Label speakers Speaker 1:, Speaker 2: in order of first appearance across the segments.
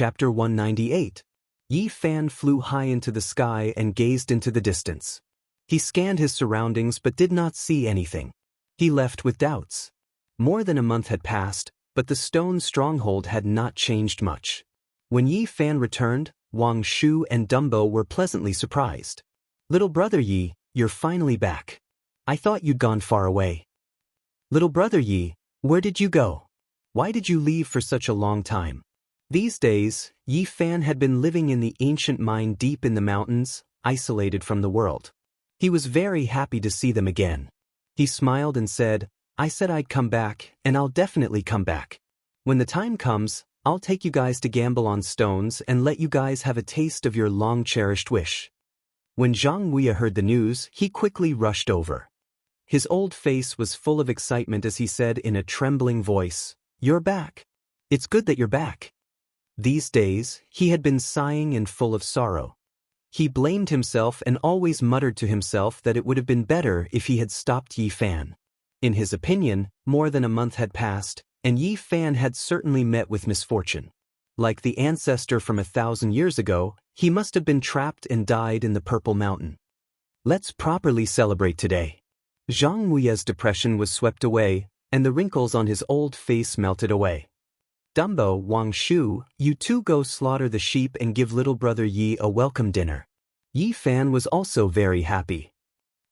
Speaker 1: Chapter 198. Yi Fan flew high into the sky and gazed into the distance. He scanned his surroundings but did not see anything. He left with doubts. More than a month had passed, but the stone stronghold had not changed much. When Yi Fan returned, Wang Shu and Dumbo were pleasantly surprised. "Little brother Yi, you're finally back. I thought you'd gone far away." "Little brother Yi, where did you go? Why did you leave for such a long time?" These days, Yi Fan had been living in the ancient mine deep in the mountains, isolated from the world. He was very happy to see them again. He smiled and said, "I said I'd come back, and I'll definitely come back. When the time comes, I'll take you guys to gamble on stones and let you guys have a taste of your long-cherished wish." When Zhang Wuya heard the news, he quickly rushed over. His old face was full of excitement as he said in a trembling voice, "You're back. It's good that you're back." These days, he had been sighing and full of sorrow. He blamed himself and always muttered to himself that it would have been better if he had stopped Yi Fan. In his opinion, more than a month had passed, and Yi Fan had certainly met with misfortune. Like the ancestor from 1,000 years ago, he must have been trapped and died in the Purple Mountain. Let's properly celebrate today. Zhang Wuya's depression was swept away, and the wrinkles on his old face melted away. Dumbo, Wang Shu, you two go slaughter the sheep and give little brother Yi a welcome dinner. Yi Fan was also very happy.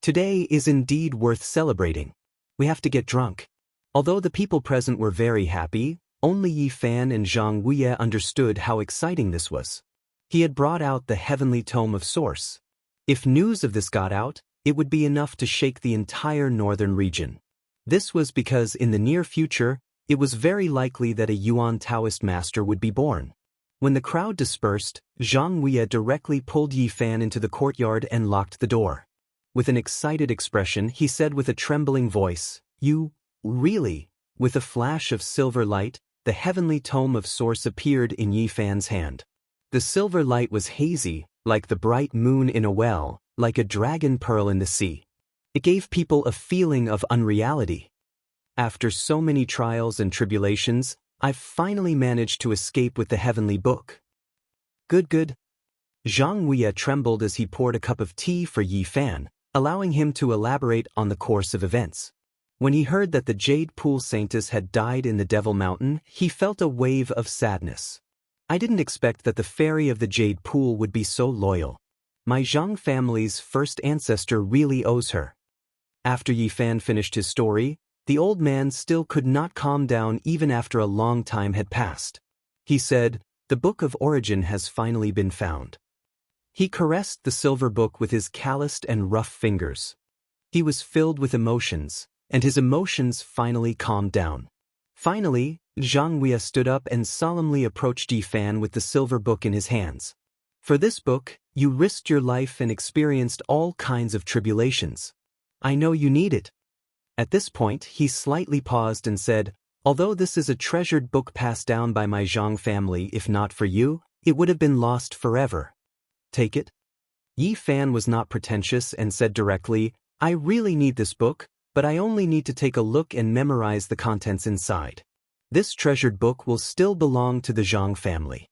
Speaker 1: Today is indeed worth celebrating. We have to get drunk. Although the people present were very happy, only Yi Fan and Zhang Wuya understood how exciting this was. He had brought out the heavenly tome of Source. If news of this got out, it would be enough to shake the entire northern region. This was because in the near future, it was very likely that a Yuan Taoist master would be born. When the crowd dispersed, Zhang Wuya directly pulled Yi Fan into the courtyard and locked the door. With an excited expression, he said with a trembling voice, "You, really?" With a flash of silver light, the heavenly tome of Source appeared in Yi Fan's hand. The silver light was hazy, like the bright moon in a well, like a dragon pearl in the sea. It gave people a feeling of unreality. "After so many trials and tribulations, I've finally managed to escape with the heavenly book." Good. Zhang Wuya trembled as he poured a cup of tea for Yi Fan, allowing him to elaborate on the course of events. When he heard that the Jade Pool Saintess had died in the Devil Mountain, he felt a wave of sadness. "I didn't expect that the fairy of the Jade Pool would be so loyal. My Zhang family's first ancestor really owes her." After Yi Fan finished his story, the old man still could not calm down even after a long time had passed. He said, "The Book of Origin has finally been found." He caressed the silver book with his calloused and rough fingers. He was filled with emotions, and his emotions finally calmed down. Finally, Zhang Wuya stood up and solemnly approached Yi Fan with the silver book in his hands. "For this book, you risked your life and experienced all kinds of tribulations. I know you need it." At this point, he slightly paused and said, "Although this is a treasured book passed down by my Zhang family, if not for you, it would have been lost forever. Take it." Yi Fan was not pretentious and said directly, "I really need this book, but I only need to take a look and memorize the contents inside. This treasured book will still belong to the Zhang family."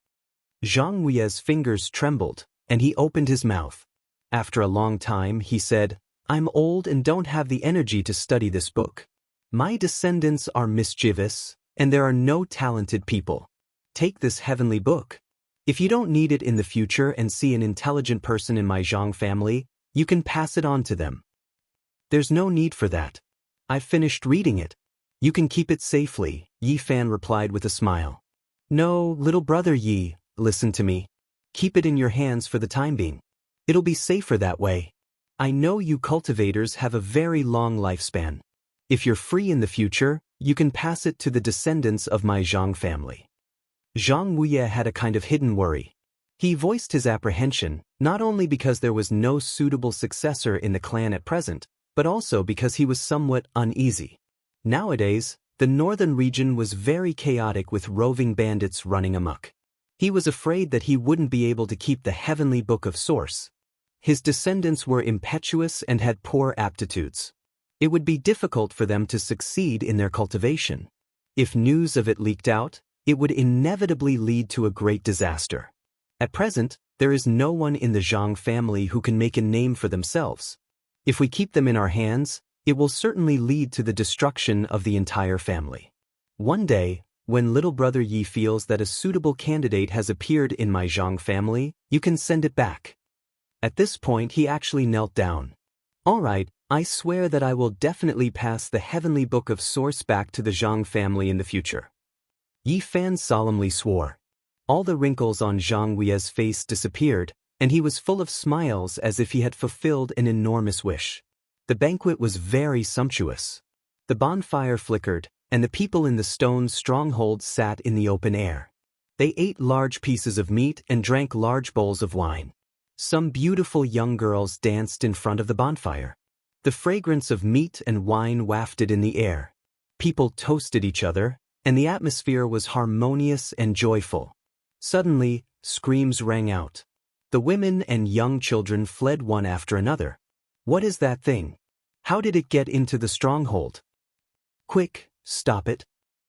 Speaker 1: Zhang Wuya's fingers trembled, and he opened his mouth. After a long time, he said, "I'm old and don't have the energy to study this book. My descendants are mischievous, and there are no talented people. Take this heavenly book. If you don't need it in the future and see an intelligent person in my Zhang family, you can pass it on to them. There's no need for that. I've finished reading it. You can keep it safely," Yi Fan replied with a smile. "No, little brother Yi, listen to me. Keep it in your hands for the time being. It'll be safer that way. I know you cultivators have a very long lifespan. If you're free in the future, you can pass it to the descendants of my Zhang family." Zhang Wuya had a kind of hidden worry. He voiced his apprehension, not only because there was no suitable successor in the clan at present, but also because he was somewhat uneasy. Nowadays, the northern region was very chaotic with roving bandits running amok. He was afraid that he wouldn't be able to keep the heavenly book of Source. His descendants were impetuous and had poor aptitudes. It would be difficult for them to succeed in their cultivation. If news of it leaked out, it would inevitably lead to a great disaster. At present, there is no one in the Zhang family who can make a name for themselves. If we keep them in our hands, it will certainly lead to the destruction of the entire family. One day, when little brother Yi feels that a suitable candidate has appeared in my Zhang family, you can send it back. At this point he actually knelt down. All right, I swear that I will definitely pass the heavenly book of source back to the Zhang family in the future. Yi Fan solemnly swore. All the wrinkles on Zhang We's face disappeared, and he was full of smiles as if he had fulfilled an enormous wish. The banquet was very sumptuous. The bonfire flickered, and the people in the stone stronghold sat in the open air. They ate large pieces of meat and drank large bowls of wine. Some beautiful young girls danced in front of the bonfire. The fragrance of meat and wine wafted in the air. People toasted each other, and the atmosphere was harmonious and joyful. Suddenly, screams rang out. The women and young children fled one after another. What is that thing? How did it get into the stronghold? Quick, stop it.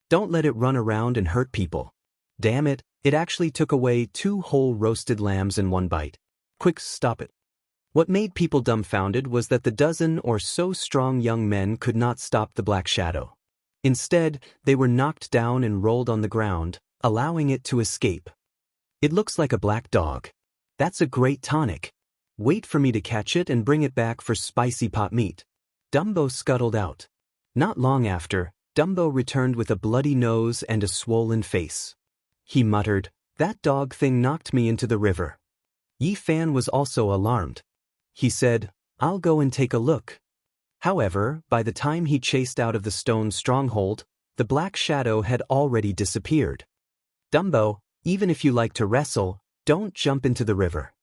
Speaker 1: Don't let it run around and hurt people. Damn it, it actually took away 2 whole roasted lambs in one bite. Quick, stop it. What made people dumbfounded was that the dozen or so strong young men could not stop the black shadow. Instead, they were knocked down and rolled on the ground, allowing it to escape. It looks like a black dog. That's a great tonic. Wait for me to catch it and bring it back for spicy pot meat. Dumbo scuttled out. Not long after, Dumbo returned with a bloody nose and a swollen face. He muttered, "That dog thing knocked me into the river." Yi Fan was also alarmed. He said, "I'll go and take a look." However, by the time he chased out of the stone stronghold, the black shadow had already disappeared. "Dumbo, even if you like to wrestle, don't jump into the river."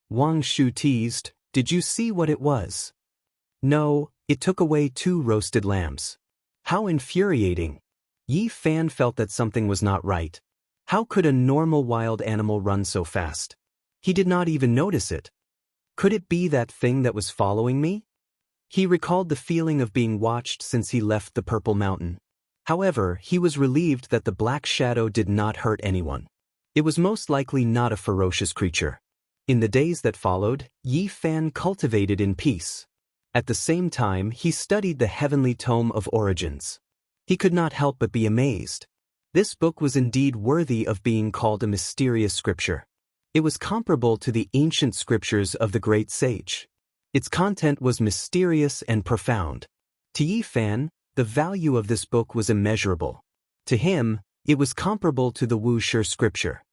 Speaker 1: Wang Shu teased, "Did you see what it was?" "No, it took away 2 roasted lambs." How infuriating! Yi Fan felt that something was not right. How could a normal wild animal run so fast? He did not even notice it. Could it be that thing that was following me? He recalled the feeling of being watched since he left the Purple Mountain. However, he was relieved that the black shadow did not hurt anyone. It was most likely not a ferocious creature. In the days that followed, Yi Fan cultivated in peace. At the same time, he studied the heavenly tome of origins. He could not help but be amazed. This book was indeed worthy of being called a mysterious scripture. It was comparable to the ancient scriptures of the great sage. Its content was mysterious and profound. To Yi Fan, the value of this book was immeasurable. To him, it was comparable to the Wuxia scripture.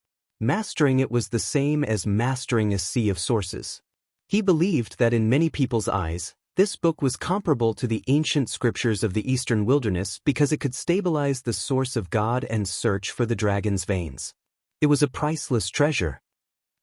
Speaker 1: Mastering it was the same as mastering a sea of sources. He believed that in many people's eyes, this book was comparable to the ancient scriptures of the eastern wilderness because it could stabilize the source of God and search for the dragon's veins. It was a priceless treasure.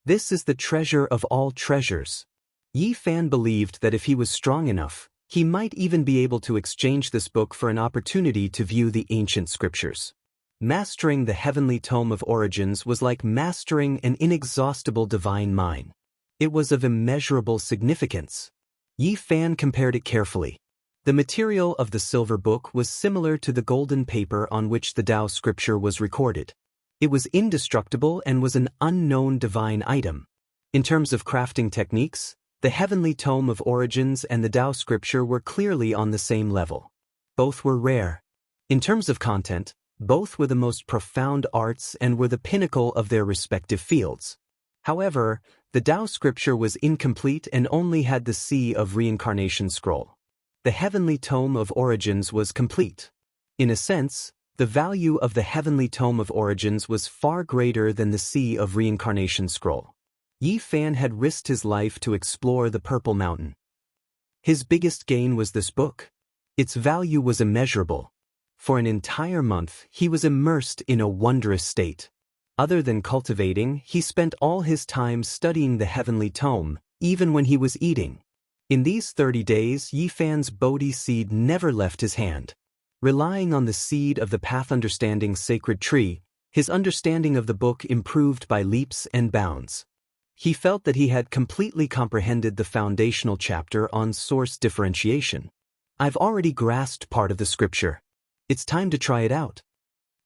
Speaker 1: This is the treasure of all treasures. Yi Fan believed that if he was strong enough, he might even be able to exchange this book for an opportunity to view the ancient scriptures. Mastering the heavenly tome of origins was like mastering an inexhaustible divine mine. It was of immeasurable significance. Yi Fan compared it carefully. The material of the silver book was similar to the golden paper on which the Tao scripture was recorded. It was indestructible and was an unknown divine item. In terms of crafting techniques, the heavenly tome of origins and the Tao scripture were clearly on the same level. Both were rare. In terms of content, both were the most profound arts and were the pinnacle of their respective fields. However, the Tao scripture was incomplete and only had the Sea of Reincarnation scroll. The heavenly tome of origins was complete. In a sense, the value of the heavenly tome of origins was far greater than the Sea of Reincarnation scroll. Yi Fan had risked his life to explore the Purple Mountain. His biggest gain was this book. Its value was immeasurable. For an entire month, he was immersed in a wondrous state. Other than cultivating, he spent all his time studying the heavenly tome, even when he was eating. In these 30 days, Yi Fan's Bodhi seed never left his hand. Relying on the seed of the path understanding sacred tree, his understanding of the book improved by leaps and bounds. He felt that he had completely comprehended the foundational chapter on source differentiation. I've already grasped part of the scripture. It's time to try it out.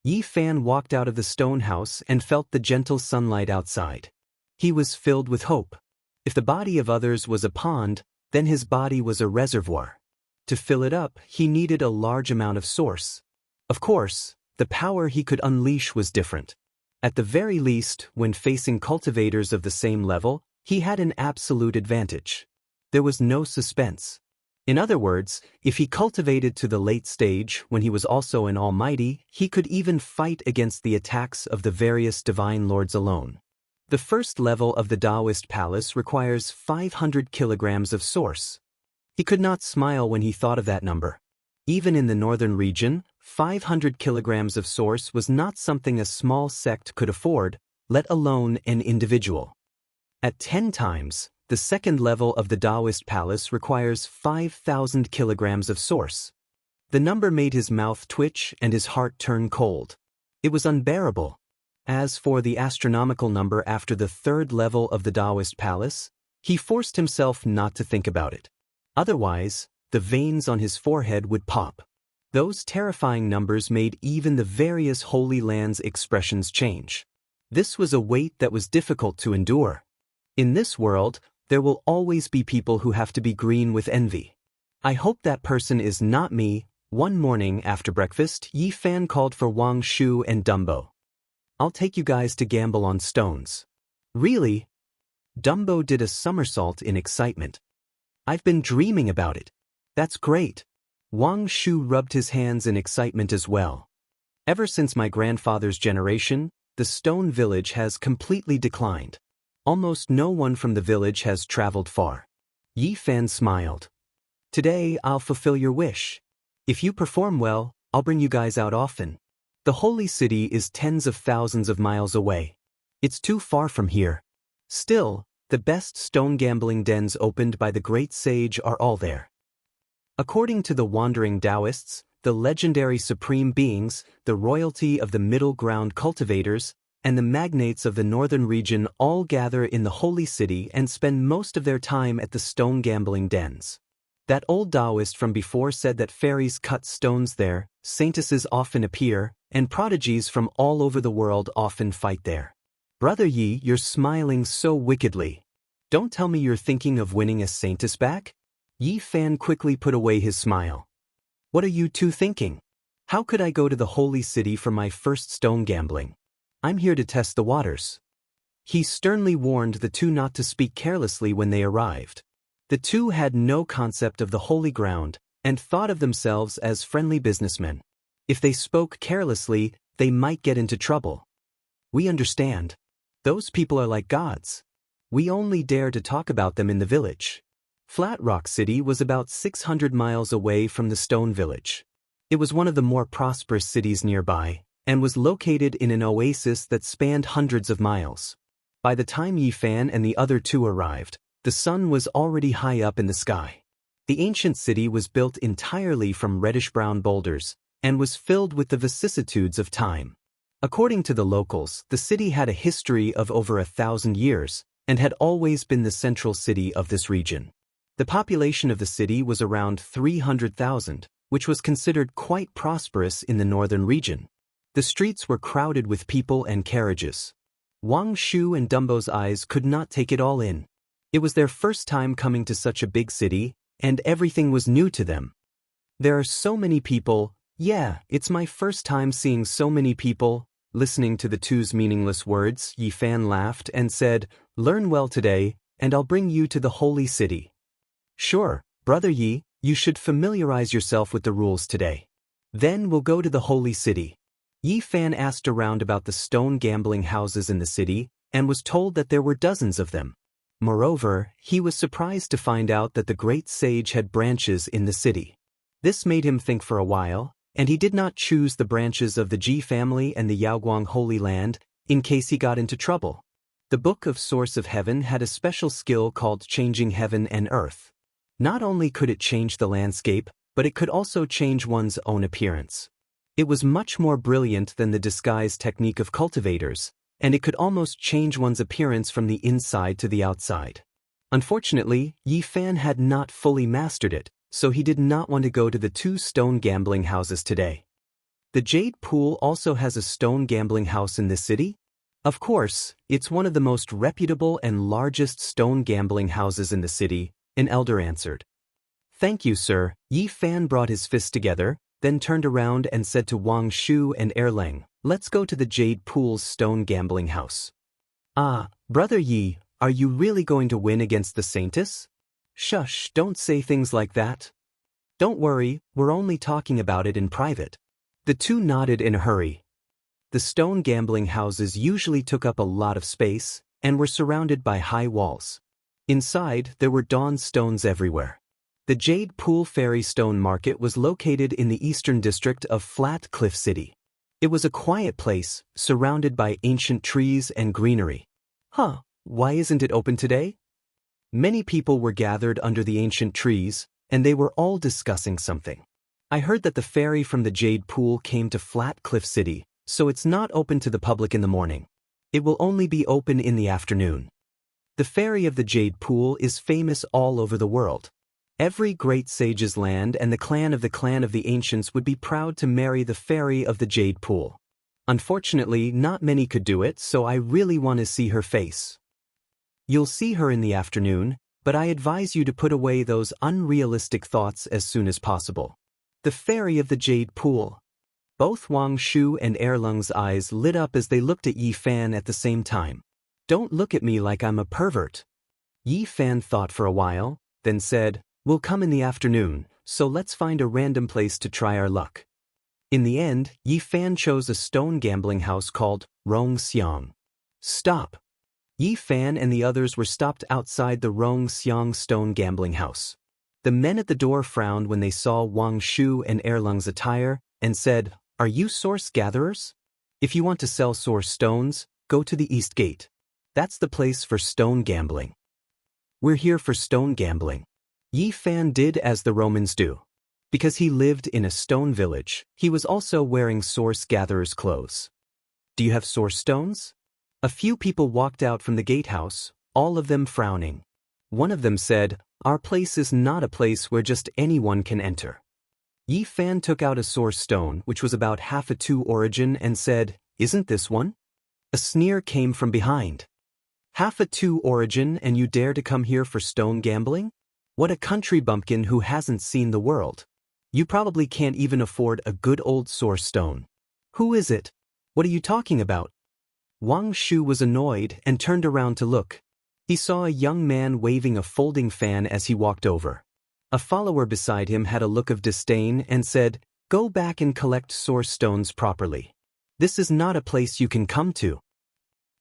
Speaker 1: Yi Fan walked out of the stone house and felt the gentle sunlight outside. He was filled with hope. If the body of others was a pond, then his body was a reservoir. To fill it up, he needed a large amount of source. Of course, the power he could unleash was different. At the very least, when facing cultivators of the same level, he had an absolute advantage. There was no suspense. In other words, if he cultivated to the late stage when he was also an almighty, he could even fight against the attacks of the various divine lords alone. The first level of the Daoist palace requires 500 kilograms of source. He could not smile when he thought of that number. Even in the northern region, 500 kilograms of source was not something a small sect could afford, let alone an individual. At 10 times, the second level of the Daoist palace requires 5,000 kilograms of source. The number made his mouth twitch and his heart turn cold. It was unbearable. As for the astronomical number after the third level of the Daoist palace, he forced himself not to think about it. Otherwise, the veins on his forehead would pop. Those terrifying numbers made even the various Holy Lands expressions change. This was a weight that was difficult to endure. In this world, there will always be people who have to be green with envy. I hope that person is not me. One morning after breakfast, Yi Fan called for Wang Shu and Dumbo. I'll take you guys to gamble on stones. Really? Dumbo did a somersault in excitement. I've been dreaming about it. That's great. Wang Shu rubbed his hands in excitement as well. Ever since my grandfather's generation, the stone village has completely declined. Almost no one from the village has traveled far. Yi Fan smiled. Today, I'll fulfill your wish. If you perform well, I'll bring you guys out often. The holy city is tens of thousands of miles away. It's too far from here. Still, the best stone gambling dens opened by the great sage are all there. According to the wandering Daoists, the legendary supreme beings, the royalty of the middle ground cultivators, and the magnates of the northern region all gather in the holy city and spend most of their time at the stone gambling dens. That old Daoist from before said that fairies cut stones there, saintesses often appear, and prodigies from all over the world often fight there. Brother Yi, you're smiling so wickedly. Don't tell me you're thinking of winning a saintess back? Yi Fan quickly put away his smile. What are you two thinking? How could I go to the holy city for my first stone gambling? I'm here to test the waters. He sternly warned the two not to speak carelessly when they arrived. The two had no concept of the holy ground and thought of themselves as friendly businessmen. If they spoke carelessly, they might get into trouble. We understand. Those people are like gods. We only dare to talk about them in the village. Flat Rock City was about 600 miles away from the stone village. It was one of the more prosperous cities nearby, and was located in an oasis that spanned hundreds of miles. By the time Yi Fan and the other two arrived, the sun was already high up in the sky. The ancient city was built entirely from reddish-brown boulders, and was filled with the vicissitudes of time. According to the locals, the city had a history of over 1,000 years, and had always been the central city of this region. The population of the city was around 300,000, which was considered quite prosperous in the northern region. The streets were crowded with people and carriages. Wang Shu and Dumbo's eyes could not take it all in. It was their first time coming to such a big city, and everything was new to them. There are so many people. Yeah, it's my first time seeing so many people. Listening to the two's meaningless words, Yi Fan laughed and said, Learn well today, and I'll bring you to the holy city. Sure, Brother Yi, you should familiarize yourself with the rules today. Then we'll go to the holy city. Yi Fan asked around about the stone gambling houses in the city, and was told that there were dozens of them. Moreover, he was surprised to find out that the great sage had branches in the city. This made him think for a while, and he did not choose the branches of the Ji family and the Yaoguang Holy Land, in case he got into trouble. The Book of Source of Heaven had a special skill called changing heaven and earth. Not only could it change the landscape, but it could also change one's own appearance. It was much more brilliant than the disguise technique of cultivators, and it could almost change one's appearance from the inside to the outside. Unfortunately, Yi Fan had not fully mastered it, so he did not want to go to the two stone gambling houses today. The Jade Pool also has a stone gambling house in this city? Of course, it's one of the most reputable and largest stone gambling houses in the city, an elder answered. Thank you, sir. Yi Fan brought his fists together, then turned around and said to Wang Shu and Erlang, let's go to the Jade Pool's stone gambling house. Ah, Brother Yi, are you really going to win against the Saintess? Shush, don't say things like that. Don't worry, we're only talking about it in private. The two nodded in a hurry. The stone gambling houses usually took up a lot of space and were surrounded by high walls. Inside, there were dawn stones everywhere. The Jade Pool Fairy Stone Market was located in the eastern district of Flat Cliff City. It was a quiet place, surrounded by ancient trees and greenery. Why isn't it open today? Many people were gathered under the ancient trees, and they were all discussing something. I heard that the fairy from the Jade Pool came to Flat Cliff City, so it's not open to the public in the morning. It will only be open in the afternoon. The fairy of the Jade Pool is famous all over the world. Every great sage's land and the clan of the ancients would be proud to marry the fairy of the Jade Pool. Unfortunately, not many could do it, so I really want to see her face. You'll see her in the afternoon, but I advise you to put away those unrealistic thoughts as soon as possible. The fairy of the Jade Pool. Both Wang Shu and Erlang's eyes lit up as they looked at Yi Fan at the same time. Don't look at me like I'm a pervert. Yi Fan thought for a while, then said, we'll come in the afternoon, so let's find a random place to try our luck. In the end, Yi Fan chose a stone gambling house called Rongxiang. Stop! Yi Fan and the others were stopped outside the Rongxiang stone gambling house. The men at the door frowned when they saw Wang Shu and Erlang's attire and said, are you source gatherers? If you want to sell source stones, go to the East Gate. That's the place for stone gambling. We're here for stone gambling. Yi Fan did as the Romans do. Because he lived in a stone village, he was also wearing source gatherer's clothes. Do you have source stones? A few people walked out from the gatehouse, all of them frowning. One of them said, our place is not a place where just anyone can enter. Yi Fan took out a source stone which was about half a 2 origin and said, isn't this one? A sneer came from behind. Half a 2 origin and you dare to come here for stone gambling? What a country bumpkin who hasn't seen the world. You probably can't even afford a good old source stone. Who is it? What are you talking about? Wang Shu was annoyed and turned around to look. He saw a young man waving a folding fan as he walked over. A follower beside him had a look of disdain and said, go back and collect source stones properly. This is not a place you can come to.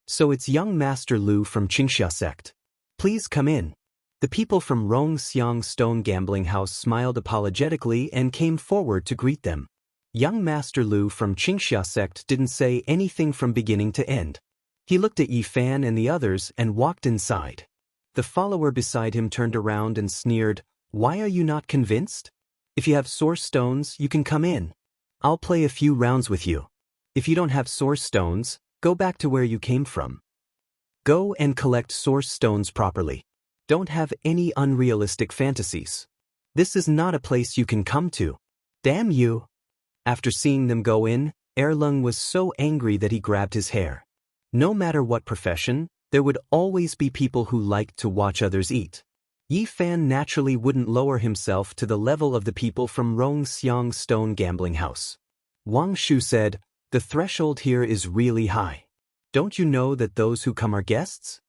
Speaker 1: So it's young Master Lu from Xianxia sect. Please come in. The people from Rongxiang Stone Gambling House smiled apologetically and came forward to greet them. Young Master Lu from Xianxia sect didn't say anything from beginning to end. He looked at Yi Fan and the others and walked inside. The follower beside him turned around and sneered, why are you not convinced? If you have source stones, you can come in. I'll play a few rounds with you. If you don't have source stones, go back to where you came from. Go and collect source stones properly. Don't have any unrealistic fantasies. This is not a place you can come to. Damn you! After seeing them go in, Erlang was so angry that he grabbed his hair. No matter what profession, there would always be people who liked to watch others eat. Yi Fan naturally wouldn't lower himself to the level of the people from Rongxiang Stone Gambling House. Wang Shu said, the threshold here is really high. Don't you know that those who come are guests?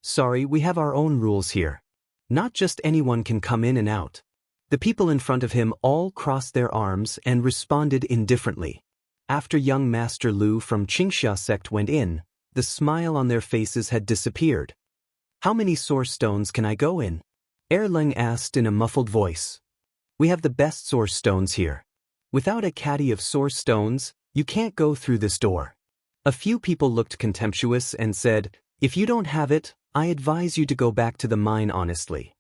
Speaker 1: Sorry, we have our own rules here. Not just anyone can come in and out. The people in front of him all crossed their arms and responded indifferently. After young Master Lu from Xianxia sect went in, the smile on their faces had disappeared. How many source stones can I go in? Erlang asked in a muffled voice. We have the best source stones here. Without a caddy of source stones, you can't go through this door. A few people looked contemptuous and said, if you don't have it, I advise you to go back to the mine honestly.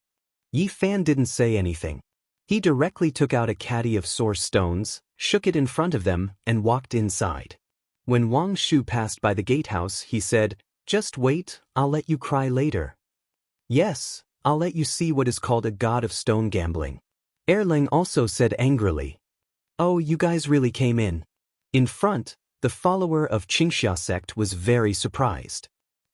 Speaker 1: Yi Fan didn't say anything. He directly took out a caddy of source stones, shook it in front of them, and walked inside. When Wang Shu passed by the gatehouse, he said, just wait, I'll let you cry later. Yes, I'll let you see what is called a god of stone gambling. Erlang also said angrily. Oh, you guys really came in. In front, the follower of Xianxia sect was very surprised.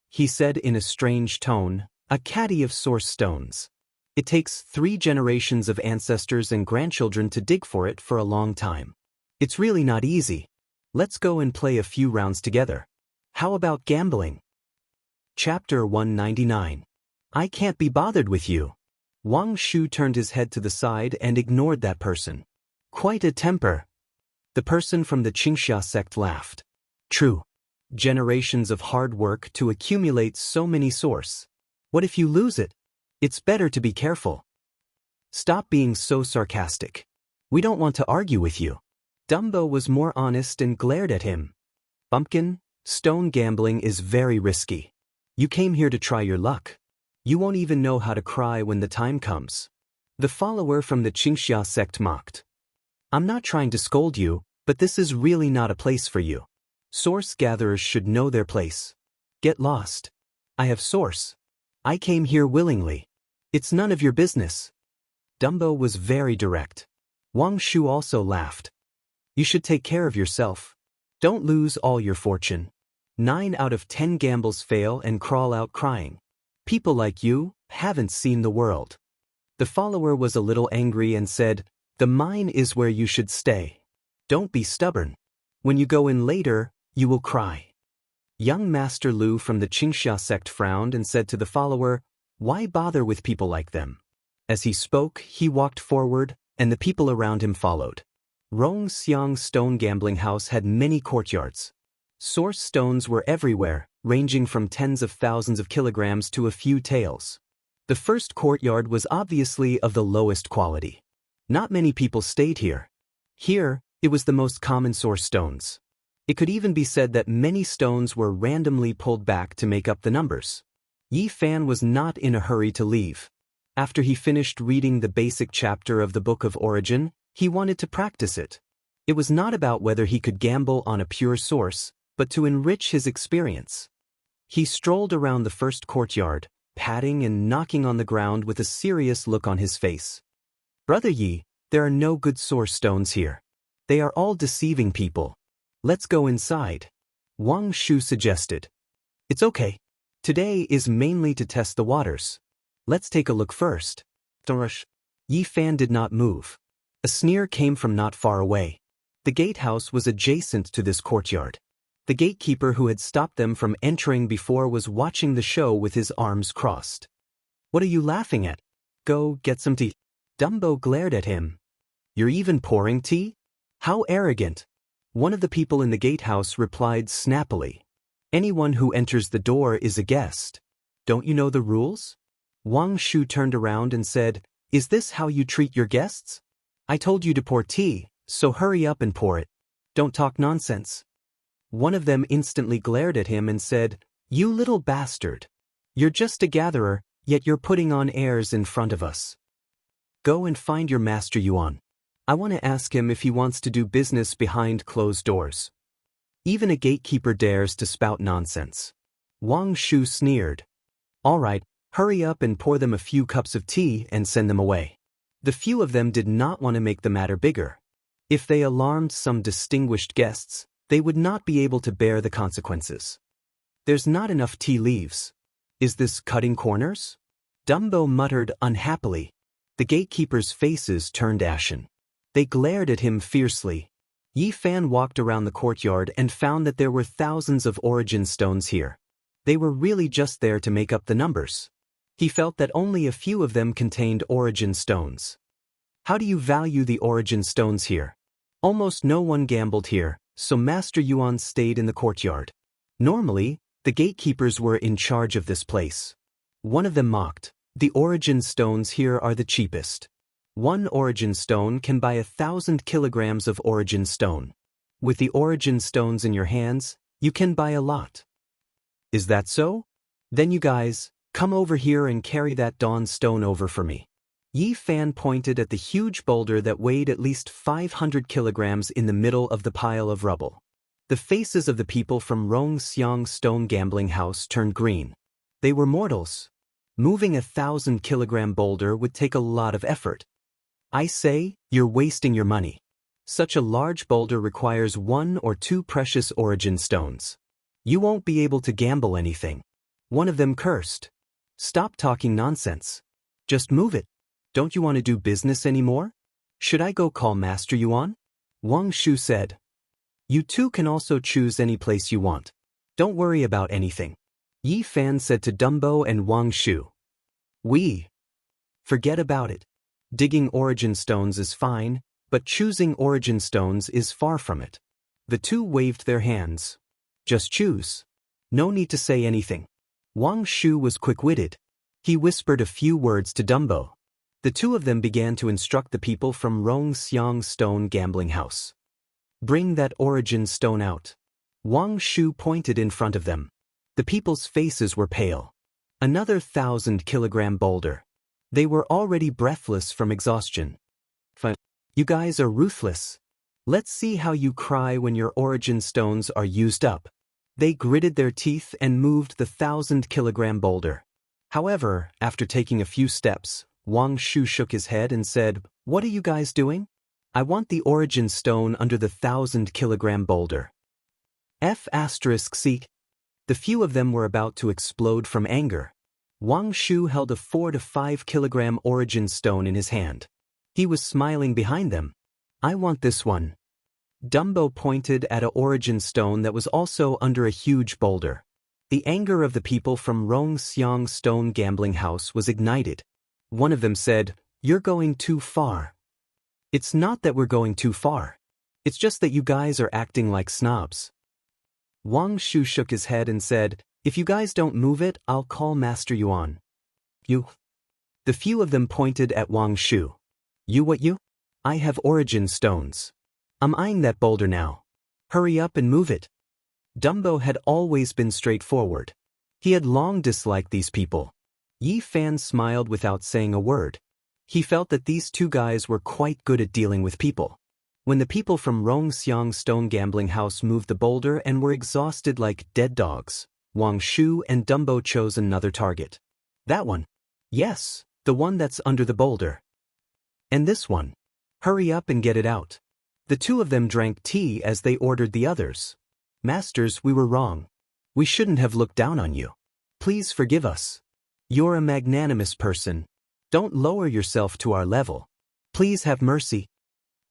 Speaker 1: He said in a strange tone, "A caddy of source stones. It takes 3 generations of ancestors and grandchildren to dig for it for a long time. It's really not easy. Let's go and play a few rounds together. How about gambling?" Chapter 199. I can't be bothered with you. Wang Shu turned his head to the side and ignored that person. Quite a temper. The person from the Xianxia sect laughed. True. Generations of hard work to accumulate so many source. What if you lose it? It's better to be careful. Stop being so sarcastic. We don't want to argue with you. Dumbo was more honest and glared at him. Bumpkin, stone gambling is very risky. You came here to try your luck. You won't even know how to cry when the time comes. The follower from the Xianxia sect mocked. I'm not trying to scold you, but this is really not a place for you. Source gatherers should know their place. Get lost. I have source. I came here willingly. It's none of your business. Dumbo was very direct. Wang Shu also laughed. You should take care of yourself. Don't lose all your fortune. 9 out of 10 gambles fail and crawl out crying. People like you haven't seen the world. The follower was a little angry and said, The mine is where you should stay. Don't be stubborn. When you go in later, you will cry. Young Master Lu from the Xianxia sect frowned and said to the follower, Why bother with people like them? As he spoke, he walked forward, and the people around him followed. Rongxiang's stone gambling house had many courtyards. Source stones were everywhere, ranging from tens of thousands of kilograms to a few taels. The first courtyard was obviously of the lowest quality. Not many people stayed here. Here, it was the most common source stones. It could even be said that many stones were randomly pulled back to make up the numbers. Yi Fan was not in a hurry to leave. After he finished reading the basic chapter of the Book of Origin, he wanted to practice it. It was not about whether he could gamble on a pure source, but to enrich his experience. He strolled around the first courtyard, patting and knocking on the ground with a serious look on his face. Brother Yi, there are no good source stones here. They are all deceiving people. Let's go inside. Wang Shu suggested. It's okay. Today is mainly to test the waters. Let's take a look first. Yi Fan did not move. A sneer came from not far away. The gatehouse was adjacent to this courtyard. The gatekeeper who had stopped them from entering before was watching the show with his arms crossed. What are you laughing at? Go get some tea. Dumbo glared at him. You're even pouring tea? How arrogant. One of the people in the gatehouse replied snappily. Anyone who enters the door is a guest. Don't you know the rules? Wang Shu turned around and said, Is this how you treat your guests? I told you to pour tea, so hurry up and pour it. Don't talk nonsense. One of them instantly glared at him and said, You little bastard. You're just a gatherer, yet you're putting on airs in front of us. Go and find your Master Yuan. I want to ask him if he wants to do business behind closed doors. Even a gatekeeper dares to spout nonsense. Wang Shu sneered. All right, hurry up and pour them a few cups of tea and send them away. The few of them did not want to make the matter bigger. If they alarmed some distinguished guests, they would not be able to bear the consequences. There's not enough tea leaves. Is this cutting corners? Dumbo muttered unhappily. The gatekeepers' faces turned ashen. They glared at him fiercely. Yi Fan walked around the courtyard and found that there were thousands of origin stones here. They were really just there to make up the numbers. He felt that only a few of them contained origin stones. How do you value the origin stones here? Almost no one gambled here, so Master Yuan stayed in the courtyard. Normally, the gatekeepers were in charge of this place. One of them mocked. The origin stones here are the cheapest. 1 origin stone can buy 1,000 kilograms of origin stone. With the origin stones in your hands, you can buy a lot. Is that so? Then you guys, come over here and carry that dawn stone over for me. Yi Fan pointed at the huge boulder that weighed at least 500 kilograms in the middle of the pile of rubble. The faces of the people from Rongxiang's stone gambling house turned green. They were mortals. Moving a 1,000-kilogram boulder would take a lot of effort. I say, you're wasting your money. Such a large boulder requires 1 or 2 precious origin stones. You won't be able to gamble anything. One of them cursed. Stop talking nonsense. Just move it. Don't you want to do business anymore? Should I go call Master Yuan? Wang Shu said. You two can also choose any place you want. Don't worry about anything. Yi Fan said to Dumbo and Wang Shu. Forget about it. Digging origin stones is fine, but choosing origin stones is far from it. The two waved their hands. Just choose. No need to say anything. Wang Shu was quick-witted. He whispered a few words to Dumbo. The two of them began to instruct the people from Rongxiang Stone Gambling House. Bring that origin stone out. Wang Shu pointed in front of them. The people's faces were pale. Another 1,000-kilogram boulder. They were already breathless from exhaustion. You guys are ruthless. Let's see how you cry when your origin stones are used up. They gritted their teeth and moved the 1,000-kilogram boulder. However, after taking a few steps, Wang Shu shook his head and said, What are you guys doing? I want the origin stone under the 1,000-kilogram boulder. F***. The few of them were about to explode from anger. Wang Shu held a 4 to 5 kilogram origin stone in his hand. He was smiling behind them. I want this one. Dumbo pointed at an origin stone that was also under a huge boulder. The anger of the people from Rongxiang Stone Gambling House was ignited. One of them said, You're going too far. It's not that we're going too far. It's just that you guys are acting like snobs. Wang Shu shook his head and said, If you guys don't move it, I'll call Master Yuan. You? The few of them pointed at Wang Shu. You what you? I have origin stones. I'm eyeing that boulder now. Hurry up and move it. Dumbo had always been straightforward. He had long disliked these people. Yi Fan smiled without saying a word. He felt that these two guys were quite good at dealing with people. When the people from Rongxiang Stone Gambling House moved the boulder and were exhausted like dead dogs, Wang Shu and Dumbo chose another target. That one. Yes, the one that's under the boulder. And this one. Hurry up and get it out. The two of them drank tea as they ordered the others. Masters, we were wrong. We shouldn't have looked down on you. Please forgive us. You're a magnanimous person. Don't lower yourself to our level. Please have mercy.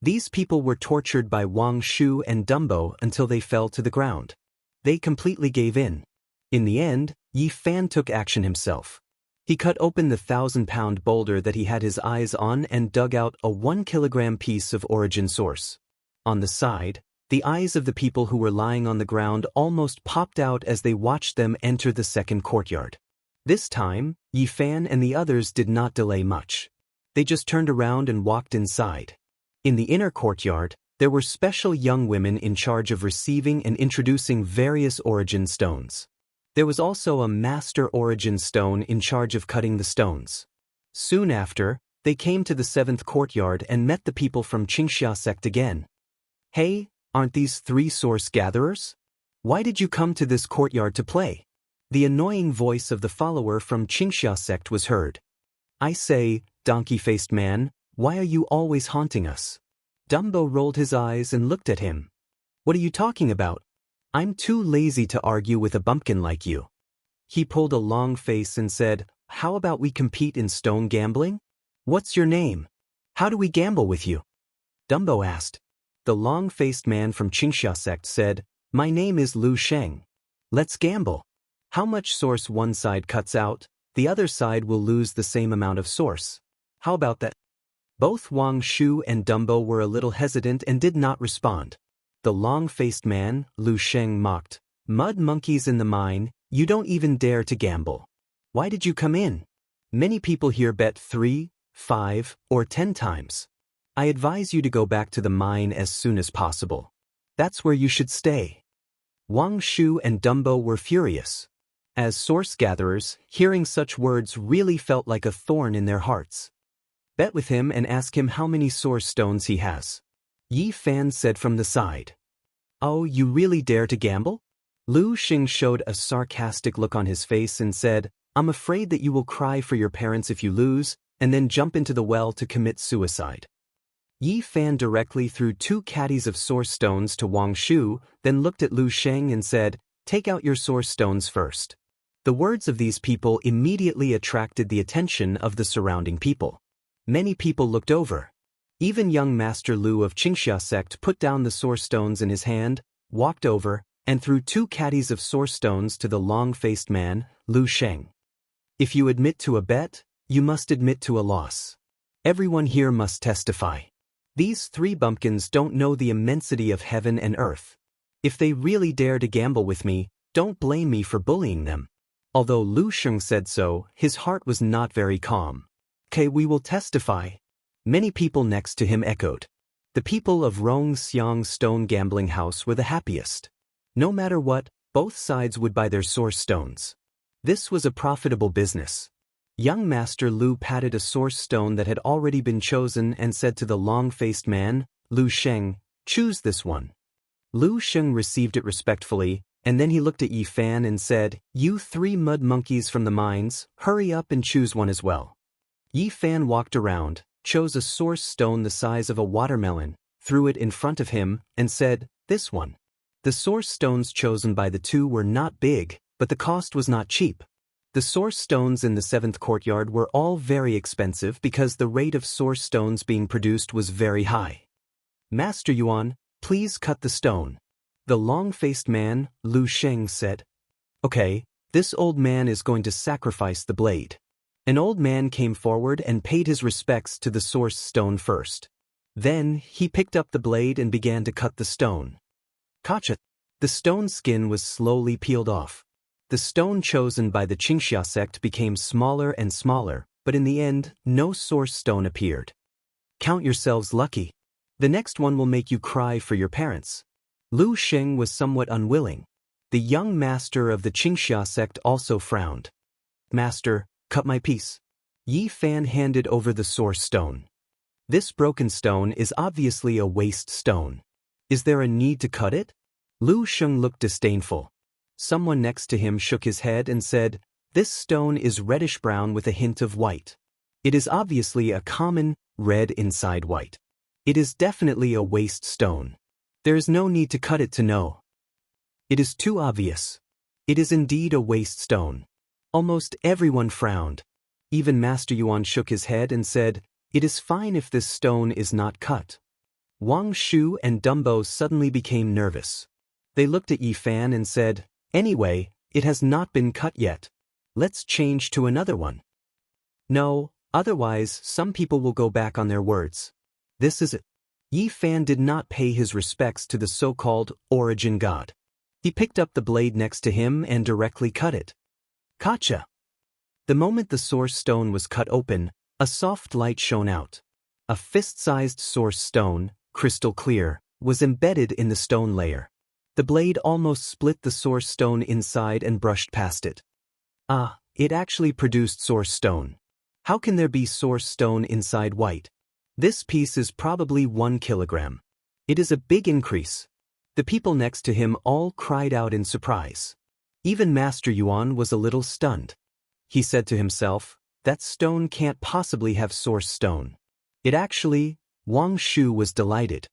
Speaker 1: These people were tortured by Wang Shu and Dumbo until they fell to the ground. They completely gave in. In the end, Yi Fan took action himself. He cut open the 1,000-pound boulder that he had his eyes on and dug out a 1-kilogram piece of origin source. On the side, the eyes of the people who were lying on the ground almost popped out as they watched them enter the second courtyard. This time, Yi Fan and the others did not delay much. They just turned around and walked inside. In the inner courtyard, there were special young women in charge of receiving and introducing various origin stones. There was also a master origin stone in charge of cutting the stones. Soon after, they came to the 7th courtyard and met the people from Xianxia sect again. Hey, aren't these 3 source gatherers? Why did you come to this courtyard to play? The annoying voice of the follower from Xianxia sect was heard. I say, donkey-faced man, why are you always haunting us? Dumbo rolled his eyes and looked at him. What are you talking about? I'm too lazy to argue with a bumpkin like you. He pulled a long face and said, How about we compete in stone gambling? What's your name? How do we gamble with you? Dumbo asked. The long-faced man from Xianxia sect said, My name is Lu Sheng. Let's gamble. How much source one side cuts out, the other side will lose the same amount of source. How about that? Both Wang Shu and Dumbo were a little hesitant and did not respond. The long-faced man, Lu Sheng, mocked. Mud monkeys in the mine, you don't even dare to gamble. Why did you come in? Many people here bet 3, 5, or 10 times. I advise you to go back to the mine as soon as possible. That's where you should stay. Wang Shu and Dumbo were furious. As source gatherers, hearing such words really felt like a thorn in their hearts. Bet with him and ask him how many source stones he has. Yi Fan said from the side. Oh, you really dare to gamble? Lu Xing showed a sarcastic look on his face and said, I'm afraid that you will cry for your parents if you lose, and then jump into the well to commit suicide. Yi Fan directly threw 2 caddies of source stones to Wang Shu, then looked at Lu Sheng and said, "Take out your source stones first." The words of these people immediately attracted the attention of the surrounding people. Many people looked over. Even young Master Lu of Xianxia sect put down the source stones in his hand, walked over, and threw 2 caddies of source stones to the long-faced man, Lu Sheng. If you admit to a bet, you must admit to a loss. Everyone here must testify. These 3 bumpkins don't know the immensity of heaven and earth. If they really dare to gamble with me, don't blame me for bullying them. Although Lu Sheng said so, his heart was not very calm. "Okay, we will testify." Many people next to him echoed. The people of Rongxiang Stone Gambling House were the happiest. No matter what, both sides would buy their source stones. This was a profitable business. Young Master Lu patted a source stone that had already been chosen and said to the long-faced man, "Lu Sheng, choose this one." Lu Sheng received it respectfully, and then he looked at Yi Fan and said, "You 3 mud monkeys from the mines, hurry up and choose one as well." Yi Fan walked around, chose a source stone the size of a watermelon, threw it in front of him, and said, "This one." The source stones chosen by the 2 were not big, but the cost was not cheap. The source stones in the 7th courtyard were all very expensive because the rate of source stones being produced was very high. "Master Yuan, please cut the stone." The long-faced man, Lu Sheng, said. "Okay, this old man is going to sacrifice the blade." An old man came forward and paid his respects to the source stone first. Then, he picked up the blade and began to cut the stone. Gotcha! The stone skin was slowly peeled off. The stone chosen by the Xianxia sect became smaller and smaller, but in the end, no source stone appeared. "Count yourselves lucky. The next one will make you cry for your parents." Lu Sheng was somewhat unwilling. The young master of the Xianxia sect also frowned. "Master, cut my piece." Yi Fan handed over the source stone. "This broken stone is obviously a waste stone. Is there a need to cut it?" Lu Sheng looked disdainful. Someone next to him shook his head and said, "This stone is reddish-brown with a hint of white. It is obviously a common, red inside white. It is definitely a waste stone. There is no need to cut it to know. It is too obvious. It is indeed a waste stone." Almost everyone frowned. Even Master Yuan shook his head and said, "It is fine if this stone is not cut." Wang Shu and Dumbo suddenly became nervous. They looked at Yi Fan and said, "Anyway, it has not been cut yet. Let's change to another one." "No, otherwise some people will go back on their words. This is it." Yi Fan did not pay his respects to the so-called origin god. He picked up the blade next to him and directly cut it. Gotcha! The moment the source stone was cut open, a soft light shone out. A fist-sized source stone, crystal clear, was embedded in the stone layer. The blade almost split the source stone inside and brushed past it. Ah, it actually produced source stone. How can there be source stone inside white? This piece is probably 1 kilogram. It is a big increase. The people next to him all cried out in surprise. Even Master Yuan was a little stunned. He said to himself, "That stone can't possibly have source stone." It actually, Wang Shu was delighted.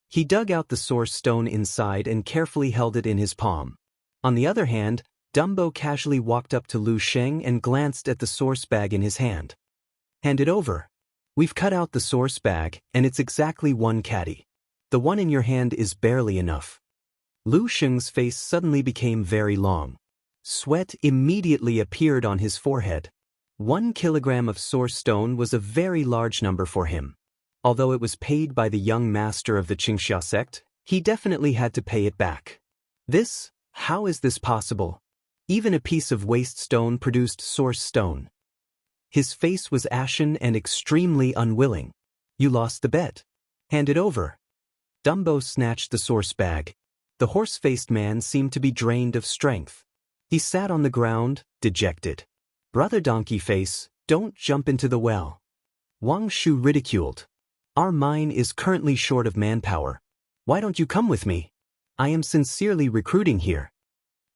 Speaker 1: He dug out the source stone inside and carefully held it in his palm. On the other hand, Dumbo casually walked up to Lu Sheng and glanced at the source bag in his hand. "Hand it over. We've cut out the source bag, and it's exactly 1 caddy. The one in your hand is barely enough." Lu Sheng's face suddenly became very long. Sweat immediately appeared on his forehead. 1 kilogram of source stone was a very large number for him. Although it was paid by the young master of the Xianxia sect, he definitely had to pay it back. How is this possible? Even a piece of waste stone produced source stone. His face was ashen and extremely unwilling. "You lost the bet. Hand it over." Dumbo snatched the source bag. The horse-faced man seemed to be drained of strength. He sat on the ground, dejected. "Brother Donkey Face, don't jump into the well." Wang Shu ridiculed. "Our mine is currently short of manpower. Why don't you come with me? I am sincerely recruiting here."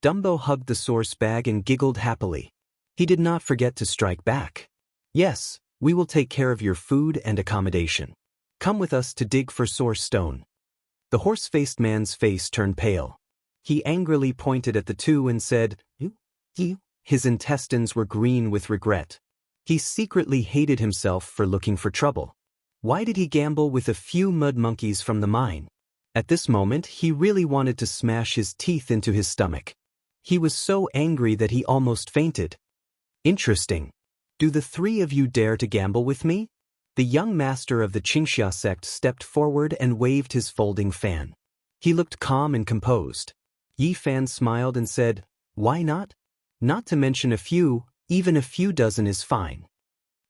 Speaker 1: Dumbo hugged the source bag and giggled happily. He did not forget to strike back. "Yes, we will take care of your food and accommodation. Come with us to dig for source stone. The horse-faced man's face turned pale. He angrily pointed at the two and said, You. His intestines were green with regret. He secretly hated himself for looking for trouble. Why did he gamble with a few mud monkeys from the mine? At this moment, he really wanted to smash his teeth into his stomach. He was so angry that he almost fainted. Interesting. Do the three of you dare to gamble with me? The young master of the Xianxia sect stepped forward and waved his folding fan. He looked calm and composed. Yi Fan smiled and said, Why not? Not to mention a few, even a few dozen is fine.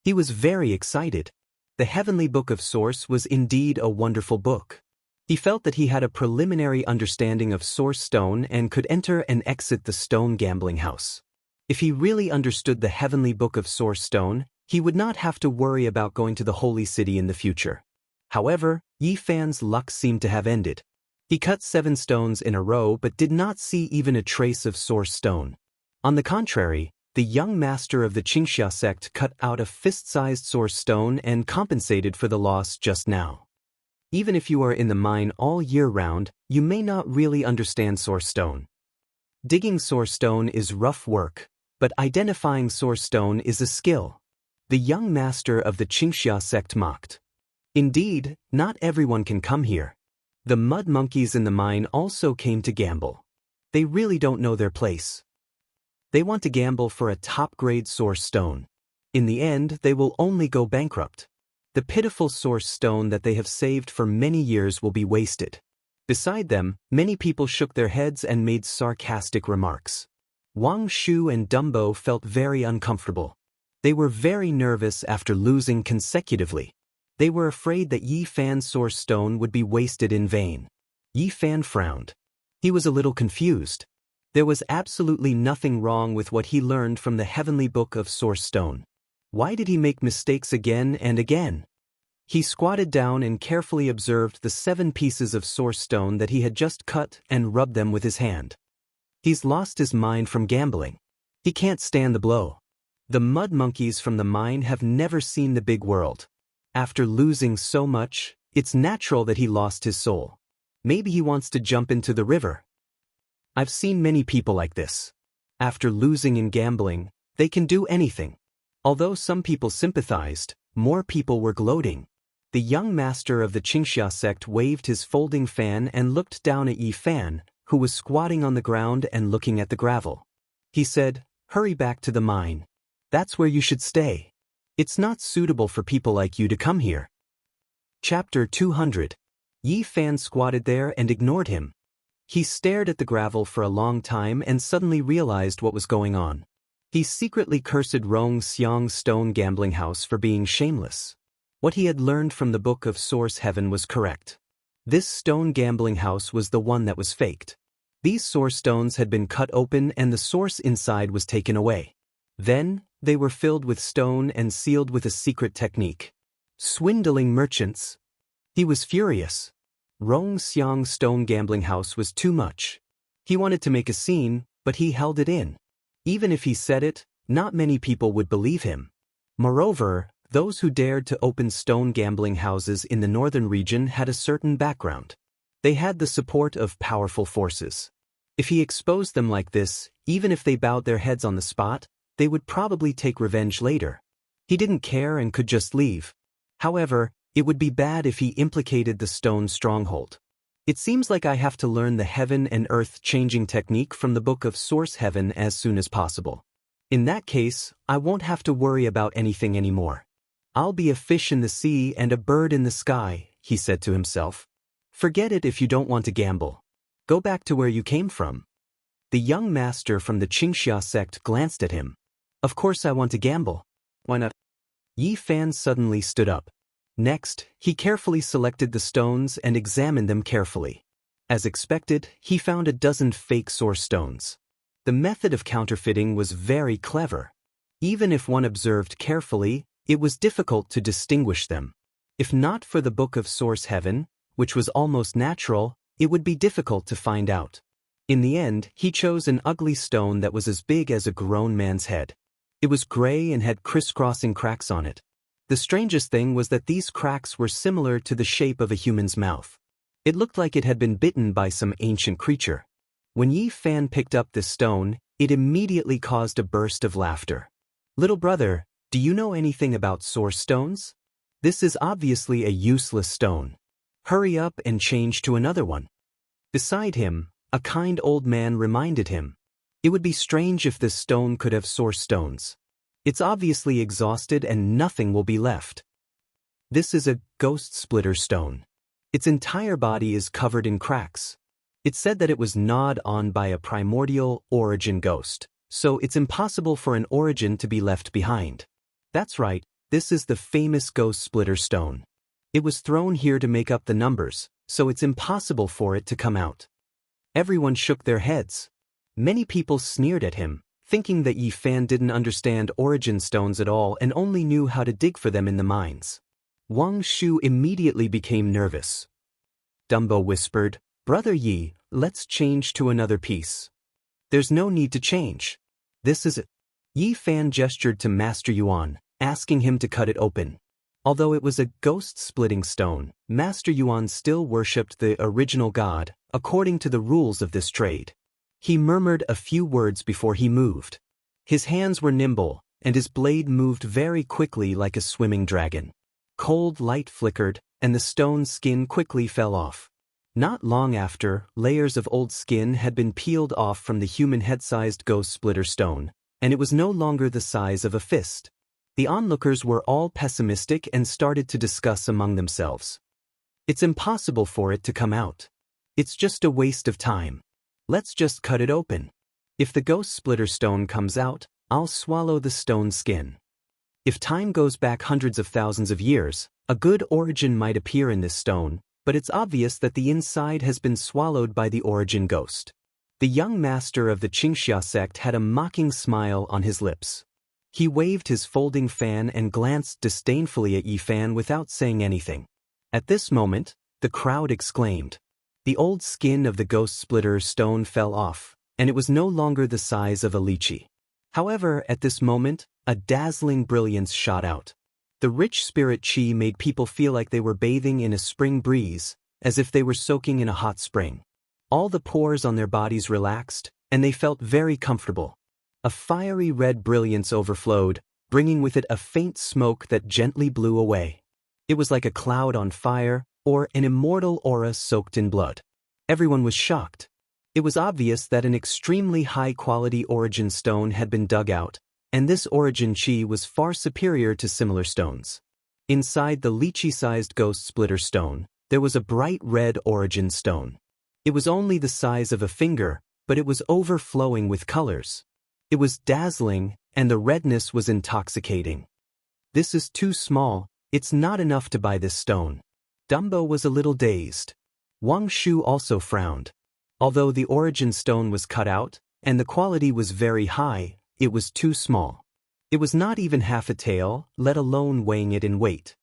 Speaker 1: He was very excited. The Heavenly Book of Source was indeed a wonderful book. He felt that he had a preliminary understanding of Source Stone and could enter and exit the stone gambling house. If he really understood the Heavenly Book of Source Stone, he would not have to worry about going to the Holy City in the future. However, Yi Fan's luck seemed to have ended. He cut 7 stones in a row but did not see even a trace of Source Stone. On the contrary, the young master of the Xianxia sect cut out a fist-sized source stone and compensated for the loss just now. Even if you are in the mine all year round, you may not really understand source stone. Digging source stone is rough work, but identifying source stone is a skill. The young master of the Xianxia sect mocked. Indeed, not everyone can come here. The mud monkeys in the mine also came to gamble. They really don't know their place. They want to gamble for a top-grade source stone. In the end, they will only go bankrupt. The pitiful source stone that they have saved for many years will be wasted. Beside them, many people shook their heads and made sarcastic remarks. Wang Shu and Dumbo felt very uncomfortable. They were very nervous after losing consecutively. They were afraid that Yi Fan's source stone would be wasted in vain. Yi Fan frowned. He was a little confused. There was absolutely nothing wrong with what he learned from the Heavenly Book of Source Stone. Why did he make mistakes again and again? He squatted down and carefully observed the 7 pieces of source stone that he had just cut and rubbed them with his hand. He's lost his mind from gambling. He can't stand the blow. The mud monkeys from the mine have never seen the big world. After losing so much, it's natural that he lost his soul. Maybe he wants to jump into the river. I've seen many people like this. After losing in gambling, they can do anything. Although some people sympathized, more people were gloating. The young master of the Xianxia sect waved his folding fan and looked down at Yi Fan, who was squatting on the ground and looking at the gravel. He said, Hurry back to the mine. That's where you should stay. It's not suitable for people like you to come here. Chapter 200. Yi Fan squatted there and ignored him. He stared at the gravel for a long time and suddenly realized what was going on. He secretly cursed Rong Xiang's stone gambling house for being shameless. What he had learned from the Book of Source Heaven was correct. This stone gambling house was the one that was faked. These source stones had been cut open and the source inside was taken away. Then, they were filled with stone and sealed with a secret technique. Swindling merchants. He was furious. Rong Xiang's stone gambling house was too much. He wanted to make a scene, but he held it in. Even if he said it, not many people would believe him. Moreover, those who dared to open stone gambling houses in the northern region had a certain background. They had the support of powerful forces. If he exposed them like this, even if they bowed their heads on the spot, they would probably take revenge later. He didn't care and could just leave. However, it would be bad if he implicated the stone stronghold. It seems like I have to learn the heaven and earth changing technique from the Book of Source Heaven as soon as possible. In that case, I won't have to worry about anything anymore. I'll be a fish in the sea and a bird in the sky, he said to himself. Forget it if you don't want to gamble. Go back to where you came from. The young master from the Xianxia sect glanced at him. Of course I want to gamble. Why not? Yi Fan suddenly stood up. Next, he carefully selected the stones and examined them carefully. As expected, he found a dozen fake source stones. The method of counterfeiting was very clever. Even if one observed carefully, it was difficult to distinguish them. If not for the Book of Source Heaven, which was almost natural, it would be difficult to find out. In the end, he chose an ugly stone that was as big as a grown man's head. It was gray and had crisscrossing cracks on it. The strangest thing was that these cracks were similar to the shape of a human's mouth. It looked like it had been bitten by some ancient creature. When Yi Fan picked up this stone, it immediately caused a burst of laughter. "Little brother, do you know anything about source stones? This is obviously a useless stone. Hurry up and change to another one." Beside him, a kind old man reminded him. "It would be strange if this stone could have source stones. It's obviously exhausted and nothing will be left." This is a ghost splitter stone. Its entire body is covered in cracks. It's said that it was gnawed on by a primordial origin ghost, so it's impossible for an origin to be left behind. That's right, this is the famous ghost splitter stone. It was thrown here to make up the numbers, so it's impossible for it to come out. Everyone shook their heads. Many people sneered at him, thinking that Yi Fan didn't understand origin stones at all and only knew how to dig for them in the mines. Wang Shu immediately became nervous. Dumbo whispered, "Brother Yi, let's change to another piece." "There's no need to change. This is it." Yi Fan gestured to Master Yuan, asking him to cut it open. Although it was a ghost-splitting stone, Master Yuan still worshipped the original god, according to the rules of this trade. He murmured a few words before he moved. His hands were nimble, and his blade moved very quickly like a swimming dragon. Cold light flickered, and the stone's skin quickly fell off. Not long after, layers of old skin had been peeled off from the human head-sized ghost splitter stone, and it was no longer the size of a fist. The onlookers were all pessimistic and started to discuss among themselves. "It's impossible for it to come out. It's just a waste of time. Let's just cut it open. If the ghost splitter stone comes out, I'll swallow the stone skin." If time goes back hundreds of thousands of years, a good origin might appear in this stone, but it's obvious that the inside has been swallowed by the origin ghost. The young master of the Xianxia sect had a mocking smile on his lips. He waved his folding fan and glanced disdainfully at Yi Fan without saying anything. At this moment, the crowd exclaimed. The old skin of the ghost splitter stone fell off, and it was no longer the size of a lychee. However, at this moment, a dazzling brilliance shot out. The rich spirit chi made people feel like they were bathing in a spring breeze, as if they were soaking in a hot spring. All the pores on their bodies relaxed, and they felt very comfortable. A fiery red brilliance overflowed, bringing with it a faint smoke that gently blew away. It was like a cloud on fire, or an immortal aura soaked in blood. Everyone was shocked. It was obvious that an extremely high-quality origin stone had been dug out, and this origin chi was far superior to similar stones. Inside the lychee-sized ghost splitter stone, there was a bright red origin stone. It was only the size of a finger, but it was overflowing with colors. It was dazzling, and the redness was intoxicating. "This is too small, it's not enough to buy this stone." Dumbo was a little dazed. Wang Shu also frowned. Although the origin stone was cut out, and the quality was very high, it was too small. It was not even half a tael, let alone weighing it in weight.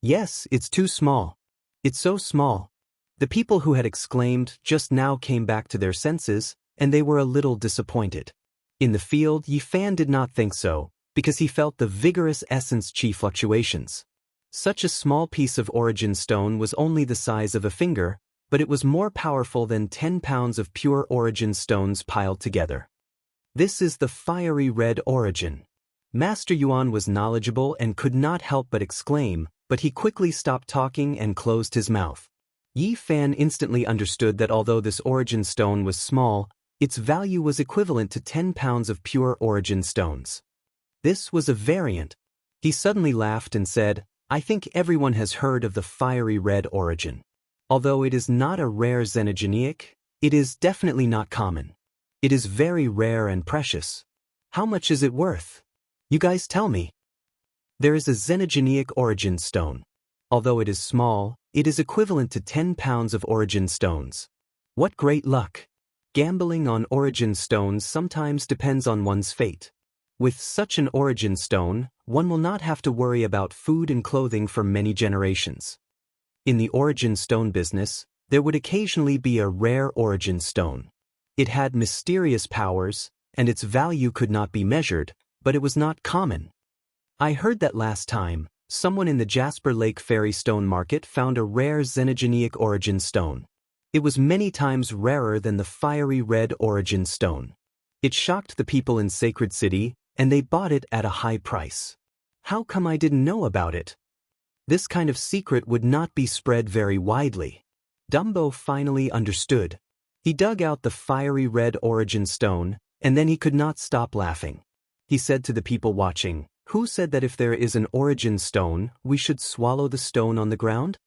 Speaker 1: "Yes, it's too small. It's so small." The people who had exclaimed just now came back to their senses, and they were a little disappointed. In the field, Yi Fan did not think so, because he felt the vigorous essence chi fluctuations. Such a small piece of origin stone was only the size of a finger, but it was more powerful than 10 pounds of pure origin stones piled together. "This is the fiery red origin." Master Yuan was knowledgeable and could not help but exclaim, but he quickly stopped talking and closed his mouth. Yi Fan instantly understood that although this origin stone was small, its value was equivalent to 10 pounds of pure origin stones. This was a variant. He suddenly laughed and said, "I think everyone has heard of the fiery red origin. Although it is not a rare xenogeneic, it is definitely not common. It is very rare and precious. How much is it worth? You guys tell me." There is a xenogeneic origin stone. Although it is small, it is equivalent to 10 pounds of origin stones. What great luck! Gambling on origin stones sometimes depends on one's fate. With such an origin stone, one will not have to worry about food and clothing for many generations. In the origin stone business, there would occasionally be a rare origin stone. It had mysterious powers, and its value could not be measured, but it was not common. "I heard that last time, someone in the Jasper Lake Fairy Stone Market found a rare xenogeneic origin stone. It was many times rarer than the fiery red origin stone. It shocked the people in Sacred City, and they bought it at a high price. How come I didn't know about it? This kind of secret would not be spread very widely. Dumbo finally understood. He dug out the fiery red origin stone, and then he could not stop laughing. He said to the people watching, "Who said that if there is an origin stone, we should swallow the stone on the ground?"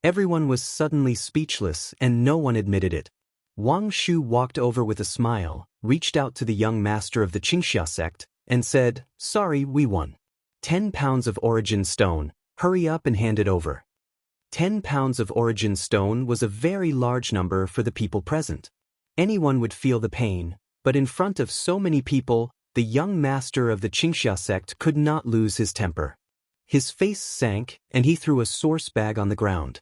Speaker 1: Everyone was suddenly speechless, and no one admitted it. Wang Shu walked over with a smile, reached out to the young master of the Xianxia sect, and said, "Sorry, we won. 10 pounds of origin stone, hurry up and hand it over." 10 pounds of origin stone was a very large number for the people present. Anyone would feel the pain, but in front of so many people, the young master of the Xianxia sect could not lose his temper. His face sank, and he threw a source bag on the ground.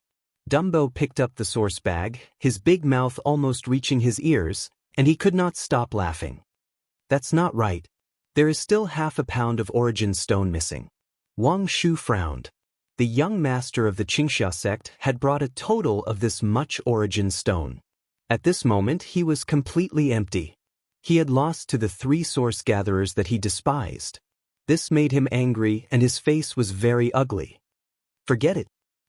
Speaker 1: Dumbo picked up the source bag, his big mouth almost reaching his ears, and he could not stop laughing. "That's not right. There is still half a pound of origin stone missing." Wang Shu frowned. The young master of the Xianxia sect had brought a total of this much origin stone. At this moment he was completely empty. He had lost to the 3 source gatherers that he despised. This made him angry, and his face was very ugly. "Forget it.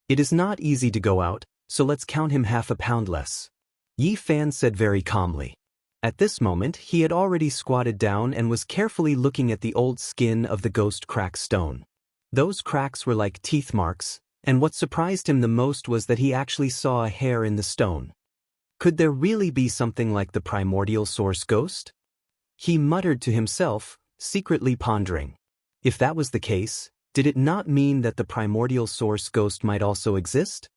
Speaker 1: It is not easy to go out, so let's count him half a pound less," Yi Fan said very calmly. At this moment he had already squatted down and was carefully looking at the old skin of the ghost crack stone. Those cracks were like teeth marks, and what surprised him the most was that he actually saw a hair in the stone. Could there really be something like the primordial source ghost? He muttered to himself, secretly pondering. If that was the case, did it not mean that the primordial source ghost might also exist?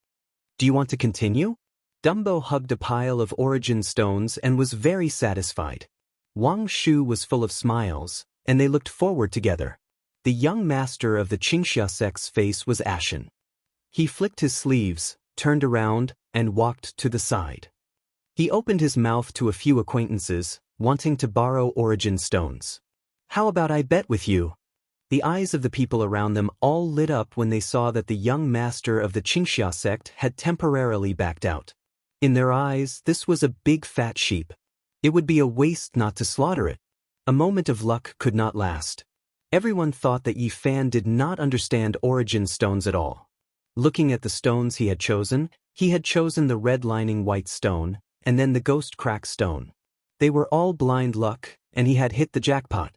Speaker 1: "Do you want to continue?" Dumbo hugged a pile of origin stones and was very satisfied. Wang Shu was full of smiles, and they looked forward together. The young master of the Xianxia sect's face was ashen. He flicked his sleeves, turned around, and walked to the side. He opened his mouth to a few acquaintances, wanting to borrow origin stones. "How about I bet with you?" The eyes of the people around them all lit up when they saw that the young master of the Xianxia sect had temporarily backed out. In their eyes, this was a big fat sheep. It would be a waste not to slaughter it. A moment of luck could not last. Everyone thought that Yi Fan did not understand origin stones at all. Looking at the stones he had chosen the red lining white stone, and then the ghost crack stone. They were all blind luck, and he had hit the jackpot.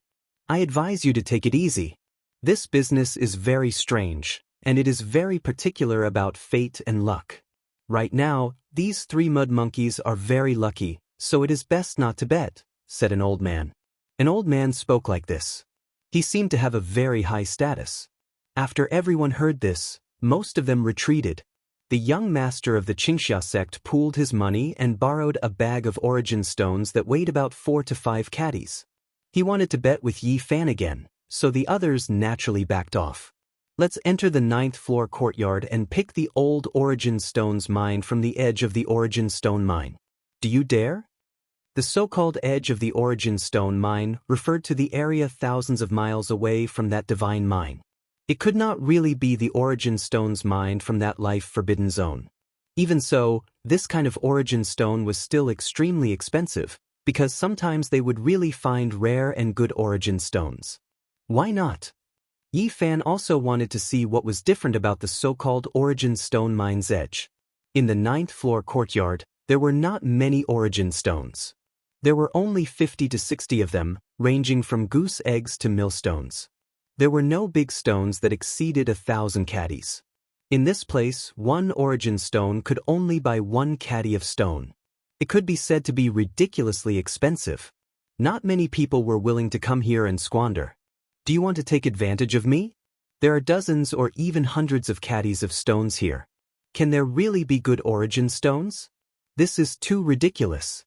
Speaker 1: "I advise you to take it easy. This business is very strange, and it is very particular about fate and luck. Right now, these 3 mud monkeys are very lucky, so it is best not to bet," said an old man. An old man spoke like this. He seemed to have a very high status. After everyone heard this, most of them retreated. The young master of the Xianxia sect pooled his money and borrowed a bag of origin stones that weighed about 4 to 5 caddies. He wanted to bet with Yi Fan again, so the others naturally backed off. "Let's enter the 9th floor courtyard and pick the old origin stones mine from the edge of the origin stone mine. Do you dare?" The so-called edge of the origin stone mine referred to the area thousands of miles away from that divine mine. It could not really be the origin stones mined from that life-forbidden zone. Even so, this kind of origin stone was still extremely expensive, because sometimes they would really find rare and good origin stones. Why not? Yi Fan also wanted to see what was different about the so-called origin stone mine's edge. In the 9th floor courtyard, there were not many origin stones. There were only 50 to 60 of them, ranging from goose eggs to millstones. There were no big stones that exceeded 1,000 caddies. In this place, one origin stone could only buy 1 caddy of stone. It could be said to be ridiculously expensive. Not many people were willing to come here and squander. "Do you want to take advantage of me? There are dozens or even hundreds of caddies of stones here. Can there really be good origin stones? This is too ridiculous."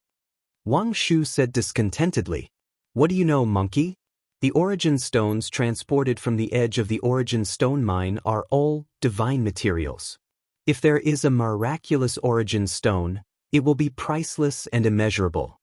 Speaker 1: Wang Shu said discontentedly. "What do you know, monkey? The origin stones transported from the edge of the origin stone mine are all divine materials. If there is a miraculous origin stone, it will be priceless and immeasurable.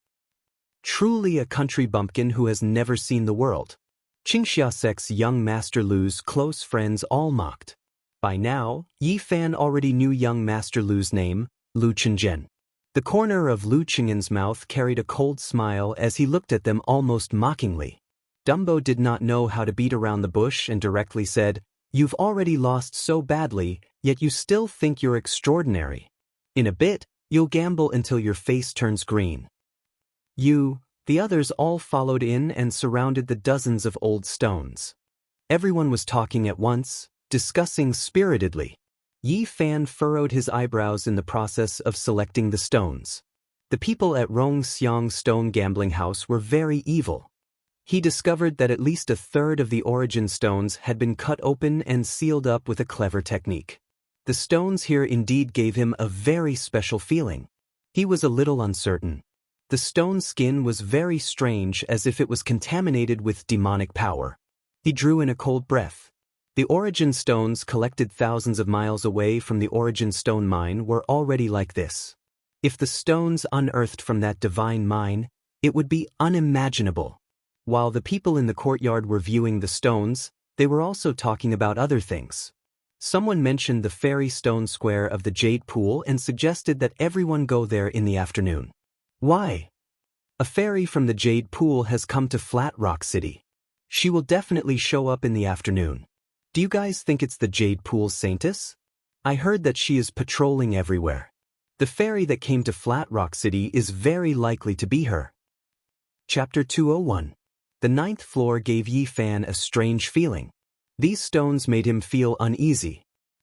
Speaker 1: Truly a country bumpkin who has never seen the world." Xianxia sect's young Master Lu's close friends all mocked. By now, Yi Fan already knew young Master Lu's name, Lu Chengjian. The corner of Lu Chengjian's mouth carried a cold smile as he looked at them almost mockingly. Dumbo did not know how to beat around the bush and directly said, "You've already lost so badly, yet you still think you're extraordinary. In a bit, you'll gamble until your face turns green." The others all followed in and surrounded the dozens of old stones. Everyone was talking at once, discussing spiritedly. Yi Fan furrowed his eyebrows in the process of selecting the stones. The people at Rongxiang Stone Gambling House were very evil. He discovered that at least a third of the origin stones had been cut open and sealed up with a clever technique. The stones here indeed gave him a very special feeling. He was a little uncertain. The stone skin was very strange, as if it was contaminated with demonic power. He drew in a cold breath. The origin stones collected thousands of miles away from the origin stone mine were already like this. If the stones unearthed from that divine mine, it would be unimaginable. While the people in the courtyard were viewing the stones, they were also talking about other things. Someone mentioned the fairy stone square of the Jade Pool and suggested that everyone go there in the afternoon. Why? A fairy from the Jade Pool has come to Flat Rock City. She will definitely show up in the afternoon. Do you guys think it's the Jade Pool Saintess? I heard that she is patrolling everywhere. The fairy that came to Flat Rock City is very likely to be her. Chapter 201. The ninth floor gave Yi Fan a strange feeling. These stones made him feel uneasy.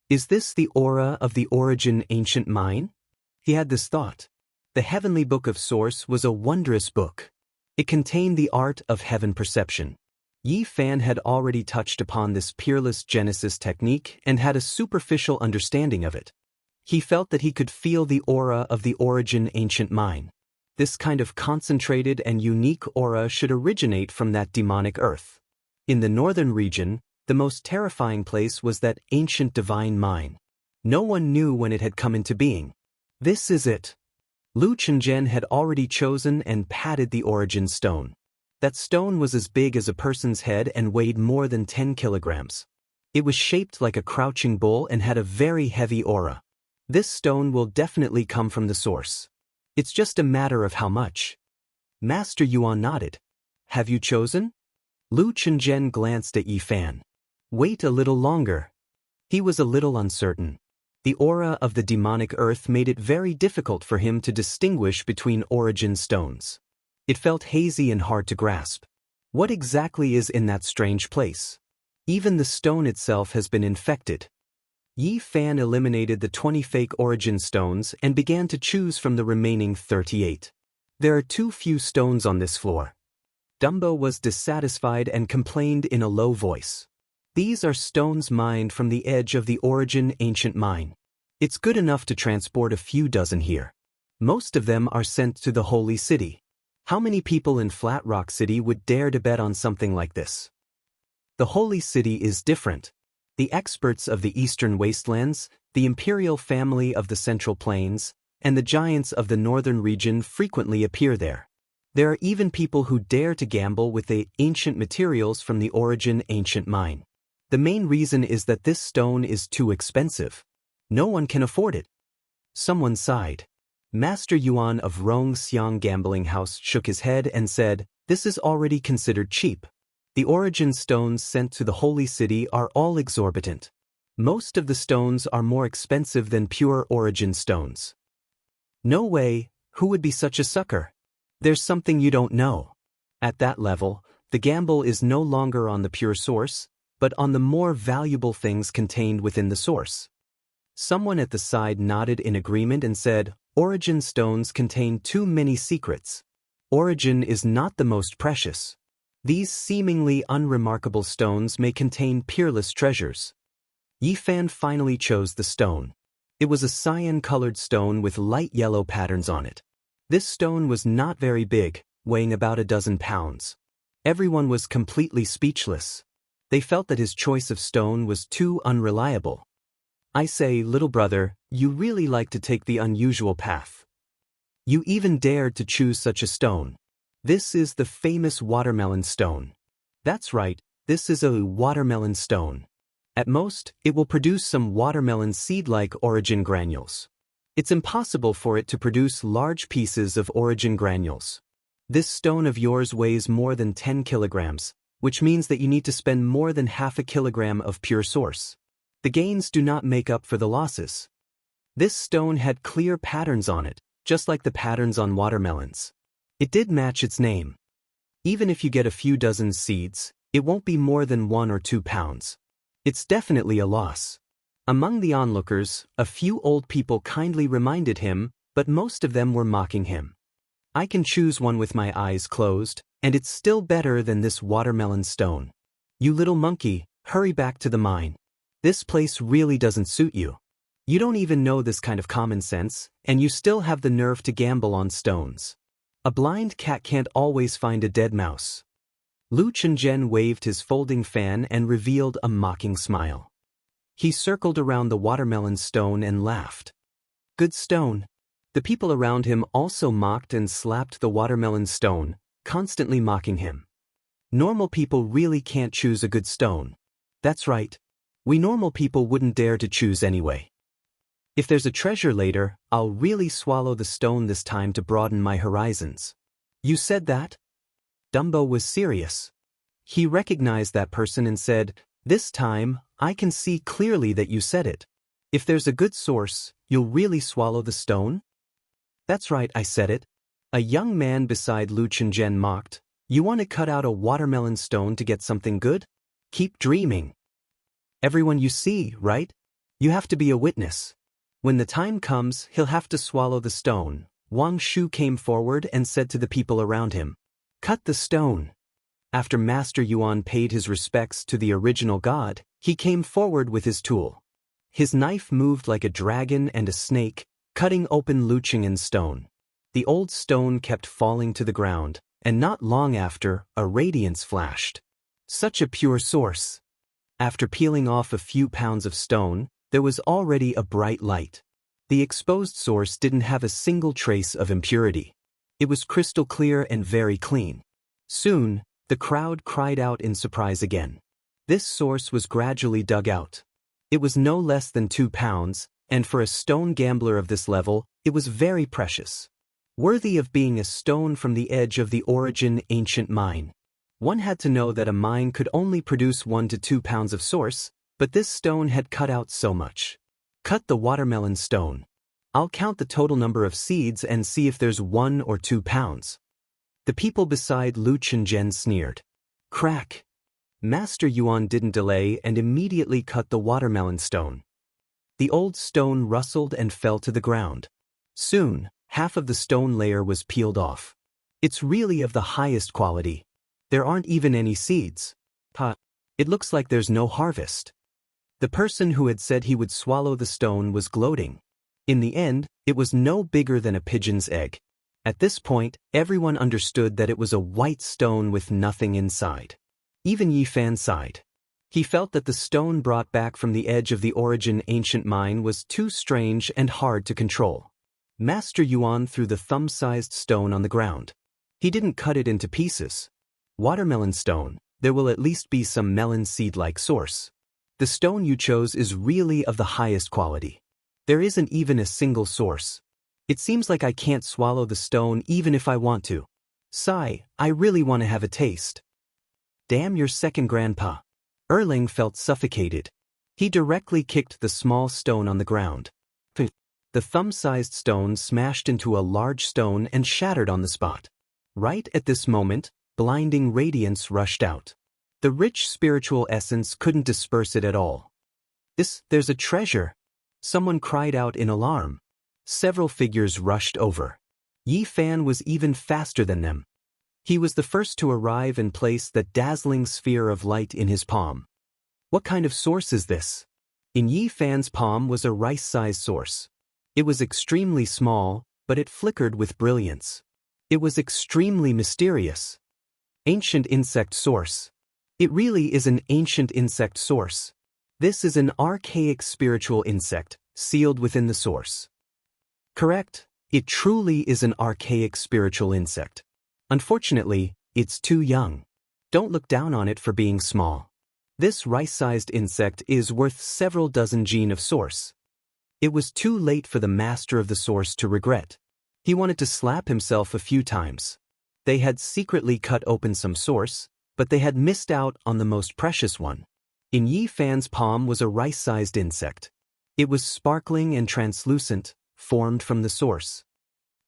Speaker 1: Is this the aura of the origin ancient mine? He had this thought. The Heavenly Book of Source was a wondrous book. It contained the art of heaven perception. Yi Fan had already touched upon this peerless Genesis technique and had a superficial understanding of it. He felt that he could feel the aura of the origin ancient mine. This kind of concentrated and unique aura should originate from that demonic earth. In the northern region, the most terrifying place was that ancient divine mine. No one knew when it had come into being. This is it. Lu Chengjian had already chosen and patted the origin stone. That stone was as big as a person's head and weighed more than 10 kilograms. It was shaped like a crouching bull and had a very heavy aura. This stone will definitely come from the source. It's just a matter of how much. Master Yuan nodded. Have you chosen? Lu Chengjian glanced at Yi Fan. Wait a little longer. He was a little uncertain. The aura of the demonic earth made it very difficult for him to distinguish between origin stones. It felt hazy and hard to grasp. What exactly is in that strange place? Even the stone itself has been infected. Yi Fan eliminated the 20 fake origin stones and began to choose from the remaining 38. There are too few stones on this floor. Dumbo was dissatisfied and complained in a low voice. These are stones mined from the edge of the origin ancient mine. It's good enough to transport a few dozen here. Most of them are sent to the Holy City. How many people in Flat Rock City would dare to bet on something like this? The Holy City is different. The experts of the Eastern Wastelands, the imperial family of the Central Plains, and the giants of the northern region frequently appear there. There are even people who dare to gamble with the ancient materials from the origin ancient mine. The main reason is that this stone is too expensive. No one can afford it. Someone sighed. Master Yuan of Rongxiang Gambling House shook his head and said, "This is already considered cheap. The origin stones sent to the Holy City are all exorbitant. Most of the stones are more expensive than pure origin stones." No way, who would be such a sucker? There's something you don't know. At that level, the gamble is no longer on the pure source, but on the more valuable things contained within the source. Someone at the side nodded in agreement and said, "Origin stones contain too many secrets. Origin is not the most precious. These seemingly unremarkable stones may contain peerless treasures." Yi Fan finally chose the stone. It was a cyan-colored stone with light yellow patterns on it. This stone was not very big, weighing about a dozen pounds. Everyone was completely speechless. They felt that his choice of stone was too unreliable. "I say, little brother, you really like to take the unusual path. You even dared to choose such a stone. This is the famous watermelon stone." "That's right, this is a watermelon stone. At most, it will produce some watermelon seed-like origin granules. It's impossible for it to produce large pieces of origin granules. This stone of yours weighs more than 10 kilograms, which means that you need to spend more than half a kilogram of pure source. The gains do not make up for the losses. This stone had clear patterns on it, just like the patterns on watermelons. It did match its name. Even if you get a few dozen seeds, it won't be more than 1 or 2 pounds. It's definitely a loss. Among the onlookers, a few old people kindly reminded him, but most of them were mocking him. I can choose one with my eyes closed, and it's still better than this watermelon stone. You little monkey, hurry back to the mine. This place really doesn't suit you. You don't even know this kind of common sense, and you still have the nerve to gamble on stones. A blind cat can't always find a dead mouse. Lu Chenzhen waved his folding fan and revealed a mocking smile. He circled around the watermelon stone and laughed. Good stone. The people around him also mocked and slapped the watermelon stone, constantly mocking him. Normal people really can't choose a good stone. That's right. We normal people wouldn't dare to choose anyway. If there's a treasure later, I'll really swallow the stone this time to broaden my horizons. You said that? Dumbo was serious. He recognized that person and said, "This time, I can see clearly that you said it. If there's a good source, you'll really swallow the stone?" That's right, I said it. A young man beside Lu Chenzhen mocked, "You want to cut out a watermelon stone to get something good? Keep dreaming. Everyone you see, right? You have to be a witness. When the time comes, he'll have to swallow the stone." Wang Shu came forward and said to the people around him, "Cut the stone." After Master Yuan paid his respects to the original god, he came forward with his tool. His knife moved like a dragon and a snake, cutting open Lu Chenghen's stone. The old stone kept falling to the ground, and not long after, a radiance flashed. Such a pure source. After peeling off a few pounds of stone, there was already a bright light. The exposed source didn't have a single trace of impurity. It was crystal clear and very clean. Soon, the crowd cried out in surprise again. This source was gradually dug out. It was no less than 2 pounds, and for a stone gambler of this level, it was very precious. Worthy of being a stone from the edge of the origin ancient mine. One had to know that a mine could only produce 1 to 2 pounds of source, but this stone had cut out so much. Cut the watermelon stone. I'll count the total number of seeds and see if there's 1 or 2 pounds. The people beside Lu Chenzhen sneered. Crack! Master Yuan didn't delay and immediately cut the watermelon stone. The old stone rustled and fell to the ground. Soon, half of the stone layer was peeled off. It's really of the highest quality. There aren't even any seeds. It looks like there's no harvest. The person who had said he would swallow the stone was gloating. In the end, it was no bigger than a pigeon's egg. At this point, everyone understood that it was a white stone with nothing inside. Even Yi Fan sighed. He felt that the stone brought back from the edge of the origin ancient mine was too strange and hard to control. Master Yuan threw the thumb-sized stone on the ground. He didn't cut it into pieces. Watermelon stone, there will at least be some melon seed-like source. The stone you chose is really of the highest quality. There isn't even a single source. It seems like I can't swallow the stone even if I want to. Sigh, I really want to have a taste. Damn your second grandpa. Erling felt suffocated. He directly kicked the small stone on the ground. The thumb-sized stone smashed into a large stone and shattered on the spot. Right at this moment, blinding radiance rushed out. The rich spiritual essence couldn't disperse it at all. There's a treasure. Someone cried out in alarm. Several figures rushed over. Yi Fan was even faster than them. He was the first to arrive and place that dazzling sphere of light in his palm. What kind of source is this? In Yi Fan's palm was a rice-sized source. It was extremely small, but it flickered with brilliance. It was extremely mysterious. Ancient insect source. It really is an ancient insect source. This is an archaic spiritual insect, sealed within the source. Correct, it truly is an archaic spiritual insect. Unfortunately, it's too young. Don't look down on it for being small. This rice-sized insect is worth several dozen gene of source. It was too late for the master of the source to regret. He wanted to slap himself a few times. They had secretly cut open some source, but they had missed out on the most precious one. In Yi Fan's palm was a rice-sized insect. It was sparkling and translucent, formed from the source.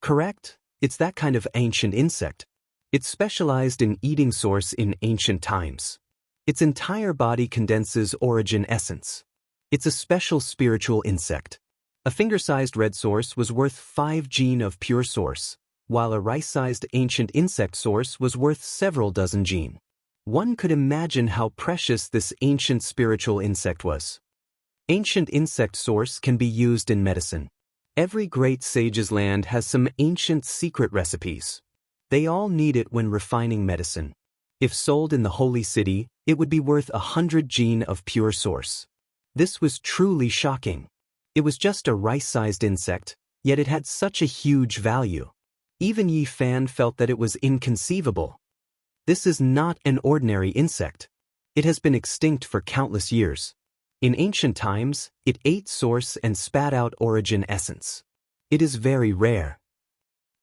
Speaker 1: Correct? It's that kind of ancient insect. It specialized in eating source in ancient times. Its entire body condenses origin essence. It's a special spiritual insect. A finger-sized red source was worth 5 gene of pure source, while a rice-sized ancient insect source was worth several dozen gene. One could imagine how precious this ancient spiritual insect was. Ancient insect source can be used in medicine. Every great sage's land has some ancient secret recipes. They all need it when refining medicine. If sold in the holy city, it would be worth 100 gene of pure source. This was truly shocking. It was just a rice-sized insect, yet it had such a huge value. Even Yi Fan felt that it was inconceivable. This is not an ordinary insect. It has been extinct for countless years. In ancient times, it ate source and spat out origin essence. It is very rare.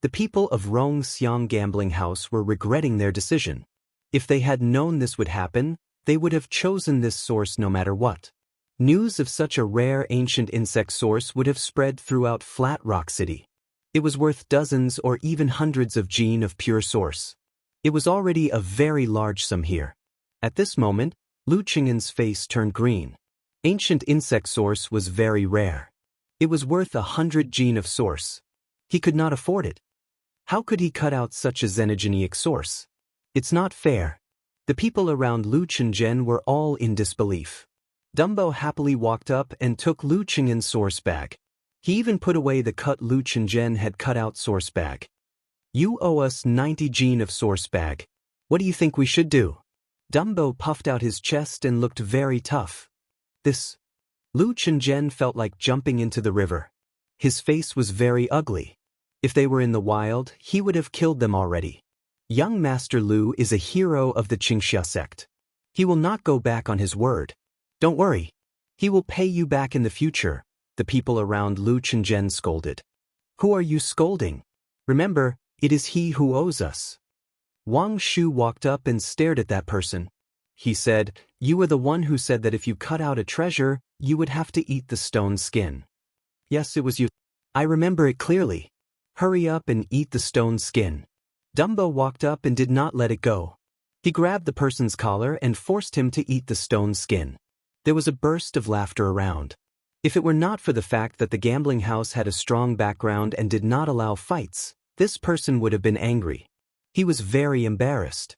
Speaker 1: The people of Rongxiang gambling house were regretting their decision. If they had known this would happen, they would have chosen this source no matter what. News of such a rare ancient insect source would have spread throughout Flat Rock City. It was worth dozens or even hundreds of gene of pure source. It was already a very large sum here. At this moment, Lu Qing'an's face turned green. Ancient insect source was very rare. It was worth 100 gene of source. He could not afford it. How could he cut out such a xenogenic source? It's not fair. The people around Lu Qing'an were all in disbelief. Dumbo happily walked up and took Lu Qing'an's source bag. He even put away the cut Lu Qing'an had cut out source bag. You owe us 90 gene of source bag. What do you think we should do? Dumbo puffed out his chest and looked very tough. This. Lu Qing'an felt like jumping into the river. His face was very ugly. If they were in the wild, he would have killed them already. Young Master Lu is a hero of the Xianxia sect. He will not go back on his word. Don't worry. He will pay you back in the future, the people around Lu Qing'an scolded. Who are you scolding? Remember, it is he who owes us. Wang Shu walked up and stared at that person. He said, you are the one who said that if you cut out a treasure, you would have to eat the stone skin. Yes, it was you. I remember it clearly. Hurry up and eat the stone skin. Dumbo walked up and did not let it go. He grabbed the person's collar and forced him to eat the stone skin. There was a burst of laughter around. If it were not for the fact that the gambling house had a strong background and did not allow fights, this person would have been angry. He was very embarrassed.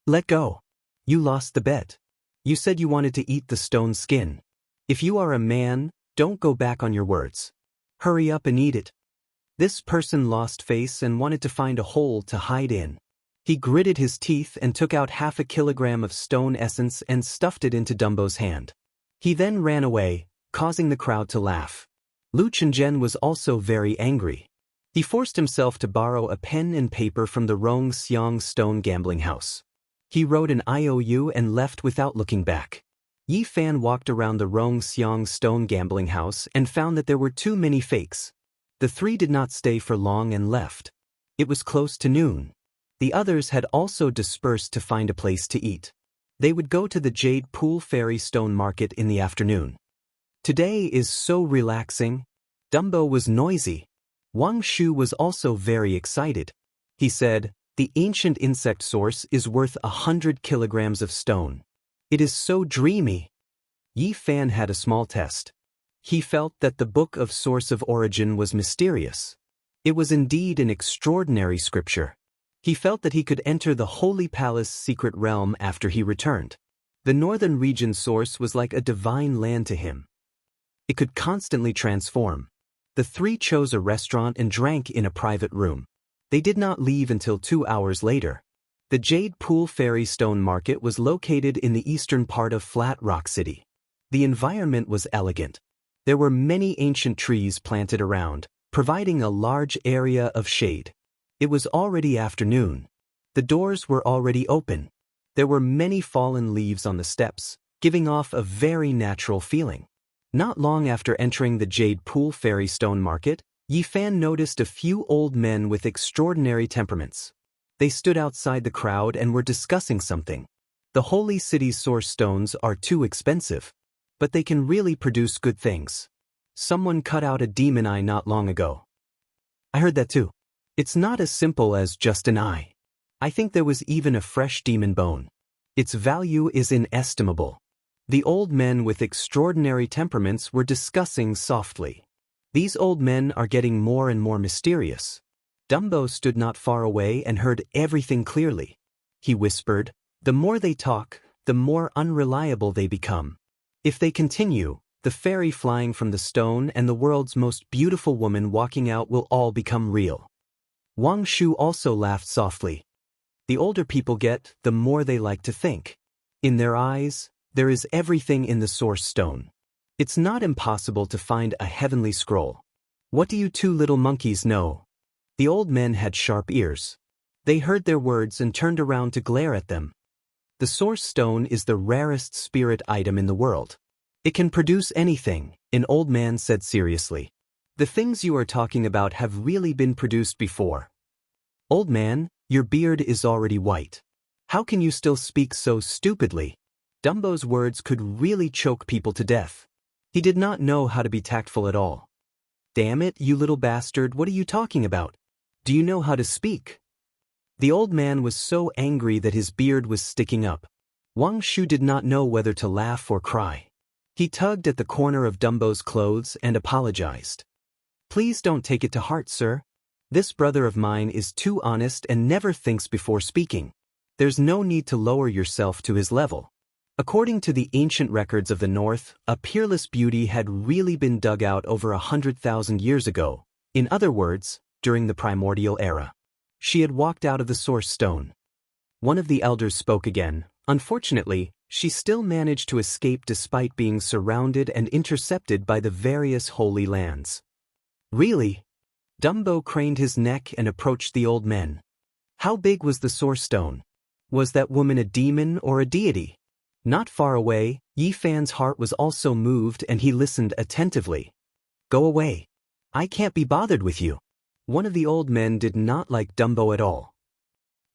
Speaker 1: Let go. You lost the bet. You said you wanted to eat the stone skin. If you are a man, don't go back on your words. Hurry up and eat it. This person lost face and wanted to find a hole to hide in. He gritted his teeth and took out 1/2 kilogram of stone essence and stuffed it into Dumbo's hand. He then ran away, causing the crowd to laugh. Lu Qing'an was also very angry. He forced himself to borrow a pen and paper from the Rongxiang stone gambling house. He wrote an IOU and left without looking back. Yi Fan walked around the Rongxiang stone gambling house and found that there were too many fakes. The 3 did not stay for long and left. It was close to noon. The others had also dispersed to find a place to eat. They would go to the Jade Pool Fairy Stone Market in the afternoon. Today is so relaxing. Dumbo was noisy. Wang Shu was also very excited. He said, the ancient insect source is worth 100 kilograms of stone. It is so dreamy. Yi Fan had a small test. He felt that the book of source of origin was mysterious. It was indeed an extraordinary scripture. He felt that he could enter the Holy Palace secret realm after he returned. The northern region source was like a divine land to him. It could constantly transform. The 3 chose a restaurant and drank in a private room. They did not leave until 2 hours later. The Jade Pool Fairy Stone Market was located in the eastern part of Flat Rock City. The environment was elegant. There were many ancient trees planted around, providing a large area of shade. It was already afternoon. The doors were already open. There were many fallen leaves on the steps, giving off a very natural feeling. Not long after entering the Jade Pool Fairy Stone Market, Yifan noticed a few old men with extraordinary temperaments. They stood outside the crowd and were discussing something. The holy city's source stones are too expensive, but they can really produce good things. Someone cut out a demon eye not long ago. I heard that too. It's not as simple as just an eye. I think there was even a fresh demon bone. Its value is inestimable. The old men with extraordinary temperaments were discussing softly. These old men are getting more and more mysterious. Dumbo stood not far away and heard everything clearly. He whispered, "The more they talk, the more unreliable they become. If they continue, the fairy flying from the stone and the world's most beautiful woman walking out will all become real." Wang Shu also laughed softly. The older people get, the more they like to think. In their eyes, there is everything in the source stone. It's not impossible to find a heavenly scroll. What do you two little monkeys know? The old men had sharp ears. They heard their words and turned around to glare at them. The source stone is the rarest spirit item in the world. It can produce anything, an old man said seriously. The things you are talking about have really been produced before. Old man, your beard is already white. How can you still speak so stupidly? Dumbo's words could really choke people to death. He did not know how to be tactful at all. Damn it, you little bastard, what are you talking about? Do you know how to speak? The old man was so angry that his beard was sticking up. Wang Shu did not know whether to laugh or cry. He tugged at the corner of Dumbo's clothes and apologized. Please don't take it to heart, sir. This brother of mine is too honest and never thinks before speaking. There's no need to lower yourself to his level. According to the ancient records of the North, a peerless beauty had really been dug out over 100,000 years ago. In other words, during the primordial era. She had walked out of the source stone. One of the elders spoke again. Unfortunately, she still managed to escape despite being surrounded and intercepted by the various holy lands. Really? Dumbo craned his neck and approached the old men. How big was the source stone? Was that woman a demon or a deity? Not far away, Yifan's heart was also moved and he listened attentively. Go away. I can't be bothered with you. One of the old men did not like Dumbo at all.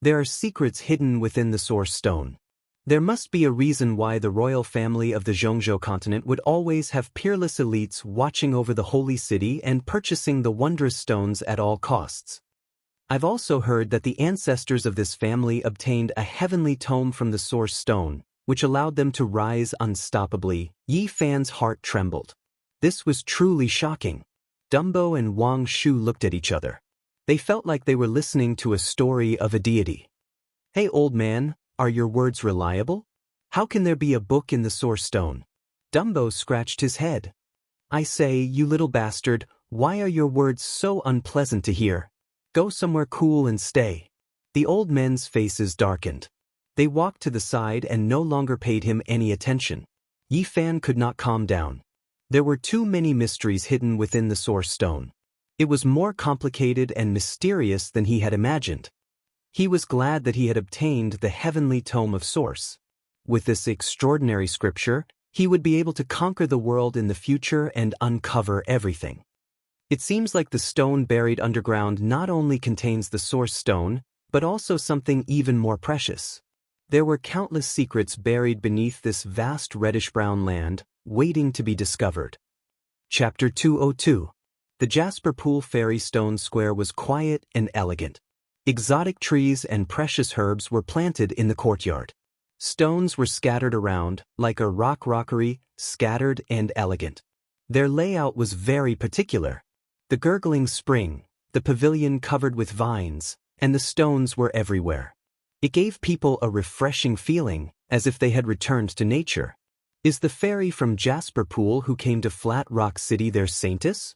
Speaker 1: There are secrets hidden within the source stone. There must be a reason why the royal family of the Zhongzhou continent would always have peerless elites watching over the holy city and purchasing the wondrous stones at all costs. I've also heard that the ancestors of this family obtained a heavenly tome from the source stone, which allowed them to rise unstoppably. Yifan's heart trembled. This was truly shocking. Dumbo and Wang Shu looked at each other. They felt like they were listening to a story of a deity. Hey old man, are your words reliable? How can there be a book in the source stone? Dumbo scratched his head. I say, you little bastard, why are your words so unpleasant to hear? Go somewhere cool and stay. The old men's faces darkened. They walked to the side and no longer paid him any attention. Yifan could not calm down. There were too many mysteries hidden within the source stone. It was more complicated and mysterious than he had imagined. He was glad that he had obtained the heavenly tome of source. With this extraordinary scripture, he would be able to conquer the world in the future and uncover everything. It seems like the stone buried underground not only contains the source stone, but also something even more precious. There were countless secrets buried beneath this vast reddish-brown land, waiting to be discovered. Chapter 202. The Jasper Pool Fairy Stone Square was quiet and elegant. Exotic trees and precious herbs were planted in the courtyard. Stones were scattered around, like a rockery, scattered and elegant. Their layout was very particular. The gurgling spring, the pavilion covered with vines, and the stones were everywhere. It gave people a refreshing feeling, as if they had returned to nature. Is the fairy from Jasper Pool who came to Flat Rock City their saintess?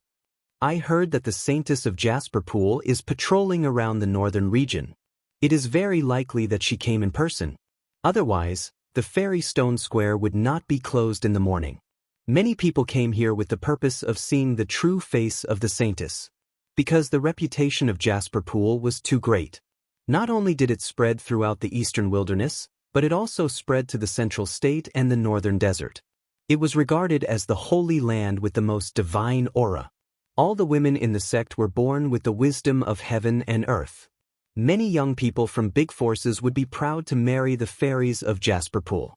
Speaker 1: I heard that the saintess of Jasper Pool is patrolling around the northern region. It is very likely that she came in person. Otherwise, the Fairy Stone Square would not be closed in the morning. Many people came here with the purpose of seeing the true face of the saintess. Because the reputation of Jasper Pool was too great. Not only did it spread throughout the eastern wilderness, but it also spread to the central state and the northern desert. It was regarded as the holy land with the most divine aura. All the women in the sect were born with the wisdom of heaven and earth. Many young people from big forces would be proud to marry the fairies of Jasperpool.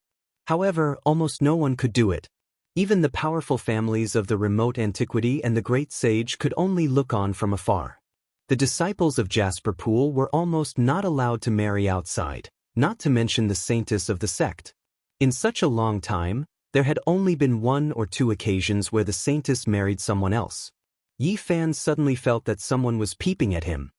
Speaker 1: However, almost no one could do it. Even the powerful families of the remote antiquity and the great sage could only look on from afar. The disciples of Jasperpool were almost not allowed to marry outside, not to mention the saintess of the sect. In such a long time, there had only been 1 or 2 occasions where the saintess married someone else. Yi Fan suddenly felt that someone was peeping at him.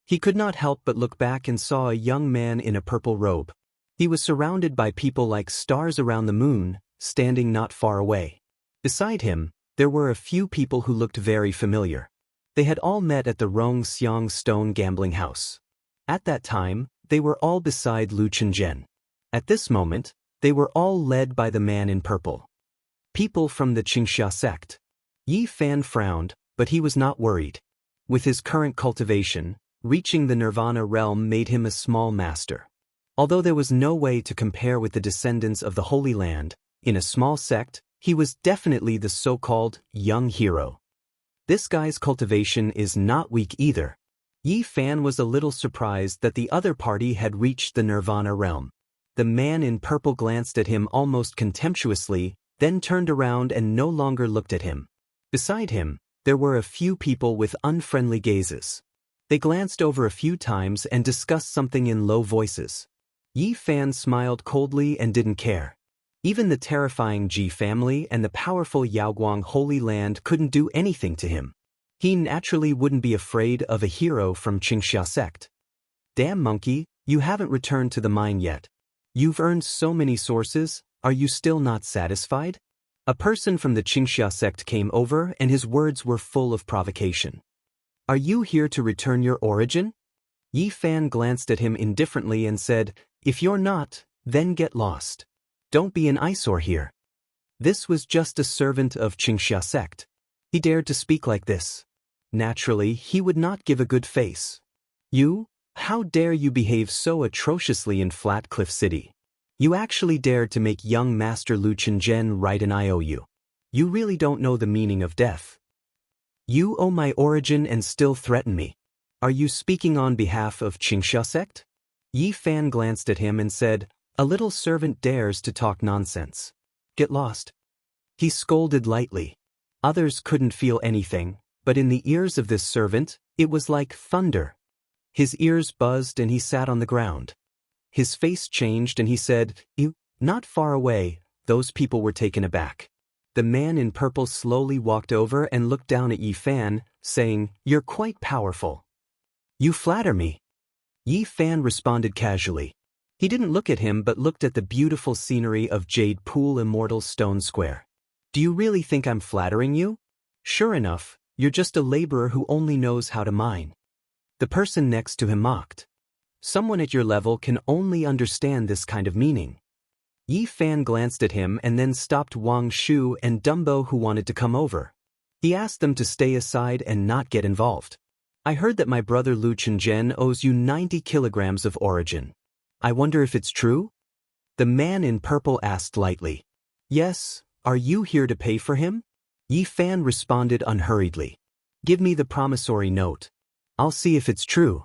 Speaker 1: He could not help but look back and saw a young man in a purple robe. He was surrounded by people like stars around the moon, standing not far away. Beside him, there were a few people who looked very familiar. They had all met at the Rongxiang stone gambling house. At that time, they were all beside Lu Chenzhen. At this moment, they were all led by the man in purple. People from the Xianxia sect. Yi Fan frowned, but he was not worried. With his current cultivation, reaching the nirvana realm made him a small master. Although there was no way to compare with the descendants of the Holy Land, in a small sect, he was definitely the so-called young hero. This guy's cultivation is not weak either. Yi Fan was a little surprised that the other party had reached the nirvana realm. The man in purple glanced at him almost contemptuously, then turned around and no longer looked at him. Beside him, there were a few people with unfriendly gazes. They glanced over a few times and discussed something in low voices. Yi Fan smiled coldly and didn't care. Even the terrifying Ji family and the powerful Yaoguang Holy Land couldn't do anything to him. He naturally wouldn't be afraid of a hero from Xianxia sect. Damn monkey, you haven't returned to the mine yet. You've earned so many sources, are you still not satisfied? A person from the Xianxia sect came over and his words were full of provocation. Are you here to return your origin? Yi Fan glanced at him indifferently and said, if you're not, then get lost. Don't be an eyesore here. This was just a servant of Xianxia sect. He dared to speak like this. Naturally, he would not give a good face. You? How dare you behave so atrociously in Flat Cliff City? You actually dared to make young Master Lu Chenzhen write an IOU. You really don't know the meaning of death. You owe my origin and still threaten me. Are you speaking on behalf of Xianxia sect? Yi Fan glanced at him and said, a little servant dares to talk nonsense. Get lost. He scolded lightly. Others couldn't feel anything, but in the ears of this servant, it was like thunder. His ears buzzed and he sat on the ground. His face changed and he said, you, not far away, those people were taken aback. The man in purple slowly walked over and looked down at Yi Fan, saying, you're quite powerful. You flatter me. Yi Fan responded casually. He didn't look at him but looked at the beautiful scenery of Jade Pool Immortal Stone Square. Do you really think I'm flattering you? Sure enough, you're just a laborer who only knows how to mine. The person next to him mocked. Someone at your level can only understand this kind of meaning. Yi Fan glanced at him and then stopped Wang Shu and Dumbo who wanted to come over. He asked them to stay aside and not get involved. I heard that my brother Lu Chenzhen owes you 90 kilograms of origin. I wonder if it's true? The man in purple asked lightly. Yes, are you here to pay for him? Yi Fan responded unhurriedly. Give me the promissory note. I'll see if it's true.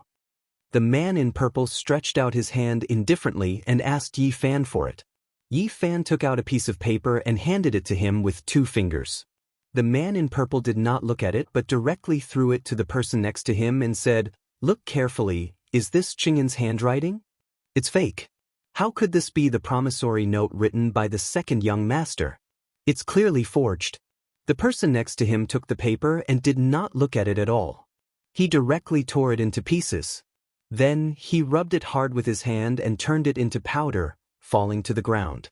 Speaker 1: The man in purple stretched out his hand indifferently and asked Yi Fan for it. Yi Fan took out a piece of paper and handed it to him with 2 fingers. The man in purple did not look at it but directly threw it to the person next to him and said, look carefully, is this Chingan's handwriting? It's fake. How could this be the promissory note written by the second young master? It's clearly forged. The person next to him took the paper and did not look at it at all. He directly tore it into pieces. Then, he rubbed it hard with his hand and turned it into powder, falling to the ground.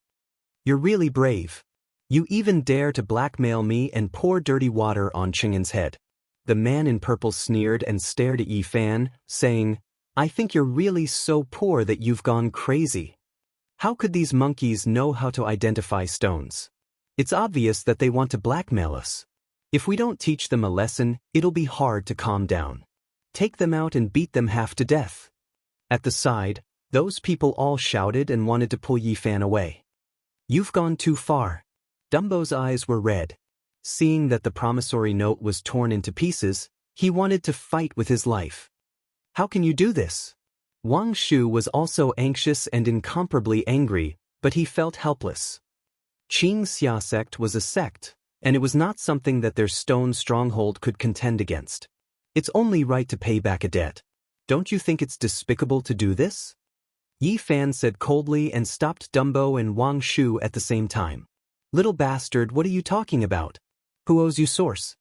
Speaker 1: You're really brave. You even dare to blackmail me and pour dirty water on Chingan's head. The man in purple sneered and stared at Yi Fan, saying, I think you're really so poor that you've gone crazy. How could these monkeys know how to identify stones? It's obvious that they want to blackmail us. If we don't teach them a lesson, it'll be hard to calm down. Take them out and beat them half to death. At the side, Those people all shouted and wanted to pull Yi Fan away. You've gone too far. Dumbo's eyes were red. Seeing that the promissory note was torn into pieces, he wanted to fight with his life. How can you do this? Wang Shu was also anxious and incomparably angry, but he felt helpless. Qingxia sect was a sect, and it was not something that their stone stronghold could contend against. It's only right to pay back a debt. Don't you think it's despicable to do this? Yi Fan said coldly and stopped Dumbo and Wang Shu at the same time. Little bastard, what are you talking about? Who owes you source?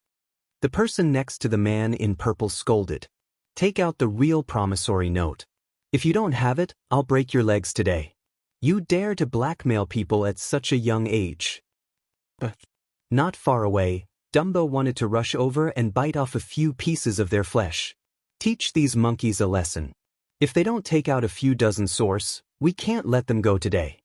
Speaker 1: The person next to the man in purple scolded. Take out the real promissory note. If you don't have it, I'll break your legs today. You dare to blackmail people at such a young age. Not far away, Dumbo wanted to rush over and bite off a few pieces of their flesh. Teach these monkeys a lesson. If they don't take out a few dozen source, we can't let them go today.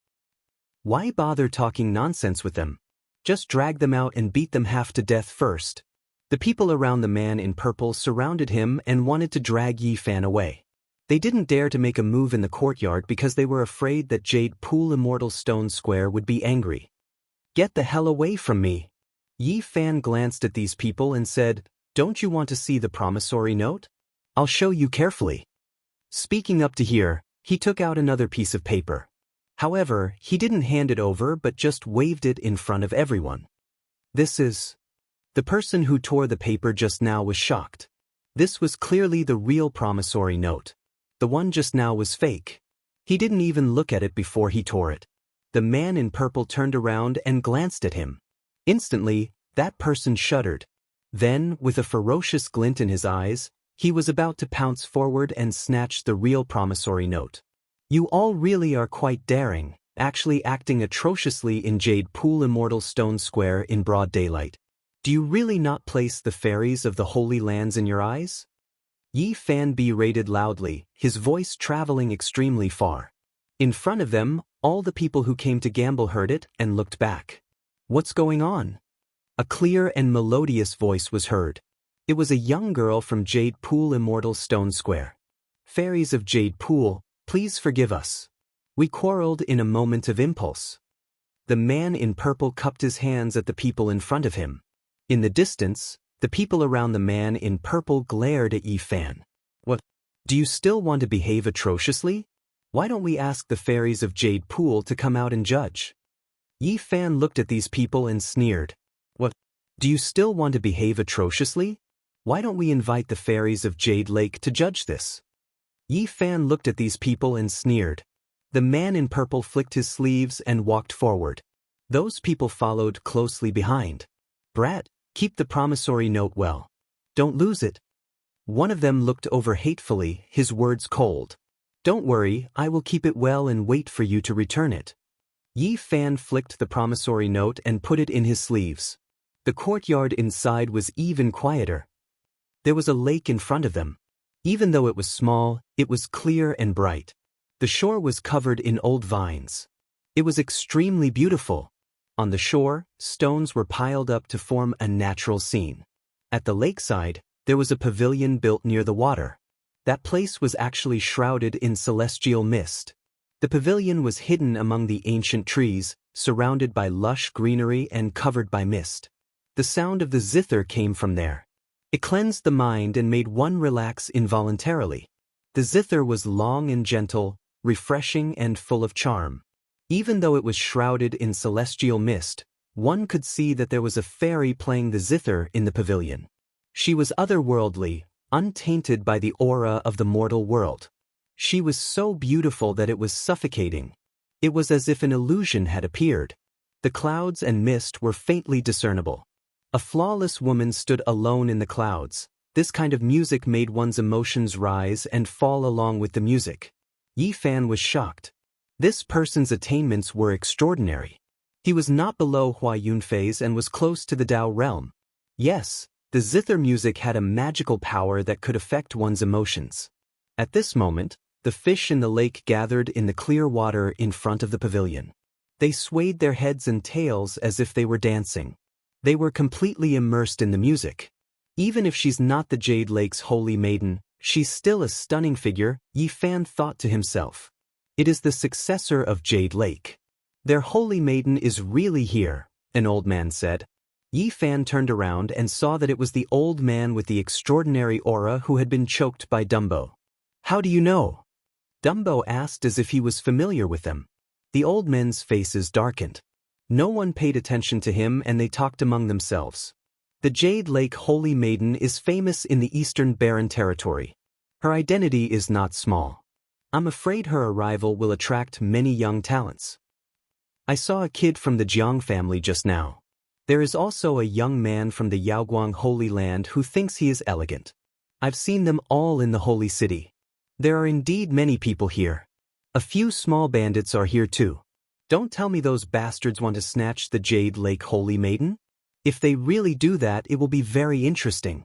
Speaker 1: Why bother talking nonsense with them? Just drag them out and beat them half to death first. The people around the man in purple surrounded him and wanted to drag Yi Fan away. They didn't dare to make a move in the courtyard because they were afraid that Jade Pool Immortal Stone Square would be angry. Get the hell away from me. Yi Fan glanced at these people and said, Don't you want to see the promissory note? I'll show you carefully. Speaking up to here, he took out another piece of paper. However, he didn't hand it over but just waved it in front of everyone. This is... The person who tore the paper just now was shocked. This was clearly the real promissory note. The one just now was fake. He didn't even look at it before he tore it. The man in purple turned around and glanced at him. Instantly, that person shuddered. Then, with a ferocious glint in his eyes, he was about to pounce forward and snatch the real promissory note. You all really are quite daring, actually acting atrociously in Jade Pool Immortal Stone Square in broad daylight. Do you really not place the fairies of the Holy Lands in your eyes? Yi Fan berated loudly, his voice traveling extremely far. In front of them, all the people who came to gamble heard it and looked back. What's going on? A clear and melodious voice was heard. It was a young girl from Jade Pool Immortal Stone Square. Fairies of Jade Pool, please forgive us. We quarreled in a moment of impulse. The man in purple cupped his hands at the people in front of him. In the distance, the people around the man in purple glared at Yi Fan. What? Do you still want to behave atrociously? Why don't we ask the fairies of Jade Pool to come out and judge? Yi Fan looked at these people and sneered. What? Do you still want to behave atrociously? Why don't we invite the fairies of Jade Lake to judge this? Yi Fan looked at these people and sneered. The man in purple flicked his sleeves and walked forward. Those people followed closely behind. Brat, keep the promissory note well. Don't lose it. One of them looked over hatefully, his words cold. Don't worry, I will keep it well and wait for you to return it. Yi Fan flicked the promissory note and put it in his sleeves. The courtyard inside was even quieter. There was a lake in front of them. Even though it was small, it was clear and bright. The shore was covered in old vines. It was extremely beautiful. On the shore, stones were piled up to form a natural scene. At the lakeside, there was a pavilion built near the water. That place was actually shrouded in celestial mist. The pavilion was hidden among the ancient trees, surrounded by lush greenery and covered by mist. The sound of the zither came from there. It cleansed the mind and made one relax involuntarily. The zither was long and gentle, refreshing and full of charm. Even though it was shrouded in celestial mist, one could see that there was a fairy playing the zither in the pavilion. She was otherworldly, untainted by the aura of the mortal world. She was so beautiful that it was suffocating. It was as if an illusion had appeared. The clouds and mist were faintly discernible. A flawless woman stood alone in the clouds. This kind of music made one's emotions rise and fall along with the music. Yi Fan was shocked. This person's attainments were extraordinary. He was not below Hua Yunfei's and was close to the Dao realm. Yes, the zither music had a magical power that could affect one's emotions. At this moment, the fish in the lake gathered in the clear water in front of the pavilion. They swayed their heads and tails as if they were dancing. They were completely immersed in the music. Even if she's not the Jade Lake's holy maiden, she's still a stunning figure, Yi Fan thought to himself. It is the successor of Jade Lake. Their holy maiden is really here, an old man said. Yi Fan turned around and saw that it was the old man with the extraordinary aura who had been choked by Dumbo. How do you know? Dumbo asked as if he was familiar with them. The old men's faces darkened. No one paid attention to him and they talked among themselves. The Jade Lake Holy Maiden is famous in the Eastern Barren Territory. Her identity is not small. I'm afraid her arrival will attract many young talents. I saw a kid from the Jiang family just now. There is also a young man from the Yaoguang Holy Land who thinks he is elegant. I've seen them all in the Holy City. There are indeed many people here. A few small bandits are here too. Don't tell me those bastards want to snatch the Jade Lake Holy Maiden? If they really do that, it will be very interesting.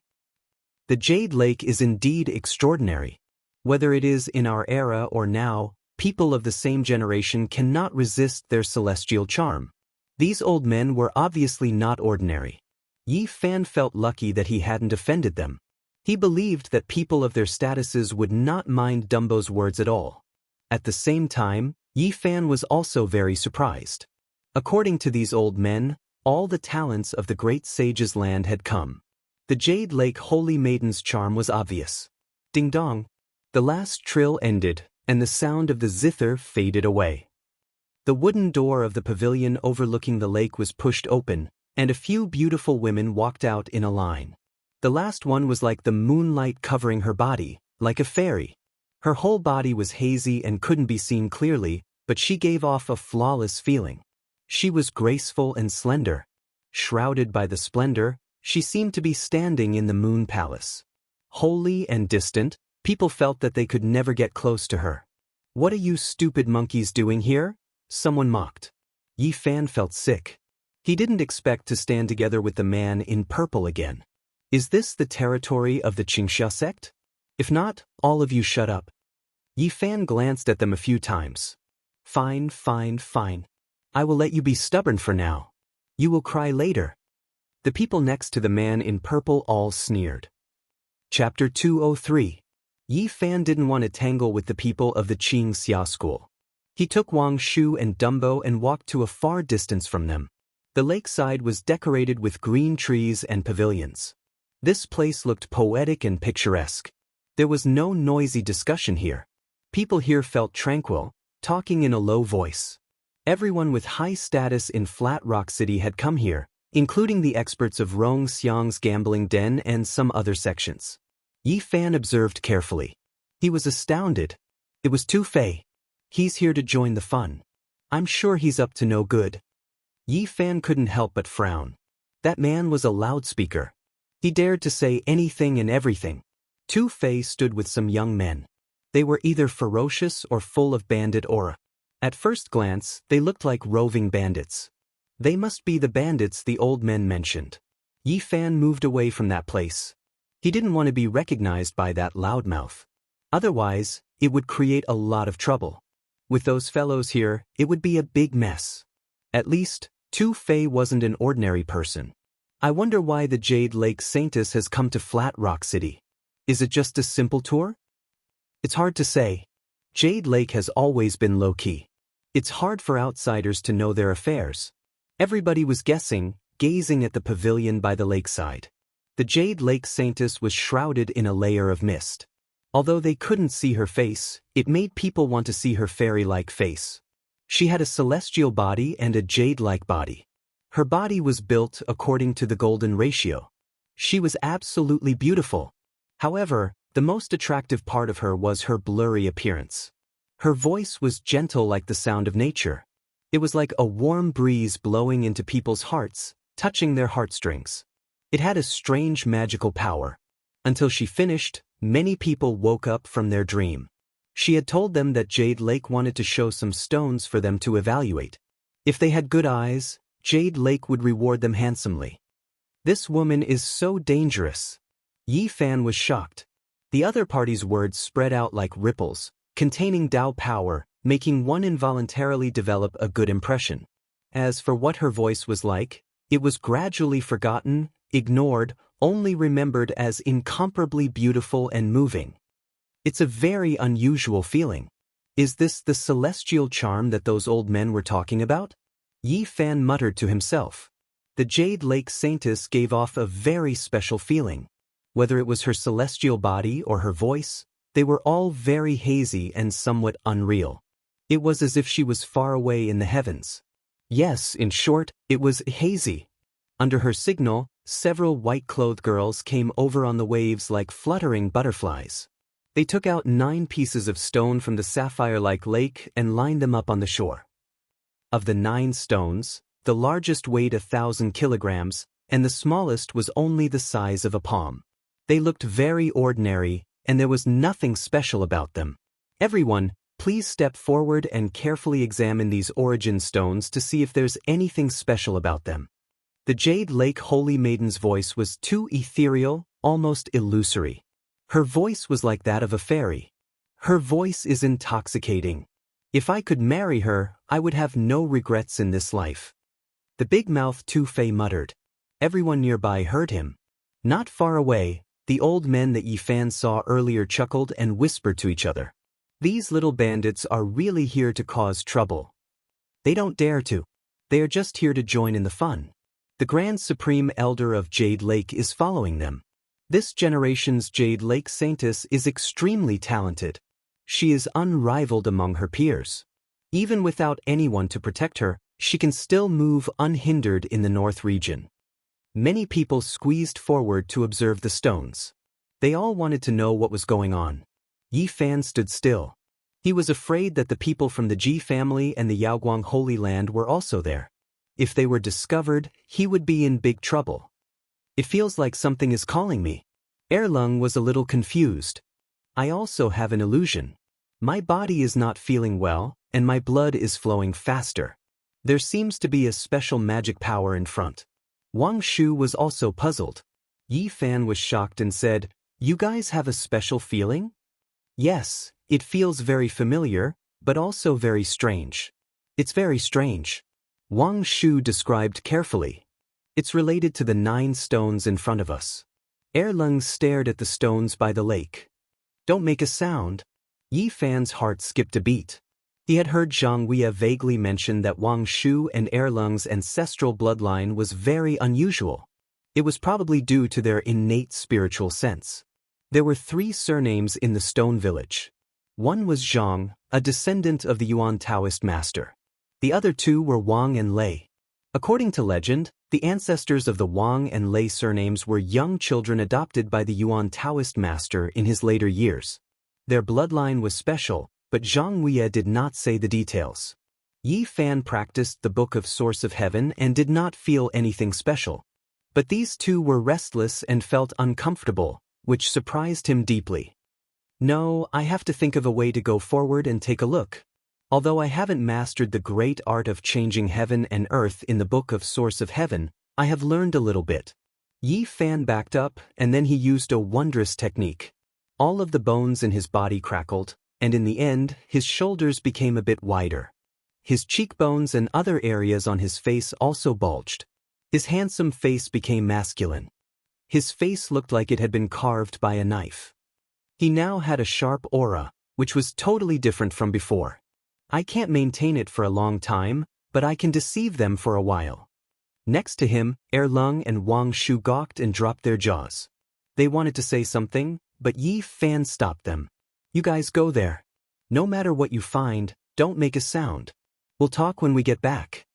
Speaker 1: The Jade Lake is indeed extraordinary. Whether it is in our era or now, people of the same generation cannot resist their celestial charm. These old men were obviously not ordinary. Yi Fan felt lucky that he hadn't offended them. He believed that people of their statuses would not mind Dumbo's words at all. At the same time, Yi Fan was also very surprised. According to these old men, all the talents of the great sage's land had come. The Jade Lake Holy Maiden's charm was obvious. Ding dong. The last trill ended, and the sound of the zither faded away. The wooden door of the pavilion overlooking the lake was pushed open, and a few beautiful women walked out in a line. The last one was like the moonlight covering her body, like a fairy. Her whole body was hazy and couldn't be seen clearly, but she gave off a flawless feeling. She was graceful and slender. Shrouded by the splendor, she seemed to be standing in the moon palace. Holy and distant, people felt that they could never get close to her. What are you stupid monkeys doing here? Someone mocked. Yi Fan felt sick. He didn't expect to stand together with the man in purple again. Is this the territory of the Xianxia sect? If not, all of you shut up. Yi Fan glanced at them a few times. Fine, fine, fine. I will let you be stubborn for now. You will cry later. The people next to the man in purple all sneered. Chapter 203. Yi Fan didn't want to tangle with the people of the Xianxia school. He took Wang Shu and Dumbo and walked to a far distance from them. The lakeside was decorated with green trees and pavilions. This place looked poetic and picturesque. There was no noisy discussion here. People here felt tranquil, talking in a low voice. Everyone with high status in Flat Rock City had come here, including the experts of Rong Xiang's gambling den and some other sections. Yi Fan observed carefully. He was astounded. It was Tu Fei. He's here to join the fun. I'm sure he's up to no good. Yi Fan couldn't help but frown. That man was a loudspeaker. He dared to say anything and everything. Tu Fei stood with some young men. They were either ferocious or full of bandit aura. At first glance, they looked like roving bandits. They must be the bandits the old men mentioned. Yi Fan moved away from that place. He didn't want to be recognized by that loudmouth. Otherwise, it would create a lot of trouble. With those fellows here, it would be a big mess. At least, Tu Fei wasn't an ordinary person. I wonder why the Jade Lake Saintess has come to Flat Rock City. Is it just a simple tour? It's hard to say. Jade Lake has always been low-key. It's hard for outsiders to know their affairs. Everybody was guessing, gazing at the pavilion by the lakeside. The Jade Lake Saintess was shrouded in a layer of mist. Although they couldn't see her face, it made people want to see her fairy-like face. She had a celestial body and a jade-like body. Her body was built according to the golden ratio. She was absolutely beautiful. However, the most attractive part of her was her blurry appearance. Her voice was gentle like the sound of nature. It was like a warm breeze blowing into people's hearts, touching their heartstrings. It had a strange magical power. Until she finished, many people woke up from their dream. She had told them that Jade Lake wanted to show some stones for them to evaluate. If they had good eyes, Jade Lake would reward them handsomely. This woman is so dangerous. Yi Fan was shocked. The other party's words spread out like ripples, containing Dao power, making one involuntarily develop a good impression. As for what her voice was like, it was gradually forgotten, ignored, only remembered as incomparably beautiful and moving. It's a very unusual feeling. Is this the celestial charm that those old men were talking about? Yi Fan muttered to himself. The Jade Lake Saintess gave off a very special feeling. Whether it was her celestial body or her voice, they were all very hazy and somewhat unreal. It was as if she was far away in the heavens. Yes, in short, it was hazy. Under her signal, several white-clothed girls came over on the waves like fluttering butterflies. They took out 9 pieces of stone from the sapphire-like lake and lined them up on the shore. Of the 9 stones, the largest weighed 1,000 kilograms, and the smallest was only the size of a palm. They looked very ordinary, and there was nothing special about them. Everyone, please step forward and carefully examine these origin stones to see if there's anything special about them. The Jade Lake Holy Maiden's voice was too ethereal, almost illusory. Her voice was like that of a fairy. Her voice is intoxicating. If I could marry her, I would have no regrets in this life. The big-mouthed Tu-Fei muttered. Everyone nearby heard him. Not far away, the old men that Yi Fan saw earlier chuckled and whispered to each other. These little bandits are really here to cause trouble. They don't dare to. They are just here to join in the fun. The Grand Supreme Elder of Jade Lake is following them. This generation's Jade Lake Saintess is extremely talented. She is unrivaled among her peers. Even without anyone to protect her, she can still move unhindered in the North region. Many people squeezed forward to observe the stones. They all wanted to know what was going on. Yi Fan stood still. He was afraid that the people from the Ji family and the Yaoguang Holy Land were also there. If they were discovered, he would be in big trouble. It feels like something is calling me. Erlung was a little confused. I also have an illusion. My body is not feeling well, and my blood is flowing faster. There seems to be a special magic power in front. Wang Shu was also puzzled. Yi Fan was shocked and said, "You guys have a special feeling?" "Yes, it feels very familiar, but also very strange." "It's very strange," Wang Shu described carefully. "It's related to the 9 stones in front of us." Erlung stared at the stones by the lake. "Don't make a sound." Yi Fan's heart skipped a beat. He had heard Zhang Wei vaguely mention that Wang Shu and Erlung's ancestral bloodline was very unusual. It was probably due to their innate spiritual sense. There were 3 surnames in the stone village. One was Zhang, a descendant of the Yuan Taoist master. The other 2 were Wang and Lei. According to legend, the ancestors of the Wang and Lei surnames were young children adopted by the Yuan Taoist master in his later years. Their bloodline was special, but Zhang Wei did not say the details. Yi Fan practiced the Book of Source of Heaven and did not feel anything special. But these 2 were restless and felt uncomfortable, which surprised him deeply. "No, I have to think of a way to go forward and take a look. Although I haven't mastered the great art of changing heaven and earth in the Book of Source of Heaven, I have learned a little bit." Yi Fan backed up, and then he used a wondrous technique. All of the bones in his body crackled, and in the end, his shoulders became a bit wider. His cheekbones and other areas on his face also bulged. His handsome face became masculine. His face looked like it had been carved by a knife. He now had a sharp aura, which was totally different from before. I can't maintain it for a long time, but I can deceive them for a while. Next to him, Erlung and Wang Shu gawked and dropped their jaws. They wanted to say something, but Yi Fan stopped them. "You guys go there. No matter what you find, don't make a sound. We'll talk when we get back."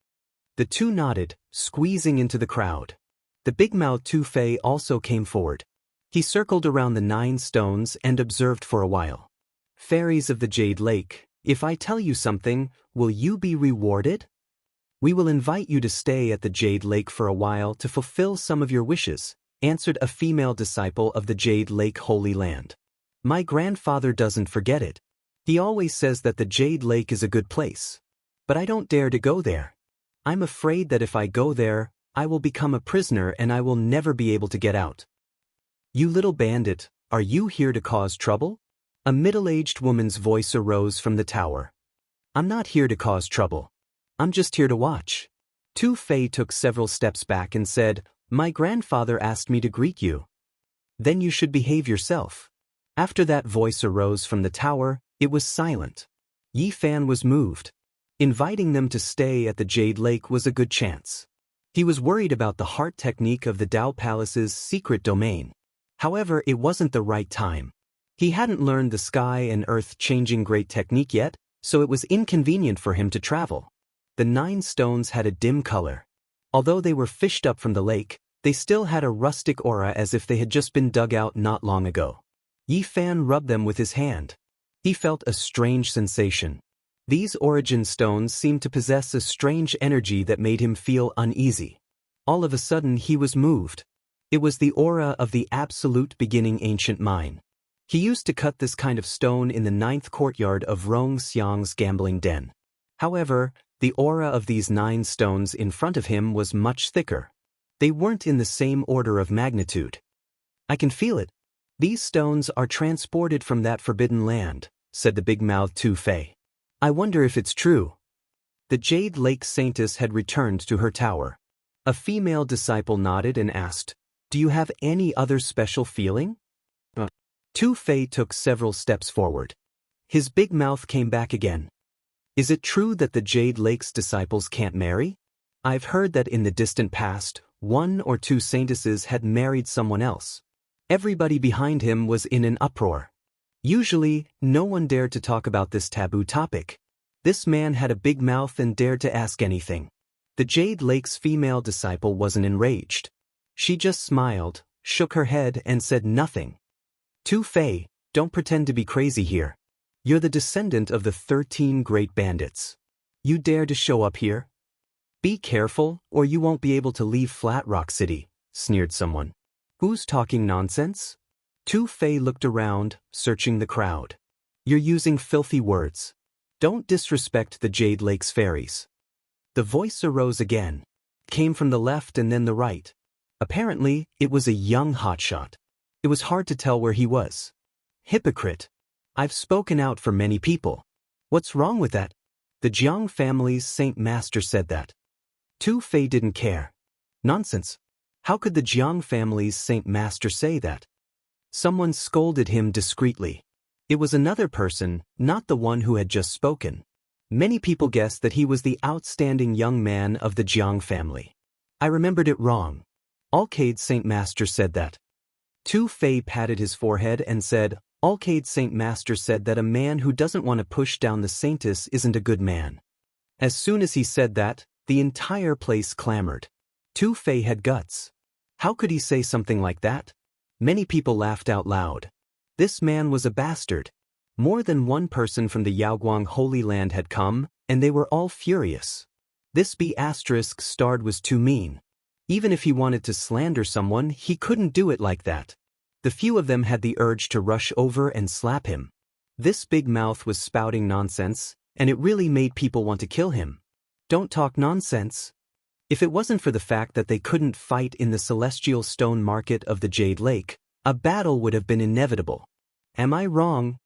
Speaker 1: The 2 nodded, squeezing into the crowd. The big-mouthed Tu-Fei also came forward. He circled around the 9 stones and observed for a while. "Fairies of the Jade Lake, if I tell you something, will you be rewarded? We will invite you to stay at the Jade Lake for a while to fulfill some of your wishes," answered a female disciple of the Jade Lake Holy Land. "My grandfather doesn't forget it. He always says that the Jade Lake is a good place. But I don't dare to go there. I'm afraid that if I go there, I will become a prisoner and I will never be able to get out." "You little bandit, are you here to cause trouble?" A middle-aged woman's voice arose from the tower. "I'm not here to cause trouble. I'm just here to watch." Tu-Fei took several steps back and said, "My grandfather asked me to greet you. Then you should behave yourself." After that voice arose from the tower, it was silent. Yi Fan was moved. Inviting them to stay at the Jade Lake was a good chance. He was worried about the heart technique of the Dao Palace's secret domain. However, it wasn't the right time. He hadn't learned the sky and earth changing great technique yet, so it was inconvenient for him to travel. The 9 stones had a dim color. Although they were fished up from the lake, they still had a rustic aura as if they had just been dug out not long ago. Yi Fan rubbed them with his hand. He felt a strange sensation. These origin stones seemed to possess a strange energy that made him feel uneasy. All of a sudden he was moved. It was the aura of the absolute beginning ancient mine. He used to cut this kind of stone in the 9th courtyard of Rong Xiang's gambling den. However, the aura of these 9 stones in front of him was much thicker. They weren't in the same order of magnitude. I can feel it. These stones are transported from that forbidden land, said the big-mouthed Tu Fei. I wonder if it's true. The Jade Lake Saintess had returned to her tower. A female disciple nodded and asked, "Do you have any other special feeling?" Tu Fei took several steps forward. His big mouth came back again. Is it true that the Jade Lake's disciples can't marry? I've heard that in the distant past, 1 or 2 saintesses had married someone else. Everybody behind him was in an uproar. Usually, no one dared to talk about this taboo topic. This man had a big mouth and dared to ask anything. The Jade Lake's female disciple wasn't enraged. She just smiled, shook her head and said nothing. Tu Fei, don't pretend to be crazy here. You're the descendant of the 13 great bandits. You dare to show up here? Be careful, or you won't be able to leave Flat Rock City, sneered someone. Who's talking nonsense? Tu Fei looked around, searching the crowd. You're using filthy words. Don't disrespect the Jade Lake's fairies. The voice arose again. Came from the left and then the right. Apparently, it was a young hotshot. It was hard to tell where he was. Hypocrite. I've spoken out for many people. What's wrong with that? The Jiang family's Saint Master said that. Tu Fei didn't care. Nonsense. How could the Jiang family's Saint Master say that? Someone scolded him discreetly. It was another person, not the one who had just spoken. Many people guessed that he was the outstanding young man of the Jiang family. I remembered it wrong. Alcade's Saint Master said that. Tu Fei patted his forehead and said, Alcade's Saint Master said that a man who doesn't want to push down the saintess isn't a good man. As soon as he said that, the entire place clamored. Tu Fei had guts. How could he say something like that? Many people laughed out loud. This man was a bastard. More than one person from the Yaoguang Holy Land had come, and they were all furious. This B** starred was too mean. Even if he wanted to slander someone, he couldn't do it like that. The few of them had the urge to rush over and slap him. This big mouth was spouting nonsense, and it really made people want to kill him. Don't talk nonsense. If it wasn't for the fact that they couldn't fight in the celestial stone market of the Jade Lake, a battle would have been inevitable. Am I wrong?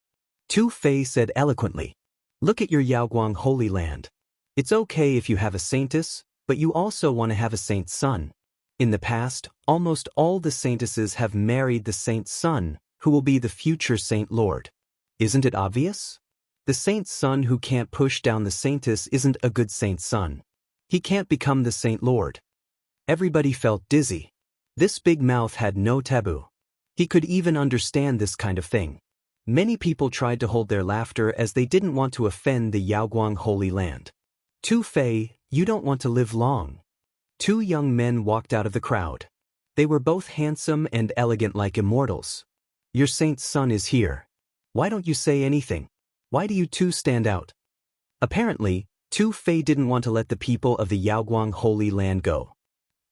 Speaker 1: Tu Fei said eloquently. Look at your Yaoguang Holy Land. It's okay if you have a saintess, but you also want to have a saint's son. In the past, almost all the saintesses have married the saint's son, who will be the future Saint Lord. Isn't it obvious? The saint's son who can't push down the saintess isn't a good saint's son. He can't become the Saint Lord. Everybody felt dizzy. This big mouth had no taboo. He could even understand this kind of thing. Many people tried to hold their laughter as they didn't want to offend the Yaoguang Holy Land. Tu Fei, you don't want to live long. 2 young men walked out of the crowd. They were both handsome and elegant like immortals. Your saint's son is here. Why don't you say anything? Why do you two stand out? Apparently, Tu Fei didn't want to let the people of the Yaoguang Holy Land go.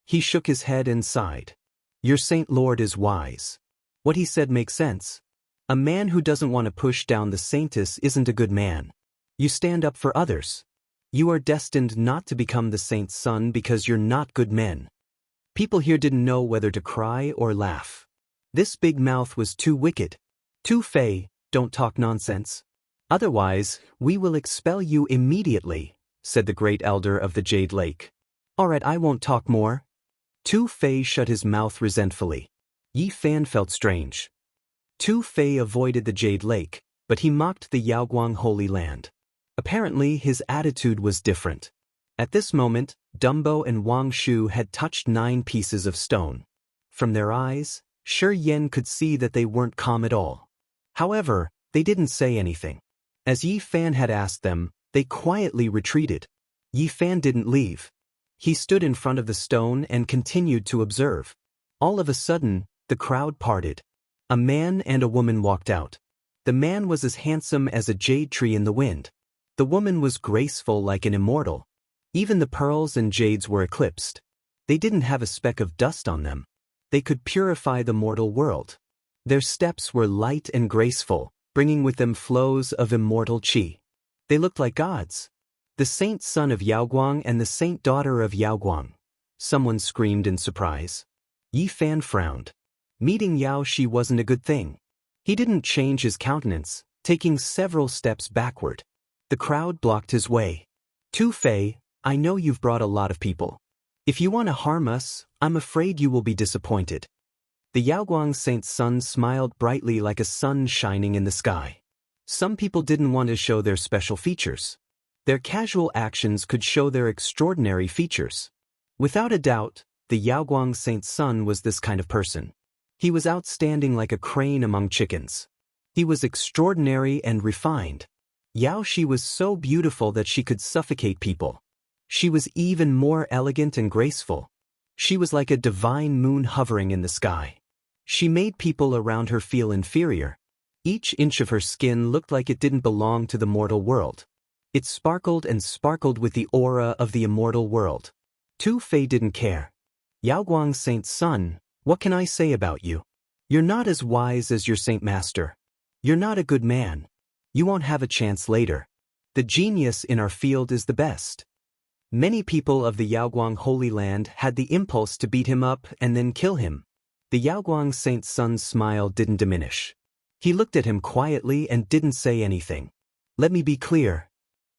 Speaker 1: He shook his head and sighed. Your Saint Lord is wise. What he said makes sense. A man who doesn't want to push down the saintess isn't a good man. You stand up for others. You are destined not to become the saint's son because you're not good men. People here didn't know whether to cry or laugh. This big mouth was too wicked. Tu Fei, don't talk nonsense. Otherwise, we will expel you immediately, said the great elder of the Jade Lake. All right, I won't talk more. Tu Fei shut his mouth resentfully. Yi Fan felt strange. Tu Fei avoided the Jade Lake, but he mocked the Yaoguang Holy Land. Apparently, his attitude was different. At this moment, Dumbo and Wang Shu had touched 9 pieces of stone. From their eyes, Shi Yan could see that they weren't calm at all. However, they didn't say anything. As Yi Fan had asked them, they quietly retreated. Yi Fan didn't leave. He stood in front of the stone and continued to observe. All of a sudden, the crowd parted. A man and a woman walked out. The man was as handsome as a jade tree in the wind. The woman was graceful like an immortal. Even the pearls and jades were eclipsed. They didn't have a speck of dust on them. They could purify the mortal world. Their steps were light and graceful, bringing with them flows of immortal qi. They looked like gods. The saint son of Yaoguang and the saint daughter of Yaoguang. Someone screamed in surprise. Yi Fan frowned. Meeting Yao Shi wasn't a good thing. He didn't change his countenance, taking several steps backward. The crowd blocked his way. Tu Fei, I know you've brought a lot of people. If you want to harm us, I'm afraid you will be disappointed. The Yaoguang saint's son smiled brightly like a sun shining in the sky. Some people didn't want to show their special features. Their casual actions could show their extraordinary features. Without a doubt, the Yaoguang saint's son was this kind of person. He was outstanding like a crane among chickens. He was extraordinary and refined. Yao Shi was so beautiful that she could suffocate people. She was even more elegant and graceful. She was like a divine moon hovering in the sky. She made people around her feel inferior. Each inch of her skin looked like it didn't belong to the mortal world. It sparkled and sparkled with the aura of the immortal world. Tu Fei didn't care. Yaoguang saint's son, what can I say about you? You're not as wise as your saint master. You're not a good man. You won't have a chance later. The genius in our field is the best. Many people of the Yaoguang Holy Land had the impulse to beat him up and then kill him. The Yaoguang saint's son's smile didn't diminish. He looked at him quietly and didn't say anything. Let me be clear.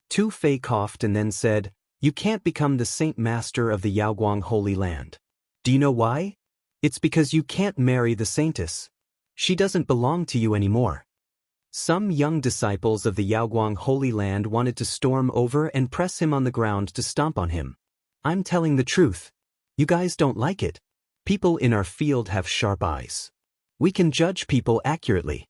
Speaker 1: Tu Fei coughed and then said, you can't become the saint master of the Yaoguang Holy Land. Do you know why? It's because you can't marry the saintess. She doesn't belong to you anymore. Some young disciples of the Yaoguang Holy Land wanted to storm over and press him on the ground to stomp on him. I'm telling the truth. You guys don't like it. People in our field have sharp eyes. We can judge people accurately.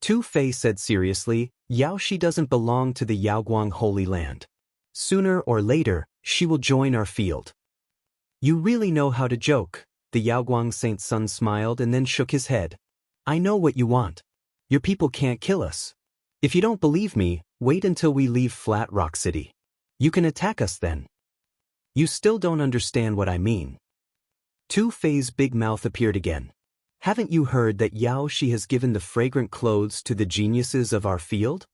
Speaker 1: Tu Fei said seriously, Yao Shi doesn't belong to the Yaoguang Holy Land. Sooner or later, she will join our field. You really know how to joke, the Yaoguang saint's son smiled and then shook his head. I know what you want. Your people can't kill us. If you don't believe me, wait until we leave Flat Rock City. You can attack us then. You still don't understand what I mean. Tu Fei's big mouth appeared again. Haven't you heard that Yao Shi has given the fragrant clothes to the geniuses of our field?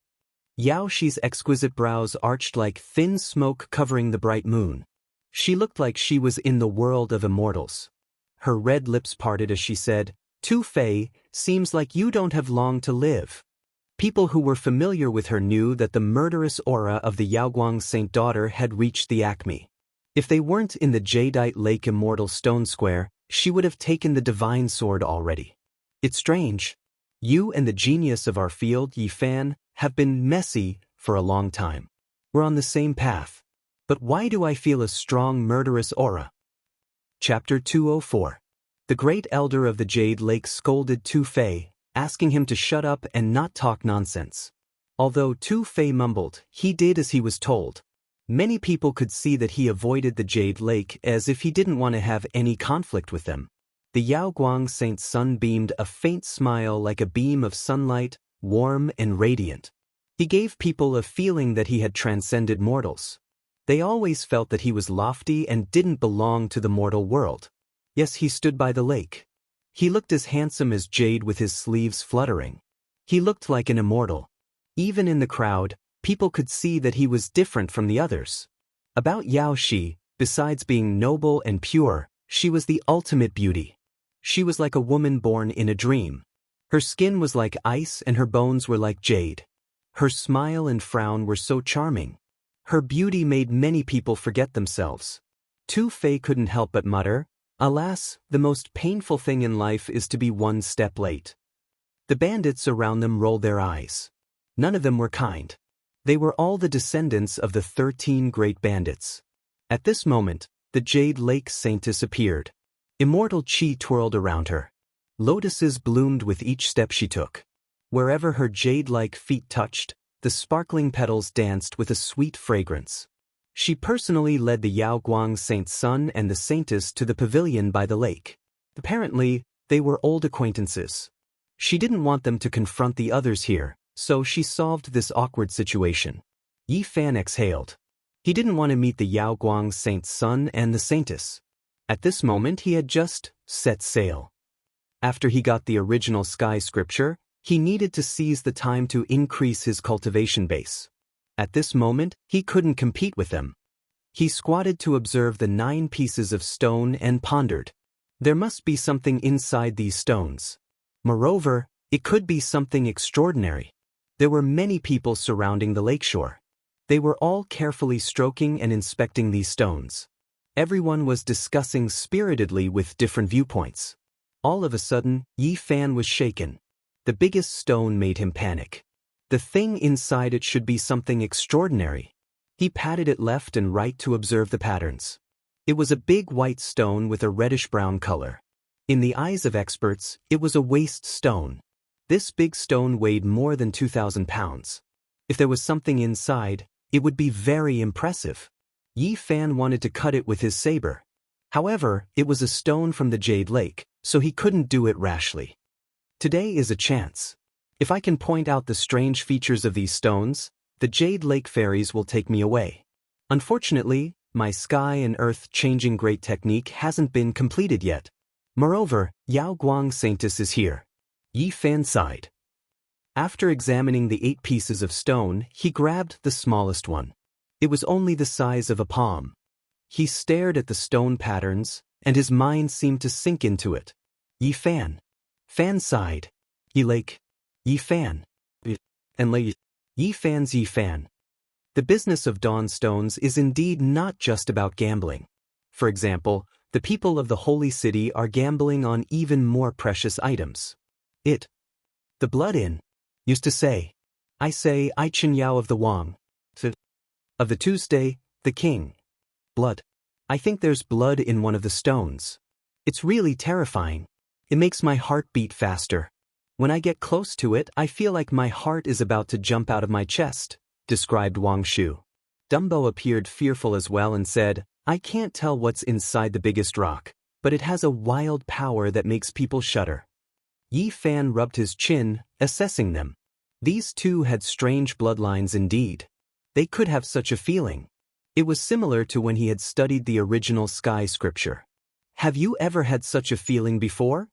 Speaker 1: Yao Shi's exquisite brows arched like thin smoke covering the bright moon. She looked like she was in the world of immortals. Her red lips parted as she said, Tu Fei, seems like you don't have long to live. People who were familiar with her knew that the murderous aura of the Yaoguang saint daughter had reached the acme. If they weren't in the jadeite lake immortal stone square, she would have taken the divine sword already. It's strange. You and the genius of our field, Yi Fan, have been messy for a long time. We're on the same path. But why do I feel a strong murderous aura? Chapter 204. The great elder of the Jade Lake scolded Tu Fei, asking him to shut up and not talk nonsense. Although Tu Fei mumbled, he did as he was told. Many people could see that he avoided the Jade Lake as if he didn't want to have any conflict with them. The Yaoguang saint's son beamed a faint smile like a beam of sunlight, warm and radiant. He gave people a feeling that he had transcended mortals. They always felt that he was lofty and didn't belong to the mortal world. Yes, he stood by the lake. He looked as handsome as jade with his sleeves fluttering. He looked like an immortal. Even in the crowd, people could see that he was different from the others. About Yao Shi, besides being noble and pure, she was the ultimate beauty. She was like a woman born in a dream. Her skin was like ice and her bones were like jade. Her smile and frown were so charming. Her beauty made many people forget themselves. Tu Fei couldn't help but mutter, alas, the most painful thing in life is to be one step late. The bandits around them rolled their eyes. None of them were kind. They were all the descendants of the 13 great bandits. At this moment, the Jade Lake Saintess appeared. Immortal chi twirled around her. Lotuses bloomed with each step she took. Wherever her jade-like feet touched, the sparkling petals danced with a sweet fragrance. She personally led the Yaoguang Saint's son and the Saintess to the pavilion by the lake. Apparently, they were old acquaintances. She didn't want them to confront the others here, so she solved this awkward situation. Yi Fan exhaled. He didn't want to meet the Yaoguang Saint's son and the Saintess. At this moment he had just set sail. After he got the original sky scripture, he needed to seize the time to increase his cultivation base. At this moment, he couldn't compete with them. He squatted to observe the 9 pieces of stone and pondered. There must be something inside these stones. Moreover, it could be something extraordinary. There were many people surrounding the lakeshore. They were all carefully stroking and inspecting these stones. Everyone was discussing spiritedly with different viewpoints. All of a sudden, Yi Fan was shaken. The biggest stone made him panic. The thing inside it should be something extraordinary. He patted it left and right to observe the patterns. It was a big white stone with a reddish-brown color. In the eyes of experts, it was a waste stone. This big stone weighed more than 2,000 pounds. If there was something inside, it would be very impressive. Yi Fan wanted to cut it with his saber. However, it was a stone from the Jade Lake, so he couldn't do it rashly. Today is a chance. If I can point out the strange features of these stones, the Jade Lake fairies will take me away. Unfortunately, my sky and earth changing great technique hasn't been completed yet. Moreover, Yaoguang Saintess is here. Yi Fan sighed. After examining the 8 pieces of stone, he grabbed the smallest one. It was only the size of a palm. He stared at the stone patterns, and his mind seemed to sink into it. Yi Fan. Fan sighed. Yi Lake. Yi Fan. And Lake. Yi Fan's Yi Fan. The business of dawn stones is indeed not just about gambling. For example, the people of the holy city are gambling on even more precious items. The blood in. Used to say. I say I Chen Yao of the Wang. Of the Tuesday, the king. Blood. I think there's blood in one of the stones. It's really terrifying. It makes my heart beat faster. When I get close to it, I feel like my heart is about to jump out of my chest, described Wang Shu. Dumbo appeared fearful as well and said, I can't tell what's inside the biggest rock, but it has a wild power that makes people shudder. Yi Fan rubbed his chin, assessing them. These two had strange bloodlines indeed. They could have such a feeling. It was similar to when he had studied the original sky scripture. Have you ever had such a feeling before?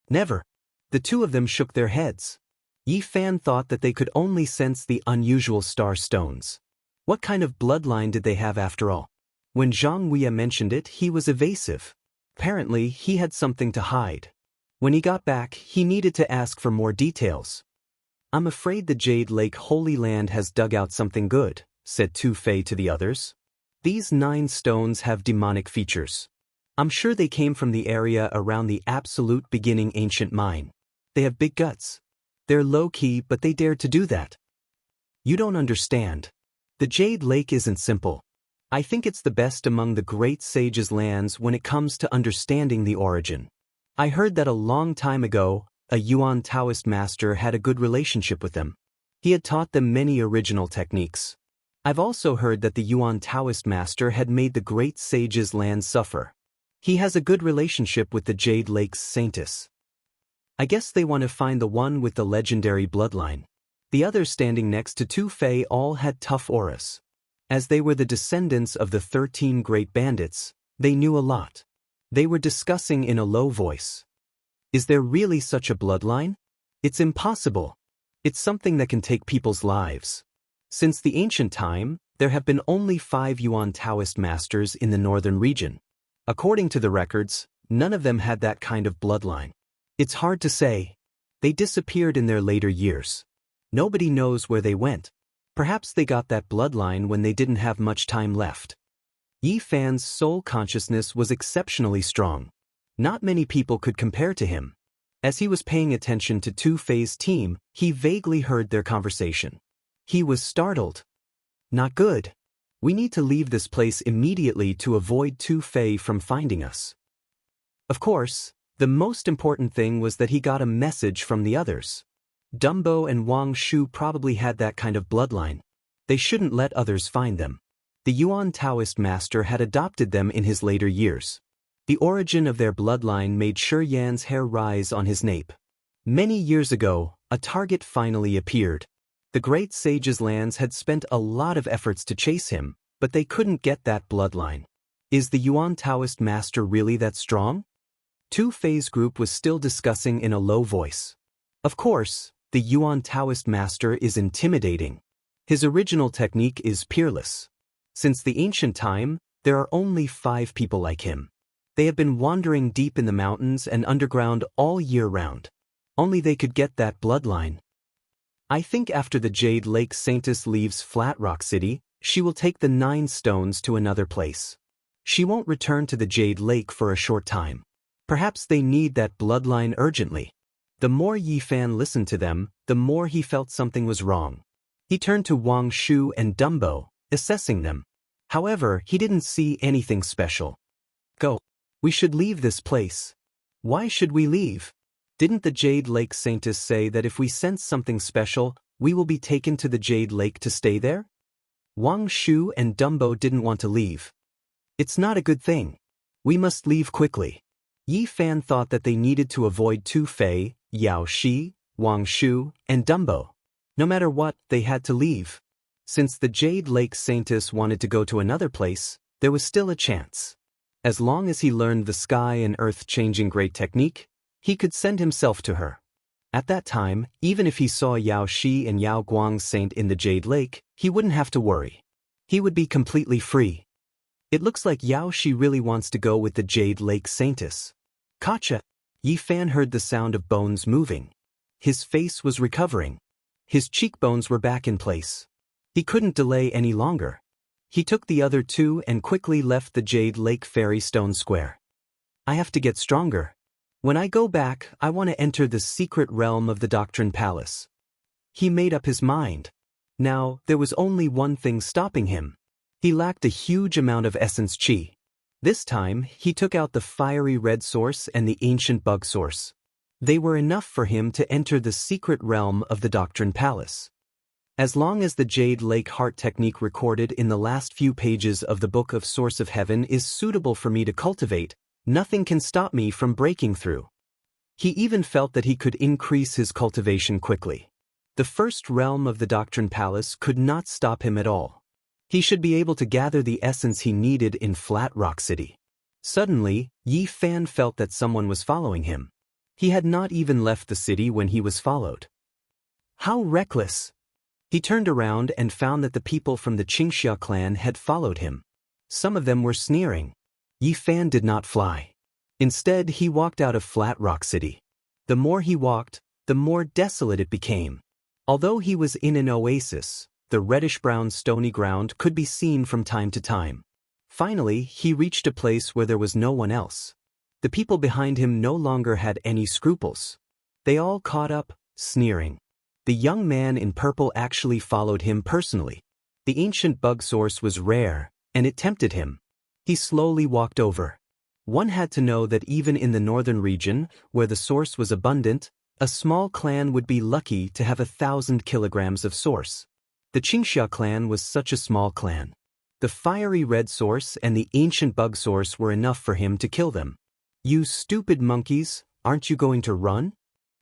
Speaker 1: Never. The two of them shook their heads. Yi Fan thought that they could only sense the unusual star stones. What kind of bloodline did they have after all? When Zhang Weya mentioned it, he was evasive. Apparently, he had something to hide. When he got back, he needed to ask for more details. I'm afraid the Jade Lake Holy Land has dug out something good, said Tu Fei to the others. These 9 stones have demonic features. I'm sure they came from the area around the absolute beginning ancient mine. They have big guts. They're low-key, but they dared to do that. You don't understand. The Jade Lake isn't simple. I think it's the best among the great sages' lands when it comes to understanding the origin. I heard that a long time ago, a Yuan Taoist master had a good relationship with them. He had taught them many original techniques. I've also heard that the Yuan Taoist master had made the great sages' land suffer. He has a good relationship with the Jade Lake's Saintess. I guess they want to find the one with the legendary bloodline. The others standing next to Tu Fei all had tough auras. As they were the descendants of the 13 great bandits, they knew a lot. They were discussing in a low voice. Is there really such a bloodline? It's impossible. It's something that can take people's lives. Since the ancient time, there have been only 5 Yuan Taoist masters in the northern region. According to the records, none of them had that kind of bloodline. It's hard to say. They disappeared in their later years. Nobody knows where they went. Perhaps they got that bloodline when they didn't have much time left. Yi Fan's soul consciousness was exceptionally strong. Not many people could compare to him. As he was paying attention to Tu Fei's team, he vaguely heard their conversation. He was startled. Not good. We need to leave this place immediately to avoid Tu Fei from finding us. Of course, the most important thing was that he got a message from the others. Dumbo and Wang Shu probably had that kind of bloodline. They shouldn't let others find them. The Yuan Taoist master had adopted them in his later years. The origin of their bloodline made Shi Yan's hair rise on his nape. Many years ago, a target finally appeared. The great sage's lands had spent a lot of efforts to chase him, but they couldn't get that bloodline. Is the Yuan Taoist master really that strong? Tu Fei's group was still discussing in a low voice. Of course, the Yuan Taoist master is intimidating. His original technique is peerless. Since the ancient time, there are only 5 people like him. They have been wandering deep in the mountains and underground all year round. Only they could get that bloodline. I think after the Jade Lake Saintess leaves Flat Rock City, she will take the 9 stones to another place. She won't return to the Jade Lake for a short time. Perhaps they need that bloodline urgently. The more Yi Fan listened to them, the more he felt something was wrong. He turned to Wang Shu and Dumbo, assessing them. However, he didn't see anything special. Go. We should leave this place. Why should we leave? Didn't the Jade Lake Saintess say that if we sense something special, we will be taken to the Jade Lake to stay there? Wang Shu and Dumbo didn't want to leave. It's not a good thing. We must leave quickly. Yi Fan thought that they needed to avoid Tu Fei, Yao Shi, Wang Shu, and Dumbo. No matter what, they had to leave. Since the Jade Lake Saintess wanted to go to another place, there was still a chance. As long as he learned the sky and earth-changing great technique, he could send himself to her. At that time, even if he saw Yao Shi and Yao Guang's saint in the Jade Lake, he wouldn't have to worry. He would be completely free. It looks like Yao Shi really wants to go with the Jade Lake Saintess. Gotcha! Yi Fan heard the sound of bones moving. His face was recovering. His cheekbones were back in place. He couldn't delay any longer. He took the other 2 and quickly left the Jade Lake Fairy Stone Square. I have to get stronger. When I go back, I want to enter the secret realm of the Doctrine Palace. He made up his mind. Now, there was only one thing stopping him. He lacked a huge amount of essence chi. This time, he took out the fiery red source and the ancient bug source. They were enough for him to enter the secret realm of the Doctrine Palace. As long as the Jade Lake Heart technique recorded in the last few pages of the Book of Source of Heaven is suitable for me to cultivate, nothing can stop me from breaking through. He even felt that he could increase his cultivation quickly. The first realm of the Doctrine Palace could not stop him at all. He should be able to gather the essence he needed in Flat Rock City. Suddenly, Yi Fan felt that someone was following him. He had not even left the city when he was followed. How reckless! He turned around and found that the people from the Xianxia clan had followed him. Some of them were sneering. Yi Fan did not fly. Instead, he walked out of Flat Rock City. The more he walked, the more desolate it became. Although he was in an oasis, the reddish-brown stony ground could be seen from time to time. Finally, he reached a place where there was no one else. The people behind him no longer had any scruples. They all caught up, sneering. The young man in purple actually followed him personally. The ancient bug source was rare, and it tempted him. He slowly walked over. One had to know that even in the northern region, where the source was abundant, a small clan would be lucky to have 1,000 kilograms of source. The Xianxia clan was such a small clan. The fiery red source and the ancient bug source were enough for him to kill them. You stupid monkeys, aren't you going to run?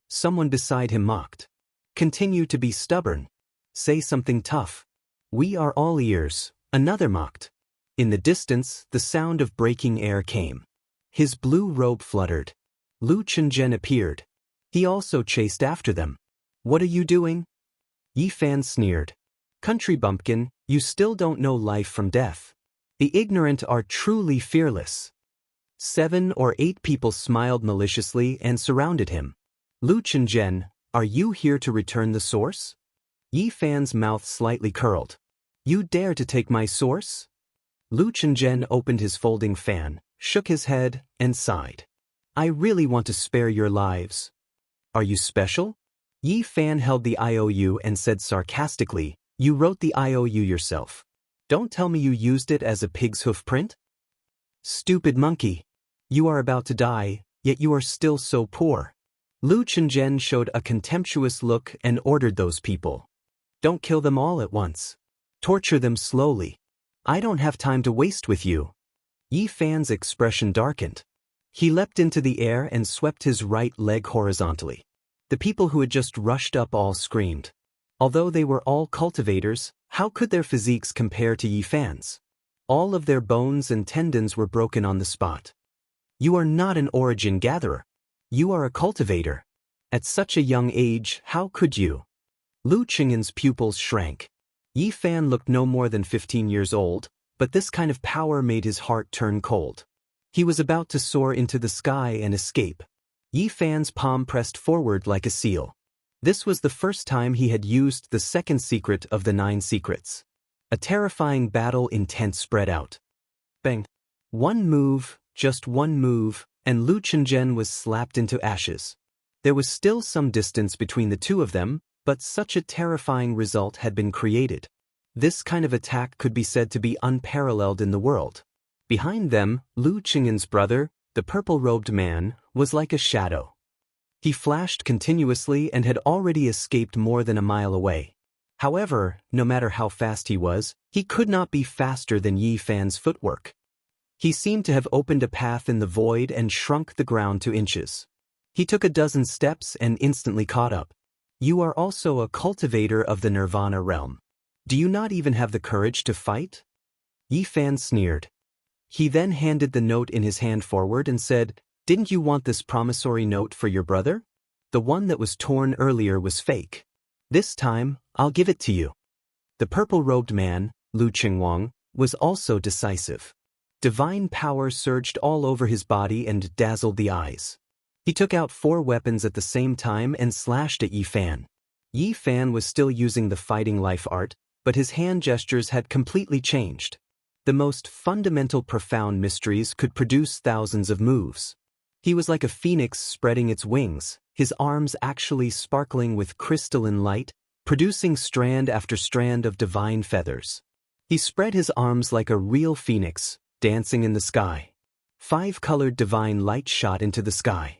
Speaker 1: Someone beside him mocked. Continue to be stubborn. Say something tough. We are all ears, another mocked. In the distance, the sound of breaking air came. His blue robe fluttered. Lu Chenzhen appeared. He also chased after them. What are you doing? Yi Fan sneered. Country bumpkin, you still don't know life from death. The ignorant are truly fearless. 7 or 8 people smiled maliciously and surrounded him. Lu Chenzhen, are you here to return the source? Yi Fan's mouth slightly curled. You dare to take my source? Lu Chenzhen opened his folding fan, shook his head, and sighed. I really want to spare your lives. Are you special? Yi Fan held the IOU and said sarcastically, You wrote the IOU yourself. Don't tell me you used it as a pig's hoof print? Stupid monkey. You are about to die, yet you are still so poor. Lu Chengzhen showed a contemptuous look and ordered those people. Don't kill them all at once. Torture them slowly. I don't have time to waste with you. Yi Fan's expression darkened. He leapt into the air and swept his right leg horizontally. The people who had just rushed up all screamed. Although they were all cultivators, how could their physiques compare to Yi Fan's? All of their bones and tendons were broken on the spot. You are not an origin gatherer. You are a cultivator. At such a young age, how could you? Lu Qingyan's pupils shrank. Yi Fan looked no more than 15 years old, but this kind of power made his heart turn cold. He was about to soar into the sky and escape. Yi Fan's palm pressed forward like a seal. This was the first time he had used the second secret of the 9 secrets. A terrifying battle intent spread out. Bang! One move, just one move, and Lu Chengzhen was slapped into ashes. There was still some distance between the two of them, but such a terrifying result had been created. This kind of attack could be said to be unparalleled in the world. Behind them, Lu Qingyan's brother, the purple-robed man, was like a shadow. He flashed continuously and had already escaped more than a mile away. However, no matter how fast he could not be faster than Yi Fan's footwork. He seemed to have opened a path in the void and shrunk the ground to inches. He took a dozen steps and instantly caught up. You are also a cultivator of the Nirvana realm. Do you not even have the courage to fight? Yi Fan sneered. He then handed the note in his hand forward and said, Didn't you want this promissory note for your brother? The one that was torn earlier was fake. This time, I'll give it to you. The purple-robed man, Lu Qingwang, was also decisive. Divine power surged all over his body and dazzled the eyes. He took out 4 weapons at the same time and slashed at Yi Fan. Yi Fan was still using the fighting life art, but his hand gestures had completely changed. The most fundamental profound mysteries could produce thousands of moves. He was like a phoenix spreading its wings, his arms actually sparkling with crystalline light, producing strand after strand of divine feathers. He spread his arms like a real phoenix, dancing in the sky. 5-colored divine light shot into the sky.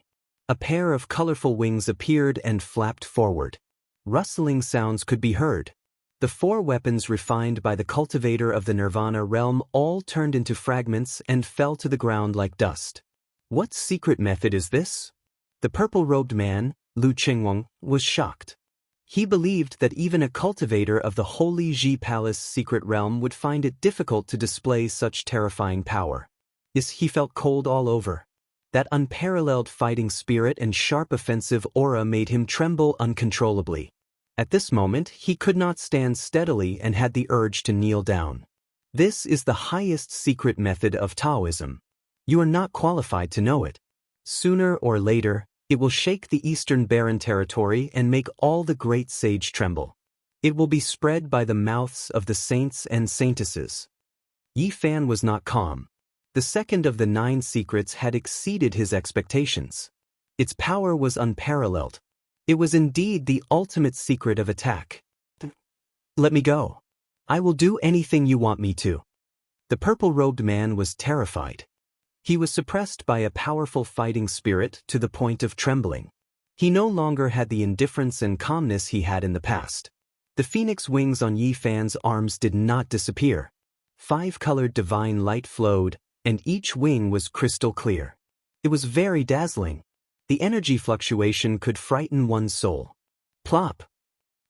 Speaker 1: A pair of colorful wings appeared and flapped forward. Rustling sounds could be heard. The 4 weapons refined by the cultivator of the Nirvana realm all turned into fragments and fell to the ground like dust. What secret method is this? The purple-robed man, Lu Qingwang, was shocked. He believed that even a cultivator of the Holy Ji Palace secret realm would find it difficult to display such terrifying power. Yes, he felt cold all over. That unparalleled fighting spirit and sharp offensive aura made him tremble uncontrollably. At this moment, he could not stand steadily and had the urge to kneel down. This is the highest secret method of Taoism. You are not qualified to know it. Sooner or later, it will shake the Eastern Barren territory and make all the great sage tremble. It will be spread by the mouths of the saints and saintesses. Yi Fan was not calm. The second of the 9 secrets had exceeded his expectations. Its power was unparalleled. It was indeed the ultimate secret of attack. Let me go. I will do anything you want me to. The purple-robed man was terrified. He was suppressed by a powerful fighting spirit to the point of trembling. He no longer had the indifference and calmness he had in the past. The phoenix wings on Yi Fan's arms did not disappear. 5-colored divine light flowed, and each wing was crystal clear. It was very dazzling. The energy fluctuation could frighten one's soul. Plop!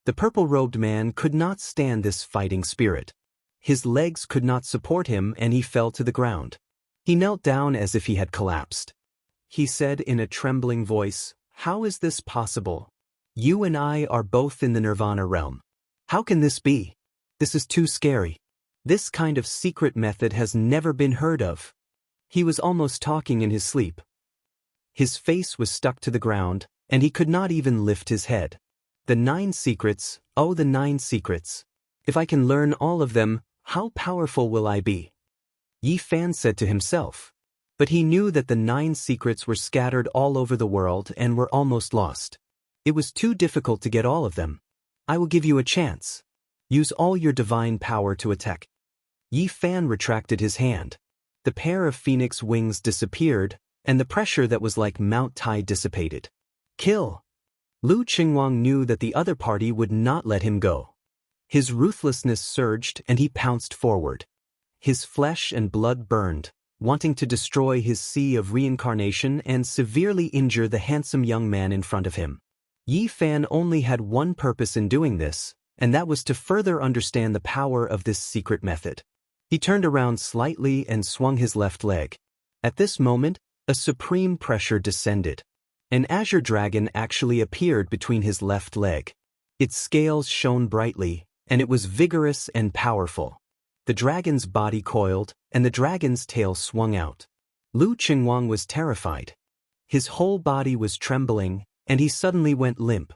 Speaker 1: The purple-robed man could not stand this fighting spirit. His legs could not support him and he fell to the ground. He knelt down as if he had collapsed. He said in a trembling voice, How is this possible? You and I are both in the Nirvana realm. How can this be? This is too scary. This kind of secret method has never been heard of. He was almost talking in his sleep. His face was stuck to the ground, and he could not even lift his head. The 9 secrets, oh the 9 secrets. If I can learn all of them, how powerful will I be? Yi Fan said to himself. But he knew that the 9 secrets were scattered all over the world and were almost lost. It was too difficult to get all of them. I will give you a chance. Use all your divine power to attack. Yi Fan retracted his hand. The pair of phoenix wings disappeared, and the pressure that was like Mount Tai dissipated. Kill! Lu Qingwang knew that the other party would not let him go. His ruthlessness surged and he pounced forward. His flesh and blood burned, wanting to destroy his sea of reincarnation and severely injure the handsome young man in front of him. Yi Fan only had one purpose in doing this, and that was to further understand the power of this secret method. He turned around slightly and swung his left leg. At this moment, a supreme pressure descended. An azure dragon actually appeared between his left leg. Its scales shone brightly, and it was vigorous and powerful. The dragon's body coiled, and the dragon's tail swung out. Lu Qingwang was terrified. His whole body was trembling, and he suddenly went limp.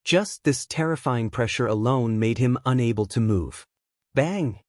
Speaker 1: Just this terrifying pressure alone made him unable to move. Bang!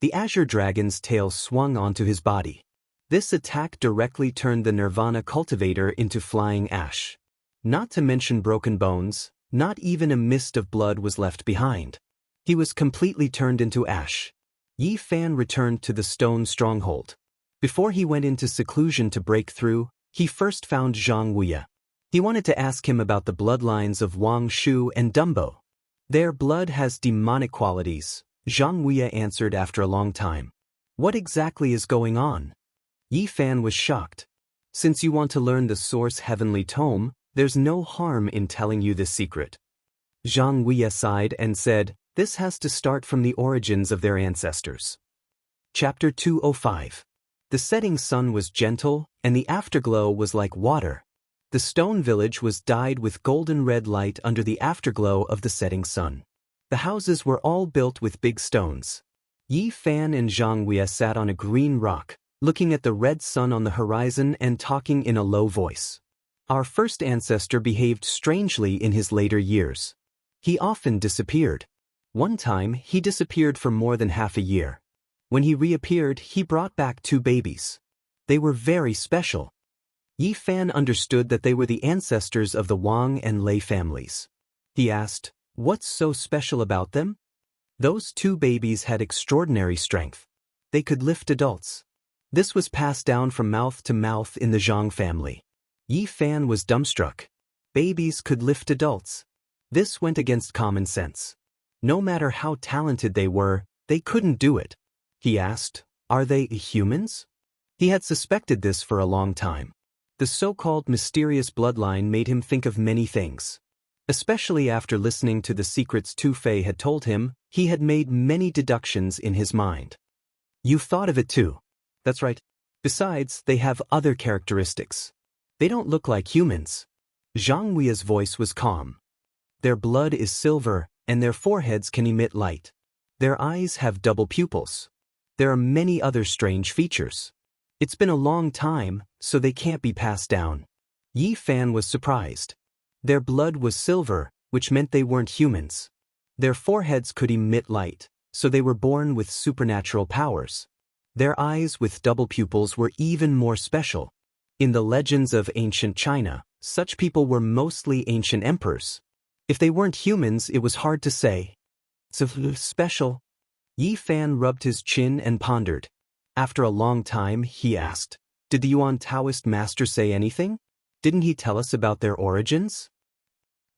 Speaker 1: The azure dragon's tail swung onto his body. This attack directly turned the Nirvana cultivator into flying ash. Not to mention broken bones, not even a mist of blood was left behind. He was completely turned into ash. Yi Fan returned to the stone stronghold. Before he went into seclusion to break through, he first found Zhang Wuya. He wanted to ask him about the bloodlines of Wang Shu and Dumbo. Their blood has demonic qualities, Zhang Wuya answered after a long time. What exactly is going on? Yi Fan was shocked. Since you want to learn the source heavenly tome, there's no harm in telling you this secret. Zhang Wuya sighed and said, this has to start from the origins of their ancestors. Chapter 205. The setting sun was gentle, and the afterglow was like water. The stone village was dyed with golden red light under the afterglow of the setting sun. The houses were all built with big stones. Yi Fan and Zhang Wuya sat on a green rock, looking at the red sun on the horizon and talking in a low voice. Our first ancestor behaved strangely in his later years. He often disappeared. One time, he disappeared for more than half a year. When he reappeared, he brought back 2 babies. They were very special. Yi Fan understood that they were the ancestors of the Wang and Lei families. He asked, what's so special about them? Those 2 babies had extraordinary strength. They could lift adults. This was passed down from mouth to mouth in the Zhang family. Yi Fan was dumbstruck. Babies could lift adults. This went against common sense. No matter how talented they were, they couldn't do it. He asked, are they humans? He had suspected this for a long time. The so-called mysterious bloodline made him think of many things. Especially after listening to the secrets Tu Fei had told him, he had made many deductions in his mind. You've thought of it too. That's right. Besides, they have other characteristics. They don't look like humans. Zhang Wuya's voice was calm. Their blood is silver, and their foreheads can emit light. Their eyes have double pupils. There are many other strange features. It's been a long time, so they can't be passed down. Yi Fan was surprised. Their blood was silver, which meant they weren't humans. Their foreheads could emit light, so they were born with supernatural powers. Their eyes with double pupils were even more special. In the legends of ancient China, such people were mostly ancient emperors. If they weren't humans, it was hard to say. So special. Yi Fan rubbed his chin and pondered. After a long time, he asked, did the Yuan Taoist master say anything? Didn't he tell us about their origins?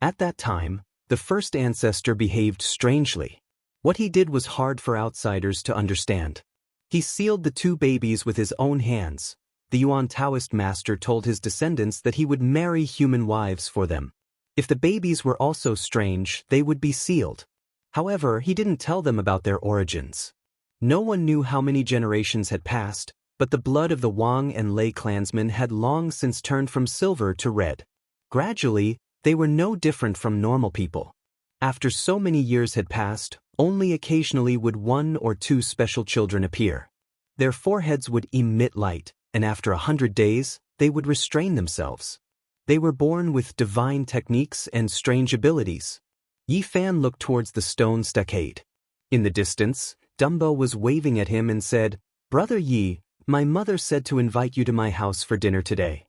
Speaker 1: At that time, the first ancestor behaved strangely. What he did was hard for outsiders to understand. He sealed the 2 babies with his own hands. The Yuan Taoist master told his descendants that he would marry human wives for them. If the babies were also strange, they would be sealed. However, he didn't tell them about their origins. No one knew how many generations had passed, but the blood of the Wang and Lei clansmen had long since turned from silver to red. Gradually, they were no different from normal people. After so many years had passed, only occasionally would 1 or 2 special children appear. Their foreheads would emit light, and after 100 days, they would restrain themselves. They were born with divine techniques and strange abilities. Yi Fan looked towards the stone stockade. In the distance, Dumbo was waving at him and said, Brother Yi, my mother said to invite you to my house for dinner today.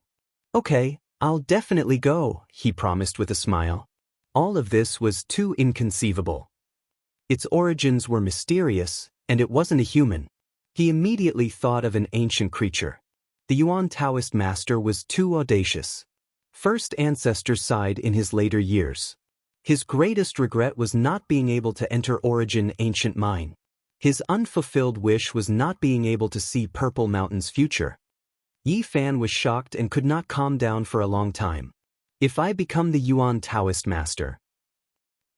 Speaker 1: Okay, I'll definitely go, he promised with a smile. All of this was too inconceivable. Its origins were mysterious, and it wasn't a human. He immediately thought of an ancient creature. The Yuan Taoist master was too audacious. First ancestors sighed in his later years. His greatest regret was not being able to enter Origin Ancient Mine. His unfulfilled wish was not being able to see Purple Mountain's future. Yi Fan was shocked and could not calm down for a long time. If I become the Yuan Taoist master?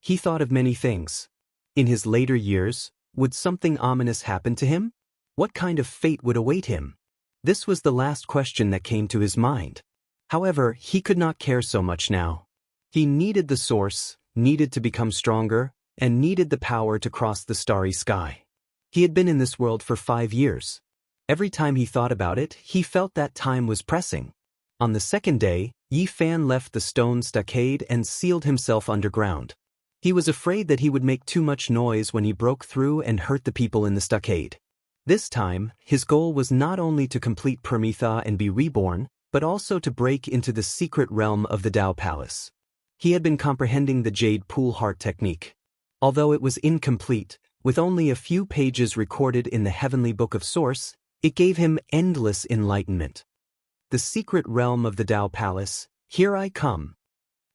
Speaker 1: He thought of many things. In his later years, would something ominous happen to him? What kind of fate would await him? This was the last question that came to his mind. However, he could not care so much now. He needed the source, needed to become stronger, and needed the power to cross the starry sky. He had been in this world for 5 years. Every time he thought about it, he felt that time was pressing. On the second day, Yi Fan left the stone stockade and sealed himself underground. He was afraid that he would make too much noise when he broke through and hurt the people in the stockade. This time, his goal was not only to complete Permitha and be reborn, but also to break into the secret realm of the Dao Palace. He had been comprehending the Jade Pool Heart technique. Although it was incomplete, with only a few pages recorded in the Heavenly Book of Source, it gave him endless enlightenment. The secret realm of the Dao Palace, here I come.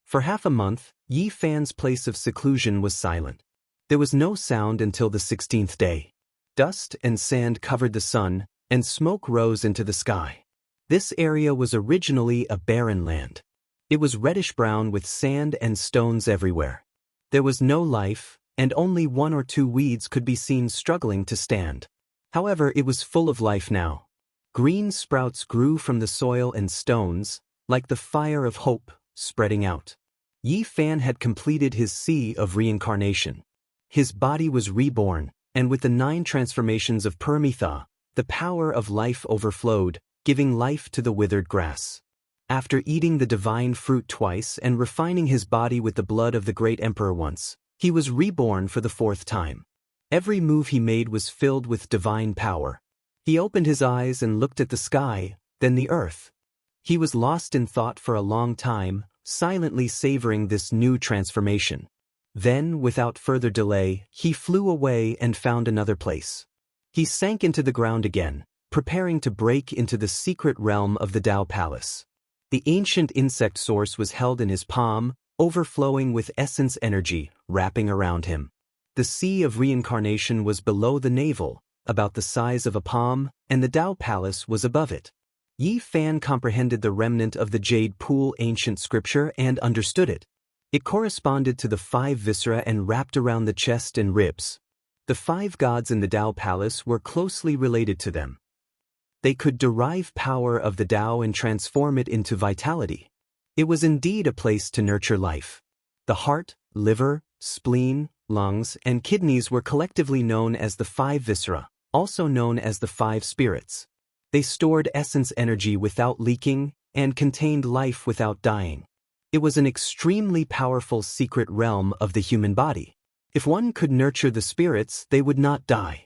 Speaker 1: For half a month, Yi Fan's place of seclusion was silent. There was no sound until the 16th day. Dust and sand covered the sun, and smoke rose into the sky. This area was originally a barren land. It was reddish-brown with sand and stones everywhere. There was no life, and only 1 or 2 weeds could be seen struggling to stand. However, it was full of life now. Green sprouts grew from the soil and stones, like the fire of hope, spreading out. Yi Fan had completed his sea of reincarnation. His body was reborn, and with the 9 transformations of Permitha, the power of life overflowed, giving life to the withered grass. After eating the divine fruit twice and refining his body with the blood of the great emperor once, he was reborn for the 4th time. Every move he made was filled with divine power. He opened his eyes and looked at the sky, then the earth. He was lost in thought for a long time, silently savoring this new transformation. Then, without further delay, he flew away and found another place. He sank into the ground again, preparing to break into the secret realm of the Dao Palace. The ancient insect source was held in his palm, overflowing with essence energy, wrapping around him. The sea of reincarnation was below the navel, about the size of a palm, and the Dao Palace was above it. Yi Fan comprehended the remnant of the Jade Pool ancient scripture and understood it. It corresponded to the 5 viscera and wrapped around the chest and ribs. The 5 gods in the Dao Palace were closely related to them. They could derive power of the Dao and transform it into vitality. It was indeed a place to nurture life. The heart, liver, spleen, lungs, and kidneys were collectively known as the 5 viscera, also known as the 5 spirits. They stored essence energy without leaking and contained life without dying. It was an extremely powerful secret realm of the human body. If one could nurture the spirits, they would not die.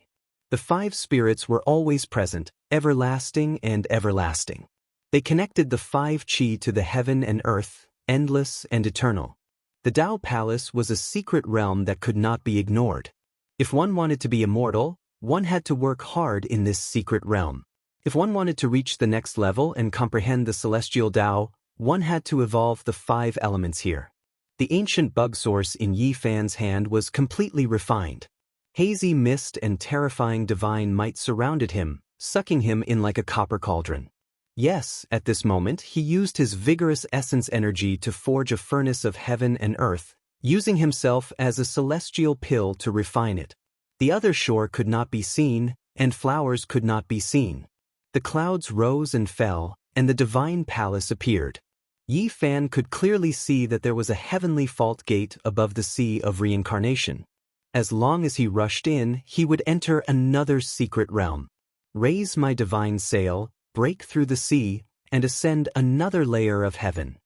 Speaker 1: The 5 spirits were always present, everlasting and everlasting. They connected the 5 qi to the heaven and earth, endless and eternal. The Dao Palace was a secret realm that could not be ignored. If one wanted to be immortal, one had to work hard in this secret realm. If one wanted to reach the next level and comprehend the celestial Dao, one had to evolve the 5 elements here. The ancient bug source in Yi Fan's hand was completely refined. Hazy mist and terrifying divine might surrounded him, sucking him in like a copper cauldron. Yes, at this moment he used his vigorous essence energy to forge a furnace of heaven and earth, using himself as a celestial pill to refine it. The other shore could not be seen, and flowers could not be seen. The clouds rose and fell, and the divine palace appeared. Yi Fan could clearly see that there was a heavenly fault gate above the sea of reincarnation. As long as he rushed in, he would enter another secret realm. Raise my divine sail, break through the sea, and ascend another layer of heaven.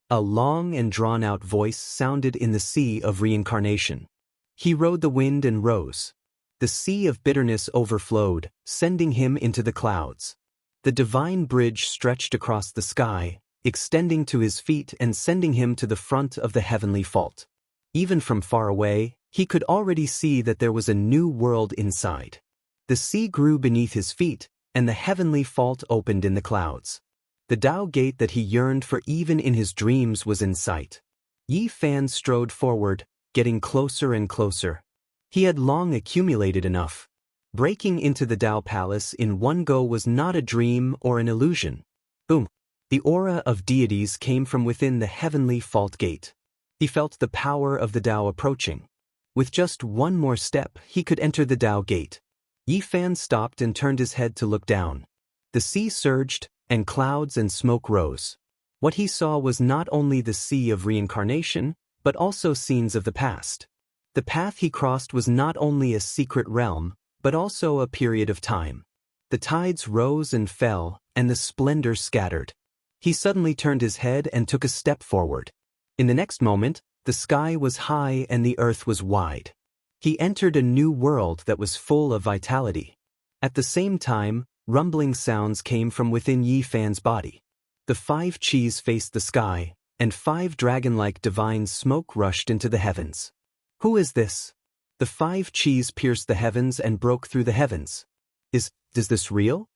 Speaker 1: A long and drawn-out voice sounded in the sea of reincarnation. He rode the wind and rose. The sea of bitterness overflowed, sending him into the clouds. The divine bridge stretched across the sky, extending to his feet and sending him to the front of the heavenly fault. Even from far away, He could already see that there was a new world inside. The sea grew beneath his feet, and the heavenly vault opened in the clouds. The Tao gate that he yearned for even in his dreams was in sight. Yi Fan strode forward, getting closer and closer. He had long accumulated enough. Breaking into the Tao Palace in one go was not a dream or an illusion. Boom! The aura of deities came from within the heavenly vault gate. He felt the power of the Tao approaching. With just one more step, he could enter the Tao gate. Yi Fan stopped and turned his head to look down. The sea surged, and clouds and smoke rose. What he saw was not only the sea of reincarnation, but also scenes of the past. The path he crossed was not only a secret realm, but also a period of time. The tides rose and fell, and the splendor scattered. He suddenly turned his head and took a step forward. In the next moment, the sky was high and the earth was wide. He entered a new world that was full of vitality. At the same time, rumbling sounds came from within Yi Fan's body. The 5 Qis faced the sky, and 5 dragon-like divine smoke rushed into the heavens. Who is this? The 5 Qis pierced the heavens and broke through the heavens. Is this real?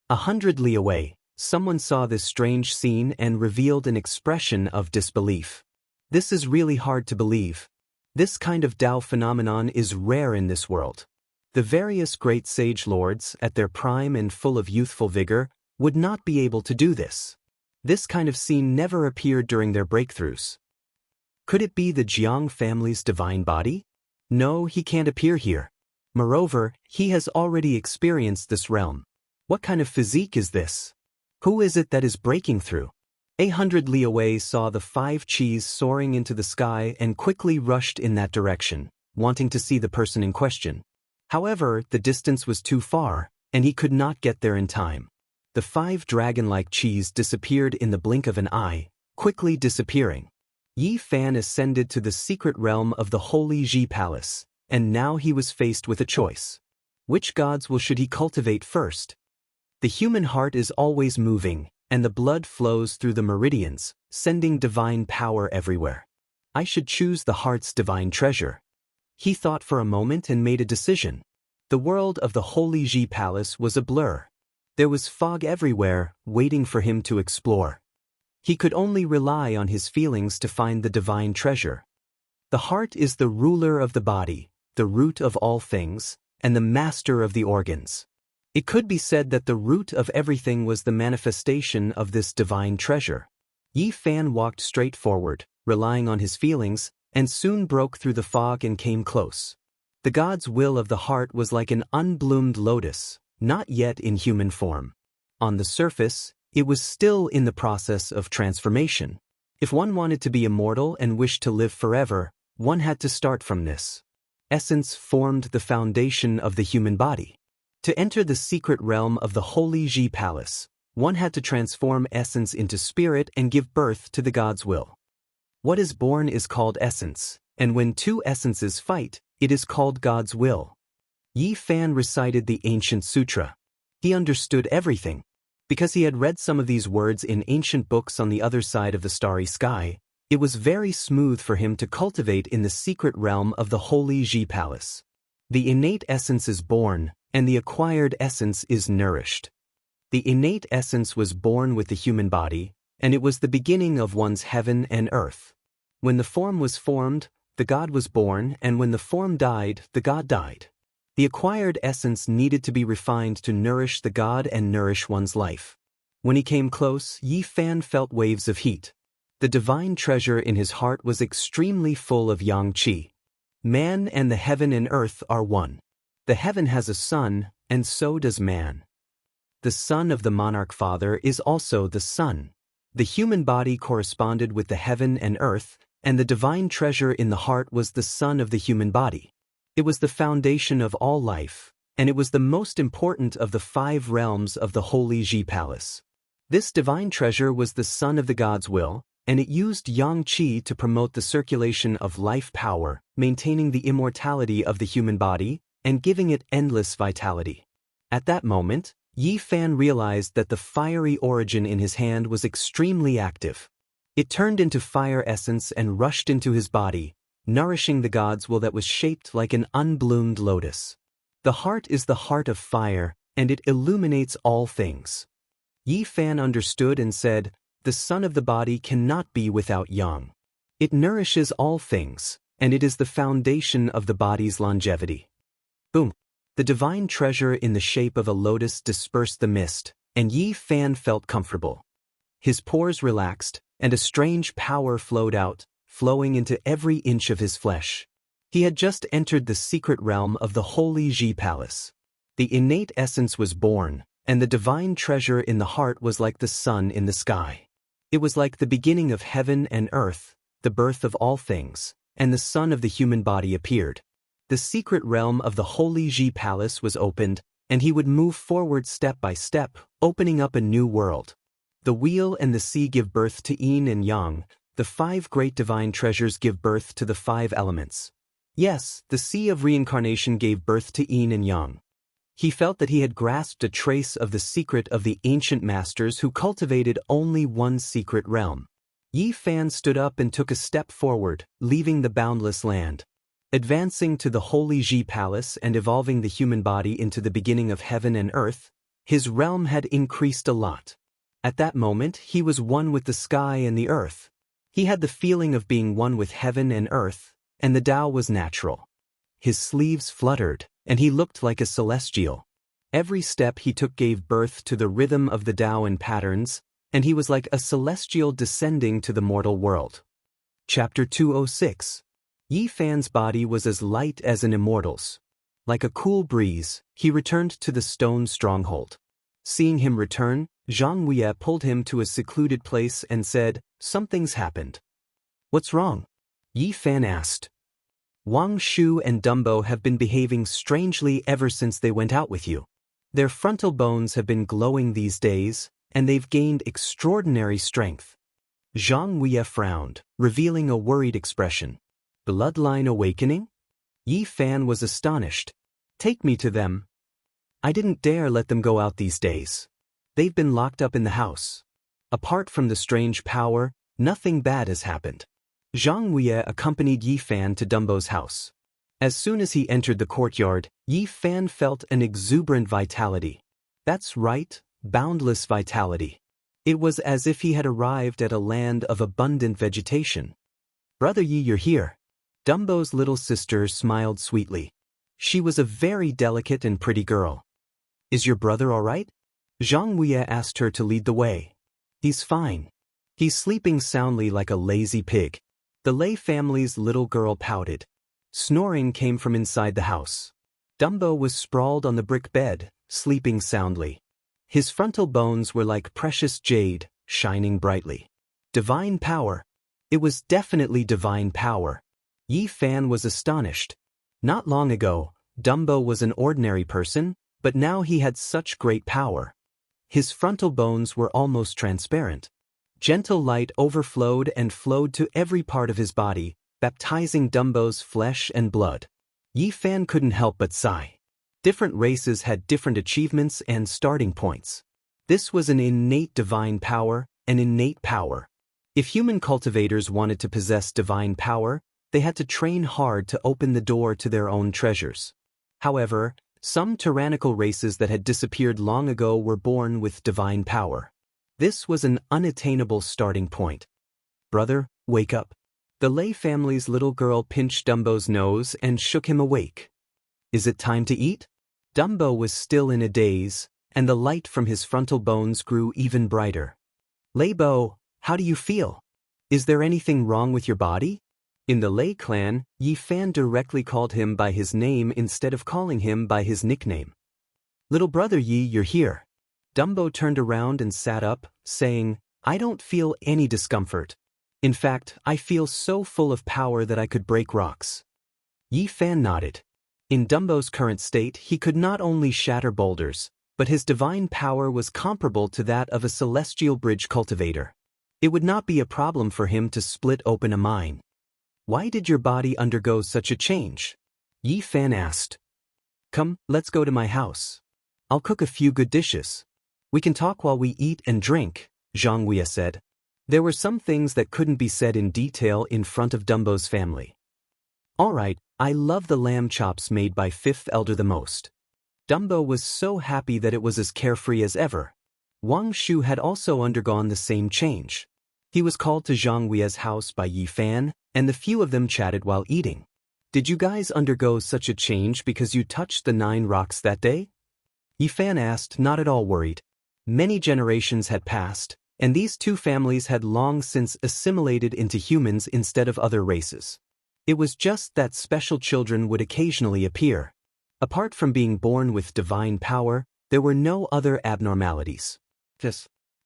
Speaker 1: 100 li away, someone saw this strange scene and revealed an expression of disbelief. This is really hard to believe. This kind of Tao phenomenon is rare in this world. The various great sage lords, at their prime and full of youthful vigor, would not be able to do this. This kind of scene never appeared during their breakthroughs. Could it be the Jiang family's divine body? No, he can't appear here. Moreover, he has already experienced this realm. What kind of physique is this? Who is it that is breaking through? 100 li away saw the 5 Qis soaring into the sky and quickly rushed in that direction, wanting to see the person in question. However, the distance was too far, and he could not get there in time. The 5 dragon-like Qis disappeared in the blink of an eye, quickly disappearing. Yi Fan ascended to the secret realm of the Holy Ji Palace, and now he was faced with a choice. Which gods should he cultivate first? The human heart is always moving, and the blood flows through the meridians, sending divine power everywhere. I should choose the heart's divine treasure. He thought for a moment and made a decision. The world of the Holy Ji Palace was a blur. There was fog everywhere, waiting for him to explore. He could only rely on his feelings to find the divine treasure. The heart is the ruler of the body, the root of all things, and the master of the organs. It could be said that the root of everything was the manifestation of this divine treasure. Yi Fan walked straight forward, relying on his feelings, and soon broke through the fog and came close. The God's will of the heart was like an unbloomed lotus, not yet in human form. On the surface, it was still in the process of transformation. If one wanted to be immortal and wished to live forever, one had to start from this. Essence formed the foundation of the human body. To enter the secret realm of the Holy Ji Palace, one had to transform essence into spirit and give birth to the God's will. What is born is called essence, and when 2 essences fight, it is called God's will. Yi Fan recited the ancient sutra. He understood everything. Because he had read some of these words in ancient books on the other side of the starry sky, it was very smooth for him to cultivate in the secret realm of the Holy Ji Palace. The innate essence is born, and the acquired essence is nourished. The innate essence was born with the human body, and it was the beginning of one's heaven and earth. When the form was formed, the God was born, and when the form died, the God died. The acquired essence needed to be refined to nourish the God and nourish one's life. When he came close, Yi Fan felt waves of heat. The divine treasure in his heart was extremely full of yang qi. Man and the heaven and earth are one. The heaven has a sun, and so does man. The son of the monarch father is also the sun. The human body corresponded with the heaven and earth, and the divine treasure in the heart was the sun of the human body. It was the foundation of all life, and it was the most important of the 5 realms of the Holy Ji Palace. This divine treasure was the sun of the God's will, and it used yang qi to promote the circulation of life power, maintaining the immortality of the human body, and giving it endless vitality. At that moment, Yi Fan realized that the fiery origin in his hand was extremely active. It turned into fire essence and rushed into his body, nourishing the gods that was shaped like an unbloomed lotus. The heart is the heart of fire, and it illuminates all things. Yi Fan understood and said, the sun of the body cannot be without yang. It nourishes all things, and it is the foundation of the body's longevity. Boom! The divine treasure in the shape of a lotus dispersed the mist, and Yi Fan felt comfortable. His pores relaxed, and a strange power flowed out, flowing into every inch of his flesh. He had just entered the secret realm of the holy Ji Palace. The innate essence was born, and the divine treasure in the heart was like the sun in the sky. It was like the beginning of heaven and earth, the birth of all things, and the sun of the human body appeared. The secret realm of the holy Ji Palace was opened, and he would move forward step by step, opening up a new world. The wheel and the sea give birth to yin and yang. The 5 great divine treasures give birth to the 5 elements. Yes, the sea of reincarnation gave birth to yin and yang. He felt that he had grasped a trace of the secret of the ancient masters who cultivated only one secret realm. Yi Fan stood up and took a step forward, leaving the boundless land. Advancing to the holy Ji Palace and evolving the human body into the beginning of heaven and earth, his realm had increased a lot. At that moment, he was one with the sky and the earth. He had the feeling of being one with heaven and earth, and the Tao was natural. His sleeves fluttered, and he looked like a celestial. Every step he took gave birth to the rhythm of the Tao and patterns, and he was like a celestial descending to the mortal world. Chapter 206. Yi Fan's body was as light as an immortal's. Like a cool breeze, he returned to the stone stronghold. Seeing him return, Zhang Wuye pulled him to a secluded place and said, "Something's happened." "What's wrong?" Yi Fan asked. "Wang Shu and Dumbo have been behaving strangely ever since they went out with you. Their frontal bones have been glowing these days, and they've gained extraordinary strength." Zhang Wuye frowned, revealing a worried expression. "Bloodline awakening?" Yi Fan was astonished. "Take me to them." "I didn't dare let them go out these days. They've been locked up in the house. Apart from the strange power, nothing bad has happened." Zhang Wuye accompanied Yi Fan to Dumbo's house. As soon as he entered the courtyard, Yi Fan felt an exuberant vitality. That's right, boundless vitality. It was as if he had arrived at a land of abundant vegetation. "Brother Yi, you're here." Dumbo's little sister smiled sweetly. She was a very delicate and pretty girl. "Is your brother all right?" Zhang Wuye asked her to lead the way. "He's fine. He's sleeping soundly like a lazy pig." The Lei family's little girl pouted. Snoring came from inside the house. Dumbo was sprawled on the brick bed, sleeping soundly. His frontal bones were like precious jade, shining brightly. Divine power. It was definitely divine power. Yi Fan was astonished. Not long ago, Dumbo was an ordinary person, but now he had such great power. His frontal bones were almost transparent. Gentle light overflowed and flowed to every part of his body, baptizing Dumbo's flesh and blood. Yi Fan couldn't help but sigh. Different races had different achievements and starting points. This was an innate divine power, an innate power. If human cultivators wanted to possess divine power, they had to train hard to open the door to their own treasures. However, some tyrannical races that had disappeared long ago were born with divine power. This was an unattainable starting point. "Brother, wake up." The Lei family's little girl pinched Dumbo's nose and shook him awake. "Is it time to eat?" Dumbo was still in a daze, and the light from his frontal bones grew even brighter. "Leibo, how do you feel? Is there anything wrong with your body?" In the Lei clan, Yi Fan directly called him by his name instead of calling him by his nickname. "Little brother Yi, you're here." Dumbo turned around and sat up, saying, "I don't feel any discomfort. In fact, I feel so full of power that I could break rocks." Yi Fan nodded. In Dumbo's current state, he could not only shatter boulders, but his divine power was comparable to that of a celestial bridge cultivator. It would not be a problem for him to split open a mine. "Why did your body undergo such a change?" Yi Fan asked. "Come, let's go to my house. I'll cook a few good dishes. We can talk while we eat and drink," Zhang Wuye said. There were some things that couldn't be said in detail in front of Dumbo's family. Alright, I love the lamb chops made by fifth elder the most. Dumbo was so happy that it was as carefree as ever. Wang Shu had also undergone the same change. He was called to Zhang We's house by Yi Fan, and the few of them chatted while eating. Did you guys undergo such a change because you touched the 9 rocks that day? Yi Fan asked, not at all worried. Many generations had passed, and these two families had long since assimilated into humans instead of other races. It was just that special children would occasionally appear. Apart from being born with divine power, there were no other abnormalities.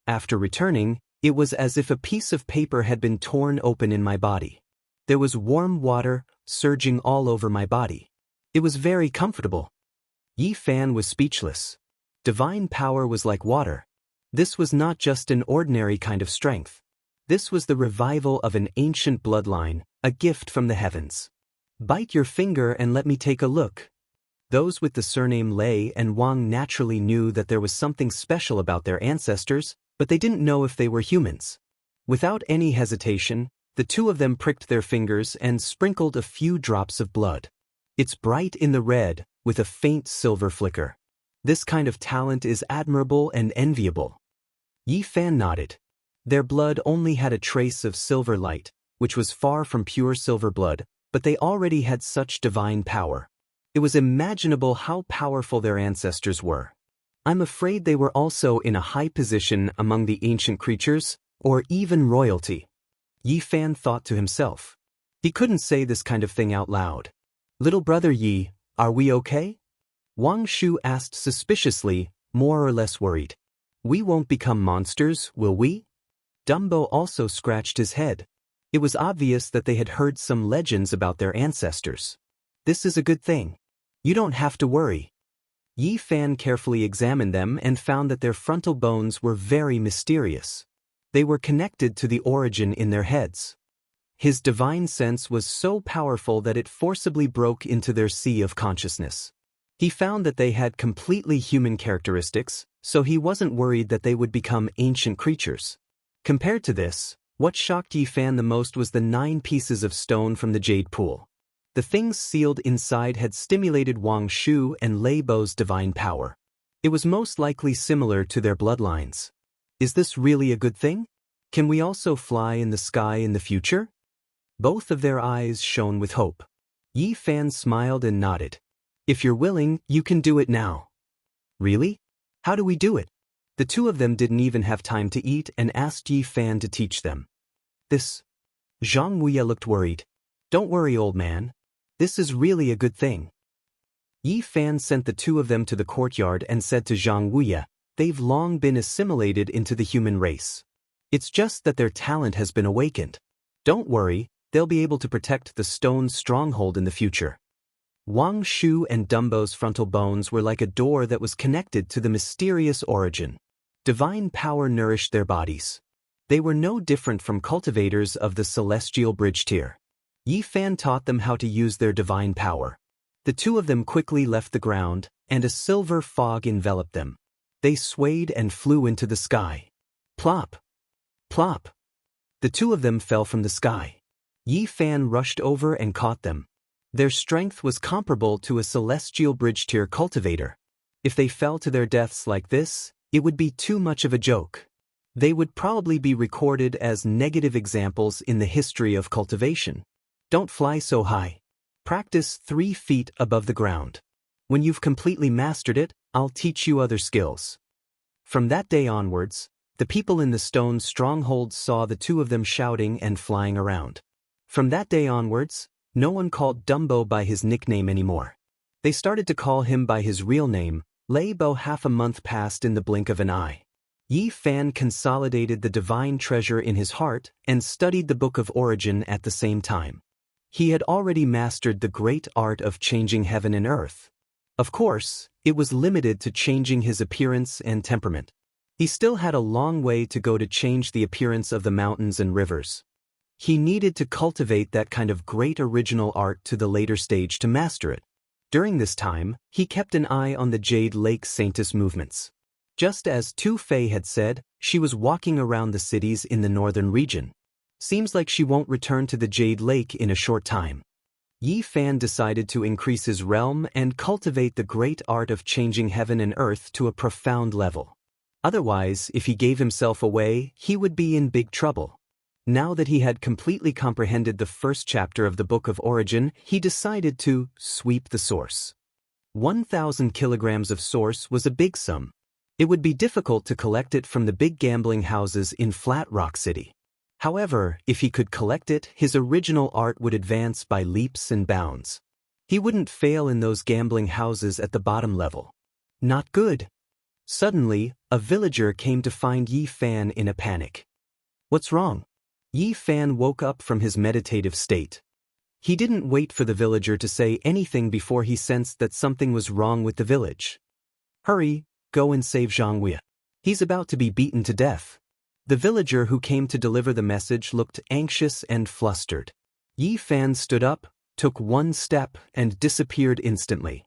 Speaker 1: After returning, it was as if a piece of paper had been torn open in my body. There was warm water surging all over my body. It was very comfortable. Yi Fan was speechless. Divine power was like water. This was not just an ordinary kind of strength. This was the revival of an ancient bloodline, a gift from the heavens. Bite your finger and let me take a look. Those with the surname Lei and Wang naturally knew that there was something special about their ancestors, but they didn't know if they were humans. Without any hesitation, the two of them pricked their fingers and sprinkled a few drops of blood. It's bright in the red, with a faint silver flicker. This kind of talent is admirable and enviable. Yi Fan nodded. Their blood only had a trace of silver light, which was far from pure silver blood, but they already had such divine power. It was imaginable how powerful their ancestors were. I'm afraid they were also in a high position among the ancient creatures, or even royalty. Yi Fan thought to himself. He couldn't say this kind of thing out loud. Little brother Yi, are we okay? Wang Shu asked suspiciously, more or less worried. We won't become monsters, will we? Dumbo also scratched his head. It was obvious that they had heard some legends about their ancestors. This is a good thing. You don't have to worry. Yi Fan carefully examined them and found that their frontal bones were very mysterious. They were connected to the origin in their heads. His divine sense was so powerful that it forcibly broke into their sea of consciousness. He found that they had completely human characteristics, so he wasn't worried that they would become ancient creatures. Compared to this, what shocked Yi Fan the most was the 9 pieces of stone from the jade pool. The things sealed inside had stimulated Wang Shu and Lei Bo's divine power. It was most likely similar to their bloodlines. Is this really a good thing? Can we also fly in the sky in the future? Both of their eyes shone with hope. Yi Fan smiled and nodded. If you're willing, you can do it now. Really? How do we do it? The two of them didn't even have time to eat and asked Yi Fan to teach them. Zhang Wei looked worried. Don't worry, old man. This is really a good thing. Yi Fan sent the two of them to the courtyard and said to Zhang Wei, they've long been assimilated into the human race. It's just that their talent has been awakened. Don't worry, they'll be able to protect the stone stronghold in the future. Wang Shu and Dumbo's frontal bones were like a door that was connected to the mysterious origin. Divine power nourished their bodies. They were no different from cultivators of the celestial bridge tier. Yi Fan taught them how to use their divine power. The two of them quickly left the ground, and a silver fog enveloped them. They swayed and flew into the sky. Plop! Plop! The two of them fell from the sky. Yi Fan rushed over and caught them. Their strength was comparable to a celestial bridge tier cultivator. If they fell to their deaths like this, it would be too much of a joke. They would probably be recorded as negative examples in the history of cultivation. Don't fly so high. Practice 3 feet above the ground. When you've completely mastered it, I'll teach you other skills. From that day onwards, the people in the stone stronghold saw the two of them shouting and flying around. From that day onwards, no one called Dumbo by his nickname anymore. They started to call him by his real name. Lei Bo. Half a month passed in the blink of an eye. Yi Fan consolidated the divine treasure in his heart and studied the Book of Origin at the same time. He had already mastered the great art of changing heaven and earth. Of course, it was limited to changing his appearance and temperament. He still had a long way to go to change the appearance of the mountains and rivers. He needed to cultivate that kind of great original art to the later stage to master it. During this time, he kept an eye on the Jade Lake Saintess movements. Just as Tu Fei had said, she was walking around the cities in the northern region. Seems like she won't return to the Jade Lake in a short time. Yi Fan decided to increase his realm and cultivate the great art of changing heaven and earth to a profound level. Otherwise, if he gave himself away, he would be in big trouble. Now that he had completely comprehended the first chapter of the Book of Origin, he decided to sweep the source. 1,000 kilograms of source was a big sum. It would be difficult to collect it from the big gambling houses in Flat Rock City. However, if he could collect it, his original art would advance by leaps and bounds. He wouldn't fail in those gambling houses at the bottom level. Not good. Suddenly, a villager came to find Yi Fan in a panic. What's wrong? Yi Fan woke up from his meditative state. He didn't wait for the villager to say anything before he sensed that something was wrong with the village. Hurry, go and save Xianxia. He's about to be beaten to death. The villager who came to deliver the message looked anxious and flustered. Yi Fan stood up, took one step, and disappeared instantly.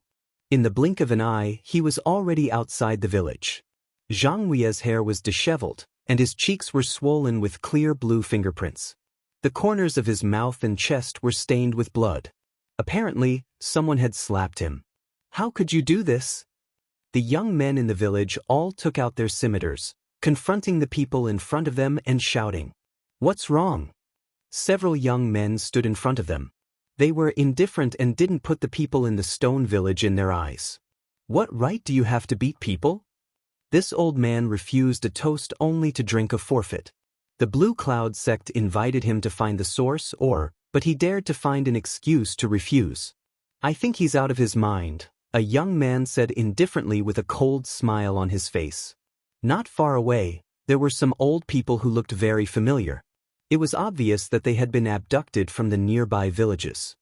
Speaker 1: In the blink of an eye, he was already outside the village. Xianxia's hair was disheveled, and his cheeks were swollen with clear blue fingerprints. The corners of his mouth and chest were stained with blood. Apparently, someone had slapped him. How could you do this? The young men in the village all took out their scimitars, confronting the people in front of them and shouting, "What's wrong?" Several young men stood in front of them. They were indifferent and didn't put the people in the stone village in their eyes. What right do you have to beat people? This old man refused a toast only to drink a forfeit. The Blue Cloud sect invited him to find the source but he dared to find an excuse to refuse. I think he's out of his mind, a young man said indifferently with a cold smile on his face. Not far away, there were some old people who looked very familiar. It was obvious that they had been abducted from the nearby villages.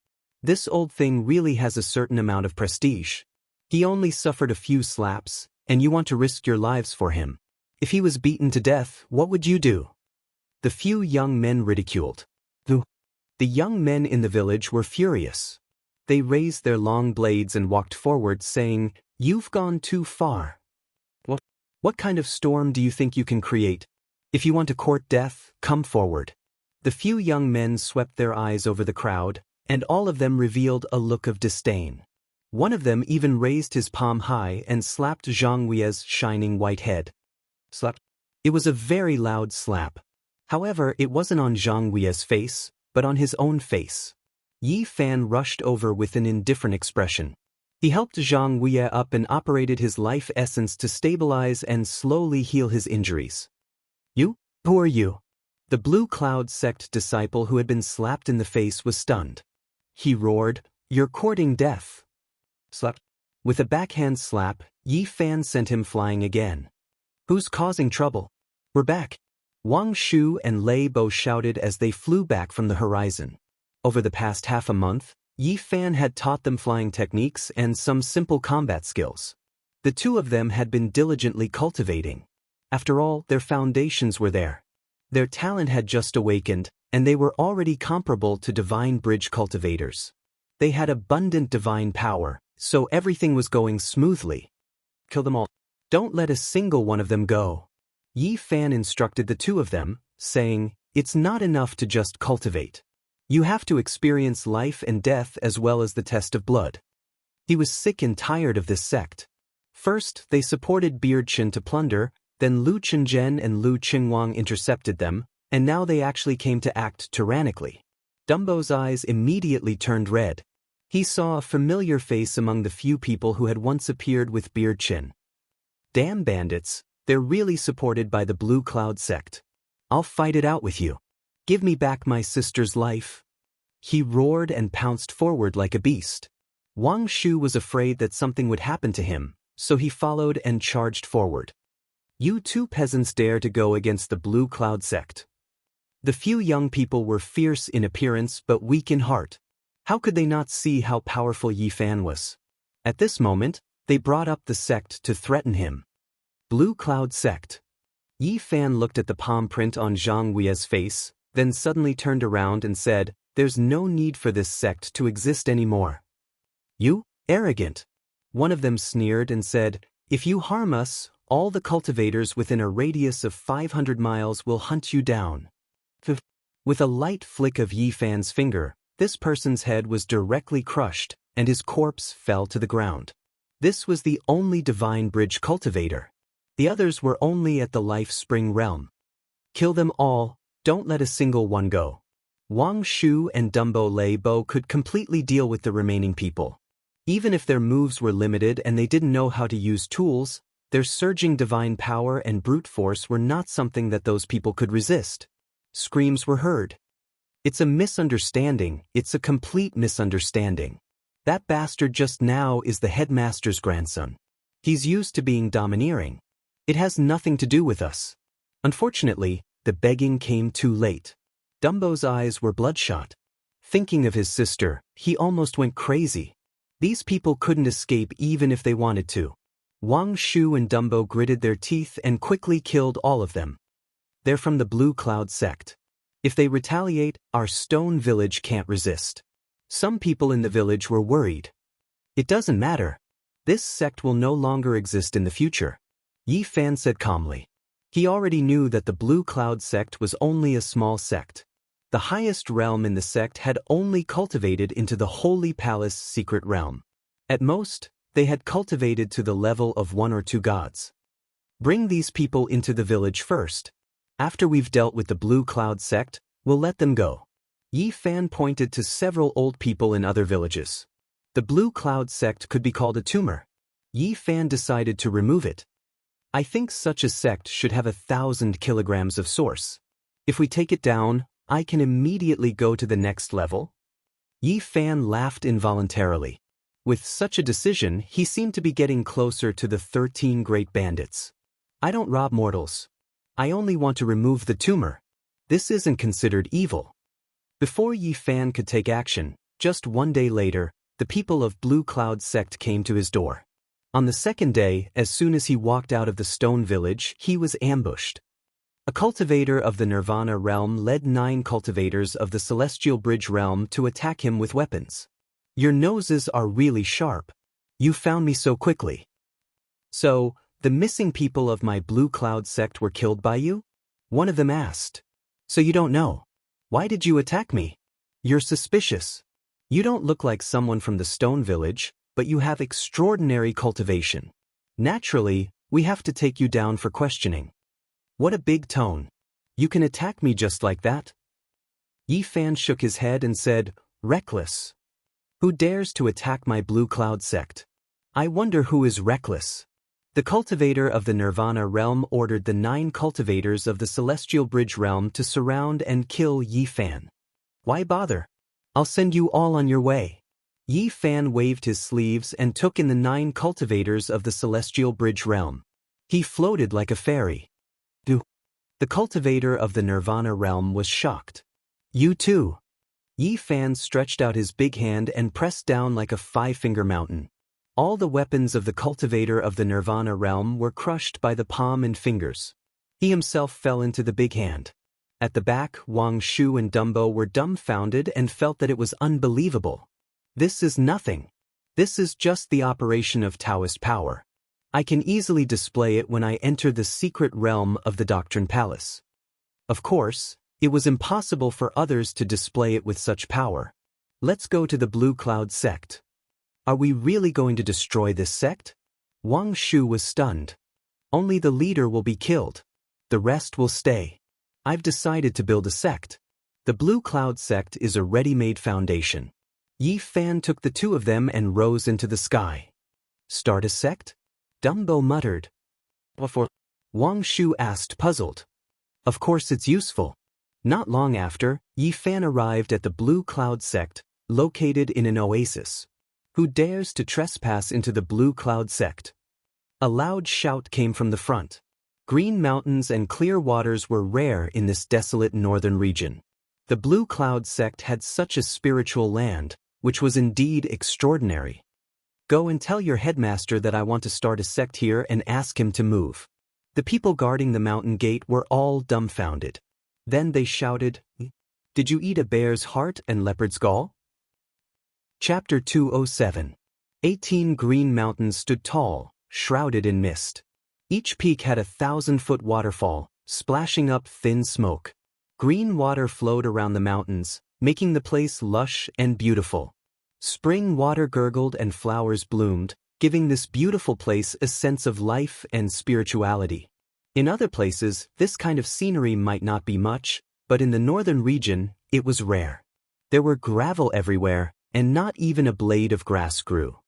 Speaker 1: This old thing really has a certain amount of prestige. He only suffered a few slaps, and you want to risk your lives for him. If he was beaten to death, what would you do? The few young men ridiculed. The young men in the village were furious. They raised their long blades and walked forward, saying, "You've gone too far. What kind of storm do you think you can create? If you want to court death, come forward." The few young men swept their eyes over the crowd, and all of them revealed a look of disdain. One of them even raised his palm high and slapped Xianxia's shining white head. Slap. It was a very loud slap. However, it wasn't on Xianxia's face, but on his own face. Yi Fan rushed over with an indifferent expression. He helped Xianxia up and operated his life essence to stabilize and slowly heal his injuries. "You? Who are you?" The Blue Cloud sect disciple who had been slapped in the face was stunned. He roared, "You're courting death." Slap. With a backhand slap, Yi Fan sent him flying again. "Who's causing trouble? We're back." Wang Shu and Lei Bo shouted as they flew back from the horizon. Over the past half a month, Yi Fan had taught them flying techniques and some simple combat skills. The two of them had been diligently cultivating. After all, their foundations were there. Their talent had just awakened, and they were already comparable to divine bridge cultivators. They had abundant divine power, so everything was going smoothly. "Kill them all. Don't let a single one of them go." Yi Fan instructed the two of them, saying, "It's not enough to just cultivate. You have to experience life and death as well as the test of blood." He was sick and tired of this sect. First, they supported Beard Chen to plunder, then Lu Chenzhen and Lu Qingwang intercepted them, and now they actually came to act tyrannically. Dumbo's eyes immediately turned red. He saw a familiar face among the few people who had once appeared with Beard Chen. Damn bandits, they're really supported by the Blue Cloud sect. I'll fight it out with you. Give me back my sister's life. He roared and pounced forward like a beast. Wang Shu was afraid that something would happen to him, so he followed and charged forward. "You two peasants dare to go against the Blue Cloud sect." The few young people were fierce in appearance but weak in heart. How could they not see how powerful Yi Fan was? At this moment, they brought up the sect to threaten him. Blue Cloud sect. Yi Fan looked at the palm print on Xianxia's face, then suddenly turned around and said, "There's no need for this sect to exist anymore." "You, arrogant." One of them sneered and said, "If you harm us, all the cultivators within a radius of 500 miles will hunt you down." With a light flick of Yi Fan's finger, This person's head was directly crushed, and his corpse fell to the ground. This was the only divine bridge cultivator. The others were only at the life spring realm. Kill them all, don't let a single one go. Wang Shu and Dumbo Lei Bo could completely deal with the remaining people. Even if their moves were limited and they didn't know how to use tools, their surging divine power and brute force were not something that those people could resist. Screams were heard. It's a misunderstanding, it's a complete misunderstanding. That bastard just now is the headmaster's grandson. He's used to being domineering. It has nothing to do with us. Unfortunately, the begging came too late. Dumbo's eyes were bloodshot. Thinking of his sister, he almost went crazy. These people couldn't escape even if they wanted to. Wang Shu and Dumbo gritted their teeth and quickly killed all of them. They're from the Blue Cloud sect. If they retaliate, our stone village can't resist. Some people in the village were worried. It doesn't matter. This sect will no longer exist in the future, Yi Fan said calmly. He already knew that the Blue Cloud sect was only a small sect. The highest realm in the sect had only cultivated into the Holy Palace secret realm. At most, they had cultivated to the level of 1 or 2 gods. Bring these people into the village first. After we've dealt with the Blue Cloud sect, we'll let them go. Yi Fan pointed to several old people in other villages. The Blue Cloud sect could be called a tumor. Yi Fan decided to remove it. I think such a sect should have 1,000 kilograms of source. If we take it down, I can immediately go to the next level. Yi Fan laughed involuntarily. With such a decision, he seemed to be getting closer to the 13 great bandits. I don't rob mortals. I only want to remove the tumor. This isn't considered evil. Before Yi Fan could take action, just one day later, the people of Blue Cloud sect came to his door. On the second day, as soon as he walked out of the stone village, he was ambushed. A cultivator of the Nirvana realm led 9 cultivators of the Celestial Bridge realm to attack him with weapons. Your noses are really sharp. You found me so quickly. So, the missing people of my Blue Cloud sect were killed by you? One of them asked. So you don't know. Why did you attack me? You're suspicious. You don't look like someone from the stone village, but you have extraordinary cultivation. Naturally, we have to take you down for questioning. What a big tone. You can attack me just like that? Yi Fan shook his head and said, reckless. Who dares to attack my Blue Cloud sect? I wonder who is reckless. The cultivator of the Nirvana realm ordered the 9 cultivators of the Celestial Bridge realm to surround and kill Yi Fan. Why bother? I'll send you all on your way. Yi Fan waved his sleeves and took in the 9 cultivators of the Celestial Bridge realm. He floated like a fairy. The cultivator of the Nirvana realm was shocked. You too. Yi Fan stretched out his big hand and pressed down like a 5-finger mountain. All the weapons of the cultivator of the Nirvana realm were crushed by the palm and fingers. He himself fell into the big hand. At the back, Wang Shu and Dumbo were dumbfounded and felt that it was unbelievable. This is nothing. This is just the operation of Daoist power. I can easily display it when I enter the secret realm of the Doctrine Palace. Of course, it was impossible for others to display it with such power. Let's go to the Blue Cloud sect. Are we really going to destroy this sect? Wang Shu was stunned. Only the leader will be killed. The rest will stay. I've decided to build a sect. The Blue Cloud sect is a ready-made foundation. Yi Fan took the 2 of them and rose into the sky. Start a sect? Dumbo muttered. What for? Wang Shu asked, puzzled. Of course it's useful. Not long after, Yi Fan arrived at the Blue Cloud sect, located in an oasis. Who dares to trespass into the Blue Cloud sect? A loud shout came from the front. Green mountains and clear waters were rare in this desolate northern region. The Blue Cloud sect had such a spiritual land, which was indeed extraordinary. Go and tell your headmaster that I want to start a sect here and ask him to move. The people guarding the mountain gate were all dumbfounded. Then they shouted, Did you eat a bear's heart and leopard's gall? Chapter 207. 18 green mountains stood tall, shrouded in mist. Each peak had a 1,000-foot waterfall, splashing up thin smoke. Green water flowed around the mountains, making the place lush and beautiful. Spring water gurgled and flowers bloomed, giving this beautiful place a sense of life and spirituality. In other places, this kind of scenery might not be much, but in the northern region, it was rare. There were gravel everywhere, and not even a blade of grass grew.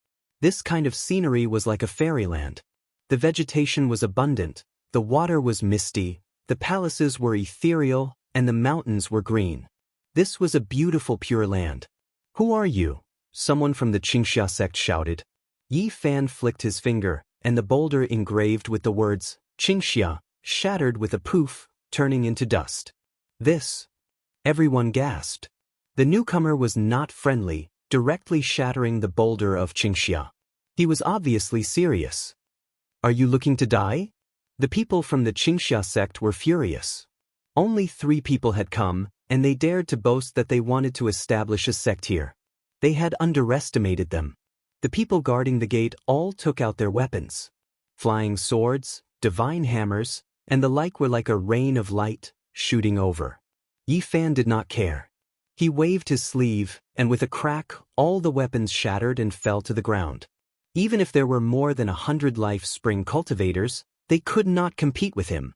Speaker 1: This kind of scenery was like a fairyland. The vegetation was abundant, the water was misty, the palaces were ethereal, and the mountains were green. This was a beautiful pure land. "Who are you?" someone from the Xianxia sect shouted. Yi Fan flicked his finger, and the boulder engraved with the words, Xianxia, shattered with a poof, turning into dust. "This?" Everyone gasped. The newcomer was not friendly, directly shattering the boulder of Xianxia. He was obviously serious. "Are you looking to die?" The people from the Xianxia sect were furious. Only 3 people had come, and they dared to boast that they wanted to establish a sect here. They had underestimated them. The people guarding the gate all took out their weapons. Flying swords, divine hammers, and the like were like a rain of light, shooting over. Yi Fan did not care. He waved his sleeve, and with a crack, all the weapons shattered and fell to the ground. Even if there were more than 100 life spring cultivators, they could not compete with him.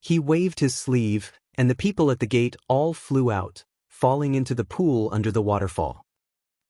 Speaker 1: He waved his sleeve, and the people at the gate all flew out, falling into the pool under the waterfall.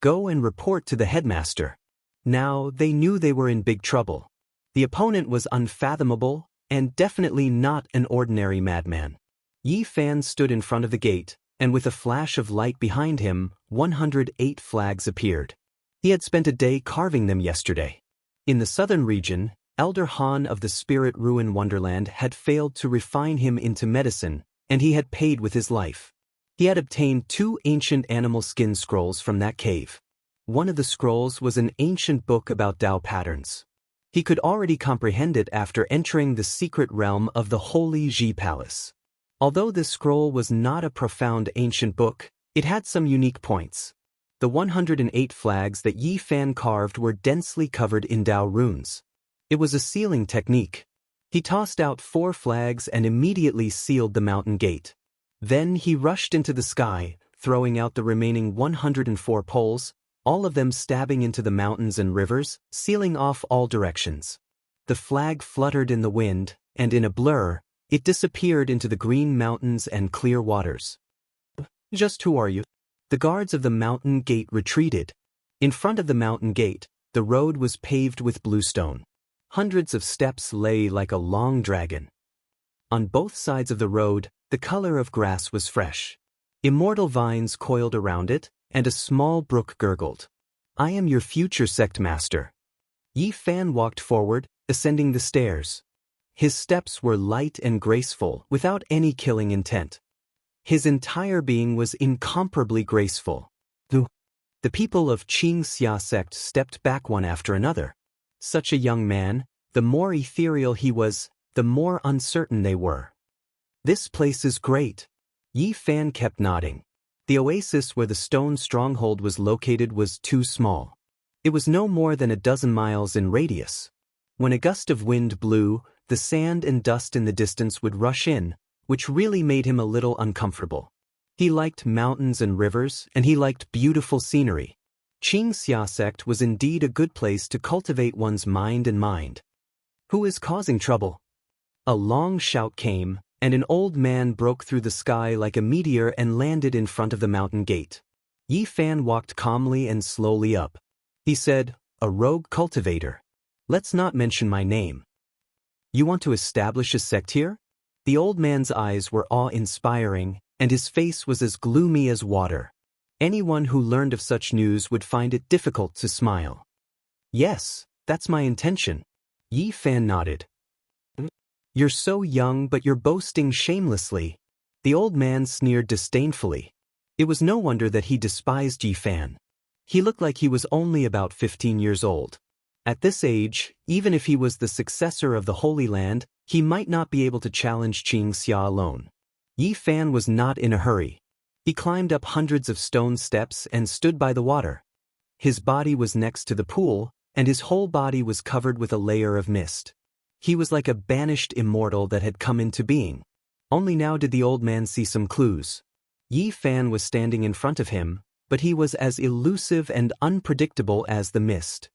Speaker 1: "Go and report to the headmaster." Now they knew they were in big trouble. The opponent was unfathomable, and definitely not an ordinary madman. Yi Fan stood in front of the gate, and with a flash of light behind him, 108 flags appeared. He had spent a day carving them yesterday. In the southern region, Elder Han of the Spirit Ruin Wonderland had failed to refine him into medicine, and he had paid with his life. He had obtained 2 ancient animal skin scrolls from that cave. One of the scrolls was an ancient book about Dao patterns. He could already comprehend it after entering the secret realm of the Holy Ji Palace. Although this scroll was not a profound ancient book, it had some unique points. The 108 flags that Yi Fan carved were densely covered in Dao runes. It was a sealing technique. He tossed out 4 flags and immediately sealed the mountain gate. Then he rushed into the sky, throwing out the remaining 104 poles, all of them stabbing into the mountains and rivers, sealing off all directions. The flag fluttered in the wind, and in a blur, it disappeared into the green mountains and clear waters. "Just who are you?" The guards of the mountain gate retreated. In front of the mountain gate, the road was paved with bluestone. Hundreds of steps lay like a long dragon. On both sides of the road, the color of grass was fresh. Immortal vines coiled around it, and a small brook gurgled. "I am your future sect master." Yi Fan walked forward, ascending the stairs. His steps were light and graceful, without any killing intent. His entire being was incomparably graceful. The people of Xianxia sect stepped back one after another. Such a young man, the more ethereal he was, the more uncertain they were. "This place is great." Yi Fan kept nodding. The oasis where the stone stronghold was located was too small. It was no more than a dozen miles in radius. When a gust of wind blew, the sand and dust in the distance would rush in, which really made him a little uncomfortable. He liked mountains and rivers, and he liked beautiful scenery. Xianxia sect was indeed a good place to cultivate one's mind and mind. "Who is causing trouble?" A long shout came, and an old man broke through the sky like a meteor and landed in front of the mountain gate. Yi Fan walked calmly and slowly up. He said, "A rogue cultivator. Let's not mention my name. You want to establish a sect here?" The old man's eyes were awe-inspiring, and his face was as gloomy as water. Anyone who learned of such news would find it difficult to smile. "Yes, that's my intention." Yi Fan nodded. "You're so young, but you're boasting shamelessly." The old man sneered disdainfully. It was no wonder that he despised Yi Fan. He looked like he was only about 15 years old. At this age, even if he was the successor of the Holy Land, he might not be able to challenge Xianxia alone. Yi Fan was not in a hurry. He climbed up hundreds of stone steps and stood by the water. His body was next to the pool, and his whole body was covered with a layer of mist. He was like a banished immortal that had come into being. Only now did the old man see some clues. Yi Fan was standing in front of him, but he was as elusive and unpredictable as the mist.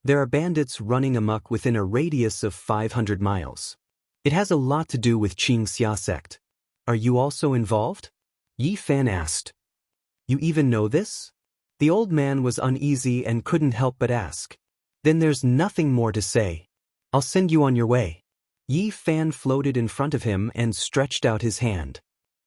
Speaker 1: There are bandits running amok within a radius of 500 miles. It has a lot to do with Xianxia sect. Are you also involved? Yi Fan asked. You even know this? The old man was uneasy and couldn't help but ask. Then there's nothing more to say. I'll send you on your way. Yi Fan floated in front of him and stretched out his hand.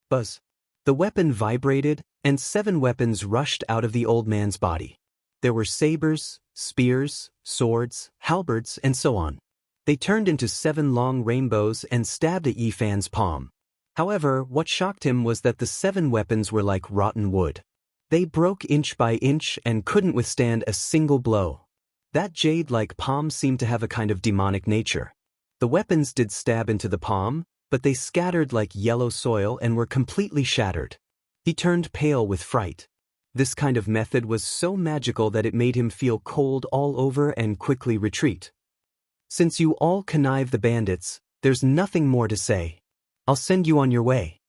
Speaker 1: Buzz. The weapon vibrated, and 7 weapons rushed out of the old man's body. There were sabers, spears, swords, halberds, and so on. They turned into 7 long rainbows and stabbed at Yi Fan's palm. However, what shocked him was that the 7 weapons were like rotten wood. They broke inch by inch and couldn't withstand a single blow. That jade-like palm seemed to have a kind of demonic nature. The weapons did stab into the palm, but they scattered like yellow soil and were completely shattered. He turned pale with fright. This kind of method was so magical that it made him feel cold all over and quickly retreat. Since you all connive the bandits, there's nothing more to say. I'll send you on your way.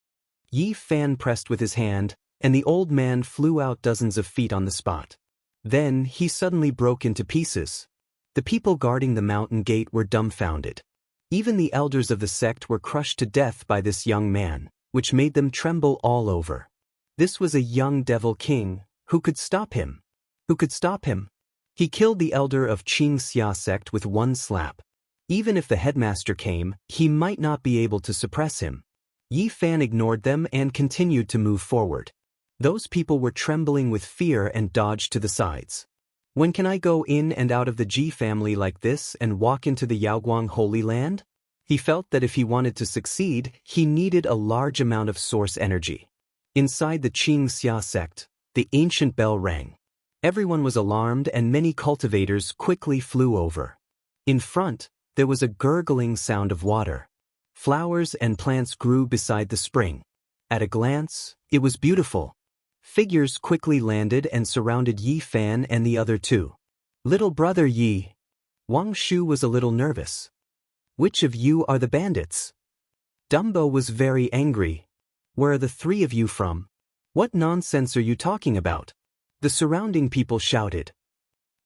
Speaker 1: Yi Fan pressed with his hand, and the old man flew out dozens of feet on the spot. Then he suddenly broke into pieces. The people guarding the mountain gate were dumbfounded. Even the elders of the sect were crushed to death by this young man, which made them tremble all over. This was a young devil king. Who could stop him? Who could stop him? He killed the elder of Xianxia sect with one slap. Even if the headmaster came, he might not be able to suppress him. Yi Fan ignored them and continued to move forward. Those people were trembling with fear and dodged to the sides. When can I go in and out of the Ji family like this and walk into the Yaoguang Holy Land? He felt that if he wanted to succeed, he needed a large amount of source energy. Inside the Xianxia sect, the ancient bell rang. Everyone was alarmed and many cultivators quickly flew over. In front, there was a gurgling sound of water. Flowers and plants grew beside the spring. At a glance, it was beautiful. Figures quickly landed and surrounded Yi Fan and the other 2. Little brother Yi. Wang Shu was a little nervous. Which of you are the bandits? Dumbo was very angry. Where are the 3 of you from? What nonsense are you talking about? The surrounding people shouted.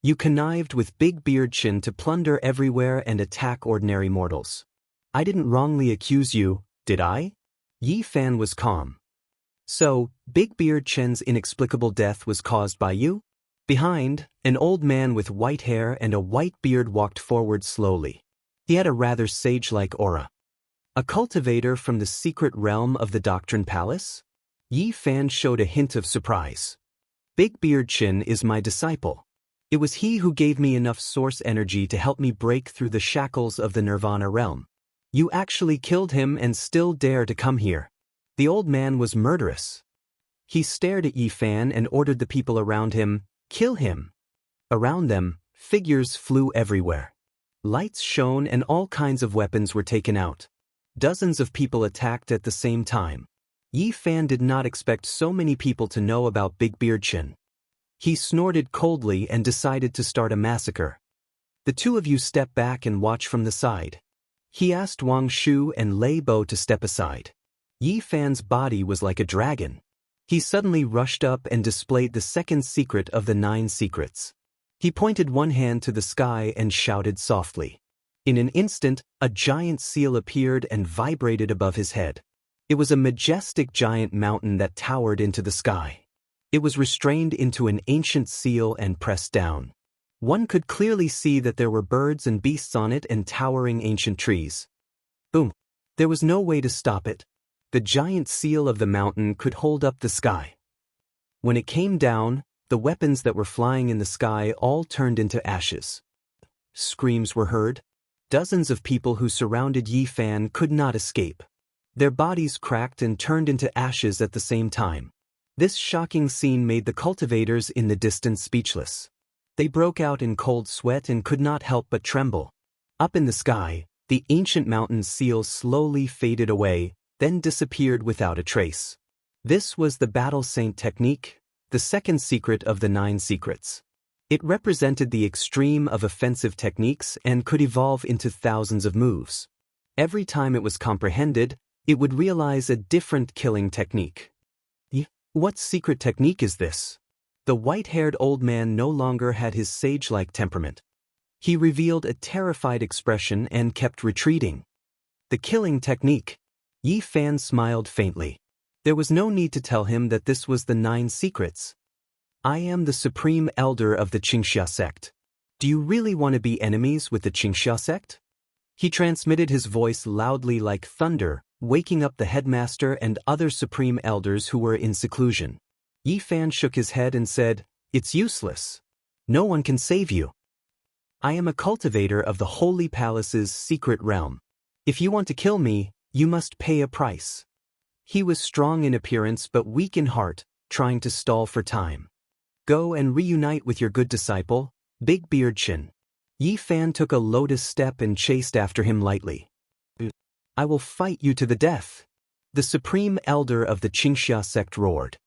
Speaker 1: You connived with Big Beard Chin to plunder everywhere and attack ordinary mortals. I didn't wrongly accuse you, did I? Yi Fan was calm. So, Big Beard Chen's inexplicable death was caused by you? Behind, an old man with white hair and a white beard walked forward slowly. He had a rather sage-like aura. A cultivator from the secret realm of the Doctrine Palace? Yi Fan showed a hint of surprise. Big Beard Chin is my disciple. It was he who gave me enough source energy to help me break through the shackles of the Nirvana realm. You actually killed him and still dare to come here. The old man was murderous. He stared at Yi Fan and ordered the people around him, kill him. Around them, figures flew everywhere. Lights shone and all kinds of weapons were taken out. Dozens of people attacked at the same time. Yi Fan did not expect so many people to know about Big Beard Chin. He snorted coldly and decided to start a massacre. The 2 of you step back and watch from the side. He asked Wang Shu and Lei Bo to step aside. Yi Fan's body was like a dragon. He suddenly rushed up and displayed the second secret of the 9 secrets. He pointed one hand to the sky and shouted softly. In an instant, a giant seal appeared and vibrated above his head. It was a majestic giant mountain that towered into the sky. It was restrained into an ancient seal and pressed down. One could clearly see that there were birds and beasts on it and towering ancient trees. Boom! There was no way to stop it. The giant seal of the mountain could hold up the sky. When it came down, the weapons that were flying in the sky all turned into ashes. Screams were heard. Dozens of people who surrounded Yi Fan could not escape. Their bodies cracked and turned into ashes at the same time. This shocking scene made the cultivators in the distance speechless. They broke out in cold sweat and could not help but tremble. Up in the sky, the ancient mountain seal slowly faded away, then disappeared without a trace. This was the Battle Saint technique, the second secret of the 9 secrets. It represented the extreme of offensive techniques and could evolve into thousands of moves. Every time it was comprehended, it would realize a different killing technique. What secret technique is this? The white-haired old man no longer had his sage-like temperament. He revealed a terrified expression and kept retreating. The killing technique. Yi Fan smiled faintly. There was no need to tell him that this was the 9 secrets. I am the supreme elder of the Xianxia sect. Do you really want to be enemies with the Xianxia sect? He transmitted his voice loudly like thunder, waking up the headmaster and other supreme elders who were in seclusion. Yi Fan shook his head and said, "It's useless. No one can save you. I am a cultivator of the Holy Palace's secret realm. If you want to kill me, you must pay a price." He was strong in appearance but weak in heart, trying to stall for time. "Go and reunite with your good disciple, Big Beard Chin." Yi Fan took a lotus step and chased after him lightly. "I will fight you to the death," the supreme elder of the Xianxia sect roared.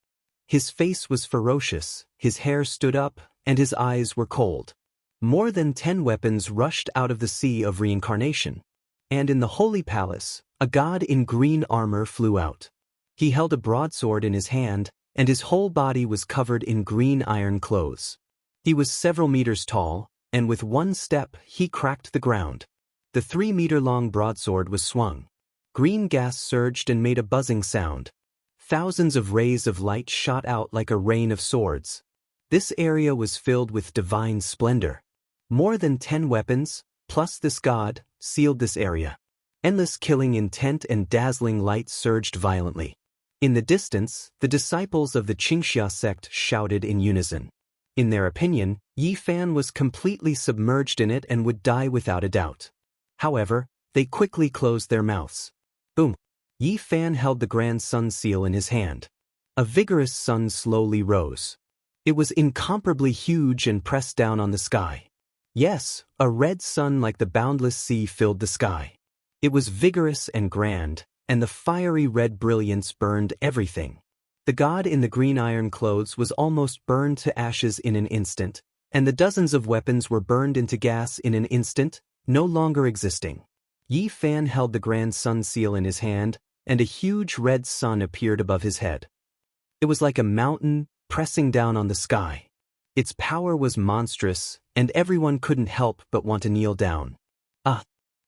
Speaker 1: His face was ferocious, his hair stood up, and his eyes were cold. More than 10 weapons rushed out of the sea of reincarnation. And in the Holy Palace, a god in green armor flew out. He held a broadsword in his hand, and his whole body was covered in green iron clothes. He was several meters tall, and with one step he cracked the ground. The 3-meter-long broadsword was swung. Green gas surged and made a buzzing sound. Thousands of rays of light shot out like a rain of swords. This area was filled with divine splendor. More than 10 weapons, plus this god, sealed this area. Endless killing intent and dazzling light surged violently. In the distance, the disciples of the Xianxia sect shouted in unison. In their opinion, Yi Fan was completely submerged in it and would die without a doubt. However, they quickly closed their mouths. Boom! Yi Fan held the Grand Sun seal in his hand. A vigorous sun slowly rose. It was incomparably huge and pressed down on the sky. Yes, a red sun like the boundless sea filled the sky. It was vigorous and grand, and the fiery red brilliance burned everything. The god in the green iron clothes was almost burned to ashes in an instant, and the dozens of weapons were burned into gas in an instant, no longer existing. Yi Fan held the Grand Sun seal in his hand, and a huge red sun appeared above his head. It was like a mountain, pressing down on the sky. Its power was monstrous, and everyone couldn't help but want to kneel down. "Ah!"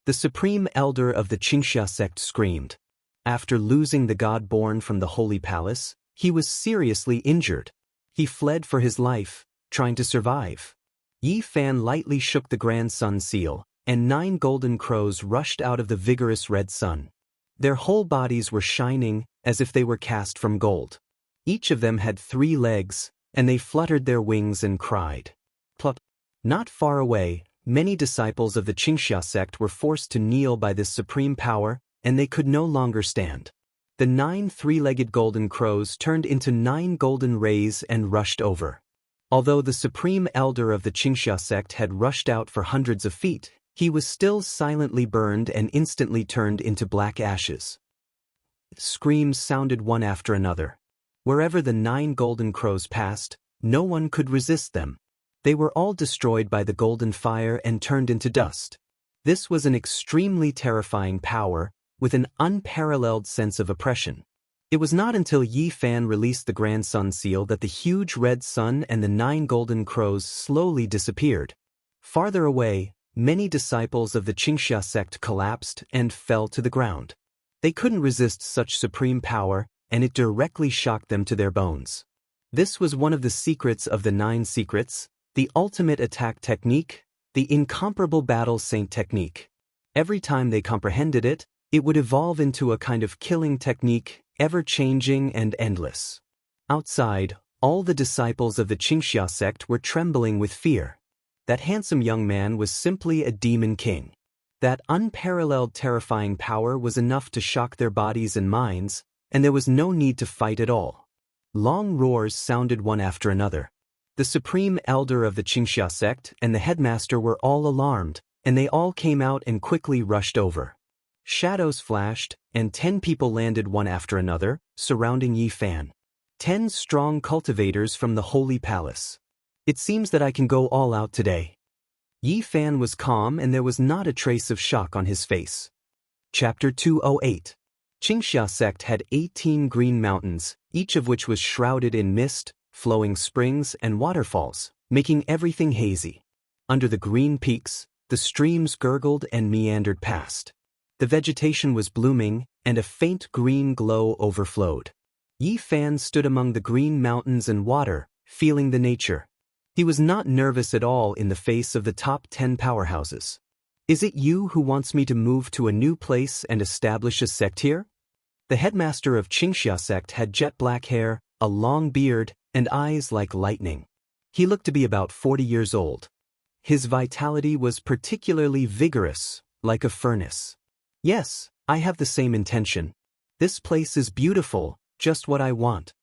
Speaker 1: The supreme elder of the Xianxia sect screamed. After losing the god born from the Holy Palace, he was seriously injured. He fled for his life, trying to survive. Yi Fan lightly shook the Grand Sun seal, and 9 golden crows rushed out of the vigorous red sun. Their whole bodies were shining, as if they were cast from gold. Each of them had 3 legs, and they fluttered their wings and cried. Plop! Not far away, many disciples of the Xianxia sect were forced to kneel by this supreme power, and they could no longer stand. The 9 3-legged golden crows turned into 9 golden rays and rushed over. Although the supreme elder of the Xianxia sect had rushed out for hundreds of feet, he was still silently burned and instantly turned into black ashes. Screams sounded one after another. Wherever the 9 golden crows passed, no one could resist them. They were all destroyed by the golden fire and turned into dust. This was an extremely terrifying power, with an unparalleled sense of oppression. It was not until Yi Fan released the Grand Sun seal that the huge red sun and the 9 golden crows slowly disappeared. Farther away, many disciples of the Xianxia sect collapsed and fell to the ground. They couldn't resist such supreme power, and it directly shocked them to their bones. This was one of the secrets of the 9 secrets, the ultimate attack technique, the incomparable battle saint technique. Every time they comprehended it, it would evolve into a kind of killing technique, ever-changing and endless. Outside, all the disciples of the Xianxia sect were trembling with fear. That handsome young man was simply a demon king. That unparalleled terrifying power was enough to shock their bodies and minds, and there was no need to fight at all. Long roars sounded one after another. The supreme elder of the Xianxia sect and the headmaster were all alarmed, and they all came out and quickly rushed over. Shadows flashed, and 10 people landed one after another, surrounding Yi Fan. 10 strong cultivators from the Holy Palace. It seems that I can go all out today. Yi Fan was calm and there was not a trace of shock on his face. Chapter 208. Xianxia sect had 18 green mountains, each of which was shrouded in mist, flowing springs, and waterfalls, making everything hazy. Under the green peaks, the streams gurgled and meandered past. The vegetation was blooming, and a faint green glow overflowed. Yi Fan stood among the green mountains and water, feeling the nature. He was not nervous at all in the face of the top 10 powerhouses. Is it you who wants me to move to a new place and establish a sect here? The headmaster of Xianxia sect had jet black hair, a long beard, and eyes like lightning. He looked to be about 40 years old. His vitality was particularly vigorous, like a furnace. Yes, I have the same intention. This place is beautiful, just what I want.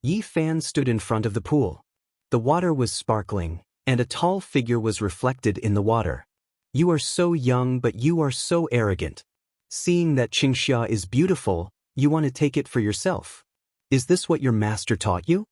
Speaker 1: Yi Fan stood in front of the pool. The water was sparkling, and a tall figure was reflected in the water. You are so young, but you are so arrogant. Seeing that Xianxia is beautiful, you want to take it for yourself. Is this what your master taught you?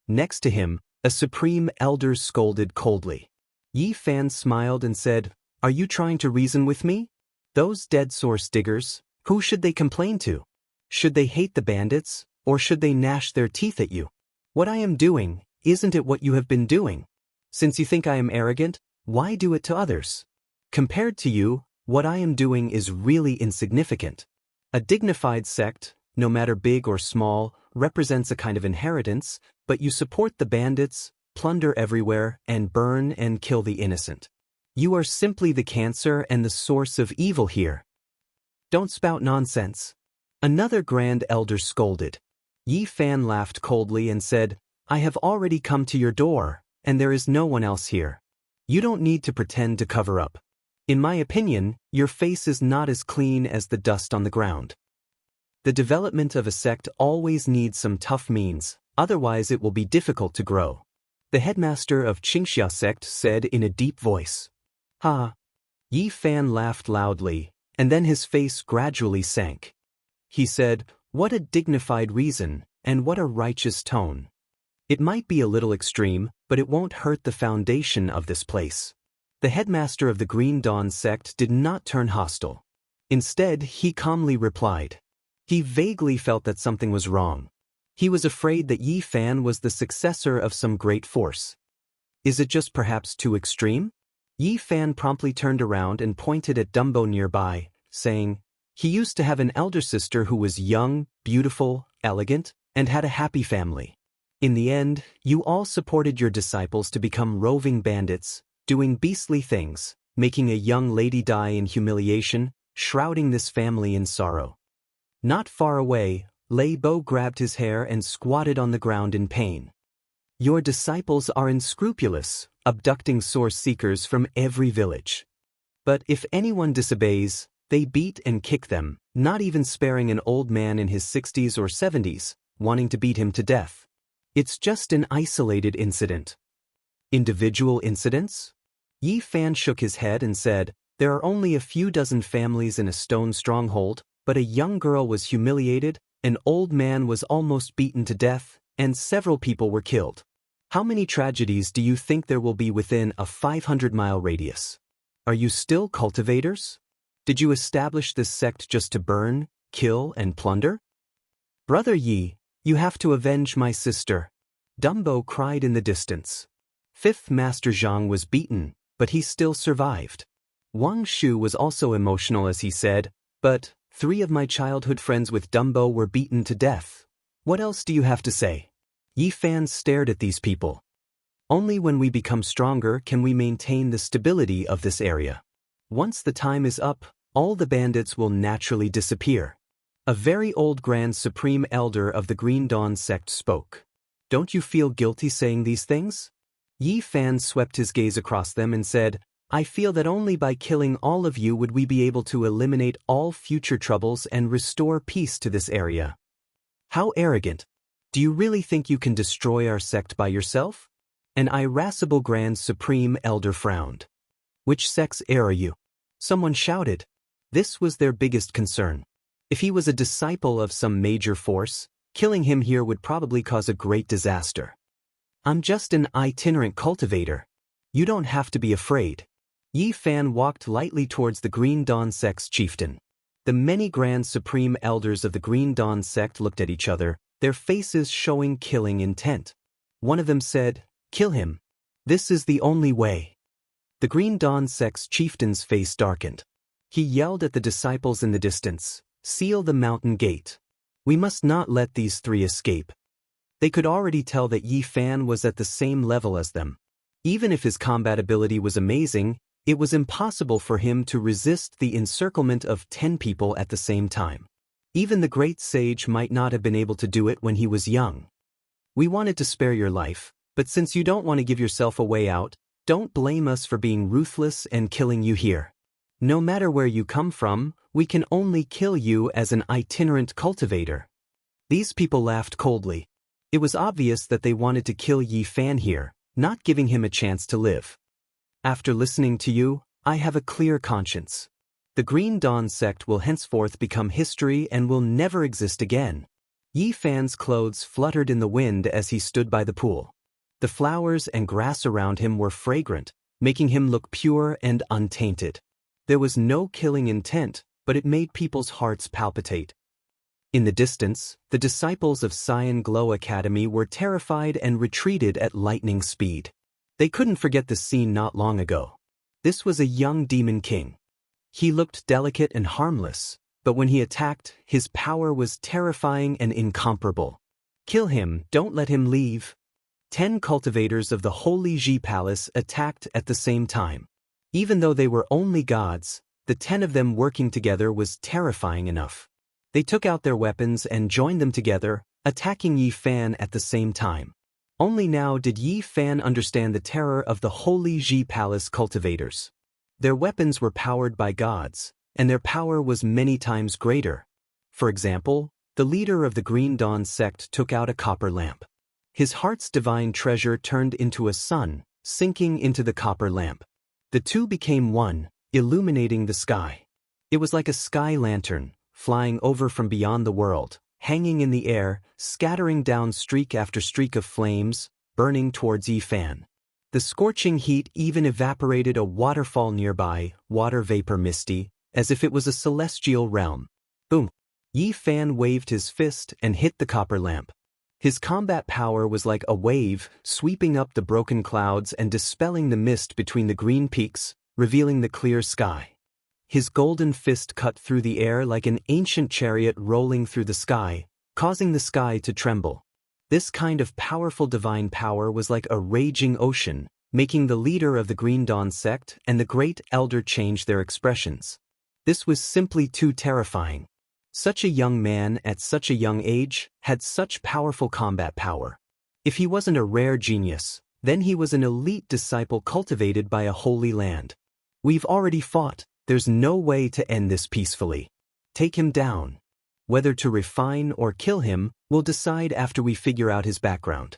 Speaker 1: Next to him, a supreme elder scolded coldly. Yi Fan smiled and said, Are you trying to reason with me? Those dead source diggers, who should they complain to? Should they hate the bandits, or should they gnash their teeth at you? What I am doing, isn't it what you have been doing? Since you think I am arrogant, why do it to others? Compared to you, what I am doing is really insignificant. A dignified sect, no matter big or small, represents a kind of inheritance, but you support the bandits, plunder everywhere, and burn and kill the innocent. You are simply the cancer and the source of evil here. Don't spout nonsense. Another grand elder scolded. Yi Fan laughed coldly and said, I have already come to your door, and there is no one else here. You don't need to pretend to cover up. In my opinion, your face is not as clean as the dust on the ground. The development of a sect always needs some tough means, otherwise it will be difficult to grow. The headmaster of Xianxia sect said in a deep voice. Ha! Yi Fan laughed loudly, and then his face gradually sank. He said, What a dignified reason, and what a righteous tone. It might be a little extreme, but it won't hurt the foundation of this place. The headmaster of the Green Dawn sect did not turn hostile. Instead, he calmly replied. He vaguely felt that something was wrong. He was afraid that Yi Fan was the successor of some great force. Is it just perhaps too extreme? Yi Fan promptly turned around and pointed at Dumbo nearby, saying, He used to have an elder sister who was young, beautiful, elegant, and had a happy family. In the end, you all supported your disciples to become roving bandits, doing beastly things, making a young lady die in humiliation, shrouding this family in sorrow. Not far away, Lei Bo grabbed his hair and squatted on the ground in pain. Your disciples are unscrupulous, abducting source seekers from every village. But if anyone disobeys, they beat and kick them, not even sparing an old man in his 60s or 70s, wanting to beat him to death. It's just an isolated incident. Individual incidents? Yi Fan shook his head and said, There are only a few dozen families in a stone stronghold, but a young girl was humiliated, an old man was almost beaten to death, and several people were killed. How many tragedies do you think there will be within a 500-mile radius? Are you still cultivators? Did you establish this sect just to burn, kill, and plunder? Brother Yi, you have to avenge my sister. Dumbo cried in the distance. Fifth Master Zhang was beaten, but he still survived. Wang Shu was also emotional as he said, But 3 of my childhood friends with Dumbo were beaten to death. What else do you have to say? Yi Fan stared at these people. Only when we become stronger can we maintain the stability of this area. Once the time is up, all the bandits will naturally disappear. A very old Grand Supreme Elder of the Green Dawn sect spoke. Don't you feel guilty saying these things? Yi Fan swept his gaze across them and said, I feel that only by killing all of you would we be able to eliminate all future troubles and restore peace to this area. How arrogant! Do you really think you can destroy our sect by yourself? An irascible Grand Supreme Elder frowned. Which sect's heir are you? Someone shouted. This was their biggest concern. If he was a disciple of some major force, killing him here would probably cause a great disaster. I'm just an itinerant cultivator. You don't have to be afraid. Yi Fan walked lightly towards the Green Dawn sect's chieftain. The many grand supreme elders of the Green Dawn sect looked at each other, their faces showing killing intent. One of them said, "Kill him. This is the only way." The Green Dawn sect's chieftain's face darkened. He yelled at the disciples in the distance, "Seal the mountain gate. We must not let these three escape." They could already tell that Yi Fan was at the same level as them. Even if his combat ability was amazing, it was impossible for him to resist the encirclement of 10 people at the same time. Even the great sage might not have been able to do it when he was young. "We wanted to spare your life, but since you don't want to give yourself a way out, don't blame us for being ruthless and killing you here. No matter where you come from, we can only kill you as an itinerant cultivator." These people laughed coldly. It was obvious that they wanted to kill Yi Fan here, not giving him a chance to live. "After listening to you, I have a clear conscience. The Green Dawn sect will henceforth become history and will never exist again." Yi Fan's clothes fluttered in the wind as he stood by the pool. The flowers and grass around him were fragrant, making him look pure and untainted. There was no killing intent, but it made people's hearts palpitate. In the distance, the disciples of Cyan Glow Academy were terrified and retreated at lightning speed. They couldn't forget the scene not long ago. This was a young demon king. He looked delicate and harmless, but when he attacked, his power was terrifying and incomparable. "Kill him, don't let him leave." 10 cultivators of the Holy Ji Palace attacked at the same time. Even though they were only gods, the 10 of them working together was terrifying enough. They took out their weapons and joined them together, attacking Yi Fan at the same time. Only now did Yi Fan understand the terror of the Holy Ji Palace cultivators. Their weapons were powered by gods, and their power was many times greater. For example, the leader of the Green Dawn sect took out a copper lamp. His heart's divine treasure turned into a sun, sinking into the copper lamp. The two became one, illuminating the sky. It was like a sky lantern, flying over from beyond the world, hanging in the air, scattering down streak after streak of flames, burning towards Yi Fan. The scorching heat even evaporated a waterfall nearby, water vapor misty, as if it was a celestial realm. Boom! Yi Fan waved his fist and hit the copper lamp. His combat power was like a wave, sweeping up the broken clouds and dispelling the mist between the green peaks, revealing the clear sky. His golden fist cut through the air like an ancient chariot rolling through the sky, causing the sky to tremble. This kind of powerful divine power was like a raging ocean, making the leader of the Green Dawn sect and the great elder change their expressions. This was simply too terrifying. Such a young man at such a young age had such powerful combat power. If he wasn't a rare genius, then he was an elite disciple cultivated by a holy land. "We've already fought. There's no way to end this peacefully. Take him down. Whether to refine or kill him, we'll decide after we figure out his background."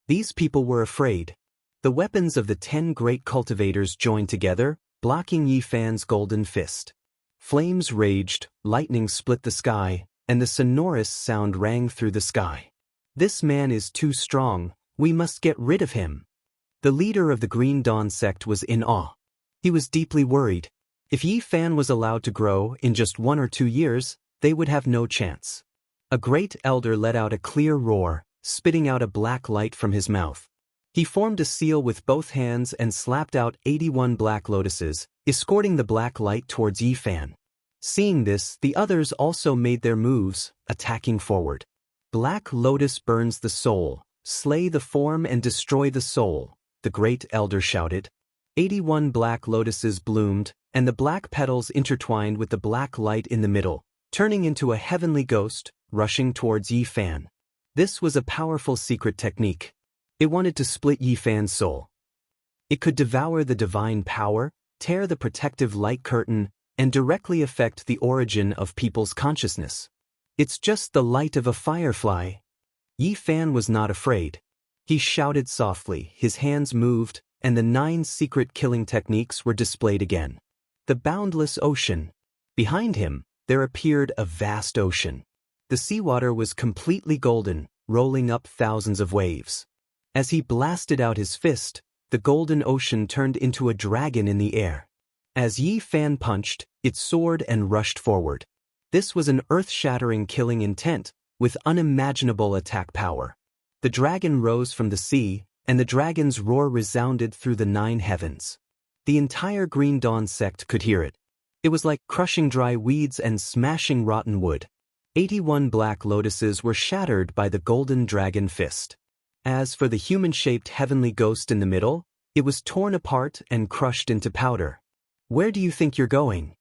Speaker 1: These people were afraid. The weapons of the 10 great cultivators joined together, blocking Yi Fan's golden fist. Flames raged, lightning split the sky, and the sonorous sound rang through the sky. "This man is too strong, we must get rid of him." The leader of the Green Dawn sect was in awe. He was deeply worried. If Yi Fan was allowed to grow in just 1 or 2 years, they would have no chance. A great elder let out a clear roar, spitting out a black light from his mouth. He formed a seal with both hands and slapped out 81 black lotuses, escorting the black light towards Yi Fan. Seeing this, the others also made their moves, attacking forward. "Black lotus burns the soul, slay the form and destroy the soul," the great elder shouted. 81 black lotuses bloomed, and the black petals intertwined with the black light in the middle, turning into a heavenly ghost, rushing towards Yi Fan. This was a powerful secret technique. It wanted to split Yi Fan's soul. It could devour the divine power, tear the protective light curtain, and directly affect the origin of people's consciousness. "It's just the light of a firefly." Yi Fan was not afraid. He shouted softly, his hands moved, and the 9 secret killing techniques were displayed again. The boundless ocean. Behind him, there appeared a vast ocean. The seawater was completely golden, rolling up thousands of waves. As he blasted out his fist, the golden ocean turned into a dragon in the air. As Yi Fan punched, it soared and rushed forward. This was an earth-shattering killing intent, with unimaginable attack power. The dragon rose from the sea, and the dragon's roar resounded through the 9 heavens. The entire Green Dawn sect could hear it. It was like crushing dry weeds and smashing rotten wood. 81 black lotuses were shattered by the golden dragon fist. As for the human-shaped heavenly ghost in the middle, it was torn apart and crushed into powder. Where do you think you're going?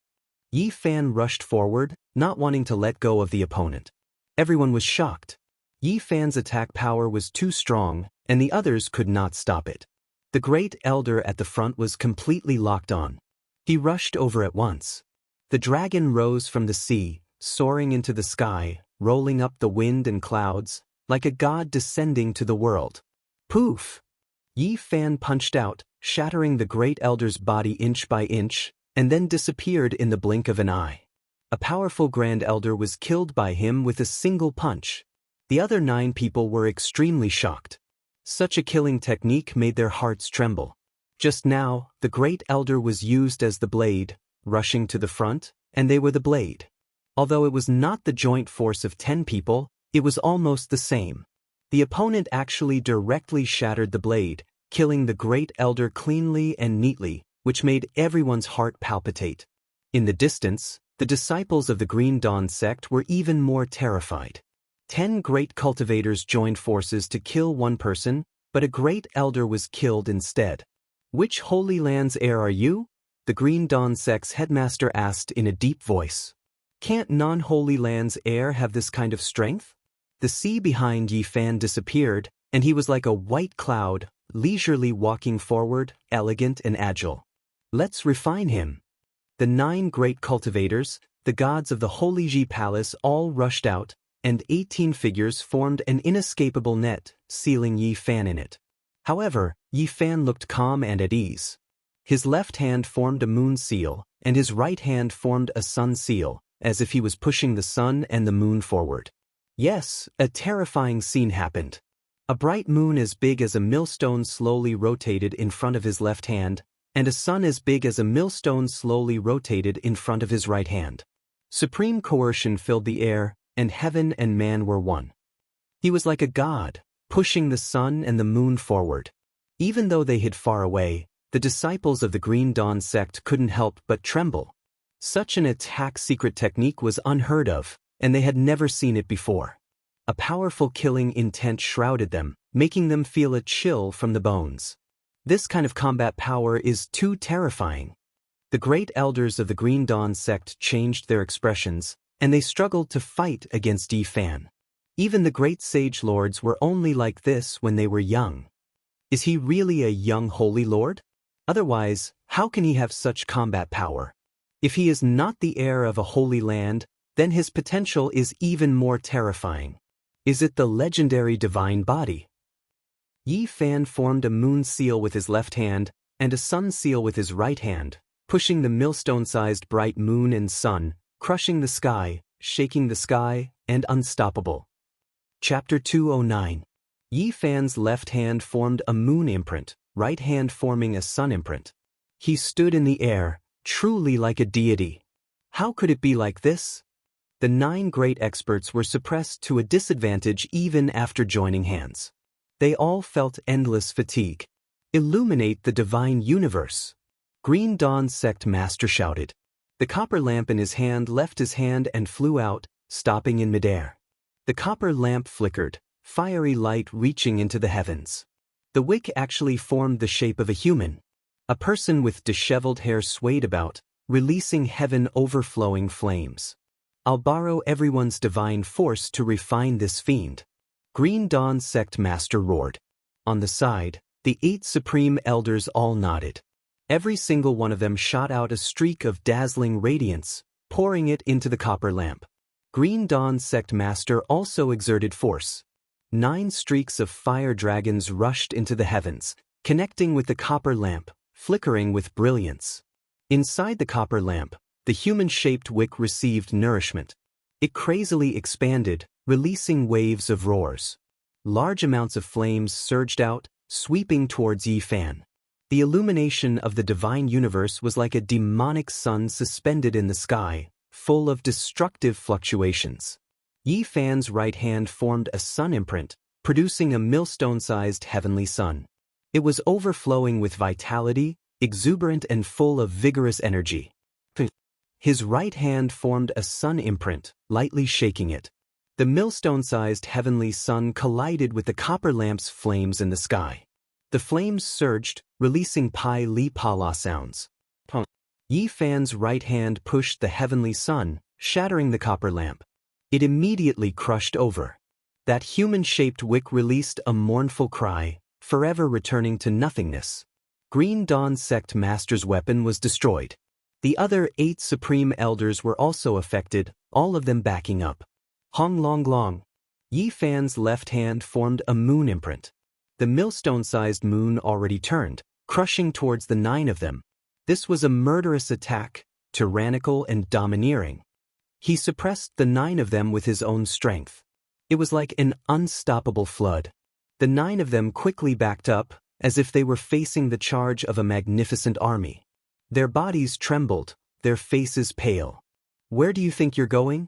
Speaker 1: Yi Fan rushed forward, not wanting to let go of the opponent. Everyone was shocked. Yi Fan's attack power was too strong, and the others could not stop it. The great elder at the front was completely locked on. He rushed over at once. The dragon rose from the sea, soaring into the sky, rolling up the wind and clouds, like a god descending to the world. Poof! Yi Fan punched out, shattering the great elder's body inch by inch, and then disappeared in the blink of an eye. A powerful grand elder was killed by him with a single punch. The other 9 people were extremely shocked. Such a killing technique made their hearts tremble. Just now, the great elder was used as the blade, rushing to the front, and they were the blade. Although it was not the joint force of 10 people, it was almost the same. The opponent actually directly shattered the blade, killing the great elder cleanly and neatly, which made everyone's heart palpitate. In the distance, the disciples of the Green Dawn sect were even more terrified. 10 great cultivators joined forces to kill one person, but a great elder was killed instead. Which Holy Land's heir are you? The Green Dawn sect's headmaster asked in a deep voice. Can't non-Holy Land's heir have this kind of strength? The sea behind Yi Fan disappeared, and he was like a white cloud, leisurely walking forward, elegant and agile. Let's refine him. The 9 great cultivators, the gods of the Holy Ji Palace, all rushed out, and 18 figures formed an inescapable net, sealing Yi Fan in it. However, Yi Fan looked calm and at ease. His left hand formed a moon seal, and his right hand formed a sun seal, as if he was pushing the sun and the moon forward. Yes, a terrifying scene happened. A bright moon as big as a millstone slowly rotated in front of his left hand, and a sun as big as a millstone slowly rotated in front of his right hand. Supreme coercion filled the air, and heaven and man were one. He was like a god, pushing the sun and the moon forward. Even though they hid far away, the disciples of the Green Dawn sect couldn't help but tremble. Such an attack secret technique was unheard of, and they had never seen it before. A powerful killing intent shrouded them, making them feel a chill from the bones. This kind of combat power is too terrifying. The great elders of the Green Dawn sect changed their expressions, and they struggled to fight against Yi Fan. Even the great sage lords were only like this when they were young. Is he really a young holy lord? Otherwise, how can he have such combat power? If he is not the heir of a holy land, then his potential is even more terrifying. Is it the legendary divine body? Yi Fan formed a moon seal with his left hand and a sun seal with his right hand, pushing the millstone-sized bright moon and sun, crushing the sky, shaking the sky, and unstoppable. Chapter 209. Yi Fan's left hand formed a moon imprint, right hand forming a sun imprint. He stood in the air, truly like a deity. How could it be like this? The 9 great experts were suppressed to a disadvantage even after joining hands. They all felt endless fatigue. Illuminate the divine universe. Green Dawn sect master shouted. The copper lamp in his hand left his hand and flew out, stopping in midair. The copper lamp flickered, fiery light reaching into the heavens. The wick actually formed the shape of a human. A person with disheveled hair swayed about, releasing heaven overflowing flames. I'll borrow everyone's divine force to refine this fiend. Green Dawn sect master roared. On the side, the 8 supreme elders all nodded. Every single one of them shot out a streak of dazzling radiance, pouring it into the copper lamp. Green Dawn sect master also exerted force. 9 streaks of fire dragons rushed into the heavens, connecting with the copper lamp, flickering with brilliance. Inside the copper lamp, the human-shaped wick received nourishment. It crazily expanded, releasing waves of roars. Large amounts of flames surged out, sweeping towards Yi Fan. The illumination of the divine universe was like a demonic sun suspended in the sky, full of destructive fluctuations. Yi Fan's right hand formed a sun imprint, producing a millstone-sized heavenly sun. It was overflowing with vitality, exuberant and full of vigorous energy. His right hand formed a sun imprint, lightly shaking it. The millstone-sized heavenly sun collided with the copper lamp's flames in the sky. The flames surged, releasing pi li pa la sounds. Yi Fan's right hand pushed the heavenly sun, shattering the copper lamp. It immediately crushed over. That human-shaped wick released a mournful cry, forever returning to nothingness. Green Dawn Sect Master's weapon was destroyed. The other 8 Supreme Elders were also affected, all of them backing up. Hong Long Long. Yi Fan's left hand formed a moon imprint. The millstone-sized moon already turned, crushing towards the 9 of them. This was a murderous attack, tyrannical and domineering. He suppressed the 9 of them with his own strength. It was like an unstoppable flood. The 9 of them quickly backed up, as if they were facing the charge of a magnificent army. Their bodies trembled, their faces pale. Where do you think you're going?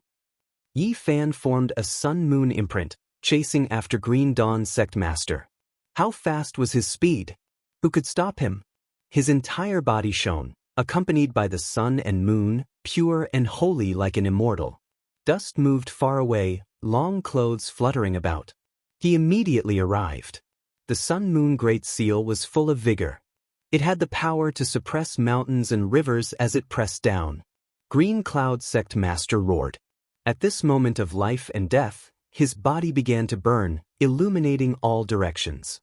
Speaker 1: Yi Fan formed a sun-moon imprint, chasing after Green Dawn Sect Master. How fast was his speed? Who could stop him? His entire body shone, accompanied by the sun and moon, pure and holy like an immortal. Dust moved far away, long clothes fluttering about. He immediately arrived. The sun-moon great seal was full of vigor. It had the power to suppress mountains and rivers as it pressed down. Green Cloud Sect Master roared. At this moment of life and death, his body began to burn, illuminating all directions.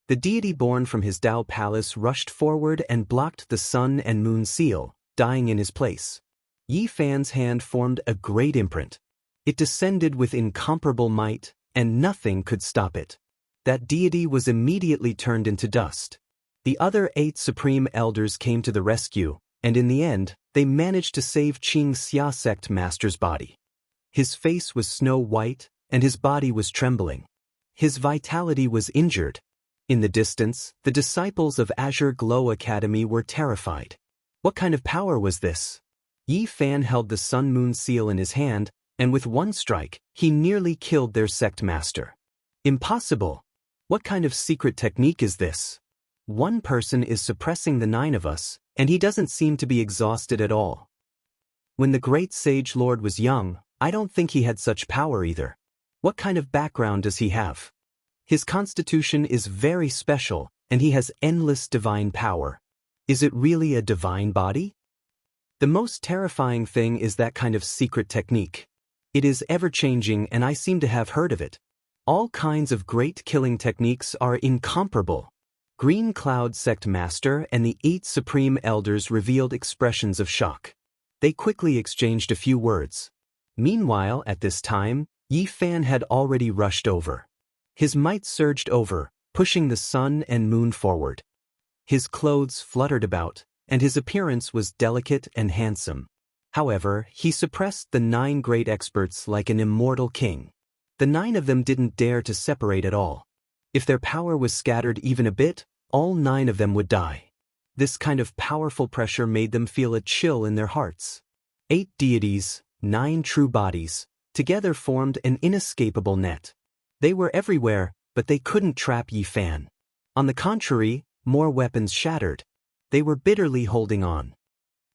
Speaker 1: The deity born from his Dao palace rushed forward and blocked the sun and moon seal, dying in his place. Yi Fan's hand formed a great imprint. It descended with incomparable might, and nothing could stop it. That deity was immediately turned into dust. The other 8 Supreme Elders came to the rescue, and in the end, they managed to save Xianxia Sect Master's body. His face was snow white, and his body was trembling. His vitality was injured. In the distance, the disciples of Azure Glow Academy were terrified. What kind of power was this? Yi Fan held the sun-moon seal in his hand, and with one strike, he nearly killed their sect master. Impossible! What kind of secret technique is this? One person is suppressing the 9 of us, and he doesn't seem to be exhausted at all. When the great sage lord was young, I don't think he had such power either. What kind of background does he have? His constitution is very special, and he has endless divine power. Is it really a divine body? The most terrifying thing is that kind of secret technique. It is ever-changing, and I seem to have heard of it. All kinds of great killing techniques are incomparable. Green Cloud Sect Master and the 8 Supreme Elders revealed expressions of shock. They quickly exchanged a few words. Meanwhile, at this time, Yi Fan had already rushed over. His might surged over, pushing the sun and moon forward. His clothes fluttered about, and his appearance was delicate and handsome. However, he suppressed the 9 great experts like an immortal king. The 9 of them didn't dare to separate at all. If their power was scattered even a bit, all 9 of them would die. This kind of powerful pressure made them feel a chill in their hearts. 8 deities, 9 true bodies, together formed an inescapable net. They were everywhere, but they couldn't trap Yi Fan. On the contrary, more weapons shattered. They were bitterly holding on.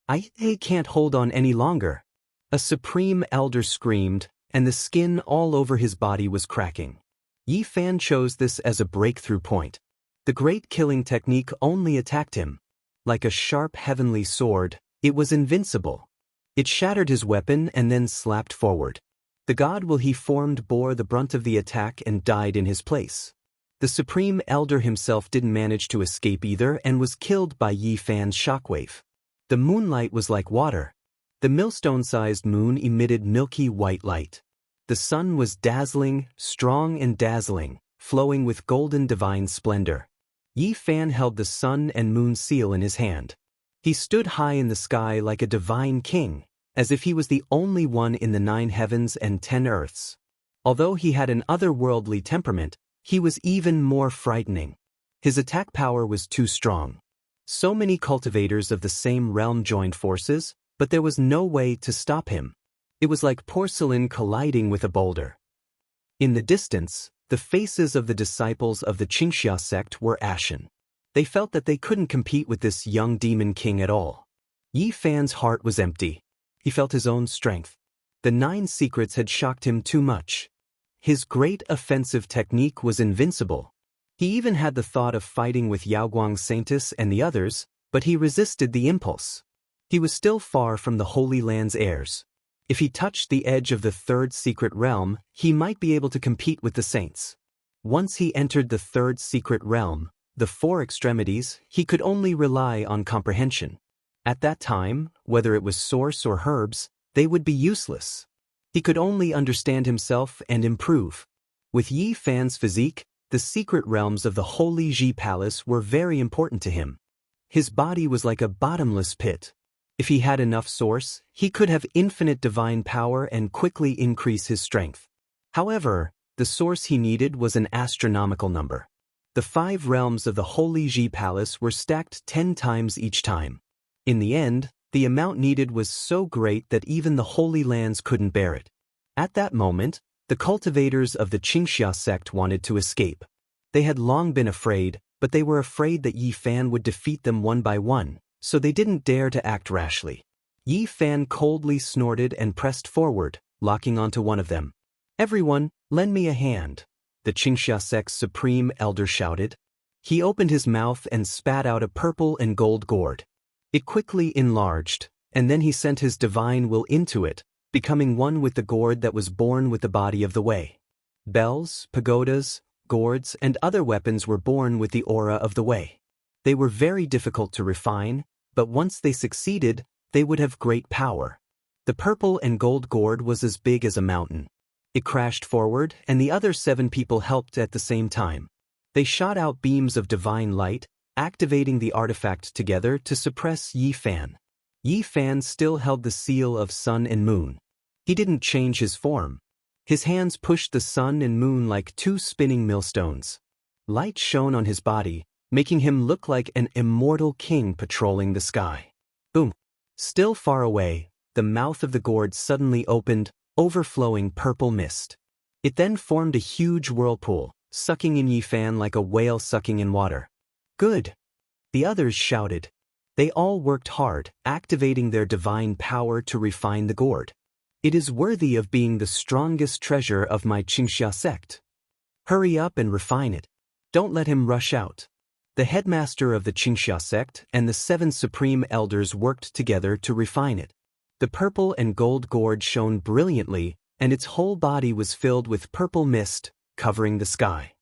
Speaker 1: I can't hold on any longer. A supreme elder screamed, and the skin all over his body was cracking. Yi Fan chose this as a breakthrough point. The great killing technique only attacked him. Like a sharp heavenly sword, it was invincible. It shattered his weapon and then slapped forward. The god will he formed bore the brunt of the attack and died in his place. The Supreme Elder himself didn't manage to escape either and was killed by Yi Fan's shockwave. The moonlight was like water. The millstone-sized moon emitted milky white light. The sun was dazzling, strong and dazzling, flowing with golden divine splendor. Yi Fan held the sun and moon seal in his hand. He stood high in the sky like a divine king, as if he was the only one in the 9 heavens and 10 earths. Although he had an otherworldly temperament, he was even more frightening. His attack power was too strong. So many cultivators of the same realm joined forces, but there was no way to stop him. It was like porcelain colliding with a boulder. In the distance, the faces of the disciples of the Xianxia sect were ashen. They felt that they couldn't compete with this young demon king at all. Yi Fan's heart was empty. He felt his own strength. The 9 secrets had shocked him too much. His great offensive technique was invincible. He even had the thought of fighting with Yaoguang Saintis and the others, but he resisted the impulse. He was still far from the Holy Land's heirs. If he touched the edge of the 3rd secret realm, he might be able to compete with the saints. Once he entered the 3rd secret realm, the 4 extremities, he could only rely on comprehension. At that time, whether it was source or herbs, they would be useless. He could only understand himself and improve. With Yi Fan's physique, the secret realms of the Holy Ji Palace were very important to him. His body was like a bottomless pit. If he had enough source, he could have infinite divine power and quickly increase his strength. However, the source he needed was an astronomical number. The 5 realms of the Holy Ji Palace were stacked 10 times each time. In the end, the amount needed was so great that even the Holy Lands couldn't bear it. At that moment, the cultivators of the Xianxia sect wanted to escape. They had long been afraid, but they were afraid that Yi Fan would defeat them one by one, so they didn't dare to act rashly. Yi Fan coldly snorted and pressed forward, locking onto one of them. "Everyone, lend me a hand," the Xianxia sect's supreme elder shouted. He opened his mouth and spat out a purple and gold gourd. It quickly enlarged, and then he sent his divine will into it, becoming one with the gourd that was born with the body of the way. Bells, pagodas, gourds, and other weapons were born with the aura of the way. They were very difficult to refine, but once they succeeded, they would have great power. The purple and gold gourd was as big as a mountain. It crashed forward, and the other 7 people helped at the same time. They shot out beams of divine light, activating the artifact together to suppress Yi Fan. Yi Fan still held the seal of sun and moon. He didn't change his form. His hands pushed the sun and moon like 2 spinning millstones. Light shone on his body, making him look like an immortal king patrolling the sky. Boom! Still far away, the mouth of the gourd suddenly opened, overflowing purple mist. It then formed a huge whirlpool, sucking in Yi Fan like a whale sucking in water. "Good!" the others shouted. They all worked hard, activating their divine power to refine the gourd. "It is worthy of being the strongest treasure of my Xianxia sect. Hurry up and refine it. Don't let him rush out." The headmaster of the Xianxia sect and the 7 supreme elders worked together to refine it. The purple and gold gourd shone brilliantly, and its whole body was filled with purple mist, covering the sky.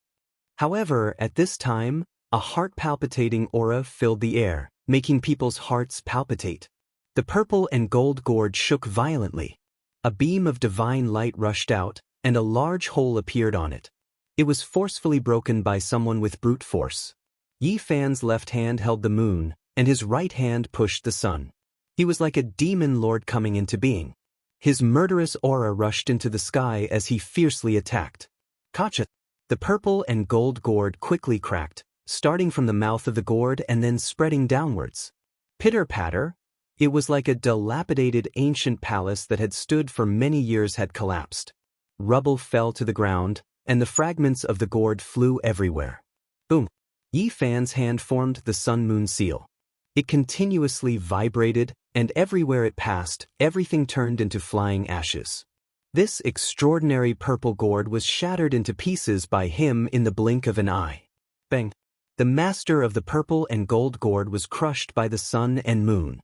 Speaker 1: However, at this time, a heart-palpitating aura filled the air, making people's hearts palpitate. The purple and gold gourd shook violently. A beam of divine light rushed out, and a large hole appeared on it. It was forcefully broken by someone with brute force. Yi Fan's left hand held the moon, and his right hand pushed the sun. He was like a demon lord coming into being. His murderous aura rushed into the sky as he fiercely attacked. Kacha! The purple and gold gourd quickly cracked, starting from the mouth of the gourd and then spreading downwards. Pitter-patter! It was like a dilapidated ancient palace that had stood for many years had collapsed. Rubble fell to the ground, and the fragments of the gourd flew everywhere. Boom! Yi Fan's hand formed the sun-moon seal. It continuously vibrated, and everywhere it passed, everything turned into flying ashes. This extraordinary purple gourd was shattered into pieces by him in the blink of an eye. Bang! The master of the purple and gold gourd was crushed by the sun and moon.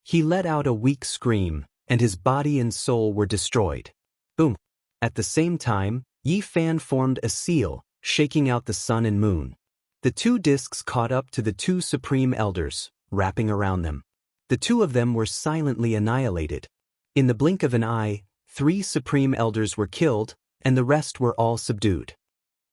Speaker 1: He let out a weak scream, and his body and soul were destroyed. Boom! At the same time, Yi Fan formed a seal, shaking out the sun and moon. The 2 discs caught up to the 2 supreme elders, wrapping around them. The 2 of them were silently annihilated. In the blink of an eye, 3 supreme elders were killed, and the rest were all subdued.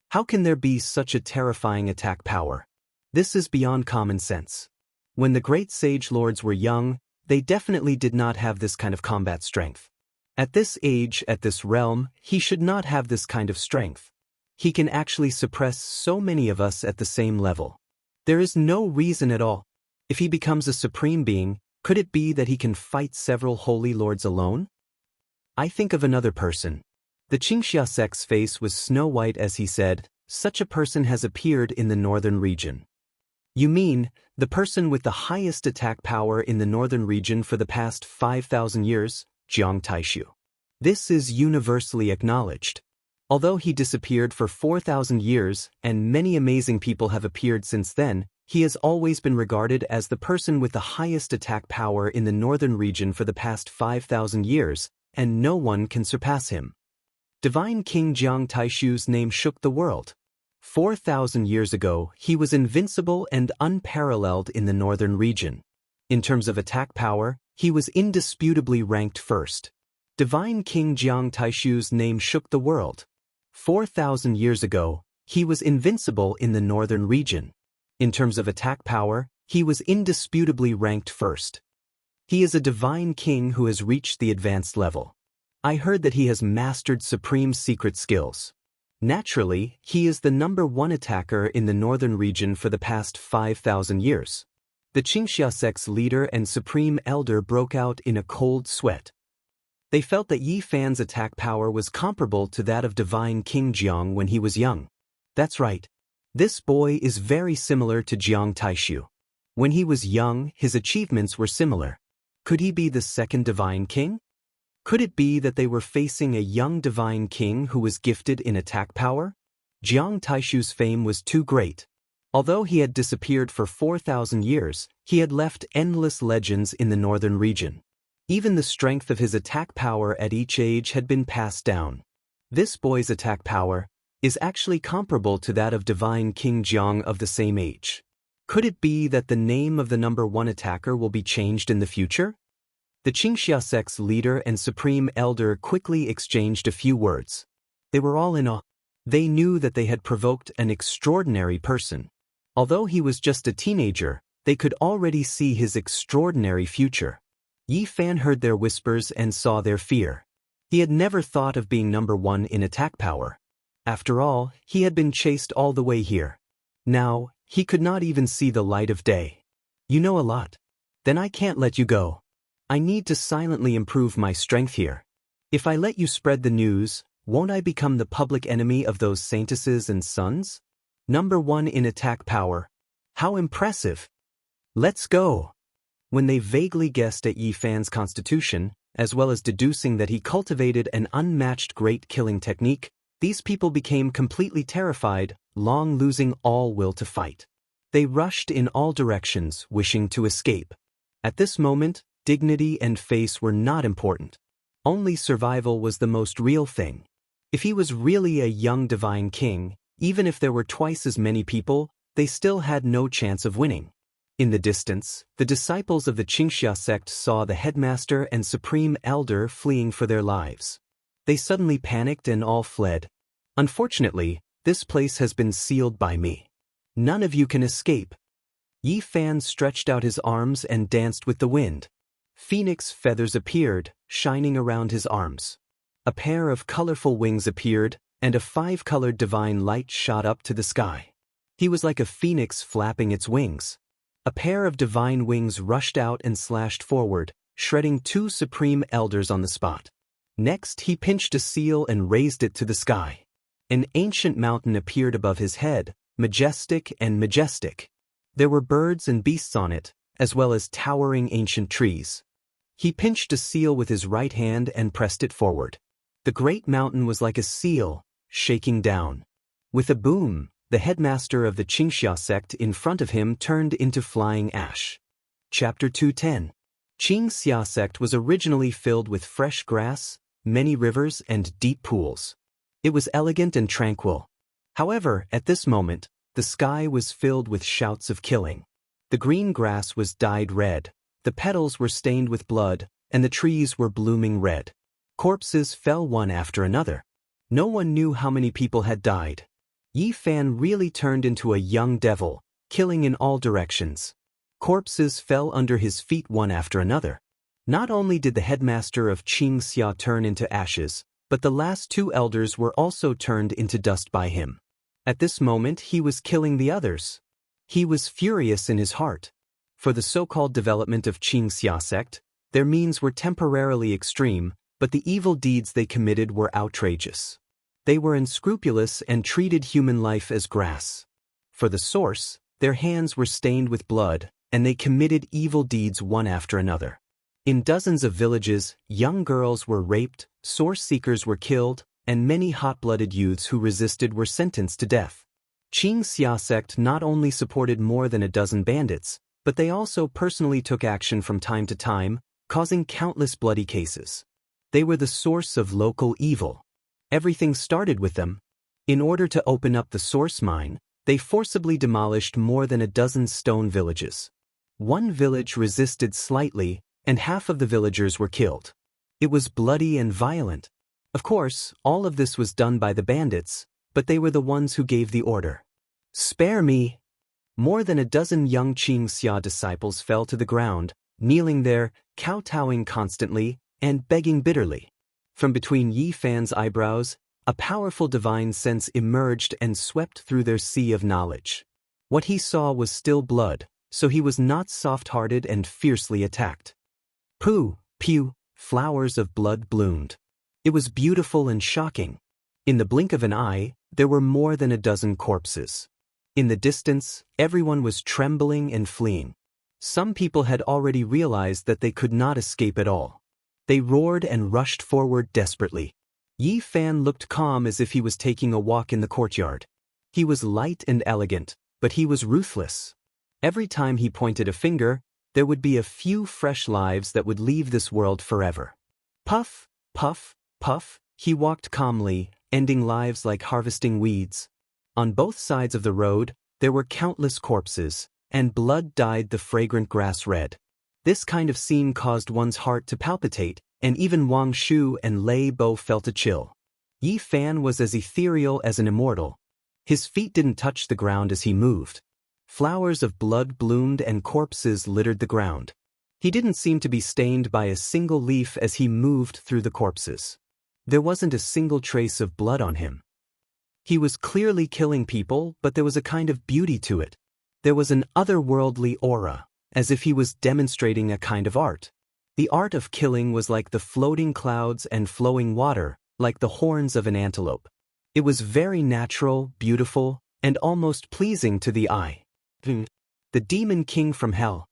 Speaker 1: How can there be such a terrifying attack power? This is beyond common sense. When the great sage lords were young, they definitely did not have this kind of combat strength. At this age, at this realm, he should not have this kind of strength. He can actually suppress so many of us at the same level. There is no reason at all. If he becomes a supreme being, Could it be that he can fight several holy lords alone? I think of another person. The Xianxia sect's face was snow-white as he said, "Such a person has appeared in the northern region." You mean, the person with the highest attack power in the northern region for the past 5,000 years, Jiang Taishu. This is universally acknowledged. Although he disappeared for 4,000 years and many amazing people have appeared since then, he has always been regarded as the person with the highest attack power in the northern region for the past 5,000 years, and no one can surpass him. Divine King Jiang Taishu's name shook the world. 4,000 years ago, he was invincible and unparalleled in the northern region. In terms of attack power, he was indisputably ranked first. Divine King Jiang Taishu's name shook the world. 4,000 years ago, he was invincible in the northern region. In terms of attack power, he was indisputably ranked first. He is a divine king who has reached the advanced level. I heard that he has mastered supreme secret skills. Naturally, he is the #1 attacker in the northern region for the past 5,000 years. The Xianxia sect's leader and supreme elder broke out in a cold sweat. They felt that Yi Fan's attack power was comparable to that of Divine King Jiang when he was young. That's right. This boy is very similar to Jiang Taishu. When he was young, his achievements were similar. Could he be the second Divine King? Could it be that they were facing a young Divine King who was gifted in attack power? Jiang Taishu's fame was too great. Although he had disappeared for 4,000 years, he had left endless legends in the northern region. Even the strength of his attack power at each age had been passed down. This boy's attack power is actually comparable to that of Divine King Jiang of the same age. Could it be that the name of the #1 attacker will be changed in the future? The Xianxia sect's leader and supreme elder quickly exchanged a few words. They were all in awe. They knew that they had provoked an extraordinary person. Although he was just a teenager, they could already see his extraordinary future. Yi Fan heard their whispers and saw their fear. He had never thought of being #1 in attack power. After all, he had been chased all the way here. Now, he could not even see the light of day. You know a lot. Then I can't let you go. I need to silently improve my strength here. If I let you spread the news, won't I become the public enemy of those saintesses and sons? #1 in attack power. How impressive. Let's go. When they vaguely guessed at Yi Fan's constitution, as well as deducing that he cultivated an unmatched great killing technique, these people became completely terrified, long losing all will to fight. They rushed in all directions, wishing to escape. At this moment, dignity and face were not important. Only survival was the most real thing. If he was really a young divine king, even if there were twice as many people, they still had no chance of winning. In the distance, the disciples of the Xianxia sect saw the headmaster and supreme elder fleeing for their lives. They suddenly panicked and all fled. Unfortunately, this place has been sealed by me. None of you can escape. Yi Fan stretched out his arms and danced with the wind. Phoenix feathers appeared, shining around his arms. A pair of colorful wings appeared, and a 5-colored divine light shot up to the sky. He was like a phoenix flapping its wings. A pair of divine wings rushed out and slashed forward, shredding 2 supreme elders on the spot. Next, he pinched a seal and raised it to the sky. An ancient mountain appeared above his head, majestic and majestic. There were birds and beasts on it, as well as towering ancient trees. He pinched a seal with his right hand and pressed it forward. The great mountain was like a seal, shaking down. With a boom, the headmaster of the Xianxia sect in front of him turned into flying ash. Chapter 210. Xianxia sect was originally filled with fresh grass, many rivers, and deep pools. It was elegant and tranquil. However, at this moment, the sky was filled with shouts of killing. The green grass was dyed red, the petals were stained with blood, and the trees were blooming red. Corpses fell one after another. No one knew how many people had died. Yi Fan really turned into a young devil, killing in all directions. Corpses fell under his feet one after another. Not only did the headmaster of Xianxia turn into ashes, but the last 2 elders were also turned into dust by him. At this moment he was killing the others. He was furious in his heart. For the so-called development of Xianxia sect, their means were temporarily extreme, but the evil deeds they committed were outrageous. They were unscrupulous and treated human life as grass. For the source, their hands were stained with blood, and they committed evil deeds one after another. In dozens of villages, young girls were raped, source seekers were killed, and many hot-blooded youths who resisted were sentenced to death. Xianxia sect not only supported more than a dozen bandits, but they also personally took action from time to time, causing countless bloody cases. They were the source of local evil. Everything started with them. In order to open up the source mine, they forcibly demolished more than a dozen stone villages. One village resisted slightly, and half of the villagers were killed. It was bloody and violent. Of course, all of this was done by the bandits, but they were the ones who gave the order. "Spare me!" More than a dozen young Xianxia disciples fell to the ground, kneeling there, kowtowing constantly, and begging bitterly. From between Yi Fan's eyebrows, a powerful divine sense emerged and swept through their sea of knowledge. What he saw was still blood, so he was not soft-hearted and fiercely attacked. Pooh, pew, flowers of blood bloomed. It was beautiful and shocking. In the blink of an eye, there were more than a dozen corpses. In the distance, everyone was trembling and fleeing. Some people had already realized that they could not escape at all. They roared and rushed forward desperately. Yi Fan looked calm as if he was taking a walk in the courtyard. He was light and elegant, but he was ruthless. Every time he pointed a finger, there would be a few fresh lives that would leave this world forever. Puff, puff, puff, he walked calmly, ending lives like harvesting weeds. On both sides of the road, there were countless corpses, and blood dyed the fragrant grass red. This kind of scene caused one's heart to palpitate, and even Wang Shu and Lei Bo felt a chill. Yi Fan was as ethereal as an immortal. His feet didn't touch the ground as he moved. Flowers of blood bloomed and corpses littered the ground. He didn't seem to be stained by a single leaf as he moved through the corpses. There wasn't a single trace of blood on him. He was clearly killing people, but there was a kind of beauty to it. There was an otherworldly aura, as if he was demonstrating a kind of art. The art of killing was like the floating clouds and flowing water, like the horns of an antelope. It was very natural, beautiful, and almost pleasing to the eye. The demon king from hell.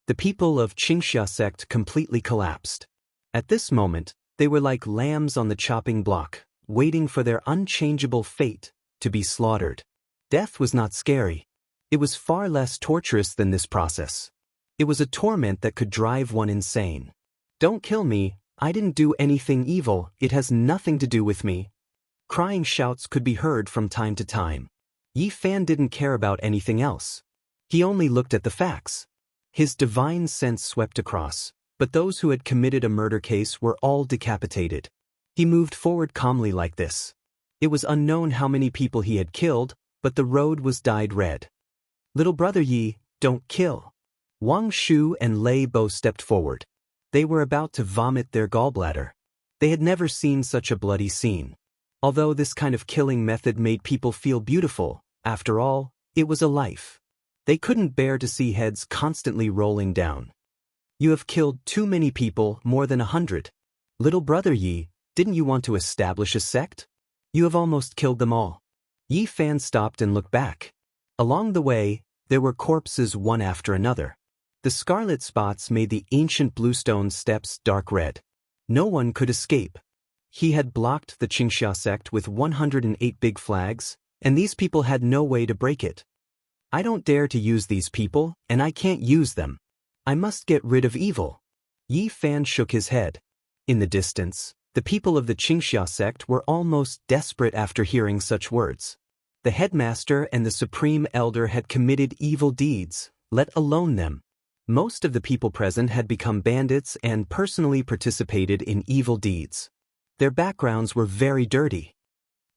Speaker 1: The people of Xianxia sect completely collapsed. At this moment, they were like lambs on the chopping block, waiting for their unchangeable fate to be slaughtered. Death was not scary. It was far less torturous than this process. It was a torment that could drive one insane. "Don't kill me, I didn't do anything evil, it has nothing to do with me." Crying shouts could be heard from time to time. Yi Fan didn't care about anything else. He only looked at the facts. His divine sense swept across, but those who had committed a murder case were all decapitated. He moved forward calmly like this. It was unknown how many people he had killed, but the road was dyed red. "Little brother Yi, don't kill." Wang Shu and Lei Bo stepped forward. They were about to vomit their gallbladder. They had never seen such a bloody scene. Although this kind of killing method made people feel beautiful, after all, it was a life. They couldn't bear to see heads constantly rolling down. "You have killed too many people, more than 100. Little brother Yi, didn't you want to establish a sect? You have almost killed them all." Yi Fan stopped and looked back. Along the way, there were corpses one after another. The scarlet spots made the ancient bluestone steps dark red. No one could escape. He had blocked the Xianxia sect with 108 big flags, and these people had no way to break it. "I don't dare to use these people, and I can't use them. I must get rid of evil." Yi Fan shook his head. In the distance, the people of the Xianxia sect were almost desperate after hearing such words. The headmaster and the supreme elder had committed evil deeds, let alone them. Most of the people present had become bandits and personally participated in evil deeds. Their backgrounds were very dirty.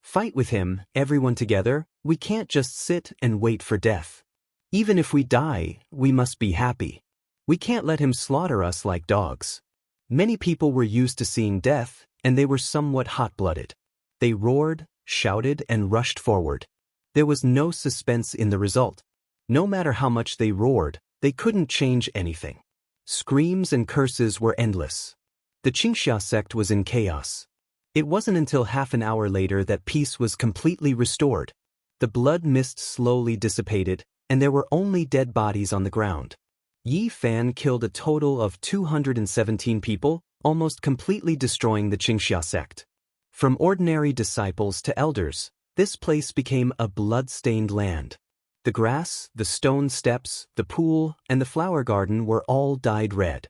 Speaker 1: "Fight with him, everyone together, we can't just sit and wait for death. Even if we die, we must be happy. We can't let him slaughter us like dogs." Many people were used to seeing death, and they were somewhat hot-blooded. They roared, shouted, and rushed forward. There was no suspense in the result. No matter how much they roared, they couldn't change anything. Screams and curses were endless. The Xianxia sect was in chaos. It wasn't until half an hour later that peace was completely restored. The blood mist slowly dissipated, and there were only dead bodies on the ground. Yi Fan killed a total of 217 people, almost completely destroying the Xianxia sect. From ordinary disciples to elders, this place became a blood-stained land. The grass, the stone steps, the pool, and the flower garden were all dyed red.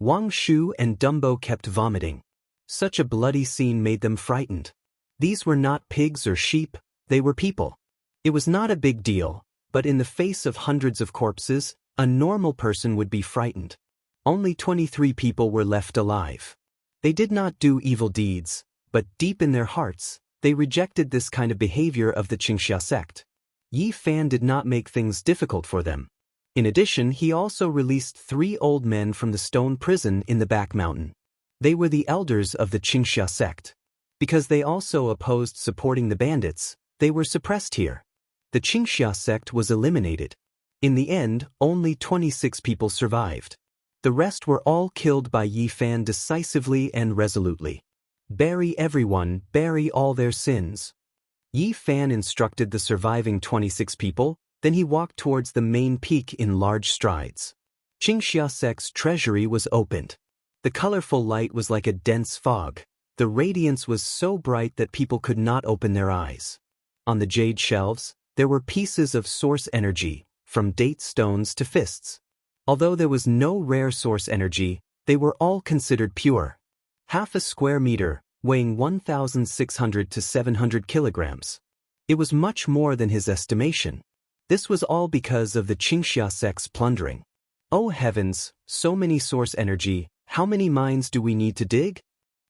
Speaker 1: Wang Shu and Dumbo kept vomiting. Such a bloody scene made them frightened. These were not pigs or sheep, they were people. It was not a big deal, but in the face of hundreds of corpses, a normal person would be frightened. Only 23 people were left alive. They did not do evil deeds, but deep in their hearts, they rejected this kind of behavior of the Xianxia sect. Yi Fan did not make things difficult for them. In addition, he also released 3 old men from the stone prison in the back mountain. They were the elders of the Xianxia sect. Because they also opposed supporting the bandits, they were suppressed here. The Xianxia sect was eliminated. In the end, only 26 people survived. The rest were all killed by Yi Fan decisively and resolutely. Bury everyone, bury all their sins. Yi Fan instructed the surviving 26 people, then he walked towards the main peak in large strides. Xianxia sect's treasury was opened. The colorful light was like a dense fog. The radiance was so bright that people could not open their eyes. On the jade shelves, there were pieces of source energy, from date stones to fists. Although there was no rare source energy, they were all considered pure. Half a square meter, weighing 1,600 to 700 kilograms. It was much more than his estimation. This was all because of the Xianxia sect's plundering. Oh heavens, so many source energy, how many mines do we need to dig?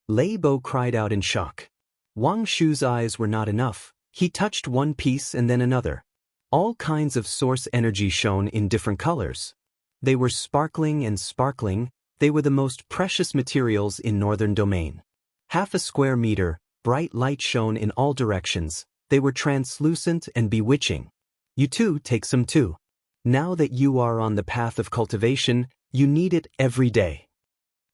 Speaker 1: Lei Bo cried out in shock. Wang Shu's eyes were not enough. He touched one piece and then another. All kinds of source energy shone in different colors. They were sparkling and sparkling. They were the most precious materials in Northern Domain. Half a square meter, bright light shone in all directions. They were translucent and bewitching. You too take some too. Now that you are on the path of cultivation, you need it every day.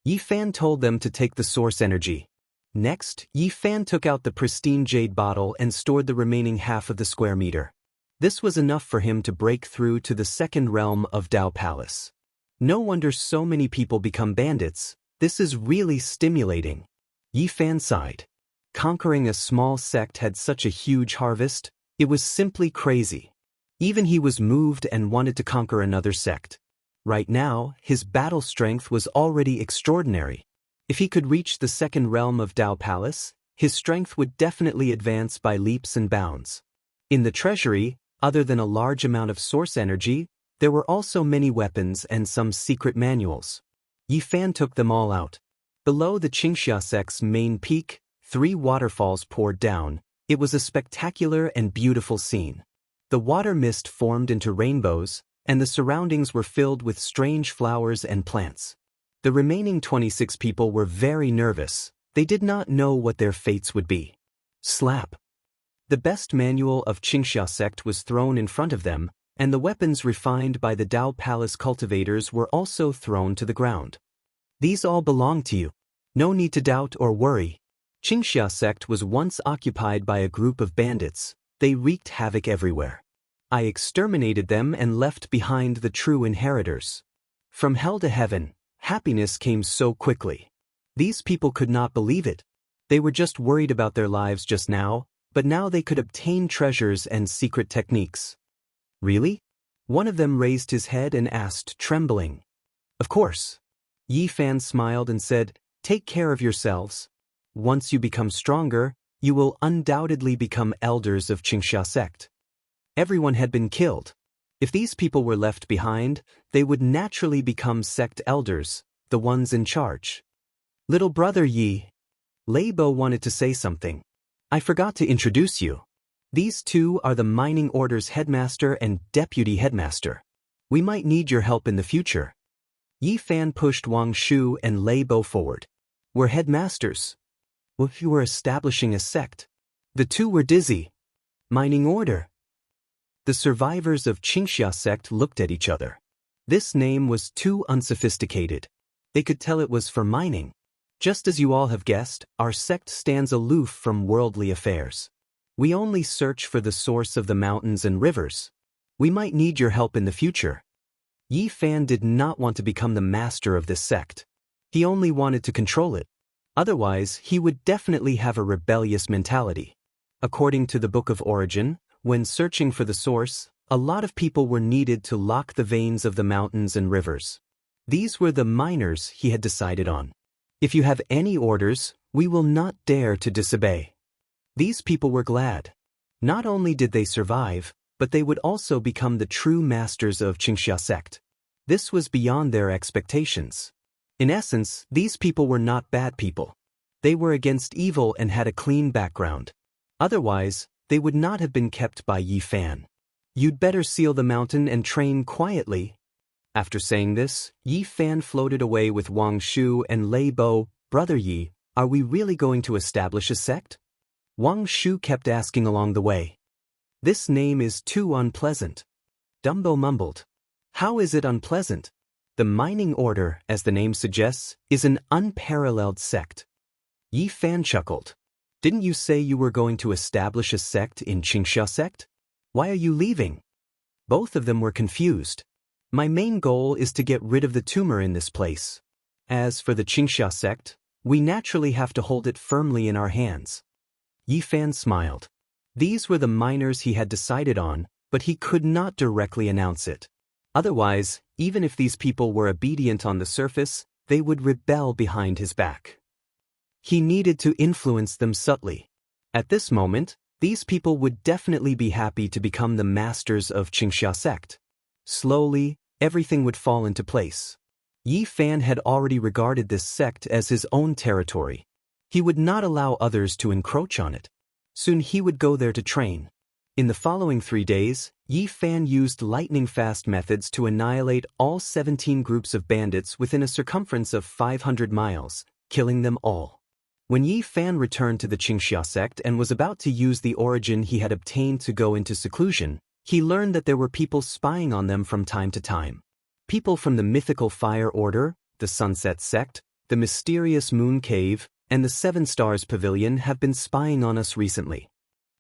Speaker 1: Yi Fan told them to take the source energy. Next, Yi Fan took out the pristine jade bottle and stored the remaining half of the square meter. This was enough for him to break through to the second realm of Dao Palace. No wonder so many people become bandits. This is really stimulating. Yi Fan sighed. Conquering a small sect had such a huge harvest. It was simply crazy. Even he was moved and wanted to conquer another sect. Right now, his battle strength was already extraordinary. If he could reach the second realm of Dao Palace, his strength would definitely advance by leaps and bounds. In the treasury, other than a large amount of source energy, there were also many weapons and some secret manuals. Yi Fan took them all out. Below the Xianxia sect's main peak, 3 waterfalls poured down. It was a spectacular and beautiful scene. The water mist formed into rainbows, and the surroundings were filled with strange flowers and plants. The remaining 26 people were very nervous. They did not know what their fates would be. Slap. The best manual of Xianxia sect was thrown in front of them, and the weapons refined by the Dao Palace cultivators were also thrown to the ground. These all belong to you. No need to doubt or worry. Xianxia sect was once occupied by a group of bandits. They wreaked havoc everywhere. I exterminated them and left behind the true inheritors. From hell to heaven, happiness came so quickly. These people could not believe it. They were just worried about their lives just now, but now they could obtain treasures and secret techniques. Really? One of them raised his head and asked, trembling. Of course. Yi Fan smiled and said, take care of yourselves. Once you become stronger, you will undoubtedly become elders of Xianxia sect. Everyone had been killed. If these people were left behind, they would naturally become sect elders, the ones in charge. Little brother Yi. Lei Bo wanted to say something. I forgot to introduce you. These two are the mining order's headmaster and deputy headmaster. We might need your help in the future. Yi Fan pushed Wang Shu and Lei Bo forward. We're headmasters. Well, you were establishing a sect. The two were dizzy. Mining order. The survivors of Xianxia sect looked at each other. This name was too unsophisticated. They could tell it was for mining. Just as you all have guessed, our sect stands aloof from worldly affairs. We only search for the source of the mountains and rivers. We might need your help in the future. Yi Fan did not want to become the master of this sect. He only wanted to control it. Otherwise, he would definitely have a rebellious mentality. According to the Book of Origin, when searching for the source, a lot of people were needed to lock the veins of the mountains and rivers. These were the miners he had decided on. If you have any orders, we will not dare to disobey. These people were glad. Not only did they survive, but they would also become the true masters of Xianxia sect. This was beyond their expectations. In essence, these people were not bad people. They were against evil and had a clean background. Otherwise, they would not have been kept by Yi Fan. You'd better seal the mountain and train quietly. After saying this, Yi Fan floated away with Wang Shu and Lei Bo. Brother Yi, are we really going to establish a sect? Wang Shu kept asking along the way. This name is too unpleasant. Dumbo mumbled. How is it unpleasant? The mining order, as the name suggests, is an unparalleled sect. Yi Fan chuckled. Didn't you say you were going to establish a sect in Xianxia sect? Why are you leaving? Both of them were confused. My main goal is to get rid of the tumor in this place. As for the Xianxia sect, we naturally have to hold it firmly in our hands. Yi Fan smiled. These were the miners he had decided on, but he could not directly announce it. Otherwise, even if these people were obedient on the surface, they would rebel behind his back. He needed to influence them subtly. At this moment, these people would definitely be happy to become the masters of Xianxia sect. Slowly, everything would fall into place. Yi Fan had already regarded this sect as his own territory. He would not allow others to encroach on it. Soon he would go there to train. In the following 3 days, Yi Fan used lightning-fast methods to annihilate all 17 groups of bandits within a circumference of 500 miles, killing them all. When Yi Fan returned to the Xianxia sect and was about to use the origin he had obtained to go into seclusion, he learned that there were people spying on them from time to time. People from the mythical Fire Order, the Sunset Sect, the mysterious Moon Cave, and the Seven Stars Pavilion have been spying on us recently.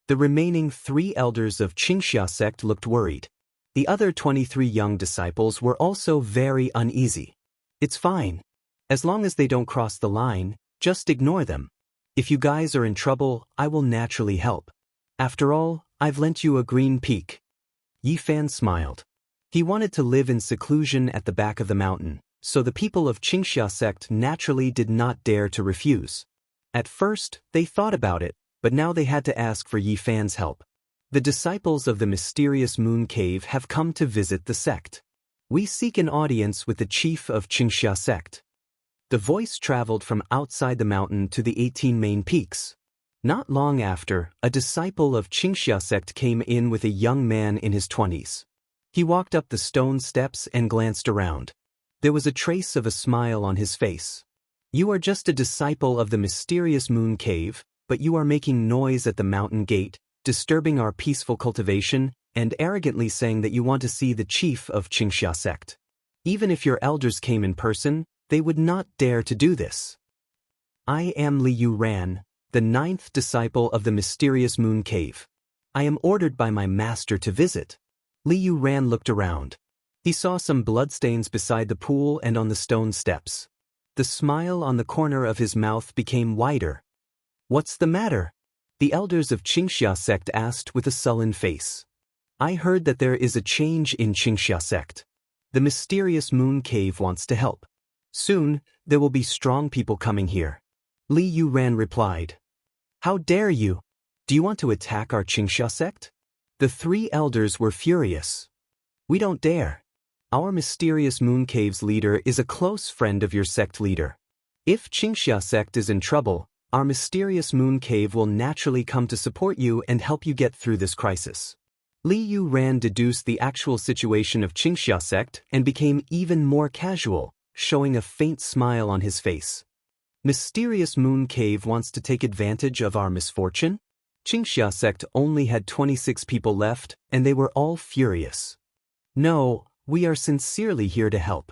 Speaker 1: The remaining 3 elders of Xianxia sect looked worried. The other 23 young disciples were also very uneasy. It's fine. As long as they don't cross the line, just ignore them. If you guys are in trouble, I will naturally help. After all, I've lent you a green peak. Yi Fan smiled. He wanted to live in seclusion at the back of the mountain, so the people of Xianxia sect naturally did not dare to refuse. At first, they thought about it, but now they had to ask for Yi Fan's help. The disciples of the mysterious Moon Cave have come to visit the sect. We seek an audience with the chief of Xianxia sect. The voice traveled from outside the mountain to the 18 main peaks. Not long after, a disciple of Xianxia sect came in with a young man in his 20s. He walked up the stone steps and glanced around. There was a trace of a smile on his face. You are just a disciple of the mysterious Moon Cave, but you are making noise at the mountain gate, disturbing our peaceful cultivation, and arrogantly saying that you want to see the chief of Xianxia sect. Even if your elders came in person, they would not dare to do this. I am Liu Ran, the 9th disciple of the mysterious Moon Cave. I am ordered by my master to visit. Liu Ran looked around. He saw some bloodstains beside the pool and on the stone steps. The smile on the corner of his mouth became wider. What's the matter? The elders of Xianxia sect asked with a sullen face. I heard that there is a change in Xianxia sect. The mysterious Moon Cave wants to help. Soon, there will be strong people coming here. Liu Ran replied. How dare you? Do you want to attack our Xianxia sect? The 3 elders were furious. We don't dare. Our mysterious Moon Cave's leader is a close friend of your sect leader. If Xianxia sect is in trouble, our mysterious Moon Cave will naturally come to support you and help you get through this crisis. Liu Ran deduced the actual situation of Xianxia sect and became even more casual, showing a faint smile on his face. Mysterious Moon Cave wants to take advantage of our misfortune? Xianxia sect only had 26 people left, and they were all furious. No, We are sincerely here to help.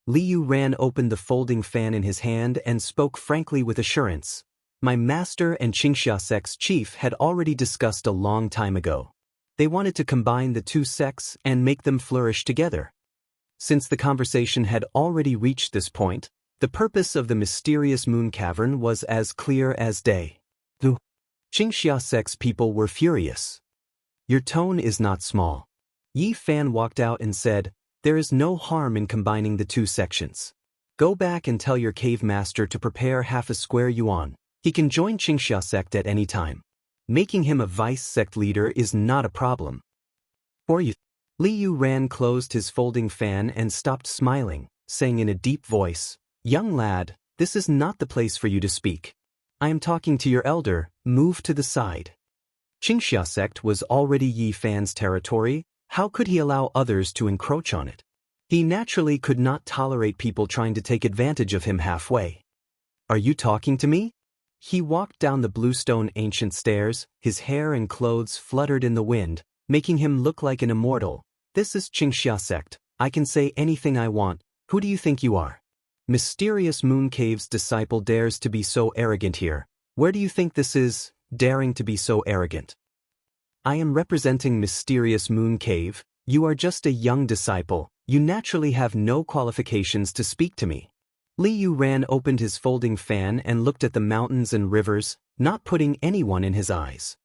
Speaker 1: Liu Ran opened the folding fan in his hand and spoke frankly with assurance. My master and Xianxia sect's chief had already discussed a long time ago. They wanted to combine the two sects and make them flourish together. Since the conversation had already reached this point, the purpose of the mysterious moon cavern was as clear as day. The Xianxia sect's people were furious. Your tone is not small. Yi Fan walked out and said, there is no harm in combining the two sections. Go back and tell your cave master to prepare half a square yuan. He can join Xianxia sect at any time. Making him a vice sect leader is not a problem. For you. Liu Ran closed his folding fan and stopped smiling, saying in a deep voice, young lad, this is not the place for you to speak. I am talking to your elder, move to the side. Xianxia sect was already Yi Fan's territory. How could he allow others to encroach on it? He naturally could not tolerate people trying to take advantage of him halfway. Are you talking to me? He walked down the bluestone ancient stairs, his hair and clothes fluttered in the wind, making him look like an immortal. This is Xianxia sect. I can say anything I want. Who do you think you are? Mysterious Moon Cave's disciple dares to be so arrogant here. Where do you think this is, daring to be so arrogant? I am representing Mysterious Moon Cave. You are just a young disciple. You naturally have no qualifications to speak to me. Liu Ran opened his folding fan and looked at the mountains and rivers, not putting anyone in his eyes.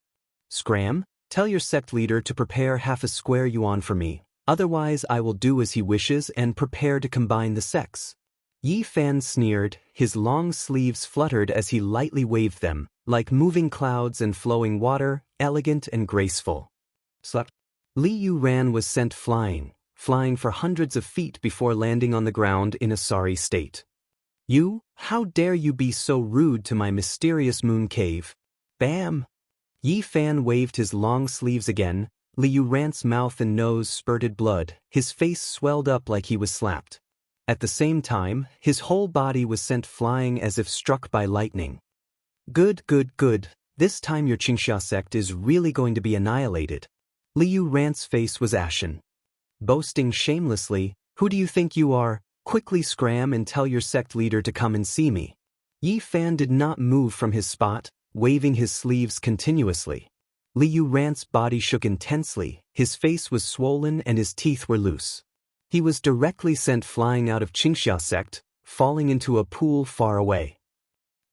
Speaker 1: Scram, tell your sect leader to prepare half a square yuan for me, otherwise I will do as he wishes and prepare to combine the sects. Yi Fan sneered, his long sleeves fluttered as he lightly waved them, like moving clouds and flowing water, elegant and graceful. Liu Ran was sent flying for hundreds of feet before landing on the ground in a sorry state. You, how dare you be so rude to my mysterious moon cave? Bam! Yi Fan waved his long sleeves again. Liu Ran's mouth and nose spurted blood, his face swelled up like he was slapped. At the same time, his whole body was sent flying as if struck by lightning. Good. This time your Xianxia sect is really going to be annihilated. Liu Ran's face was ashen. Boasting shamelessly, who do you think you are? Quickly scram and tell your sect leader to come and see me. Yi Fan did not move from his spot, waving his sleeves continuously. Liu Ran's body shook intensely, his face was swollen and his teeth were loose. He was directly sent flying out of Xianxia sect, falling into a pool far away.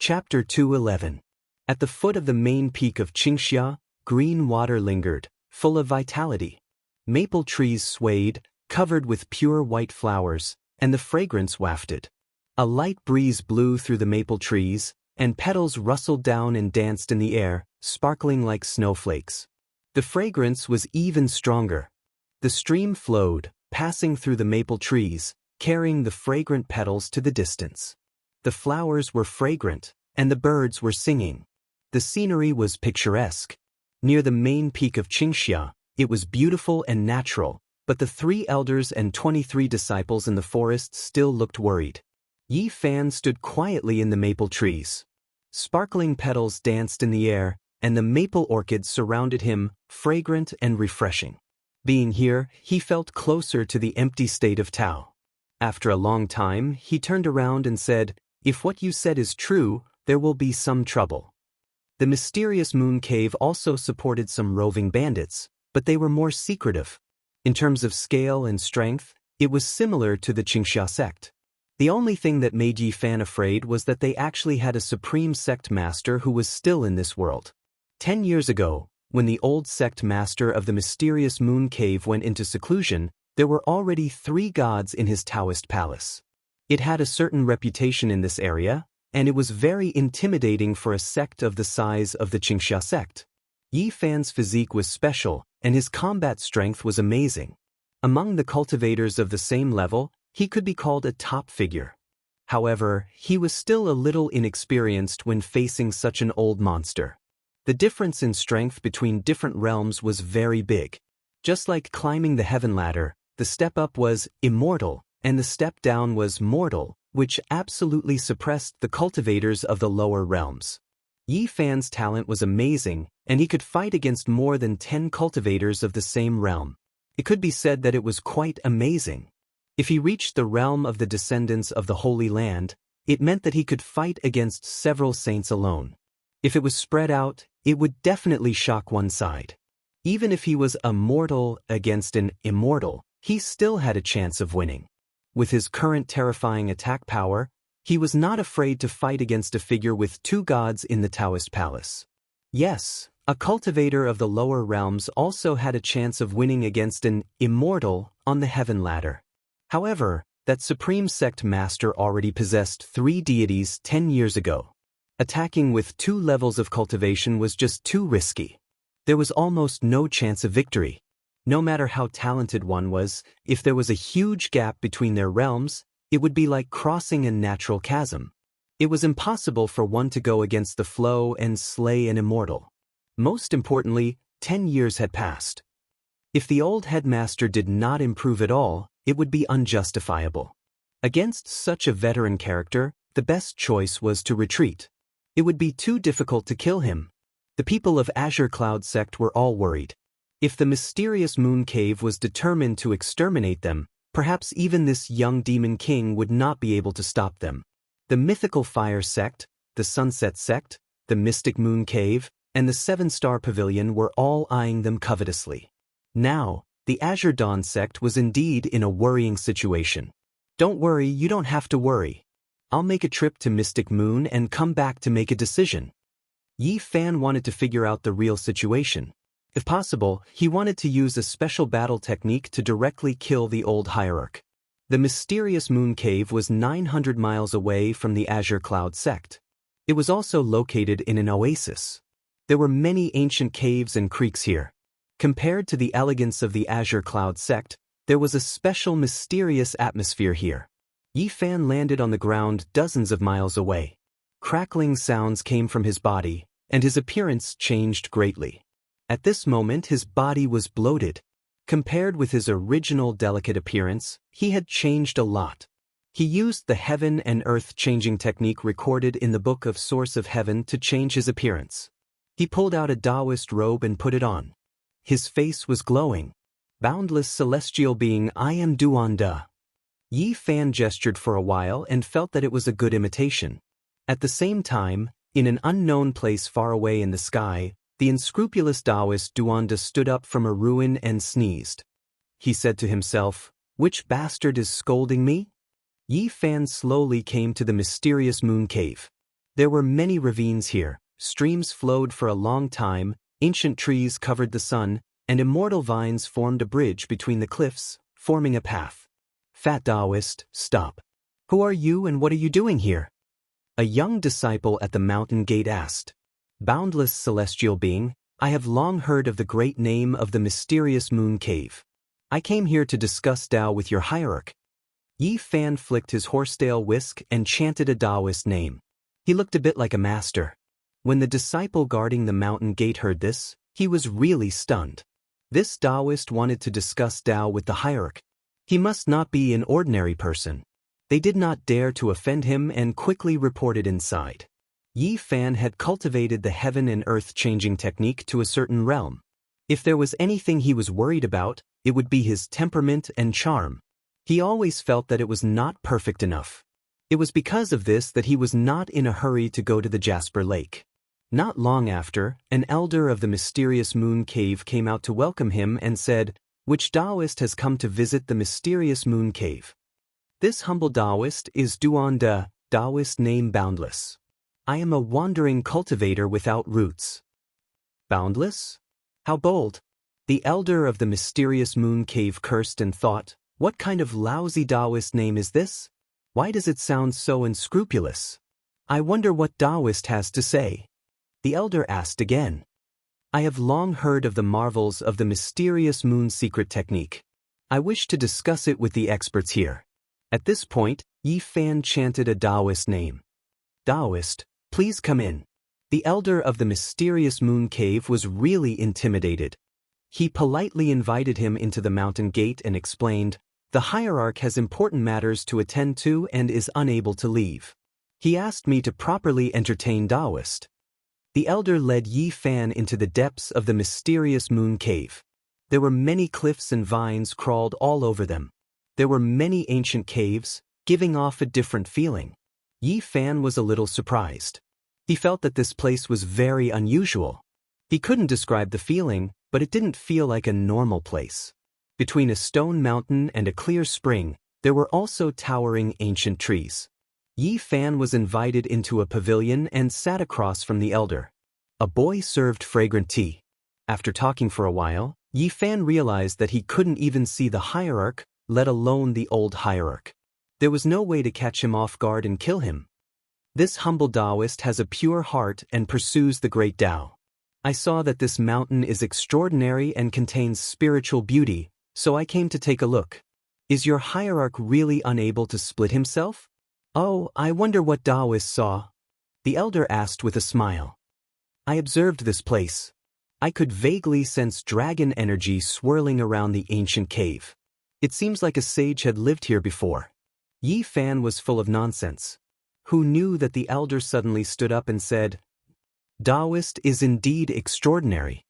Speaker 1: Chapter 211. At the foot of the main peak of Xianxia, green water lingered, full of vitality. Maple trees swayed, covered with pure white flowers, and the fragrance wafted. A light breeze blew through the maple trees, and petals rustled down and danced in the air, sparkling like snowflakes. The fragrance was even stronger. The stream flowed, passing through the maple trees, carrying the fragrant petals to the distance. The flowers were fragrant, and the birds were singing. The scenery was picturesque. Near the main peak of Xianxia, it was beautiful and natural, but the 3 elders and 23 disciples in the forest still looked worried. Yi Fan stood quietly in the maple trees. Sparkling petals danced in the air, and the maple orchids surrounded him, fragrant and refreshing. Being here, he felt closer to the empty state of Tao. After a long time, he turned around and said, if what you said is true, there will be some trouble. The mysterious moon cave also supported some roving bandits, but they were more secretive. In terms of scale and strength, it was similar to the Xianxia sect. The only thing that made Yi Fan afraid was that they actually had a supreme sect master who was still in this world. 10 years ago, when the old sect master of the mysterious moon cave went into seclusion, there were already 3 gods in his Daoist palace. It had a certain reputation in this area, and it was very intimidating for a sect of the size of the Xianxia sect. Yi Fan's physique was special, and his combat strength was amazing. Among the cultivators of the same level, he could be called a top figure. However, he was still a little inexperienced when facing such an old monster. The difference in strength between different realms was very big. Just like climbing the heaven ladder, the step up was immortal, and the step down was mortal, which absolutely suppressed the cultivators of the lower realms. Yi Fan's talent was amazing, and he could fight against more than 10 cultivators of the same realm. It could be said that it was quite amazing. If he reached the realm of the descendants of the Holy Land, it meant that he could fight against several saints alone. If it was spread out, it would definitely shock one side. Even if he was a mortal against an immortal, he still had a chance of winning. With his current terrifying attack power, he was not afraid to fight against a figure with 2 gods in the Daoist palace. Yes, a cultivator of the lower realms also had a chance of winning against an immortal on the heaven ladder. However, that supreme sect master already possessed 3 deities 10 years ago. Attacking with 2 levels of cultivation was just too risky. There was almost no chance of victory. No matter how talented one was, if there was a huge gap between their realms, it would be like crossing a natural chasm. It was impossible for one to go against the flow and slay an immortal. Most importantly, 10 years had passed. If the old headmaster did not improve at all, it would be unjustifiable. Against such a veteran character, the best choice was to retreat. It would be too difficult to kill him. The people of Azure Cloud sect were all worried. If the mysterious moon cave was determined to exterminate them, perhaps even this young demon king would not be able to stop them. The mythical fire sect, the sunset sect, the mystic moon cave, and the 7-star pavilion were all eyeing them covetously. Now, the Azure Dawn sect was indeed in a worrying situation. Don't worry, you don't have to worry. I'll make a trip to Mystic Moon and come back to make a decision. Yi Fan wanted to figure out the real situation. If possible, he wanted to use a special battle technique to directly kill the old hierarch. The mysterious moon cave was 900 miles away from the Azure Cloud sect. It was also located in an oasis. There were many ancient caves and creeks here. Compared to the elegance of the Azure Cloud sect, there was a special mysterious atmosphere here. Yi Fan landed on the ground dozens of miles away. Crackling sounds came from his body, and his appearance changed greatly. At this moment his body was bloated. Compared with his original delicate appearance, he had changed a lot. He used the heaven and earth changing technique recorded in the Book of Source of Heaven to change his appearance. He pulled out a Daoist robe and put it on. His face was glowing. Boundless celestial being, I am Duanda. Yi Fan gestured for a while and felt that it was a good imitation. At the same time, in an unknown place far away in the sky, the unscrupulous Daoist Duanda stood up from a ruin and sneezed. He said to himself, "Which bastard is scolding me?" Yi Fan slowly came to the mysterious moon cave. There were many ravines here, streams flowed for a long time, ancient trees covered the sun, and immortal vines formed a bridge between the cliffs, forming a path. Fat Daoist, stop. Who are you and what are you doing here? A young disciple at the mountain gate asked. Boundless celestial being, I have long heard of the great name of the mysterious moon cave. I came here to discuss Dao with your hierarch. Yi Fan flicked his horsetail whisk and chanted a Daoist name. He looked a bit like a master. When the disciple guarding the mountain gate heard this, he was really stunned. This Daoist wanted to discuss Dao with the hierarch. He must not be an ordinary person. They did not dare to offend him and quickly reported inside. Yi Fan had cultivated the heaven and earth changing technique to a certain realm. If there was anything he was worried about, it would be his temperament and charm. He always felt that it was not perfect enough. It was because of this that he was not in a hurry to go to the Jasper Lake. Not long after, an elder of the mysterious moon cave came out to welcome him and said, "Which Daoist has come to visit the mysterious moon cave?" This humble Daoist is Duanda, Daoist name Boundless. I am a wandering cultivator without roots. Boundless? How bold. The elder of the mysterious moon cave cursed and thought, what kind of lousy Daoist name is this? Why does it sound so unscrupulous? I wonder what Daoist has to say. The elder asked again. I have long heard of the marvels of the mysterious moon secret technique. I wish to discuss it with the experts here. At this point, Yi Fan chanted a Daoist name. Daoist, please come in. The elder of the mysterious moon cave was really intimidated. He politely invited him into the mountain gate and explained, the hierarch has important matters to attend to and is unable to leave. He asked me to properly entertain Daoist. The elder led Yi Fan into the depths of the mysterious moon cave. There were many cliffs and vines crawled all over them. There were many ancient caves, giving off a different feeling. Yi Fan was a little surprised. He felt that this place was very unusual. He couldn't describe the feeling, but it didn't feel like a normal place. Between a stone mountain and a clear spring, there were also towering ancient trees. Yi Fan was invited into a pavilion and sat across from the elder. A boy served fragrant tea. After talking for a while, Yi Fan realized that he couldn't even see the hierarch, let alone the old hierarch. There was no way to catch him off guard and kill him. This humble Daoist has a pure heart and pursues the great Tao. I saw that this mountain is extraordinary and contains spiritual beauty, so I came to take a look. Is your hierarch really unable to split himself? Oh, I wonder what Daoist saw. The elder asked with a smile. I observed this place. I could vaguely sense dragon energy swirling around the ancient cave. It seems like a sage had lived here before. Yi Fan was full of nonsense. Who knew that the elder suddenly stood up and said, Daoist is indeed extraordinary.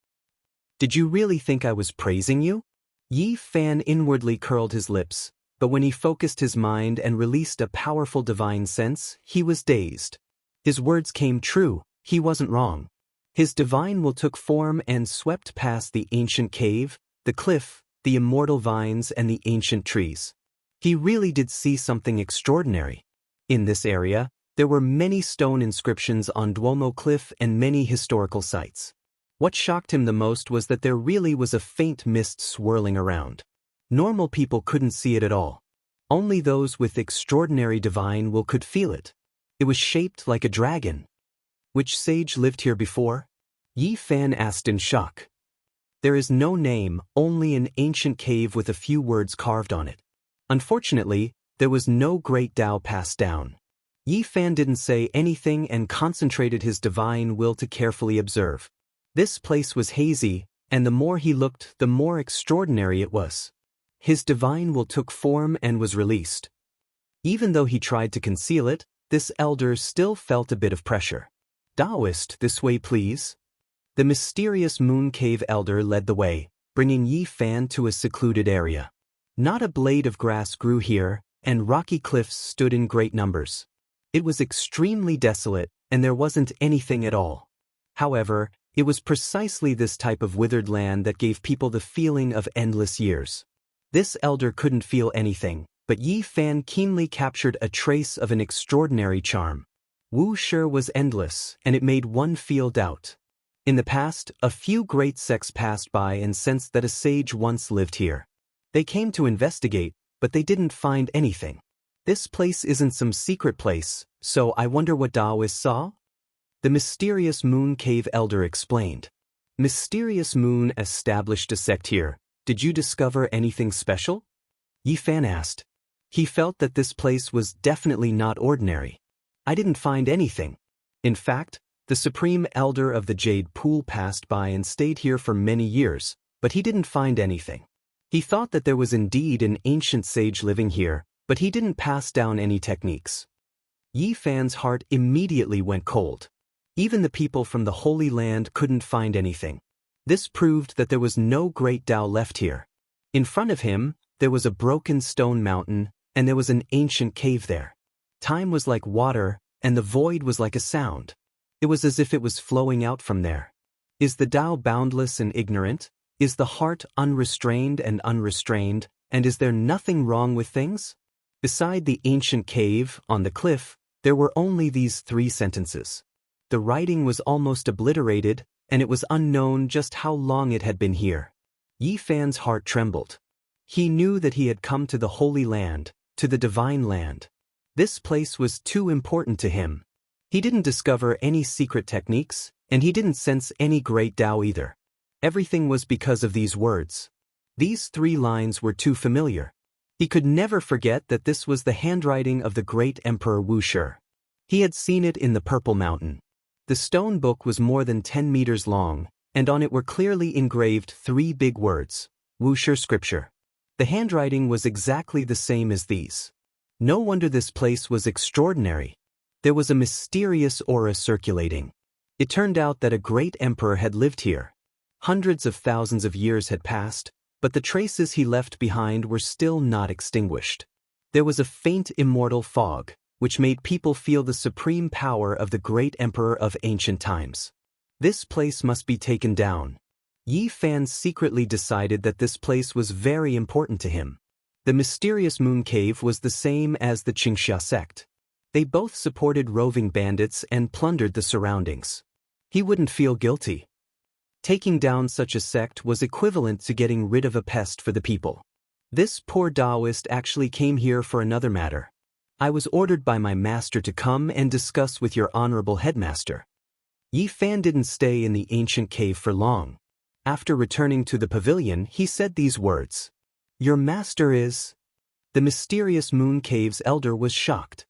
Speaker 1: Did you really think I was praising you? Yi Fan inwardly curled his lips, but when he focused his mind and released a powerful divine sense, he was dazed. His words came true, he wasn't wrong. His divine will took form and swept past the ancient cave, the cliff, the immortal vines and the ancient trees. He really did see something extraordinary. In this area, there were many stone inscriptions on Duomo Cliff and many historical sites. What shocked him the most was that there really was a faint mist swirling around. Normal people couldn't see it at all. Only those with extraordinary divine will could feel it. It was shaped like a dragon. Which sage lived here before? Yi Fan asked in shock. There is no name, only an ancient cave with a few words carved on it. Unfortunately, there was no great Tao passed down. Yi Fan didn't say anything and concentrated his divine will to carefully observe. This place was hazy, and the more he looked, the more extraordinary it was. His divine will took form and was released. Even though he tried to conceal it, this elder still felt a bit of pressure. Daoist, this way please. The mysterious moon cave elder led the way, bringing Yi Fan to a secluded area. Not a blade of grass grew here, and rocky cliffs stood in great numbers. It was extremely desolate, and there wasn't anything at all. However, it was precisely this type of withered land that gave people the feeling of endless years. This elder couldn't feel anything, but Yi Fan keenly captured a trace of an extraordinary charm. Wuxia was endless, and it made one feel doubt. In the past, a few great sects passed by and sensed that a sage once lived here. They came to investigate, but they didn't find anything. This place isn't some secret place, so I wonder what Daoist saw? The mysterious moon cave elder explained. Mysterious moon established a sect here. Did you discover anything special? Yi Fan asked. He felt that this place was definitely not ordinary. I didn't find anything. In fact, the supreme elder of the Jade Pool passed by and stayed here for many years, but he didn't find anything. He thought that there was indeed an ancient sage living here, but he didn't pass down any techniques. Yi Fan's heart immediately went cold. Even the people from the Holy Land couldn't find anything. This proved that there was no great Tao left here. In front of him, there was a broken stone mountain, and there was an ancient cave there. Time was like water, and the void was like a sound. It was as if it was flowing out from there. Is the Tao boundless and ignorant? Is the heart unrestrained and unrestrained, and is there nothing wrong with things? Beside the ancient cave, on the cliff, there were only these 3 sentences. The writing was almost obliterated, and it was unknown just how long it had been here. Yi Fan's heart trembled. He knew that he had come to the Holy Land, to the Divine Land. This place was too important to him. He didn't discover any secret techniques, and he didn't sense any great Tao either. Everything was because of these words. These 3 lines were too familiar. He could never forget that this was the handwriting of the great Emperor Wuxia. He had seen it in the Purple Mountain. The stone book was more than 10 meters long, and on it were clearly engraved 3 big words, Wuxia scripture. The handwriting was exactly the same as these. No wonder this place was extraordinary. There was a mysterious aura circulating. It turned out that a great emperor had lived here. Hundreds of thousands of years had passed, but the traces he left behind were still not extinguished. There was a faint immortal fog, which made people feel the supreme power of the great emperor of ancient times. This place must be taken down. Yi Fan secretly decided that this place was very important to him. The mysterious moon cave was the same as the Xianxia sect. They both supported roving bandits and plundered the surroundings. He wouldn't feel guilty. Taking down such a sect was equivalent to getting rid of a pest for the people. This poor Daoist actually came here for another matter. I was ordered by my master to come and discuss with your honorable headmaster. Yi Fan didn't stay in the ancient cave for long. After returning to the pavilion, he said these words. Your master is... The mysterious moon cave's elder was shocked.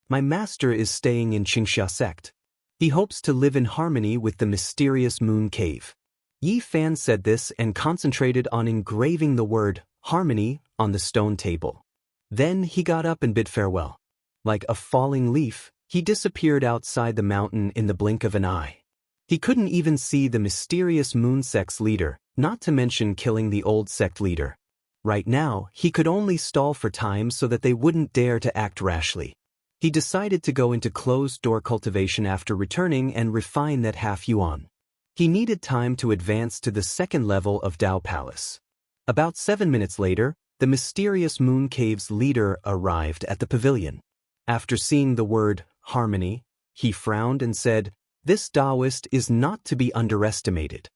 Speaker 1: My master is staying in Xianxia sect. He hopes to live in harmony with the mysterious moon cave. Yi Fan said this and concentrated on engraving the word harmony on the stone table. Then he got up and bid farewell. Like a falling leaf, he disappeared outside the mountain in the blink of an eye. He couldn't even see the mysterious moon sect's leader, not to mention killing the old sect leader. Right now, he could only stall for time so that they wouldn't dare to act rashly. He decided to go into closed-door cultivation after returning and refine that half-yuan. He needed time to advance to the second level of Dao Palace. About 7 minutes later, the mysterious moon cave's leader arrived at the pavilion. After seeing the word harmony, he frowned and said, This Daoist is not to be underestimated.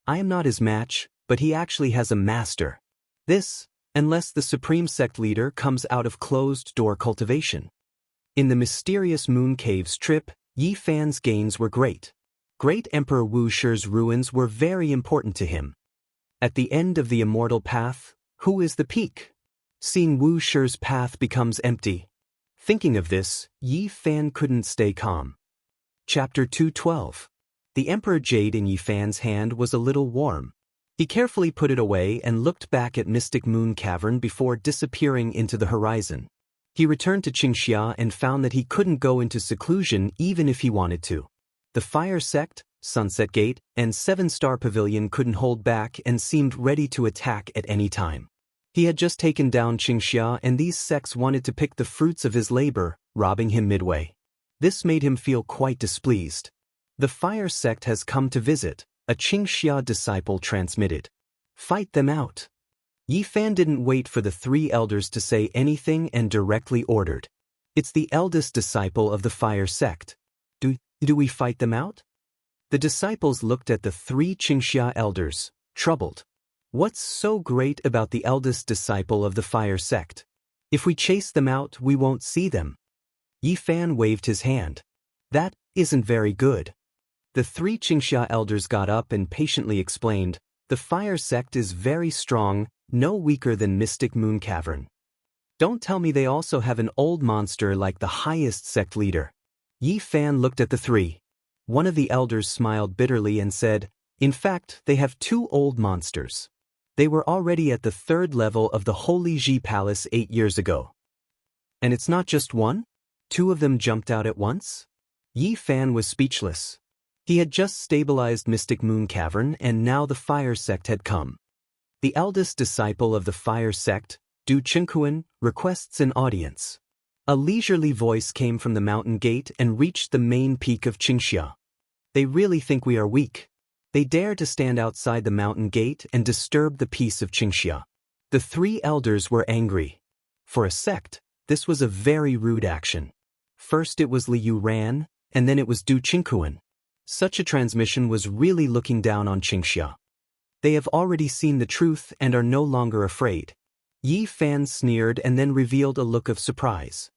Speaker 1: I am not his match, but he actually has a master. This, unless the supreme sect leader comes out of closed-door cultivation. In the mysterious moon cave's trip, Yi Fan's gains were great. Great Emperor Wuxia's ruins were very important to him. At the end of the immortal path, who is the peak? Seeing Wuxia's path becomes empty. Thinking of this, Yi Fan couldn't stay calm. Chapter 212. The Emperor Jade in Yi Fan's hand was a little warm. He carefully put it away and looked back at Mystic Moon Cavern before disappearing into the horizon. He returned to Xianxia and found that he couldn't go into seclusion even if he wanted to. The Fire Sect, Sunset Gate, and Seven-Star Pavilion couldn't hold back and seemed ready to attack at any time. He had just taken down Xianxia and these sects wanted to pick the fruits of his labor, robbing him midway. This made him feel quite displeased. The Fire Sect has come to visit, a Xianxia disciple transmitted. Fight them out. Yi Fan didn't wait for the three elders to say anything and directly ordered. It's the eldest disciple of the Fire Sect. Do we fight them out? The disciples looked at the three Xianxia elders, troubled. What's so great about the eldest disciple of the Fire Sect? If we chase them out, we won't see them. Yi Fan waved his hand. That isn't very good. The three Xianxia elders got up and patiently explained, the Fire Sect is very strong, no weaker than Mystic Moon Cavern. Don't tell me they also have an old monster like the highest sect leader. Yi Fan looked at the three. One of the elders smiled bitterly and said, in fact, they have 2 old monsters. They were already at the 3rd level of the Holy Ji Palace 8 years ago. And it's not just one? 2 of them jumped out at once? Yi Fan was speechless. He had just stabilized Mystic Moon Cavern and now the Fire Sect had come. The eldest disciple of the Fire Sect, Du Qingquan, requests an audience. A leisurely voice came from the mountain gate and reached the main peak of Xianxia. They really think we are weak. They dare to stand outside the mountain gate and disturb the peace of Xianxia. The 3 elders were angry. For a sect, this was a very rude action. First it was Liu Ran, and then it was Du Qingquan. Such a transmission was really looking down on Xianxia. They have already seen the truth and are no longer afraid. Yi Fan sneered and then revealed a look of surprise.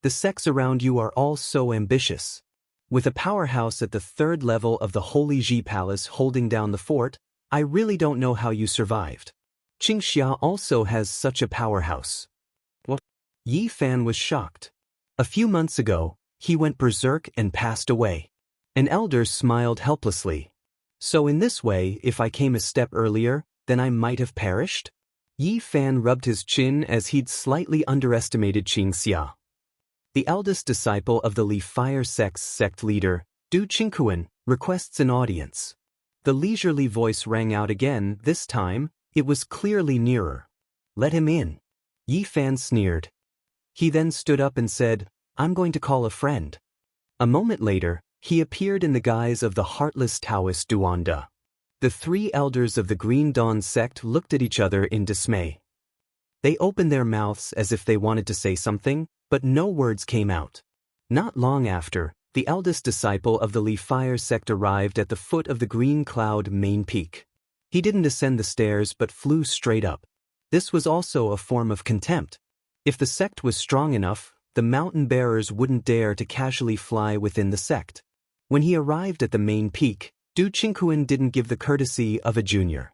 Speaker 1: The sects around you are all so ambitious. With a powerhouse at the 3rd level of the Holy Ji Palace holding down the fort, I really don't know how you survived. Xianxia also has such a powerhouse. What? Yi Fan was shocked. A few months ago, he went berserk and passed away. An elder smiled helplessly. So in this way, if I came a step earlier, then I might have perished? Yi Fan rubbed his chin as he'd slightly underestimated Xianxia. The eldest disciple of the Li Fire Sect's sect leader, Du Qingquan, requests an audience. The leisurely voice rang out again. This time, it was clearly nearer. "Let him in." Yi Fan sneered. He then stood up and said, "I'm going to call a friend." A moment later, he appeared in the guise of the heartless Taoist Duanda. The three elders of the Green Dawn sect looked at each other in dismay. They opened their mouths as if they wanted to say something, but no words came out. Not long after, the eldest disciple of the Li Fire sect arrived at the foot of the Green Cloud main peak. He didn't ascend the stairs but flew straight up. This was also a form of contempt. If the sect was strong enough, the mountain bearers wouldn't dare to casually fly within the sect. When he arrived at the main peak, Du Qingquan didn't give the courtesy of a junior.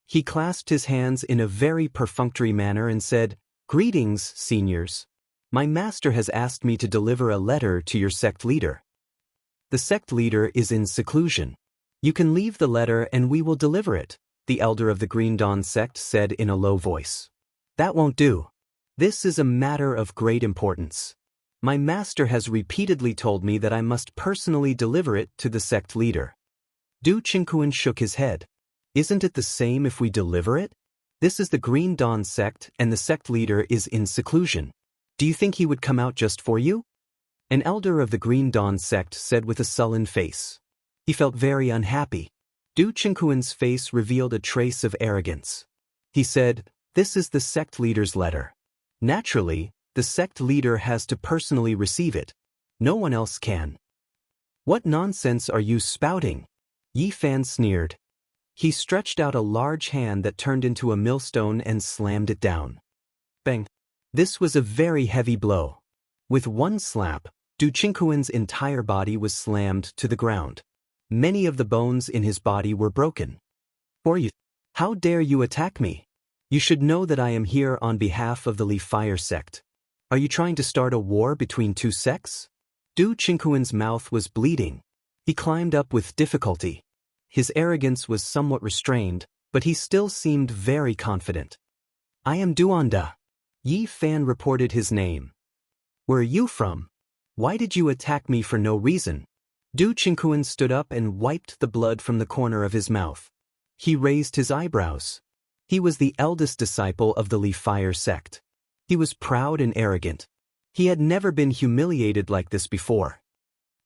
Speaker 1: He clasped his hands in a very perfunctory manner and said, "Greetings, seniors. My master has asked me to deliver a letter to your sect leader. The sect leader is in seclusion. You can leave the letter and we will deliver it," the elder of the Green Dawn sect said in a low voice. "That won't do. This is a matter of great importance. My master has repeatedly told me that I must personally deliver it to the sect leader." Du Qingquan shook his head. "Isn't it the same if we deliver it? This is the Green Dawn sect and the sect leader is in seclusion. Do you think he would come out just for you?" An elder of the Green Dawn sect said with a sullen face. He felt very unhappy. Du Qingquan's face revealed a trace of arrogance. He said, "This is the sect leader's letter. Naturally, the sect leader has to personally receive it. No one else can." "What nonsense are you spouting?" Yi Fan sneered. He stretched out a large hand that turned into a millstone and slammed it down. Bang! This was a very heavy blow. With one slap, Du Qingquan's entire body was slammed to the ground. Many of the bones in his body were broken. "For you, how dare you attack me? You should know that I am here on behalf of the Li Fire sect. Are you trying to start a war between two sects?" Du Qingquan's mouth was bleeding. He climbed up with difficulty. His arrogance was somewhat restrained, but he still seemed very confident. "I am Duanda." Yi Fan reported his name. "Where are you from? Why did you attack me for no reason?" Du Qingquan stood up and wiped the blood from the corner of his mouth. He raised his eyebrows. He was the eldest disciple of the Li Fire sect. He was proud and arrogant. He had never been humiliated like this before.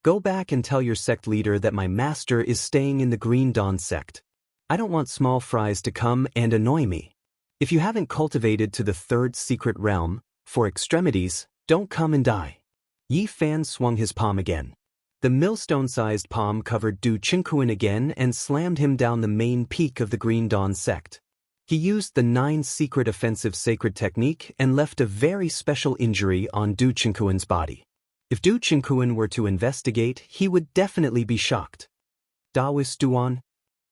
Speaker 1: "Go back and tell your sect leader that my master is staying in the Green Dawn sect. I don't want small fries to come and annoy me. If you haven't cultivated to the third secret realm, for extremities, don't come and die." Yi Fan swung his palm again. The millstone-sized palm covered Du Qingquan again and slammed him down the main peak of the Green Dawn sect. He used the 9 secret offensive sacred technique and left a very special injury on Du Qingquan's body. If Du Qingquan were to investigate, he would definitely be shocked. Daoist Duan?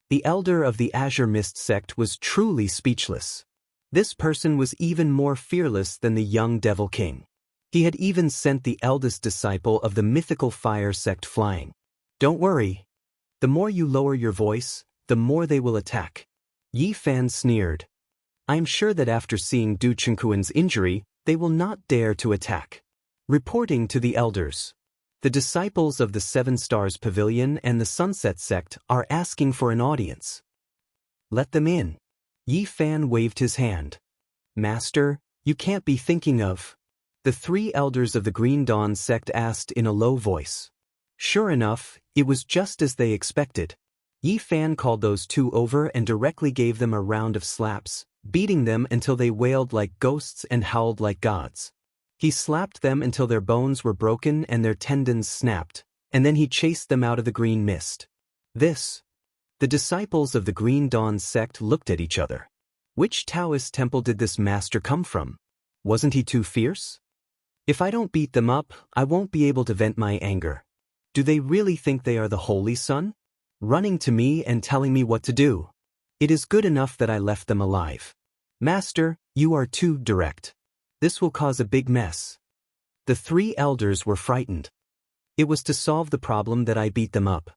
Speaker 1: The elder of the Azure Mist sect was truly speechless. This person was even more fearless than the young Devil King. He had even sent the eldest disciple of the mythical fire sect flying. "Don't worry. The more you lower your voice, the more they will attack." Yi Fan sneered. "I am sure that after seeing Du Qingquan's injury, they will not dare to attack." Reporting to the elders. "The disciples of the Seven Stars Pavilion and the Sunset sect are asking for an audience. Let them in." Yi Fan waved his hand. "Master, you can't be thinking of..." The 3 elders of the Green Dawn sect asked in a low voice. Sure enough, it was just as they expected. Yi Fan called those 2 over and directly gave them a round of slaps, beating them until they wailed like ghosts and howled like gods. He slapped them until their bones were broken and their tendons snapped, and then he chased them out of the green mist. The disciples of the Green Dawn sect looked at each other. Which Taoist temple did this master come from? Wasn't he too fierce? If I don't beat them up, I won't be able to vent my anger. Do they really think they are the Holy Sun? Running to me and telling me what to do. It is good enough that I left them alive. Master, you are too direct. This will cause a big mess. The 3 elders were frightened. It was to solve the problem that I beat them up.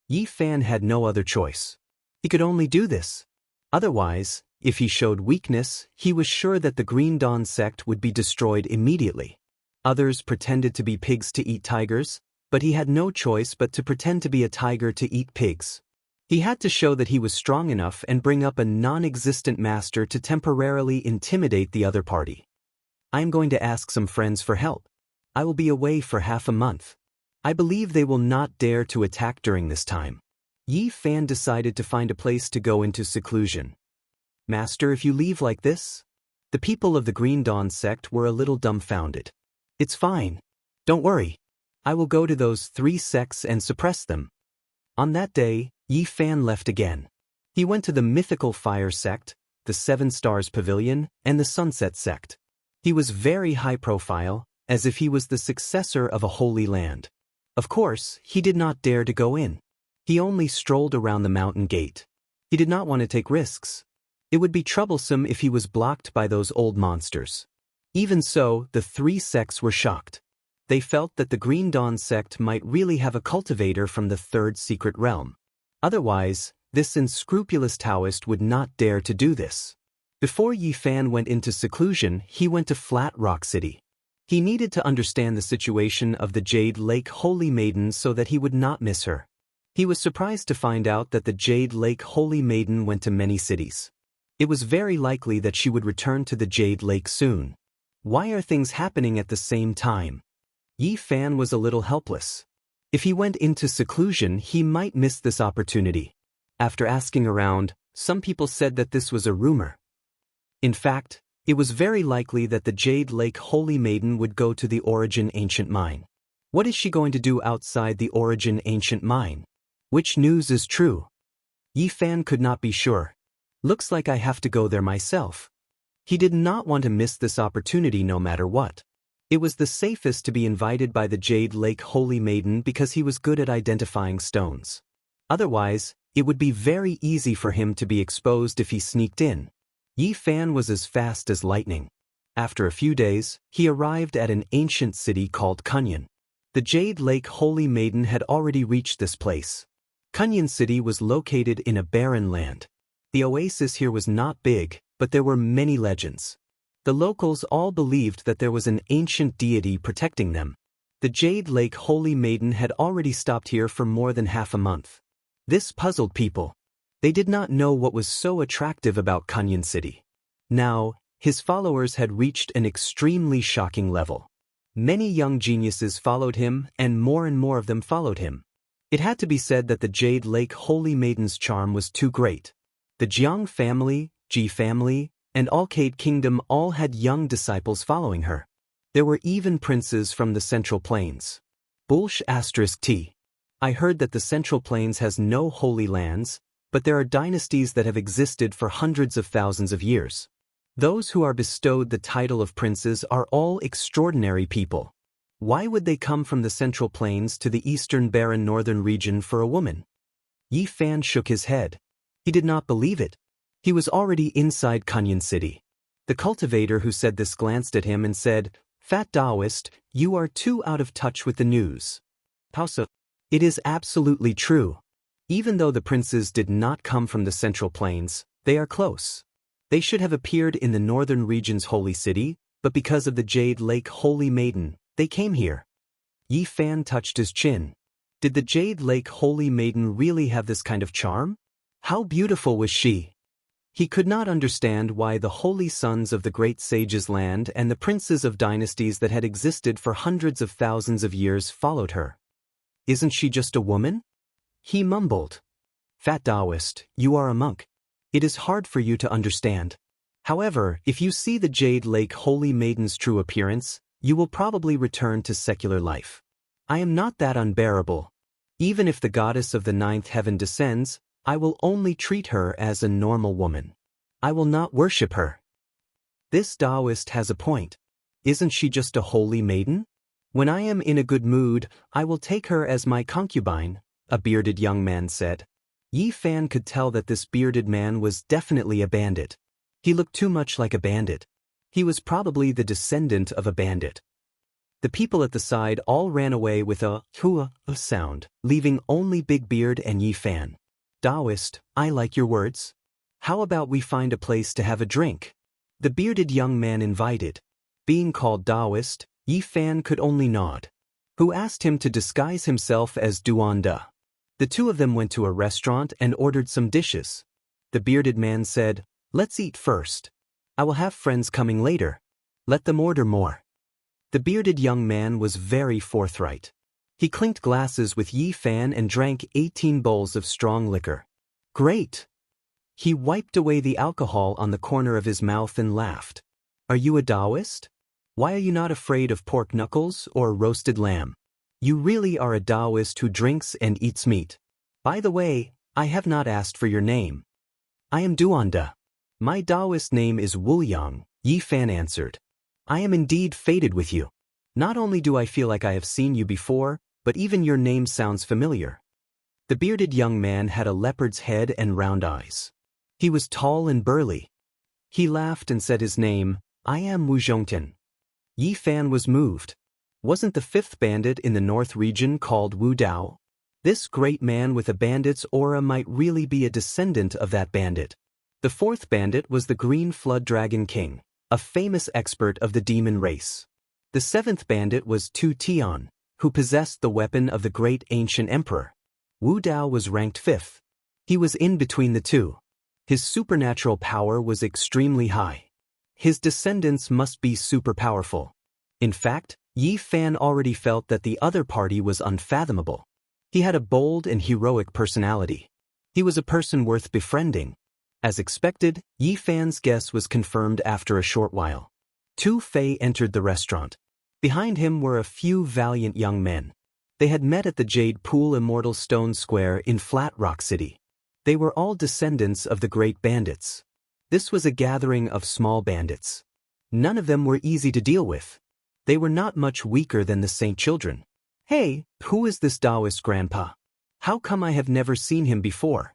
Speaker 1: Yi Fan had no other choice. He could only do this. Otherwise, if he showed weakness, he was sure that the Green Dawn sect would be destroyed immediately. Others pretended to be pigs to eat tigers, but he had no choice but to pretend to be a tiger to eat pigs. He had to show that he was strong enough and bring up a non-existent master to temporarily intimidate the other party. I am going to ask some friends for help. I will be away for half a month. I believe they will not dare to attack during this time. Yi Fan decided to find a place to go into seclusion. Master, if you leave like this? The people of the Green Dawn sect were a little dumbfounded. It's fine. Don't worry. I will go to those 3 sects and suppress them. On that day, Yi Fan left again. He went to the mythical fire sect, the 7 Stars Pavilion, and the Sunset sect. He was very high profile, as if he was the successor of a holy land. Of course, he did not dare to go in. He only strolled around the mountain gate. He did not want to take risks. It would be troublesome if he was blocked by those old monsters. Even so, the 3 sects were shocked. They felt that the Green Dawn sect might really have a cultivator from the 3rd secret realm. Otherwise, this unscrupulous Daoist would not dare to do this. Before Yi Fan went into seclusion, he went to Flat Rock City. He needed to understand the situation of the Jade Lake Holy Maiden so that he would not miss her. He was surprised to find out that the Jade Lake Holy Maiden went to many cities. It was very likely that she would return to the Jade Lake soon. Why are things happening at the same time? Yi Fan was a little helpless. If he went into seclusion, he might miss this opportunity. After asking around, some people said that this was a rumor. In fact, it was very likely that the Jade Lake Holy Maiden would go to the Origin Ancient Mine. What is she going to do outside the Origin Ancient Mine? Which news is true? Yi Fan could not be sure. Looks like I have to go there myself. He did not want to miss this opportunity no matter what. It was the safest to be invited by the Jade Lake Holy Maiden because he was good at identifying stones. Otherwise, it would be very easy for him to be exposed if he sneaked in. Yi Fan was as fast as lightning. After a few days, he arrived at an ancient city called Kunyan. The Jade Lake Holy Maiden had already reached this place. Kunyan City was located in a barren land. The oasis here was not big, but there were many legends. The locals all believed that there was an ancient deity protecting them. The Jade Lake Holy Maiden had already stopped here for more than half a month. This puzzled people. They did not know what was so attractive about Kunyan City. Now, his followers had reached an extremely shocking level. Many young geniuses followed him, and more of them followed him. It had to be said that the Jade Lake Holy Maiden's charm was too great. The Jiang family, Ji family, and Alcade Kingdom all had young disciples following her. There were even princes from the Central Plains. *T. I heard that the Central Plains has no holy lands, but there are dynasties that have existed for hundreds of thousands of years. Those who are bestowed the title of princes are all extraordinary people. Why would they come from the Central Plains to the Eastern Barren Northern region for a woman? Yi Fan shook his head. He did not believe it. He was already inside Kunyan City. The cultivator who said this glanced at him and said, "Fat Daoist, you are too out of touch with the news." Pausa. It is absolutely true. Even though the princes did not come from the Central Plains, they are close. They should have appeared in the northern region's holy city, but because of the Jade Lake Holy Maiden, they came here. Yi Fan touched his chin. Did the Jade Lake Holy Maiden really have this kind of charm? How beautiful was she? He could not understand why the holy sons of the great sages' land and the princes of dynasties that had existed for hundreds of thousands of years followed her. Isn't she just a woman? He mumbled. Fat Daoist, you are a monk. It is hard for you to understand. However, if you see the Jade Lake Holy Maiden's true appearance, you will probably return to secular life. I am not that unbearable. Even if the goddess of the 9th heaven descends, I will only treat her as a normal woman. I will not worship her. This Daoist has a point. Isn't she just a holy maiden? When I am in a good mood, I will take her as my concubine, a bearded young man said. Yi Fan could tell that this bearded man was definitely a bandit. He looked too much like a bandit. He was probably the descendant of a bandit. The people at the side all ran away with a hua sound, leaving only Big Beard and Yi Fan. Daoist, I like your words. How about we find a place to have a drink? The bearded young man invited. Being called Daoist, Yi Fan could only nod. Who asked him to disguise himself as Duanda. The two of them went to a restaurant and ordered some dishes. The bearded man said, "Let's eat first. I will have friends coming later. Let them order more." The bearded young man was very forthright. He clinked glasses with Yi Fan and drank 18 bowls of strong liquor. "Great!" He wiped away the alcohol on the corner of his mouth and laughed. "Are you a Daoist? Why are you not afraid of pork knuckles or roasted lamb? You really are a Daoist who drinks and eats meat. By the way, I have not asked for your name." "I am Duanda. My Daoist name is Wuliang," Yi Fan answered. "I am indeed fated with you. Not only do I feel like I have seen you before, but even your name sounds familiar." The bearded young man had a leopard's head and round eyes. He was tall and burly. He laughed and said his name, "I am Wu Zhongtian." Yi Fan was moved. Wasn't the fifth bandit in the north region called Wu Dao? This great man with a bandit's aura might really be a descendant of that bandit. The fourth bandit was the Green Flood Dragon King, a famous expert of the demon race. The seventh bandit was Tu Tian, who possessed the weapon of the great ancient emperor. Wu Dao was ranked fifth. He was in between the two. His supernatural power was extremely high. His descendants must be super powerful. In fact, Yi Fan already felt that the other party was unfathomable. He had a bold and heroic personality. He was a person worth befriending. As expected, Yi Fan's guess was confirmed after a short while. Tu Fei entered the restaurant. Behind him were a few valiant young men. They had met at the Jade Pool Immortal Stone Square in Flat Rock City. They were all descendants of the great bandits. This was a gathering of small bandits. None of them were easy to deal with. They were not much weaker than the Saint Children. "Hey, who is this Daoist grandpa? How come I have never seen him before?"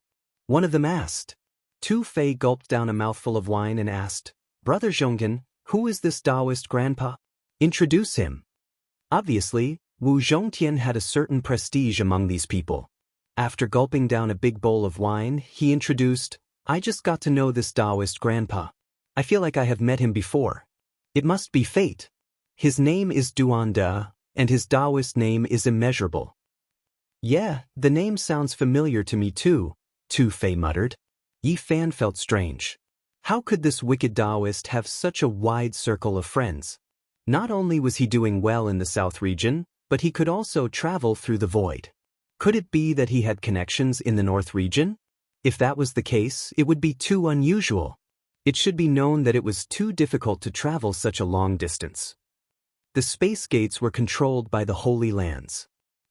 Speaker 1: one of them asked. Tu Fei gulped down a mouthful of wine and asked, "Brother Zhonggen, who is this Daoist grandpa? Introduce him." Obviously, Wu Zhongtian had a certain prestige among these people. After gulping down a big bowl of wine, he introduced, "I just got to know this Daoist grandpa. I feel like I have met him before. It must be fate. His name is Duanda, and his Daoist name is Immeasurable." "Yeah, the name sounds familiar to me too," Tu Fei muttered. Yi Fan felt strange. How could this wicked Daoist have such a wide circle of friends? Not only was he doing well in the South region, but he could also travel through the void. Could it be that he had connections in the North region? If that was the case, it would be too unusual. It should be known that it was too difficult to travel such a long distance. The space gates were controlled by the Holy Lands.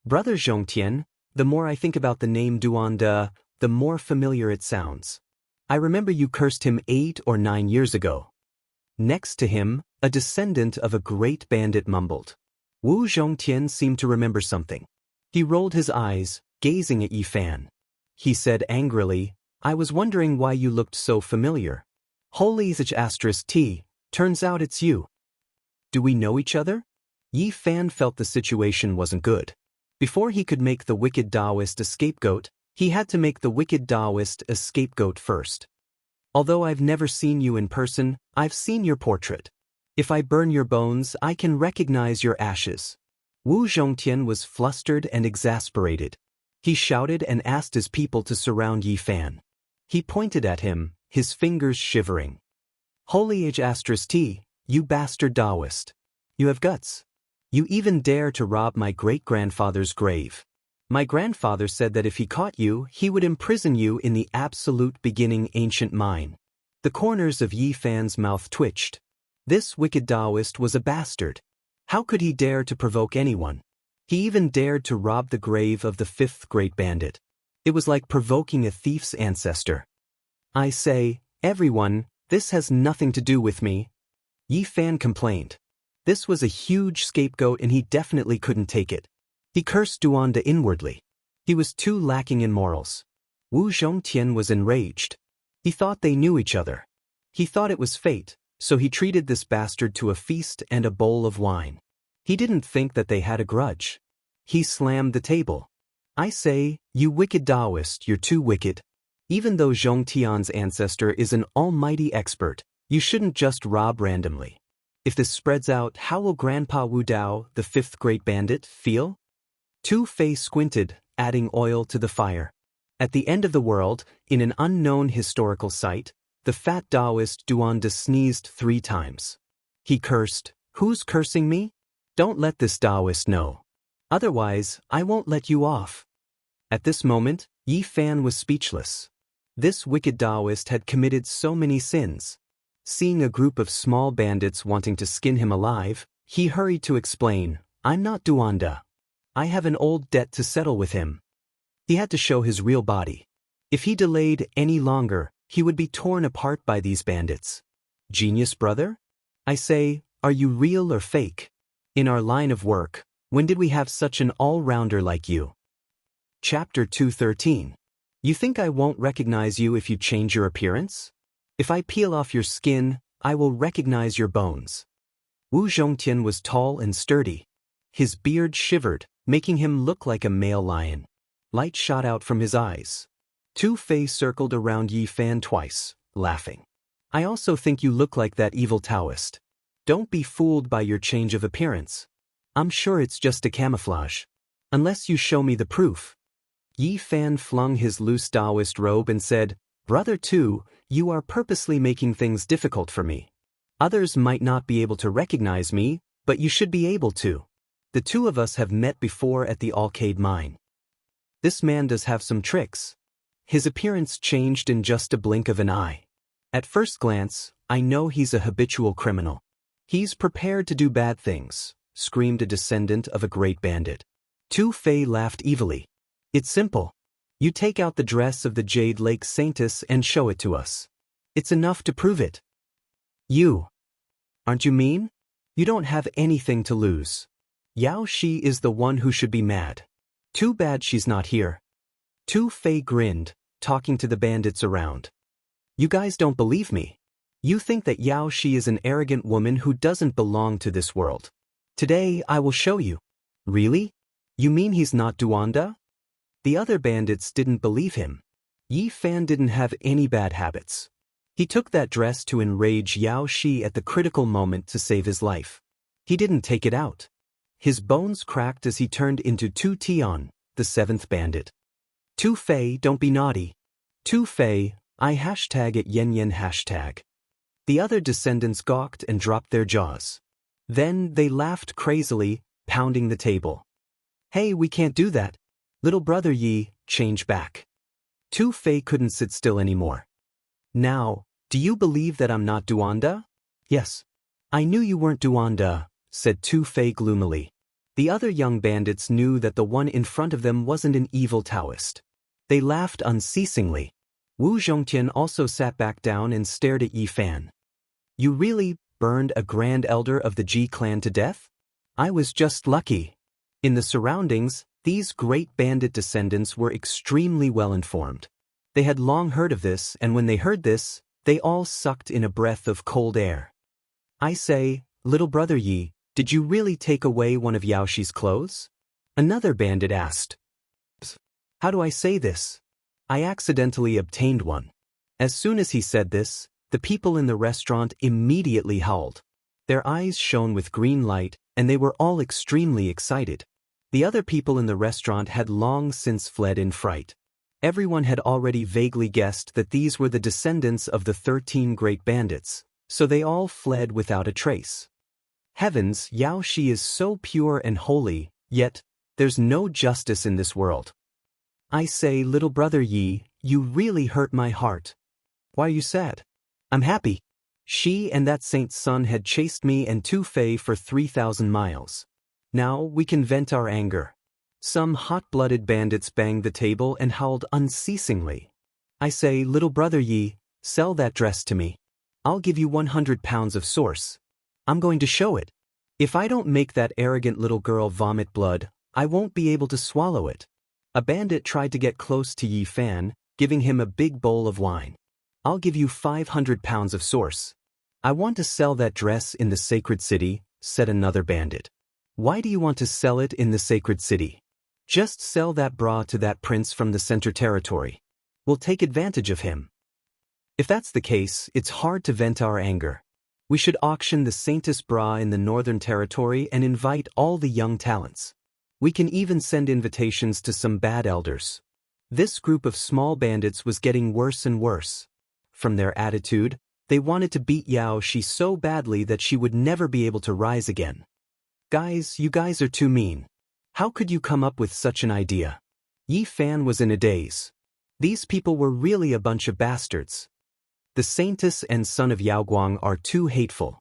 Speaker 1: Brother Zhongtian, the more I think about the name Duanda, the more familiar it sounds. I remember you cursed him 8 or 9 years ago. Next to him, a descendant of a great bandit mumbled. Wu Zhongtian seemed to remember something. He rolled his eyes, gazing at Yi Fan. He said angrily, "I was wondering why you looked so familiar. Holy *T, turns out it's you. Do we know each other?" Yi Fan felt the situation wasn't good. Before he could make the wicked Daoist a scapegoat, he had to make the wicked Daoist a scapegoat first. "Although I've never seen you in person, I've seen your portrait. If I burn your bones, I can recognize your ashes." Wu Zhongtian was flustered and exasperated. He shouted and asked his people to surround Yi Fan. He pointed at him, his fingers shivering. "Holy *T, you bastard Daoist. You have guts. You even dare to rob my great-grandfather's grave. My grandfather said that if he caught you, he would imprison you in the absolute beginning ancient mine." The corners of Yi Fan's mouth twitched. This wicked Daoist was a bastard. How could he dare to provoke anyone? He even dared to rob the grave of the fifth great bandit. It was like provoking a thief's ancestor. "I say, everyone, this has nothing to do with me," Yi Fan complained. This was a huge scapegoat and he definitely couldn't take it. He cursed Duanda inwardly. He was too lacking in morals. Wu Zhongtian was enraged. He thought they knew each other. He thought it was fate, so he treated this bastard to a feast and a bowl of wine. He didn't think that they had a grudge. He slammed the table. "I say, you wicked Daoist, you're too wicked. Even though Zhongtian's ancestor is an almighty expert, you shouldn't just rob randomly. If this spreads out, how will Grandpa Wu Dao, the fifth great bandit, feel?" Tu Fei squinted, adding oil to the fire. At the end of the world, in an unknown historical site, the fat Daoist Duanda sneezed 3 times. He cursed, "Who's cursing me? Don't let this Daoist know. Otherwise, I won't let you off." At this moment, Yi Fan was speechless. This wicked Daoist had committed so many sins. Seeing a group of small bandits wanting to skin him alive, he hurried to explain, "I'm not Duanda. I have an old debt to settle with him." He had to show his real body. If he delayed any longer, he would be torn apart by these bandits. Genius, brother? I say, are you real or fake? In our line of work, when did we have such an all-rounder like you? Chapter 213. You think I won't recognize you if you change your appearance? If I peel off your skin, I will recognize your bones. Wu Zhongtian was tall and sturdy. His beard shivered, making him look like a male lion. Light shot out from his eyes. Tu Fei circled around Yi Fan twice, laughing. I also think you look like that evil Taoist. Don't be fooled by your change of appearance. I'm sure it's just a camouflage. Unless you show me the proof. Yi Fan flung his loose Daoist robe and said, "Brother Tu, you are purposely making things difficult for me. Others might not be able to recognize me, but you should be able to. The 2 of us have met before at the Alcade mine. This man does have some tricks." His appearance changed in just a blink of an eye. At first glance, I know he's a habitual criminal. He's prepared to do bad things, screamed a descendant of a great bandit. Tu Fei laughed evilly. It's simple. You take out the dress of the Jade Lake Saintess and show it to us. It's enough to prove it. You. Aren't you mean? You don't have anything to lose. Yao Shi is the one who should be mad. Too bad she's not here. Tu Fei grinned, talking to the bandits around. You guys don't believe me. You think that Yao Shi is an arrogant woman who doesn't belong to this world. Today I will show you. Really? You mean he's not Duanda? The other bandits didn't believe him. Yi Fan didn't have any bad habits. He took that dress to enrage Yao Shi at the critical moment to save his life. He didn't take it out. His bones cracked as he turned into Tu Tian, the 7th bandit. Tu Fei, don't be naughty. Tu Fei, I hashtag it yen yen hashtag. The other descendants gawked and dropped their jaws. Then they laughed crazily, pounding the table. Hey, we can't do that. Little brother Yi, change back. Tu Fei couldn't sit still anymore. Now, do you believe that I'm not Duanda? Yes. I knew you weren't Duanda, said Tu Fei gloomily. The other young bandits knew that the one in front of them wasn't an evil Taoist. They laughed unceasingly. Wu Zhongtian also sat back down and stared at Yi Fan. You really burned a grand elder of the Ji clan to death? I was just lucky. In the surroundings, these great bandit descendants were extremely well informed. They had long heard of this, and when they heard this, they all sucked in a breath of cold air. I say, little brother Yi, did you really take away one of Yao Shi's clothes? Another bandit asked. How do I say this? I accidentally obtained one. As soon as he said this, the people in the restaurant immediately howled. Their eyes shone with green light, and they were all extremely excited. The other people in the restaurant had long since fled in fright. Everyone had already vaguely guessed that these were the descendants of the 13 great bandits, so they all fled without a trace. Heavens, Yao Shi is so pure and holy, yet there's no justice in this world. I say, little brother Yi, you really hurt my heart. Why are you sad? I'm happy. She and that saint's son had chased me and Tu Fei for 3,000 miles. Now we can vent our anger. Some hot-blooded bandits banged the table and howled unceasingly. I say, little brother Yi, sell that dress to me. I'll give you 100 pounds of source. I'm going to show it. If I don't make that arrogant little girl vomit blood, I won't be able to swallow it. A bandit tried to get close to Yi Fan, giving him a big bowl of wine. I'll give you 500 pounds of source. I want to sell that dress in the sacred city, said another bandit. Why do you want to sell it in the sacred city? Just sell that bra to that prince from the center territory. We'll take advantage of him. If that's the case, it's hard to vent our anger. We should auction the Saintess bra in the northern territory and invite all the young talents. We can even send invitations to some bad elders. This group of small bandits was getting worse and worse. From their attitude, they wanted to beat Yao Shi so badly that she would never be able to rise again. Guys, you guys are too mean. How could you come up with such an idea? Yi Fan was in a daze. These people were really a bunch of bastards. The Saintess and son of Yao Guang are too hateful.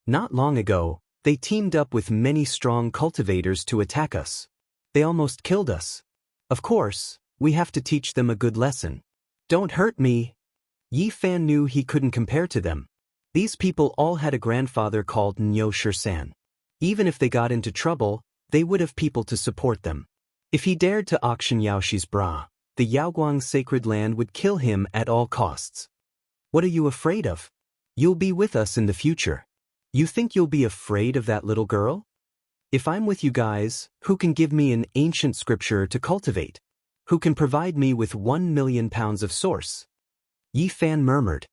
Speaker 1: Not long ago, they teamed up with many strong cultivators to attack us. They almost killed us. Of course, we have to teach them a good lesson. Don't hurt me. Yi Fan knew he couldn't compare to them. These people all had a grandfather called Niu Shisan. Even if they got into trouble, they would have people to support them. If he dared to auction Yao Shi's bra, the Yaoguang sacred land would kill him at all costs. What are you afraid of? You'll be with us in the future. You think you'll be afraid of that little girl? If I'm with you guys, who can give me an ancient scripture to cultivate? Who can provide me with 1 million pounds of source? Yi Fan murmured.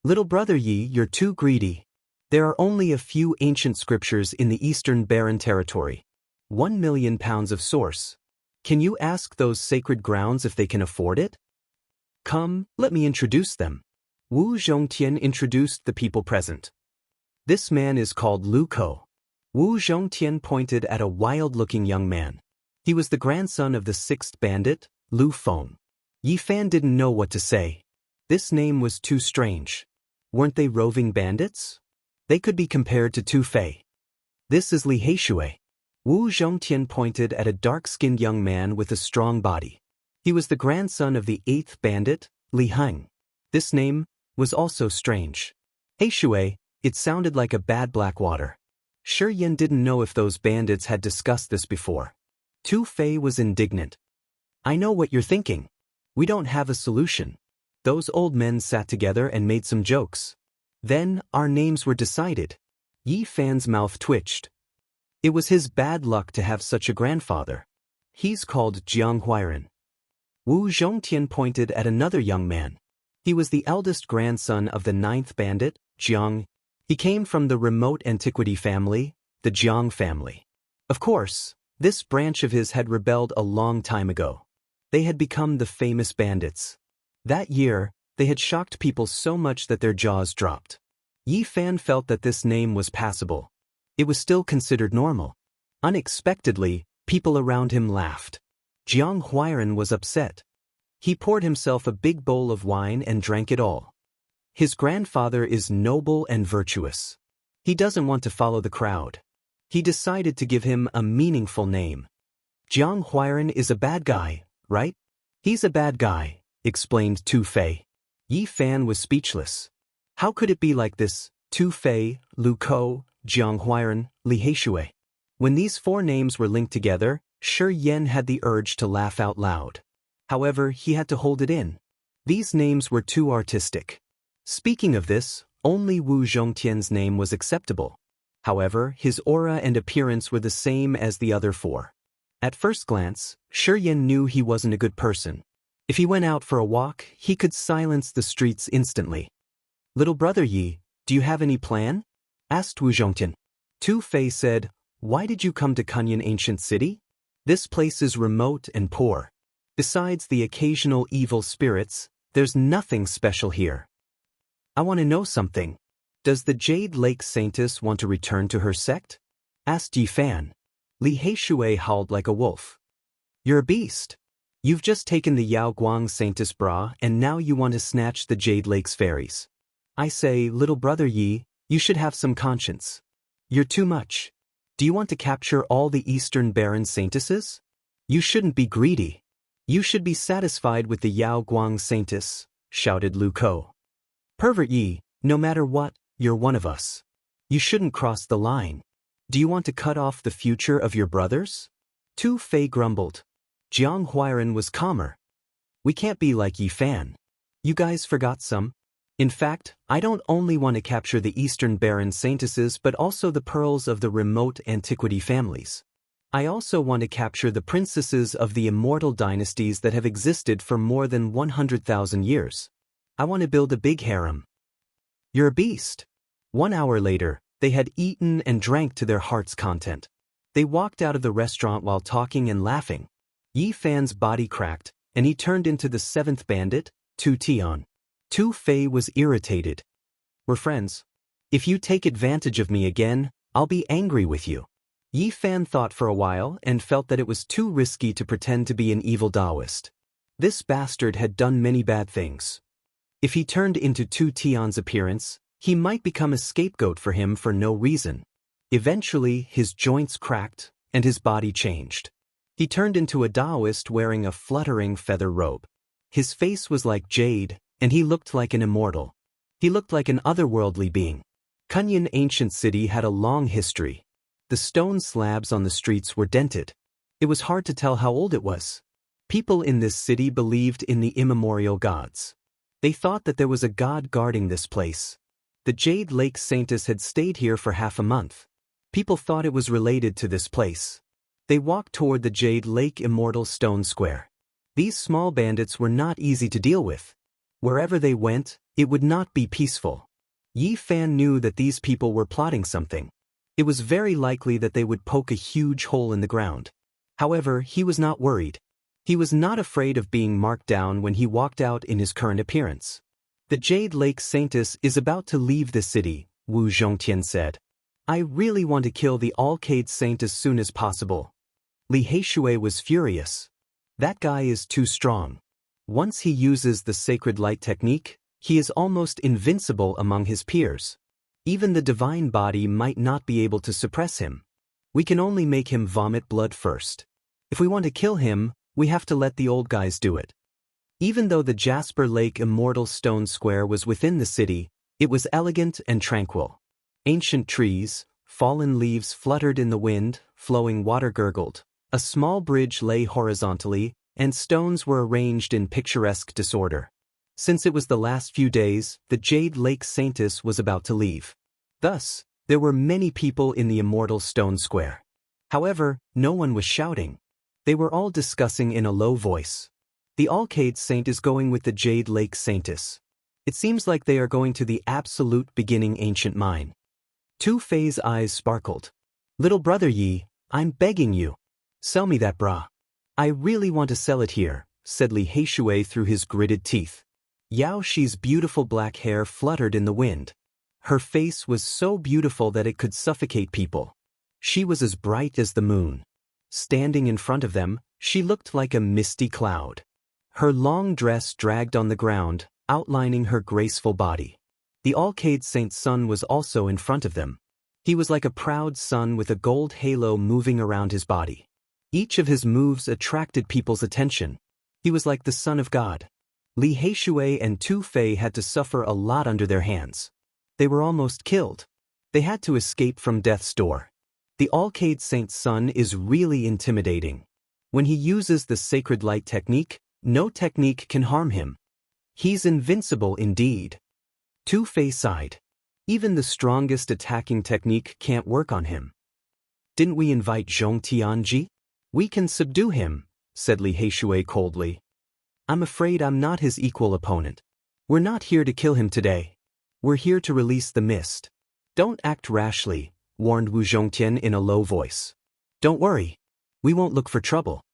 Speaker 1: Little brother Yi, you're too greedy. There are only a few ancient scriptures in the Eastern Barren Territory. 1 million pounds of source. Can you ask those sacred grounds if they can afford it? Come, let me introduce them. Wu Zhongtian introduced the people present. This man is called Lu Ko. Wu Zhongtian pointed at a wild-looking young man. He was the grandson of the sixth bandit, Lu Feng. Yi Fan didn't know what to say. This name was too strange. Weren't they roving bandits? They could be compared to Tu Fei. This is Li Heishui. Wu Zhongtian pointed at a dark-skinned young man with a strong body. He was the grandson of the eighth bandit, Li Heng. This name was also strange. Heishui, it sounded like a bad Blackwater. Shi Yan didn't know if those bandits had discussed this before. Tu Fei was indignant. I know what you're thinking. We don't have a solution. Those old men sat together and made some jokes. Then, our names were decided. Yi Fan's mouth twitched. It was his bad luck to have such a grandfather. He's called Jiang Huairan. Wu Zhongtian pointed at another young man. He was the eldest grandson of the ninth bandit, Jiang. He came from the remote antiquity family, the Jiang family. Of course, this branch of his had rebelled a long time ago. They had become the famous bandits. That year, they had shocked people so much that their jaws dropped. Yi Fan felt that this name was passable. It was still considered normal. Unexpectedly, people around him laughed. Jiang Huairan was upset. He poured himself a big bowl of wine and drank it all. His grandfather is noble and virtuous. He doesn't want to follow the crowd. He decided to give him a meaningful name. Jiang Huairan is a bad guy, right? He's a bad guy, explained Tu Fei. Yi Fan was speechless. How could it be like this? Tu Fei, Lu Ko, Jiang Huairan, Li Heishui. When these four names were linked together, Shi Yan had the urge to laugh out loud. However, he had to hold it in. These names were too artistic. Speaking of this, only Wu Zhongtian's name was acceptable. However, his aura and appearance were the same as the other four. At first glance, Shi Yan knew he wasn't a good person. If he went out for a walk, he could silence the streets instantly. Little brother Yi, do you have any plan? Asked Wu Zhongtian. Tu Fei said, Why did you come to Kunyan Ancient City? This place is remote and poor. Besides the occasional evil spirits, there's nothing special here. I want to know something. Does the Jade Lake Saintess want to return to her sect? Asked Yi Fan. Li Heishui howled like a wolf. You're a beast. You've just taken the Yao Guang Saintess bra and now you want to snatch the Jade Lake's fairies. I say, little brother Yi, you should have some conscience. You're too much. Do you want to capture all the Eastern Barren Saintesses? You shouldn't be greedy. You should be satisfied with the Yao Guang Saintess, shouted Lu Ko. Pervert Yi, no matter what, you're one of us. You shouldn't cross the line. Do you want to cut off the future of your brothers? Tu Fei grumbled. Jiang Huairan was calmer. We can't be like Yi Fan. You guys forgot some. In fact, I don't only want to capture the Eastern Barren Saintesses but also the pearls of the remote antiquity families. I also want to capture the princesses of the immortal dynasties that have existed for more than 100,000 years. I want to build a big harem. You're a beast. 1 hour later, they had eaten and drank to their heart's content. They walked out of the restaurant while talking and laughing. Yi Fan's body cracked, and he turned into the seventh bandit, Tu Tian. Tu Fei was irritated. "We're friends. If you take advantage of me again, I'll be angry with you." Yi Fan thought for a while and felt that it was too risky to pretend to be an evil Daoist. This bastard had done many bad things. If he turned into Tu Tian's appearance, he might become a scapegoat for him for no reason. Eventually, his joints cracked, and his body changed. He turned into a Daoist wearing a fluttering feather robe. His face was like jade, and he looked like an immortal. He looked like an otherworldly being. Kunyan ancient city had a long history. The stone slabs on the streets were dented. It was hard to tell how old it was. People in this city believed in the immemorial gods. They thought that there was a god guarding this place. The Jade Lake Saintess had stayed here for half a month. People thought it was related to this place. They walked toward the Jade Lake Immortal Stone Square. These small bandits were not easy to deal with. Wherever they went, it would not be peaceful. Yi Fan knew that these people were plotting something. It was very likely that they would poke a huge hole in the ground. However, he was not worried. He was not afraid of being marked down when he walked out in his current appearance. "The Jade Lake Saintess is about to leave the city," Wu Zhongtian said. "I really want to kill the Alcade Saint as soon as possible." Li Heishui was furious. That guy is too strong. Once he uses the sacred light technique, he is almost invincible among his peers. Even the divine body might not be able to suppress him. We can only make him vomit blood first. If we want to kill him, we have to let the old guys do it. Even though the Jasper Lake Immortal Stone Square was within the city, it was elegant and tranquil. Ancient trees, fallen leaves fluttered in the wind, flowing water gurgled. A small bridge lay horizontally, and stones were arranged in picturesque disorder. Since it was the last few days, the Jade Lake Saintess was about to leave. Thus, there were many people in the Immortal Stone Square. However, no one was shouting. They were all discussing in a low voice. "The Alcade Saint is going with the Jade Lake Saintess. It seems like they are going to the absolute beginning ancient mine." Tu Fei's eyes sparkled. "Little brother Yi, I'm begging you. Sell me that bra. I really want to sell it here," said Li Heishui through his gritted teeth. Yao Shi's beautiful black hair fluttered in the wind. Her face was so beautiful that it could suffocate people. She was as bright as the moon. Standing in front of them, she looked like a misty cloud. Her long dress dragged on the ground, outlining her graceful body. The Alcade Saint's son was also in front of them. He was like a proud sun with a gold halo moving around his body. Each of his moves attracted people's attention. He was like the son of God. Li Heishui and Tu Fei had to suffer a lot under their hands. They were almost killed. They had to escape from death's door. The Alcade Saint's son is really intimidating. When he uses the sacred light technique, no technique can harm him. He's invincible indeed. Tu Fei sighed. Even the strongest attacking technique can't work on him. "Didn't we invite Zhong Tianji? We can subdue him," said Li Heishui coldly. "I'm afraid I'm not his equal opponent. We're not here to kill him today. We're here to release the mist." "Don't act rashly," warned Wu Zhongtian in a low voice. "Don't worry. We won't look for trouble."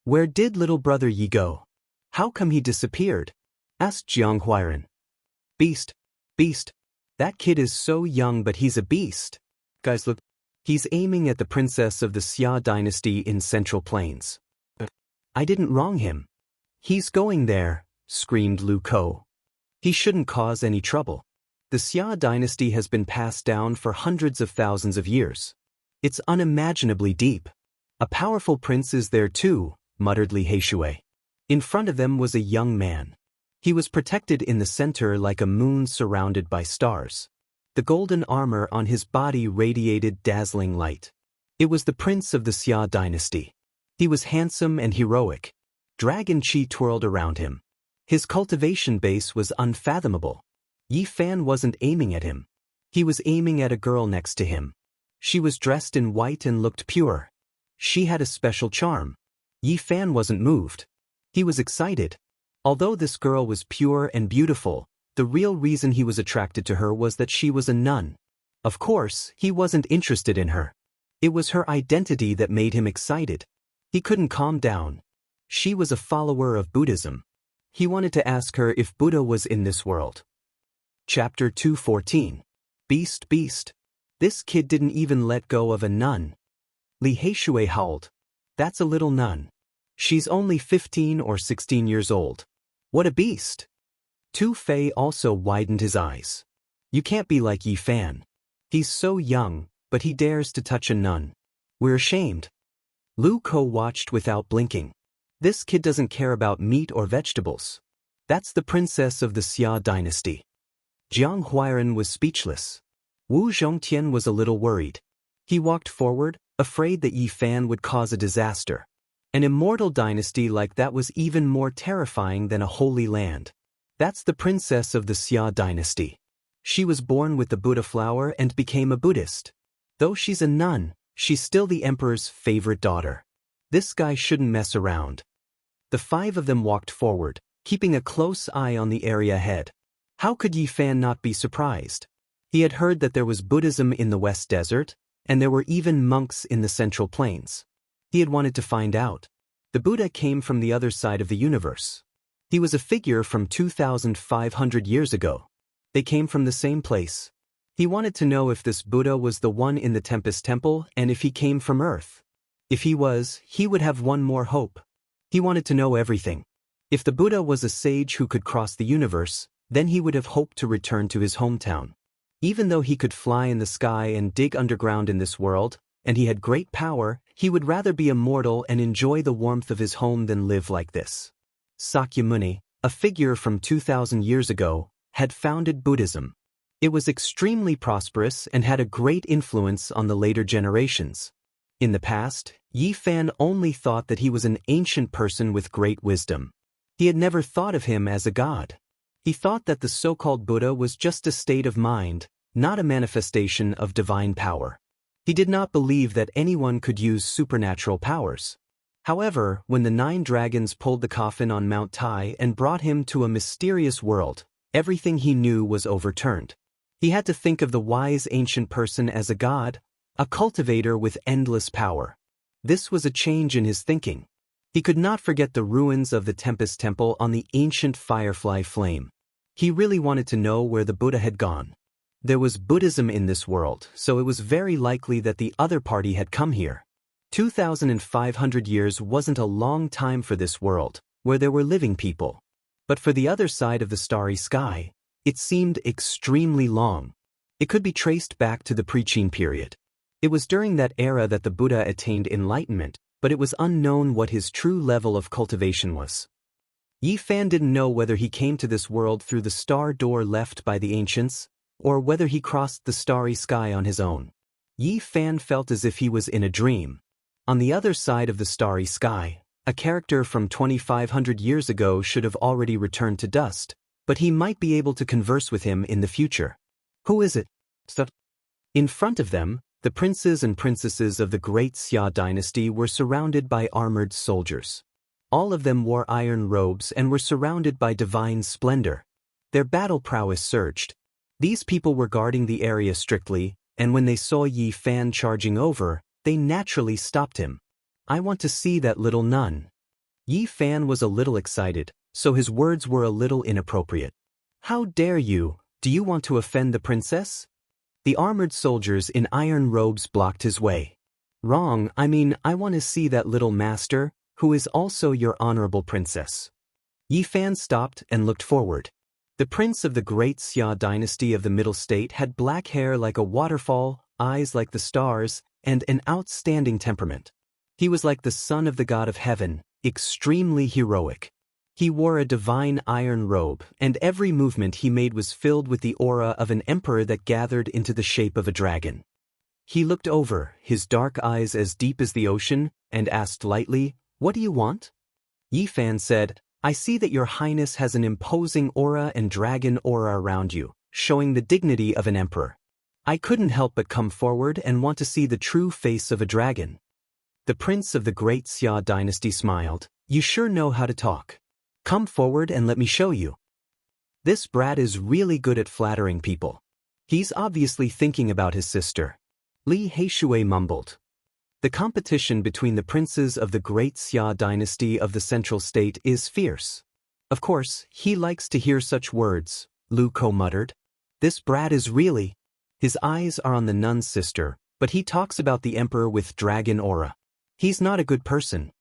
Speaker 1: "Where did little brother Yi go? How come he disappeared?" asked Jiang Huairan. Beast. That kid is so young, but he's a beast. Guys, look. He's aiming at the princess of the Xia dynasty in Central Plains. I didn't wrong him. He's going there," screamed Lu Ko. "He shouldn't cause any trouble. The Xia dynasty has been passed down for hundreds of thousands of years. It's unimaginably deep. A powerful prince is there too," muttered Li Heishui. In front of them was a young man. He was protected in the center like a moon surrounded by stars. The golden armor on his body radiated dazzling light. It was the prince of the Xia dynasty. He was handsome and heroic. Dragon chi twirled around him. His cultivation base was unfathomable. Yi Fan wasn't aiming at him. He was aiming at a girl next to him. She was dressed in white and looked pure. She had a special charm. Yi Fan wasn't moved. He was excited. Although this girl was pure and beautiful, the real reason he was attracted to her was that she was a nun. Of course, he wasn't interested in her. It was her identity that made him excited. He couldn't calm down. She was a follower of Buddhism. He wanted to ask her if Buddha was in this world. Chapter 214. Beast, Beast. This kid didn't even let go of a nun. Li Heishui howled. That's a little nun. She's only 15 or 16 years old. What a beast! Tu Fei also widened his eyes. You can't be like Yi Fan. He's so young, but he dares to touch a nun. We're ashamed. Lu Ko watched without blinking. This kid doesn't care about meat or vegetables. That's the princess of the Xia dynasty. Jiang Huairan was speechless. Wu Zhongtian was a little worried. He walked forward, afraid that Yi Fan would cause a disaster. An immortal dynasty like that was even more terrifying than a holy land. That's the princess of the Xia dynasty. She was born with the Buddha flower and became a Buddhist. Though she's a nun, she's still the emperor's favorite daughter. This guy shouldn't mess around. The five of them walked forward, keeping a close eye on the area ahead. How could Yi Fan not be surprised? He had heard that there was Buddhism in the West Desert, and there were even monks in the Central Plains. He had wanted to find out. The Buddha came from the other side of the universe. He was a figure from 2,500 years ago. They came from the same place. He wanted to know if this Buddha was the one in the Tempest Temple and if he came from Earth. If he was, he would have one more hope. He wanted to know everything. If the Buddha was a sage who could cross the universe, then he would have hoped to return to his hometown. Even though he could fly in the sky and dig underground in this world, and he had great power, he would rather be immortal and enjoy the warmth of his home than live like this. Sakyamuni, a figure from 2,000 years ago, had founded Buddhism. It was extremely prosperous and had a great influence on the later generations. In the past, Yi Fan only thought that he was an ancient person with great wisdom. He had never thought of him as a god. He thought that the so-called Buddha was just a state of mind, not a manifestation of divine power. He did not believe that anyone could use supernatural powers. However, when the 9 dragons pulled the coffin on Mount Tai and brought him to a mysterious world, everything he knew was overturned. He had to think of the wise ancient person as a god, a cultivator with endless power. This was a change in his thinking. He could not forget the ruins of the Tempest Temple on the ancient firefly flame. He really wanted to know where the Buddha had gone. There was Buddhism in this world, so it was very likely that the other party had come here. 2,500 years wasn't a long time for this world, where there were living people. But for the other side of the starry sky, it seemed extremely long. It could be traced back to the pre-Qin period. It was during that era that the Buddha attained enlightenment, but it was unknown what his true level of cultivation was. Yi Fan didn't know whether he came to this world through the star door left by the ancients, or whether he crossed the starry sky on his own. Yi Fan felt as if he was in a dream. On the other side of the starry sky, a character from 2,500 years ago should have already returned to dust, but he might be able to converse with him in the future. Who is it? In front of them, the princes and princesses of the great Xia dynasty were surrounded by armored soldiers. All of them wore iron robes and were surrounded by divine splendor. Their battle prowess surged. These people were guarding the area strictly, and when they saw Yi Fan charging over, they naturally stopped him. I want to see that little nun. Yi Fan was a little excited, so his words were a little inappropriate. How dare you? Do you want to offend the princess? The armored soldiers in iron robes blocked his way. Wrong, I want to see that little master, who is also your honorable princess. Yi Fan stopped and looked forward. The prince of the great Xia dynasty of the Middle State had black hair like a waterfall, eyes like the stars, and an outstanding temperament. He was like the son of the god of heaven, extremely heroic. He wore a divine iron robe, and every movement he made was filled with the aura of an emperor that gathered into the shape of a dragon. He looked over, his dark eyes as deep as the ocean, and asked lightly, "What do you want?" Yi Fan said, "I see that your highness has an imposing aura and dragon aura around you, showing the dignity of an emperor. I couldn't help but come forward and want to see the true face of a dragon." The prince of the great Xia dynasty smiled. "You sure know how to talk. Come forward and let me show you." This brat is really good at flattering people. He's obviously thinking about his sister. Li Heishui mumbled, The competition between the princes of the great Xia dynasty of the central state is fierce. Of course, he likes to hear such words, Lu Ko muttered. This brat is really... His eyes are on the nun's sister, but he talks about the emperor with dragon aura. He's not a good person.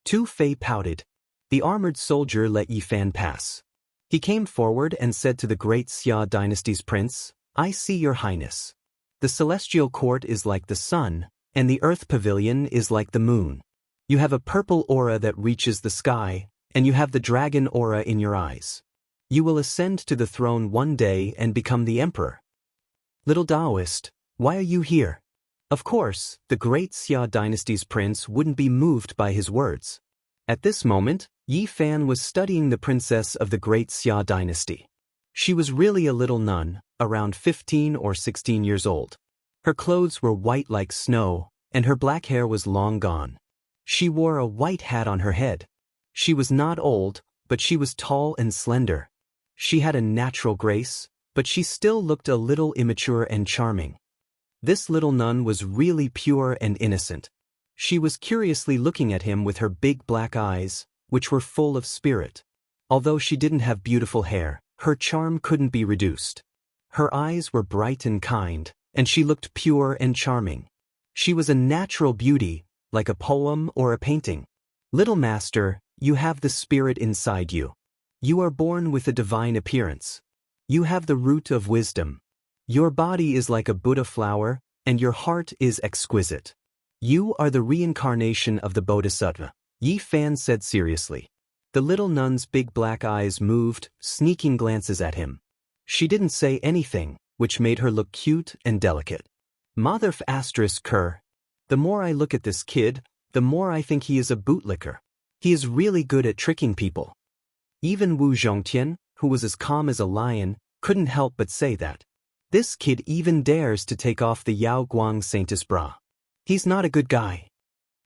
Speaker 1: Tu Fei pouted. The armored soldier let Yi Fan pass. He came forward and said to the great Xia dynasty's prince, I see your highness. The celestial court is like the sun, and the earth pavilion is like the moon. You have a purple aura that reaches the sky, and you have the dragon aura in your eyes. You will ascend to the throne one day and become the emperor. Little Daoist, why are you here? Of course, the great Xia dynasty's prince wouldn't be moved by his words. At this moment, Yi Fan was studying the princess of the great Xia dynasty. She was really a little nun, around 15 or 16 years old. Her clothes were white like snow, and her black hair was long gone. She wore a white hat on her head. She was not old, but she was tall and slender. She had a natural grace, but she still looked a little immature and charming. This little nun was really pure and innocent. She was curiously looking at him with her big black eyes, which were full of spirit. Although she didn't have beautiful hair, her charm couldn't be reduced. Her eyes were bright and kind, and she looked pure and charming. She was a natural beauty, like a poem or a painting. Little master, you have the spirit inside you. You are born with a divine appearance. You have the root of wisdom. Your body is like a Buddha flower, and your heart is exquisite. You are the reincarnation of the Bodhisattva, Yi Fan said seriously. The little nun's big black eyes moved, sneaking glances at him. She didn't say anything, which made her look cute and delicate. Motherf asterisk cur. The more I look at this kid, the more I think he is a bootlicker. He is really good at tricking people. Even Wu Zhongtian, who was as calm as a lion, couldn't help but say that. This kid even dares to take off the Yao Guang Saintus bra. He's not a good guy.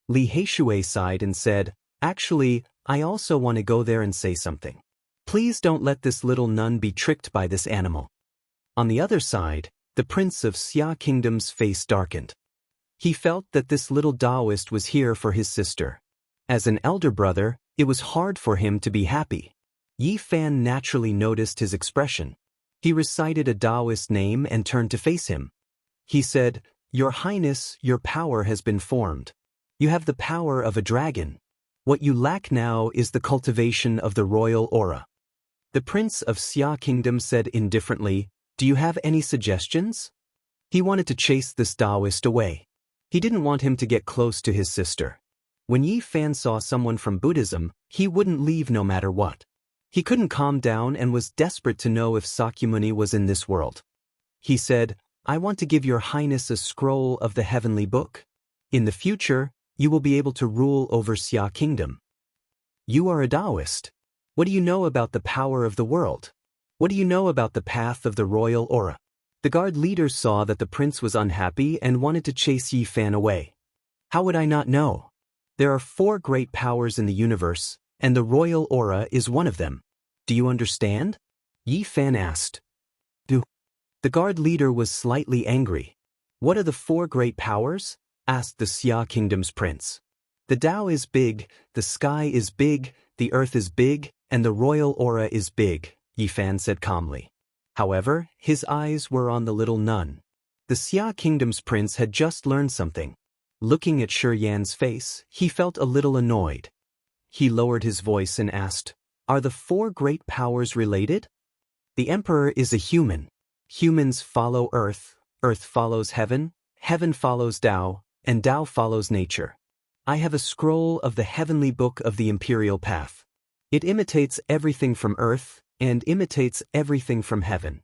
Speaker 1: Li Heishui sighed and said, Actually, I also want to go there and say something. Please don't let this little nun be tricked by this animal. On the other side, the prince of Xia Kingdom's face darkened. He felt that this little Daoist was here for his sister. As an elder brother, it was hard for him to be happy. Yi Fan naturally noticed his expression. He recited a Daoist name and turned to face him. He said, Your Highness, your power has been formed. You have the power of a dragon. What you lack now is the cultivation of the royal aura. The prince of Xia Kingdom said indifferently, Do you have any suggestions? He wanted to chase this Daoist away. He didn't want him to get close to his sister. When Yi Fan saw someone from Buddhism, he wouldn't leave no matter what. He couldn't calm down and was desperate to know if Sakyamuni was in this world. He said, I want to give your highness a scroll of the heavenly book. In the future, you will be able to rule over Xia Kingdom. You are a Daoist. What do you know about the power of the world? What do you know about the path of the royal aura? The guard leaders saw that the prince was unhappy and wanted to chase Yi Fan away. How would I not know? There are 4 great powers in the universe, and the royal aura is one of them. Do you understand? Yi Fan asked. Do. The guard leader was slightly angry. What are the 4 great powers? Asked the Xia Kingdom's prince. The Tao is big, the sky is big, the earth is big, and the royal aura is big, Yi Fan said calmly. However, his eyes were on the little nun. The Xia Kingdom's prince had just learned something. Looking at Shi Yan's face, he felt a little annoyed. He lowered his voice and asked, Are the 4 great powers related? The emperor is a human. Humans follow earth, earth follows heaven, heaven follows Tao, and Tao follows nature. I have a scroll of the heavenly book of the imperial path. It imitates everything from earth and imitates everything from heaven.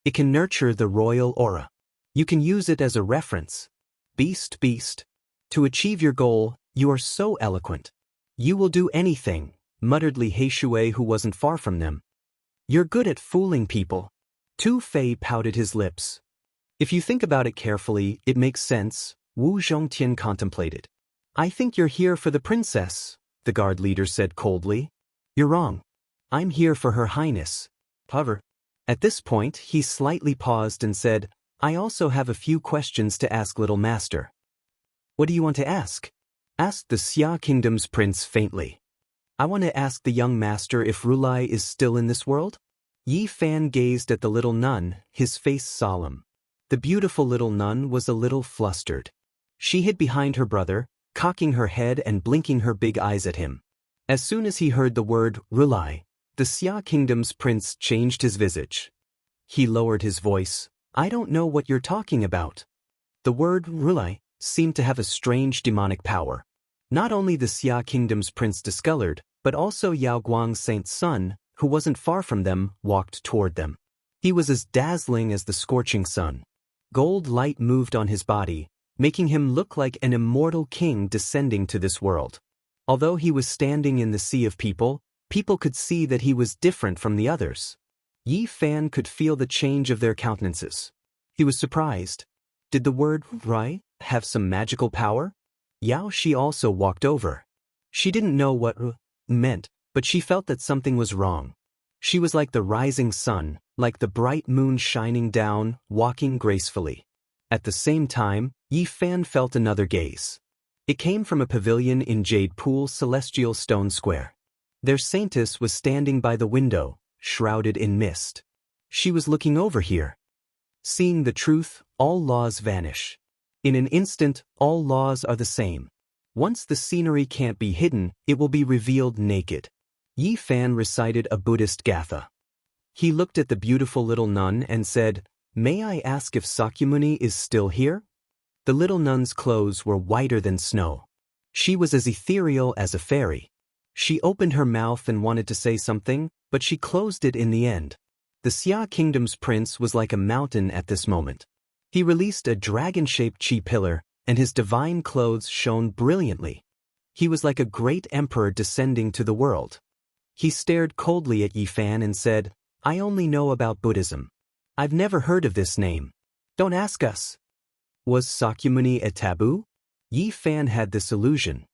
Speaker 1: It can nurture the royal aura. You can use it as a reference. Beast. To achieve your goal, you are so eloquent. You will do anything, muttered Li Heishui, who wasn't far from them. You're good at fooling people. Tu Fei pouted his lips. If you think about it carefully, it makes sense, Wu Zhongtian contemplated. I think you're here for the princess, the guard leader said coldly. You're wrong. I'm here for her highness. However, at this point, he slightly paused and said, I also have a few questions to ask little master. What do you want to ask? Asked the Xia Kingdom's prince faintly. I want to ask the young master if Rulai is still in this world? Yi Fan gazed at the little nun, his face solemn. The beautiful little nun was a little flustered. She hid behind her brother, cocking her head and blinking her big eyes at him. As soon as he heard the word Rulai, the Xia Kingdom's prince changed his visage. He lowered his voice. I don't know what you're talking about. The word Rulai seemed to have a strange demonic power. Not only the Xia Kingdom's prince discolored, but also Yao Guang Saint's son, who wasn't far from them, walked toward them. He was as dazzling as the scorching sun. Gold light moved on his body, making him look like an immortal king descending to this world. Although he was standing in the sea of people, people could see that he was different from the others. Yi Fan could feel the change of their countenances. He was surprised. Did the word Rai have some magical power? Yao Shi also walked over. She didn't know what meant, but she felt that something was wrong. She was like the rising sun, like the bright moon shining down, walking gracefully. At the same time, Yi Fan felt another gaze. It came from a pavilion in Jade Pool Celestial Stone Square. Their saintess was standing by the window, shrouded in mist. She was looking over here. Seeing the truth, all laws vanish. In an instant, all laws are the same. Once the scenery can't be hidden, it will be revealed naked. Yi Fan recited a Buddhist gatha. He looked at the beautiful little nun and said, May I ask if Sakyamuni is still here? The little nun's clothes were whiter than snow. She was as ethereal as a fairy. She opened her mouth and wanted to say something, but she closed it in the end. The Xia Kingdom's prince was like a mountain at this moment. He released a dragon-shaped chi pillar, and his divine clothes shone brilliantly. He was like a great emperor descending to the world. He stared coldly at Yi Fan and said, I only know about Buddhism. I've never heard of this name. Don't ask us. Was Sakyamuni a taboo? Yi Fan had this illusion.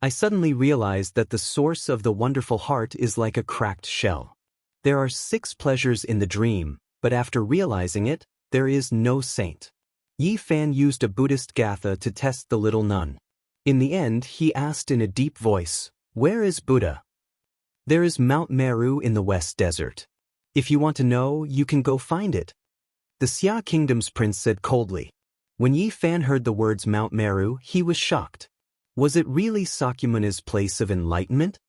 Speaker 1: I suddenly realized that the source of the wonderful heart is like a cracked shell. There are 6 pleasures in the dream, but after realizing it, there is no saint. Yi Fan used a Buddhist gatha to test the little nun. In the end, he asked in a deep voice, Where is Buddha? There is Mount Meru in the West Desert. If you want to know, you can go find it. The Xia Kingdom's prince said coldly. When Yi Fan heard the words Mount Meru, he was shocked. Was it really Sakyamuni's place of enlightenment?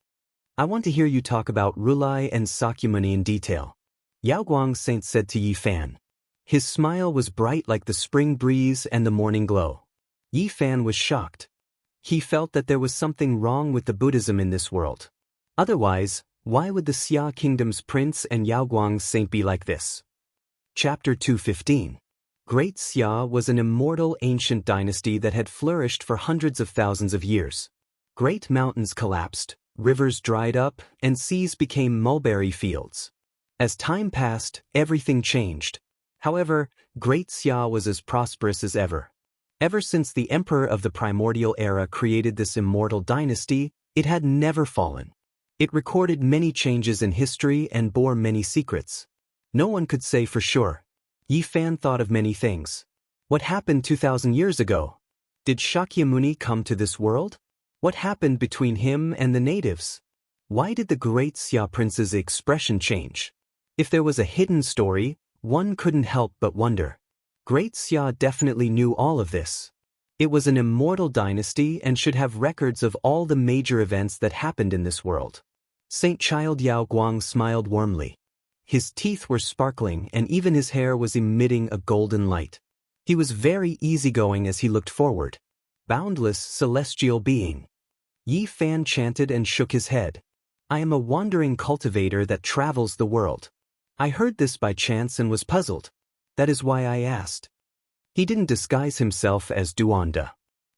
Speaker 1: I want to hear you talk about Rulai and Sakyamuni in detail. Yao Guang Saint said to Yi Fan. His smile was bright like the spring breeze and the morning glow. Yi Fan was shocked. He felt that there was something wrong with the Buddhism in this world. Otherwise, why would the Xia Kingdom's prince and Yao Guang Saint be like this? Chapter 215. Great Xia was an immortal ancient dynasty that had flourished for hundreds of thousands of years. Great mountains collapsed, rivers dried up, and seas became mulberry fields. As time passed, everything changed. However, Great Xia was as prosperous as ever. Ever since the emperor of the primordial era created this immortal dynasty, it had never fallen. It recorded many changes in history and bore many secrets. No one could say for sure. Yi Fan thought of many things. What happened 2,000 years ago? Did Shakyamuni come to this world? What happened between him and the natives? Why did the great Xia prince's expression change? If there was a hidden story, one couldn't help but wonder. Great Xia definitely knew all of this. It was an immortal dynasty and should have records of all the major events that happened in this world. Saint Child Yao Guang smiled warmly. His teeth were sparkling and even his hair was emitting a golden light. He was very easygoing as he looked forward. Boundless celestial being. Yi Fan chanted and shook his head. I am a wandering cultivator that travels the world. I heard this by chance and was puzzled. That is why I asked. He didn't disguise himself as Duanda.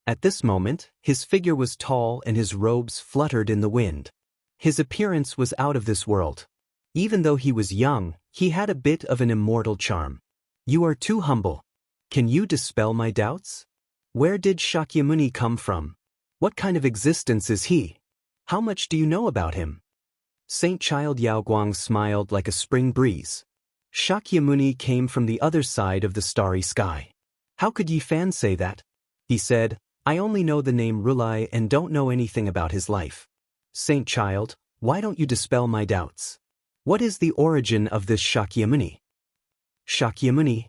Speaker 1: At this moment, his figure was tall and his robes fluttered in the wind. His appearance was out of this world. Even though he was young, he had a bit of an immortal charm. You are too humble. Can you dispel my doubts? Where did Shakyamuni come from? What kind of existence is he? How much do you know about him? Saint Child Yao Guang smiled like a spring breeze. Shakyamuni came from the other side of the starry sky. How could Yi Fan say that? He said, I only know the name Rulai and don't know anything about his life. Saint Child, why don't you dispel my doubts? What is the origin of this Shakyamuni? Shakyamuni.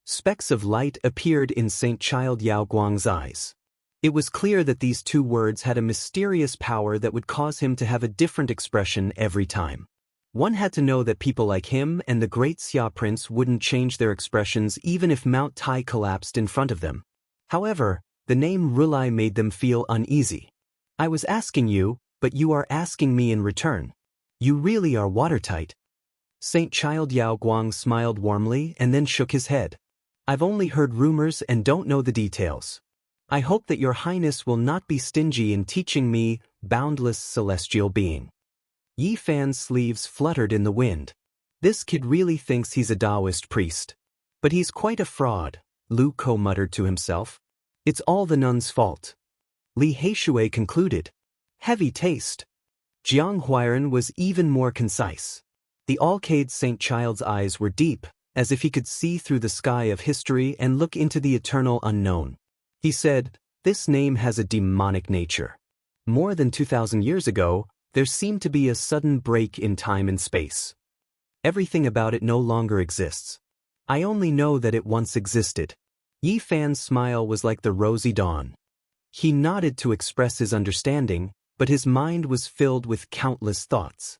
Speaker 1: Specks of light appeared in Saint Child Yao Guang's eyes. It was clear that these two words had a mysterious power that would cause him to have a different expression every time. One had to know that people like him and the great Xia prince wouldn't change their expressions even if Mount Tai collapsed in front of them. However, the name Rulai made them feel uneasy. I was asking you, but you are asking me in return. You really are watertight. Saint Child Yao Guang smiled warmly and then shook his head. I've only heard rumors and don't know the details. I hope that your highness will not be stingy in teaching me, boundless celestial being. Yi Fan's sleeves fluttered in the wind. This kid really thinks he's a Daoist priest. But he's quite a fraud, Lu Ko muttered to himself. It's all the nun's fault. Li Heishui concluded. Heavy taste. Jiang Huairan was even more concise. The Alcade Saint Child's eyes were deep, as if he could see through the sky of history and look into the eternal unknown. He said, this name has a demonic nature. More than 2,000 years ago, there seemed to be a sudden break in time and space. Everything about it no longer exists. I only know that it once existed. Yi Fan's smile was like the rosy dawn. He nodded to express his understanding, but his mind was filled with countless thoughts.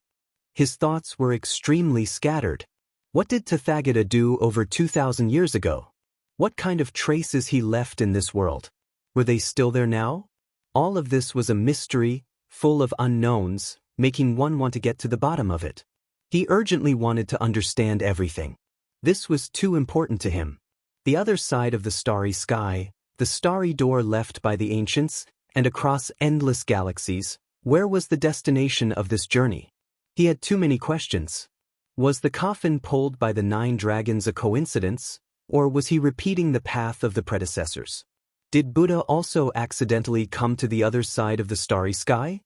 Speaker 1: His thoughts were extremely scattered. What did Tathagata do over 2,000 years ago? What kind of traces he left in this world? Were they still there now? All of this was a mystery, full of unknowns, making one want to get to the bottom of it. He urgently wanted to understand everything. This was too important to him. The other side of the starry sky, the starry door left by the ancients, and across endless galaxies, where was the destination of this journey? He had too many questions. Was the coffin pulled by the 9 dragons a coincidence, or was he repeating the path of the predecessors? Did Buddha also accidentally come to the other side of the starry sky?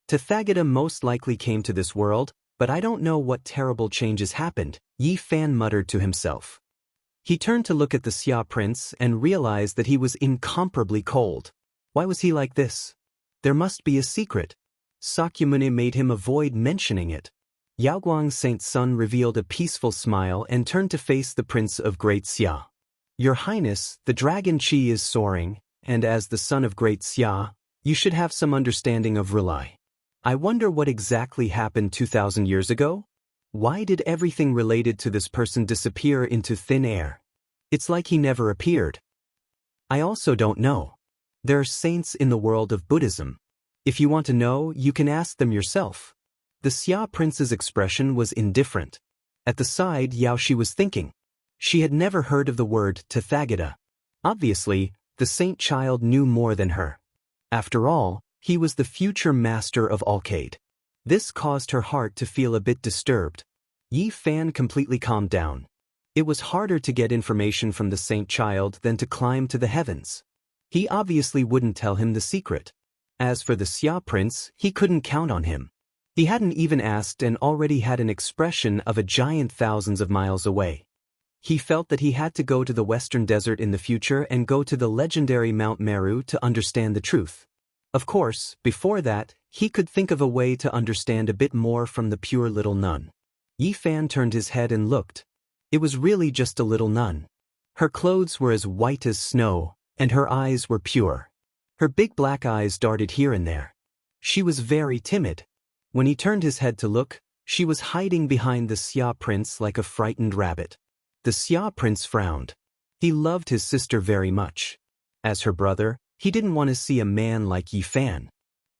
Speaker 1: Tathagata most likely came to this world, but I don't know what terrible changes happened, Yi Fan muttered to himself. He turned to look at the Xia prince and realized that he was incomparably cold. Why was he like this? There must be a secret. Sakyamuni made him avoid mentioning it. Yaoguang's Saint Sun revealed a peaceful smile and turned to face the Prince of Great Xia. Your Highness, the dragon Qi is soaring, and as the son of Great Xia, you should have some understanding of Rulai. I wonder what exactly happened 2,000 years ago? Why did everything related to this person disappear into thin air? It's like he never appeared. I also don't know. There are saints in the world of Buddhism. If you want to know, you can ask them yourself. The Xia prince's expression was indifferent. At the side, Yao Shi was thinking. She had never heard of the word Tathagata. Obviously, the saint child knew more than her. After all, he was the future master of Alcade. This caused her heart to feel a bit disturbed. Yi Fan completely calmed down. It was harder to get information from the saint child than to climb to the heavens. He obviously wouldn't tell him the secret. As for the Xia prince, he couldn't count on him. He hadn't even asked and already had an expression of a giant thousands of miles away. He felt that he had to go to the western desert in the future and go to the legendary Mount Meru to understand the truth. Of course, before that, he could think of a way to understand a bit more from the pure little nun. Yi Fan turned his head and looked. It was really just a little nun. Her clothes were as white as snow, and her eyes were pure. Her big black eyes darted here and there. She was very timid. When he turned his head to look, she was hiding behind the Xia prince like a frightened rabbit. The Xia prince frowned. He loved his sister very much. As her brother, he didn't want to see a man like Yi Fan.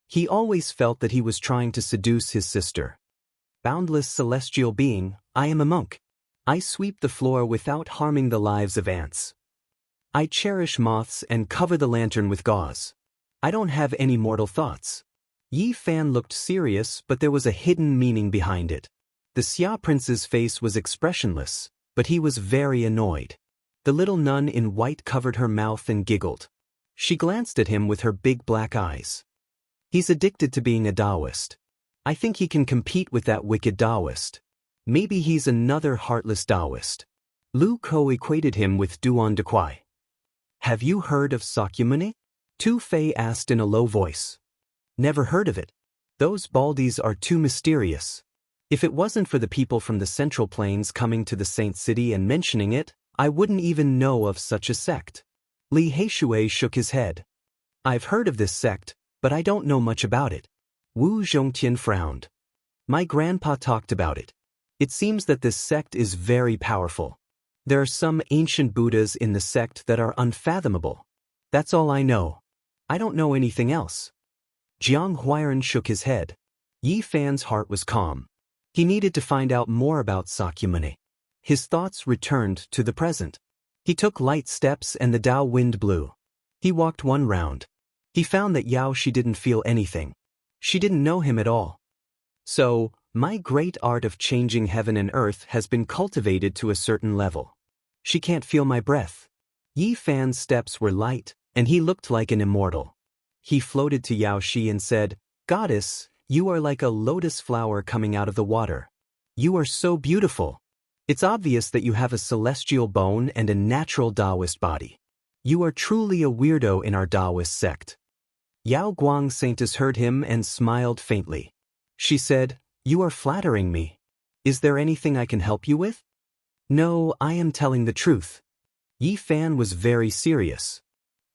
Speaker 1: He always felt that he was trying to seduce his sister. Boundless celestial being, I am a monk. I sweep the floor without harming the lives of ants. I cherish moths and cover the lantern with gauze. I don't have any mortal thoughts. Yi Fan looked serious, but there was a hidden meaning behind it. The Xia prince's face was expressionless, but he was very annoyed. The little nun in white covered her mouth and giggled. She glanced at him with her big black eyes. He's addicted to being a Daoist. I think he can compete with that wicked Daoist. Maybe he's another heartless Daoist. Lu Ko equated him with Duan Dequai. Have you heard of Sakyamuni? Tu Fei asked in a low voice. Never heard of it. Those baldies are too mysterious. If it wasn't for the people from the Central Plains coming to the Saint City and mentioning it, I wouldn't even know of such a sect. Li Heishui shook his head. I've heard of this sect, but I don't know much about it. Wu Zhongtian frowned. My grandpa talked about it. It seems that this sect is very powerful. There are some ancient Buddhas in the sect that are unfathomable. That's all I know. I don't know anything else. Jiang Huairan shook his head. Yi Fan's heart was calm. He needed to find out more about Sakyamuni. His thoughts returned to the present. He took light steps and the Dao wind blew. He walked one round. He found that Yao Shi didn't feel anything. She didn't know him at all. So, my great art of changing heaven and earth has been cultivated to a certain level. She can't feel my breath. Yi Fan's steps were light, and he looked like an immortal. He floated to Yao Shi and said, Goddess, you are like a lotus flower coming out of the water. You are so beautiful. It's obvious that you have a celestial bone and a natural Daoist body. You are truly a weirdo in our Daoist sect. Yao Guang Saintess heard him and smiled faintly. She said, You are flattering me. Is there anything I can help you with? No, I am telling the truth. Yi Fan was very serious.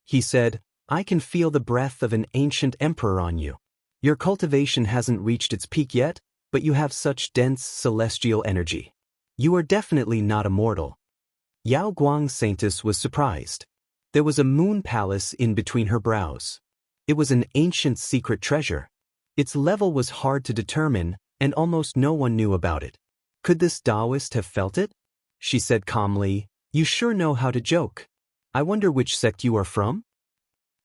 Speaker 1: He said, I can feel the breath of an ancient emperor on you. Your cultivation hasn't reached its peak yet, but you have such dense celestial energy. You are definitely not immortal. Yao Guang Saintess was surprised. There was a moon palace in between her brows. It was an ancient secret treasure. Its level was hard to determine, and almost no one knew about it. Could this Daoist have felt it? She said calmly, You sure know how to joke. I wonder which sect you are from?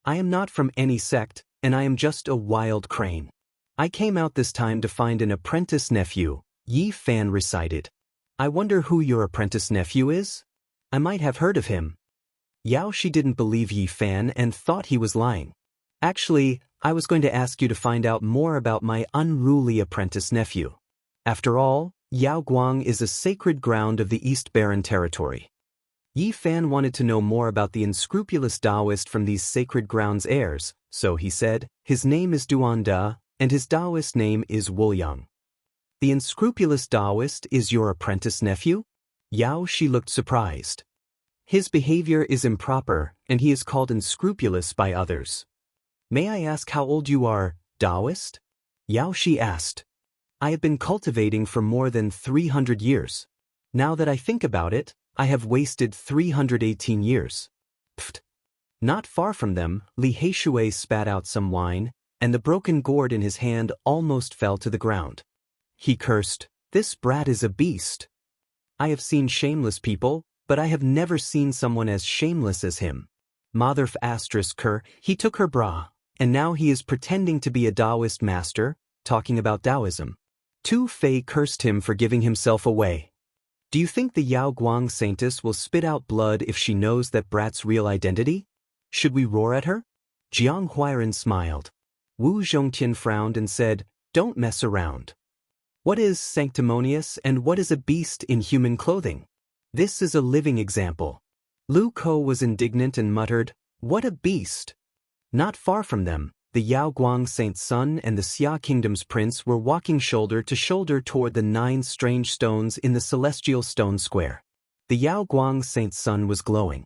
Speaker 1: I am not from any sect, and I am just a wild crane. I came out this time to find an apprentice nephew, Yi Fan recited. I wonder who your apprentice nephew is? I might have heard of him. Yao Shi didn't believe Yi Fan and thought he was lying. Actually, I was going to ask you to find out more about my unruly apprentice nephew. After all, Yao Guang is a sacred ground of the East Baron territory. Yi Fan wanted to know more about the unscrupulous Daoist from these sacred grounds heirs, so he said, His name is Duanda, and his Daoist name is Wuliang. The unscrupulous Daoist is your apprentice nephew? Yao Shi looked surprised. His behavior is improper, and he is called unscrupulous by others. May I ask how old you are, Daoist? Yao Shi asked. I have been cultivating for more than 300 years. Now that I think about it, I have wasted 318 years. Pfft. Not far from them, Li Heishui spat out some wine, and the broken gourd in his hand almost fell to the ground. He cursed, This brat is a beast. I have seen shameless people, but I have never seen someone as shameless as him. Motherf he took her bra, and now he is pretending to be a Daoist master, talking about Taoism. Tu Fei cursed him for giving himself away. Do you think the Yao Guang Saintess will spit out blood if she knows that brat's real identity? Should we roar at her? Jiang Huairan smiled. Wu Zhongtian frowned and said, Don't mess around. What is sanctimonious and what is a beast in human clothing? This is a living example. Lu Ko was indignant and muttered, What a beast! Not far from them, the Yao Guang Saint's son and the Xia Kingdom's prince were walking shoulder to shoulder toward the 9 strange stones in the celestial stone square. The Yao Guang Saint's son was glowing.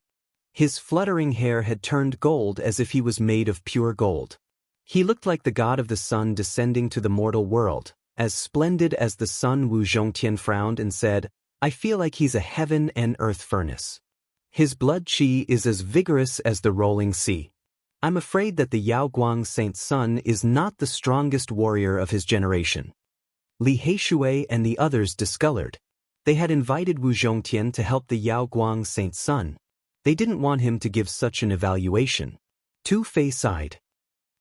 Speaker 1: His fluttering hair had turned gold as if he was made of pure gold. He looked like the god of the sun descending to the mortal world, as splendid as the sun. Wu Zhongtian frowned and said, I feel like he's a heaven and earth furnace. His blood qi is as vigorous as the rolling sea. I'm afraid that the Yao Guang Saint's son is not the strongest warrior of his generation. Li Heishui and the others discolored. They had invited Wu Zhongtian to help the Yao Guang Saint's son. They didn't want him to give such an evaluation. Tu Fei sighed.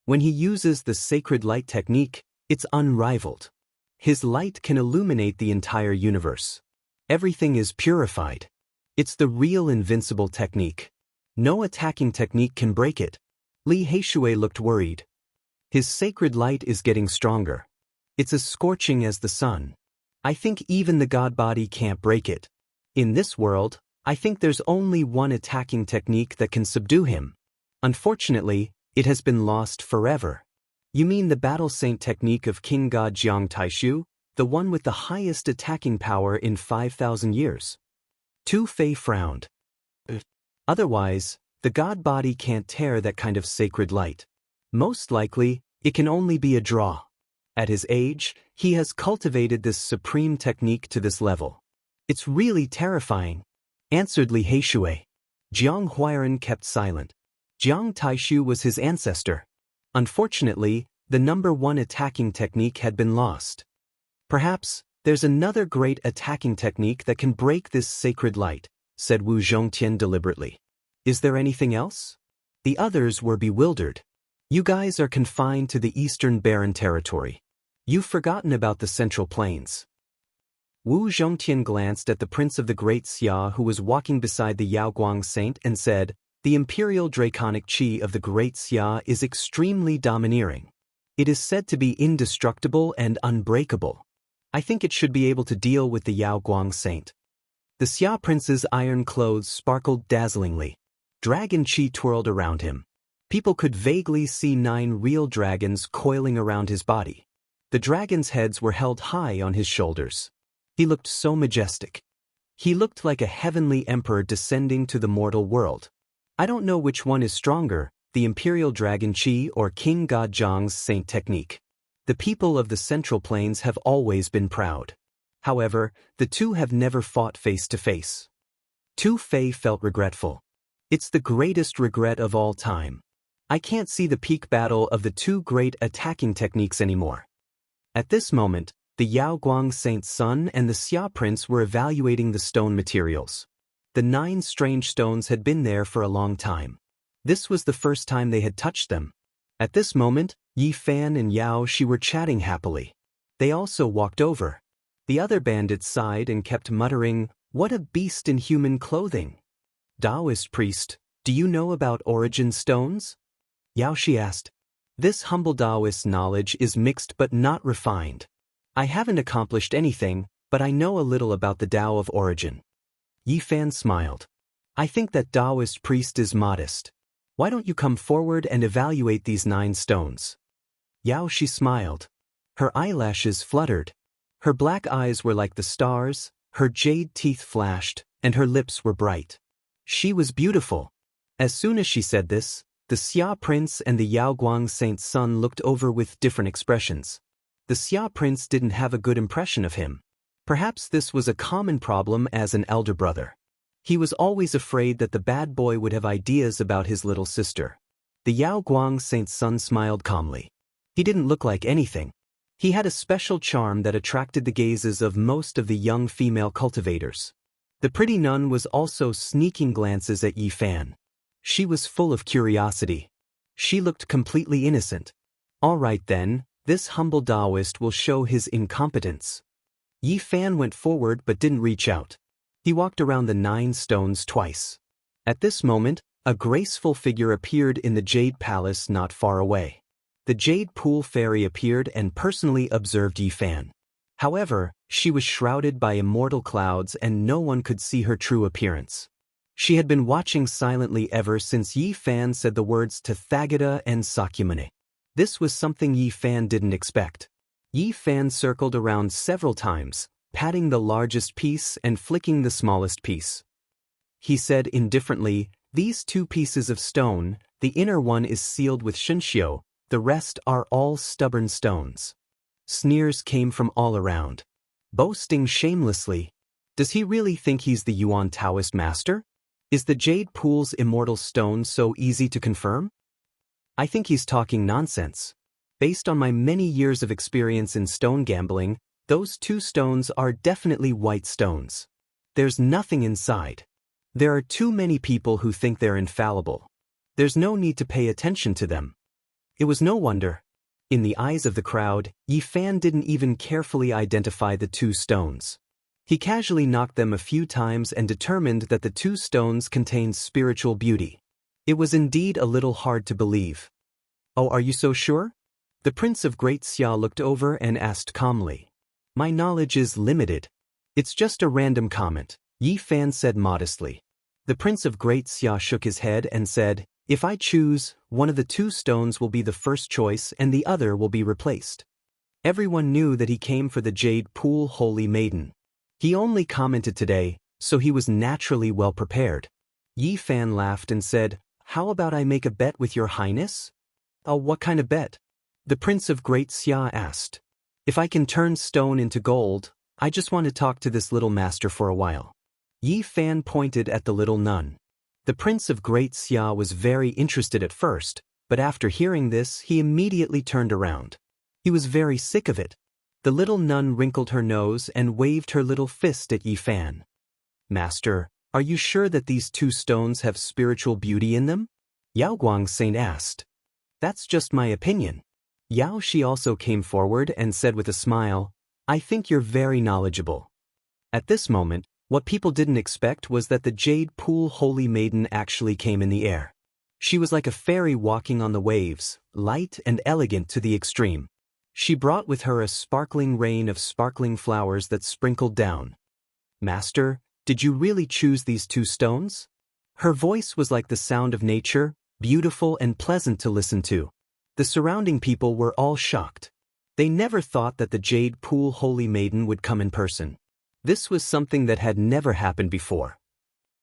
Speaker 1: When he uses the sacred light technique, it's unrivaled. His light can illuminate the entire universe. Everything is purified. It's the real invincible technique. No attacking technique can break it. Li Heishui looked worried. His sacred light is getting stronger. It's as scorching as the sun. I think even the god body can't break it. In this world, I think there's only one attacking technique that can subdue him. Unfortunately, It has been lost forever. You mean the battle saint technique of King God Jiang Taishu, the one with the highest attacking power in 5,000 years? Tu Fei frowned. Otherwise, the god body can't tear that kind of sacred light. Most likely, it can only be a draw. At his age, he has cultivated this supreme technique to this level. It's really terrifying, answered Li Heishui. Jiang Huairan kept silent. Jiang Taishu was his ancestor. Unfortunately, the number one attacking technique had been lost. Perhaps, there's another great attacking technique that can break this sacred light, said Wu Zhongtian deliberately. Is there anything else? The others were bewildered. You guys are confined to the Eastern Barren Territory. You've forgotten about the Central Plains. Wu Zhongtian glanced at the Prince of the Great Xia who was walking beside the Yaoguang Saint and said, the imperial draconic chi of the Great Xia is extremely domineering. It is said to be indestructible and unbreakable. I think it should be able to deal with the Yaoguang Saint. The Xia Prince's iron clothes sparkled dazzlingly. Dragon chi twirled around him. People could vaguely see 9 real dragons coiling around his body. The dragons' heads were held high on his shoulders. He looked so majestic. He looked like a heavenly emperor descending to the mortal world. I don't know which one is stronger, the Imperial Dragon Chi or King God Zhang's Saint Technique. The people of the Central Plains have always been proud. However, the two have never fought face to face. Tu Fei felt regretful. It's the greatest regret of all time. I can't see the peak battle of the two great attacking techniques anymore. At this moment, the Yaoguang Saint's son and the Xia Prince were evaluating the stone materials. The 9 strange stones had been there for a long time. This was the first time they had touched them. At this moment, Yi Fan and Yao Shi were chatting happily. They also walked over. The other bandits sighed and kept muttering, "What a beast in human clothing." Daoist priest, do you know about origin stones? Yao Shi asked. This humble Daoist knowledge is mixed but not refined. I haven't accomplished anything, but I know a little about the Tao of origin. Yi Fan smiled. I think that Daoist priest is modest. Why don't you come forward and evaluate these 9 stones? Yao Shi smiled. Her eyelashes fluttered. Her black eyes were like the stars, her jade teeth flashed, and her lips were bright. She was beautiful. As soon as she said this, the Xia Prince and the Yaoguang Saint's son looked over with different expressions. The Xia Prince didn't have a good impression of him. Perhaps this was a common problem as an elder brother. He was always afraid that the bad boy would have ideas about his little sister. The Yaoguang Saint's son smiled calmly. He didn't look like anything. He had a special charm that attracted the gazes of most of the young female cultivators. The pretty nun was also sneaking glances at Yi Fan. She was full of curiosity. She looked completely innocent. All right then, this humble Daoist will show his incompetence. Yi Fan went forward but didn't reach out. He walked around the 9 stones twice. At this moment, a graceful figure appeared in the Jade Palace not far away. The Jade Pool Fairy appeared and personally observed Yi Fan. However, she was shrouded by immortal clouds and no one could see her true appearance. She had been watching silently ever since Yi Fan said the words Tathagata and Sakyamuni. This was something Yi Fan didn't expect. Yi Fan circled around several times, patting the largest piece and flicking the smallest piece. He said indifferently, these 2 pieces of stone, the inner one is sealed with Shenxiu, the rest are all stubborn stones. Sneers came from all around. Boasting shamelessly. Does he really think he's the Yuan Taoist master? Is the Jade Pool's immortal stone so easy to confirm? I think he's talking nonsense. Based on my many years of experience in stone gambling, those 2 stones are definitely white stones. There's nothing inside. There are too many people who think they're infallible. There's no need to pay attention to them. It was no wonder. In the eyes of the crowd, Yi Fan didn't even carefully identify the 2 stones. He casually knocked them a few times and determined that the 2 stones contained spiritual beauty. It was indeed a little hard to believe. Oh, are you so sure? The Prince of Great Xia looked over and asked calmly. My knowledge is limited. It's just a random comment, Yi Fan said modestly. The Prince of Great Xia shook his head and said, If I choose, one of the two stones will be the first choice and the other will be replaced. Everyone knew that he came for the Jade Pool Holy Maiden. He only commented today, so he was naturally well prepared. Yi Fan laughed and said, "How about I make a bet with your highness?" What kind of bet?" The Prince of Great Xia asked. "If I can turn stone into gold, I just want to talk to this little master for a while." Yi Fan pointed at the little nun. The Prince of Great Xia was very interested at first, but after hearing this he immediately turned around. He was very sick of it. The little nun wrinkled her nose and waved her little fist at Yi Fan. "Master, are you sure that these two stones have spiritual beauty in them?" Yao Guangxing asked. "That's just my opinion." Yao Shi also came forward and said with a smile, "I think you're very knowledgeable." At this moment, what people didn't expect was that the Jade Pool Holy Maiden actually came in the air. She was like a fairy walking on the waves, light and elegant to the extreme. She brought with her a sparkling rain of sparkling flowers that sprinkled down. "Master, did you really choose these two stones?" Her voice was like the sound of nature, beautiful and pleasant to listen to. The surrounding people were all shocked. They never thought that the Jade Pool Holy Maiden would come in person. This was something that had never happened before.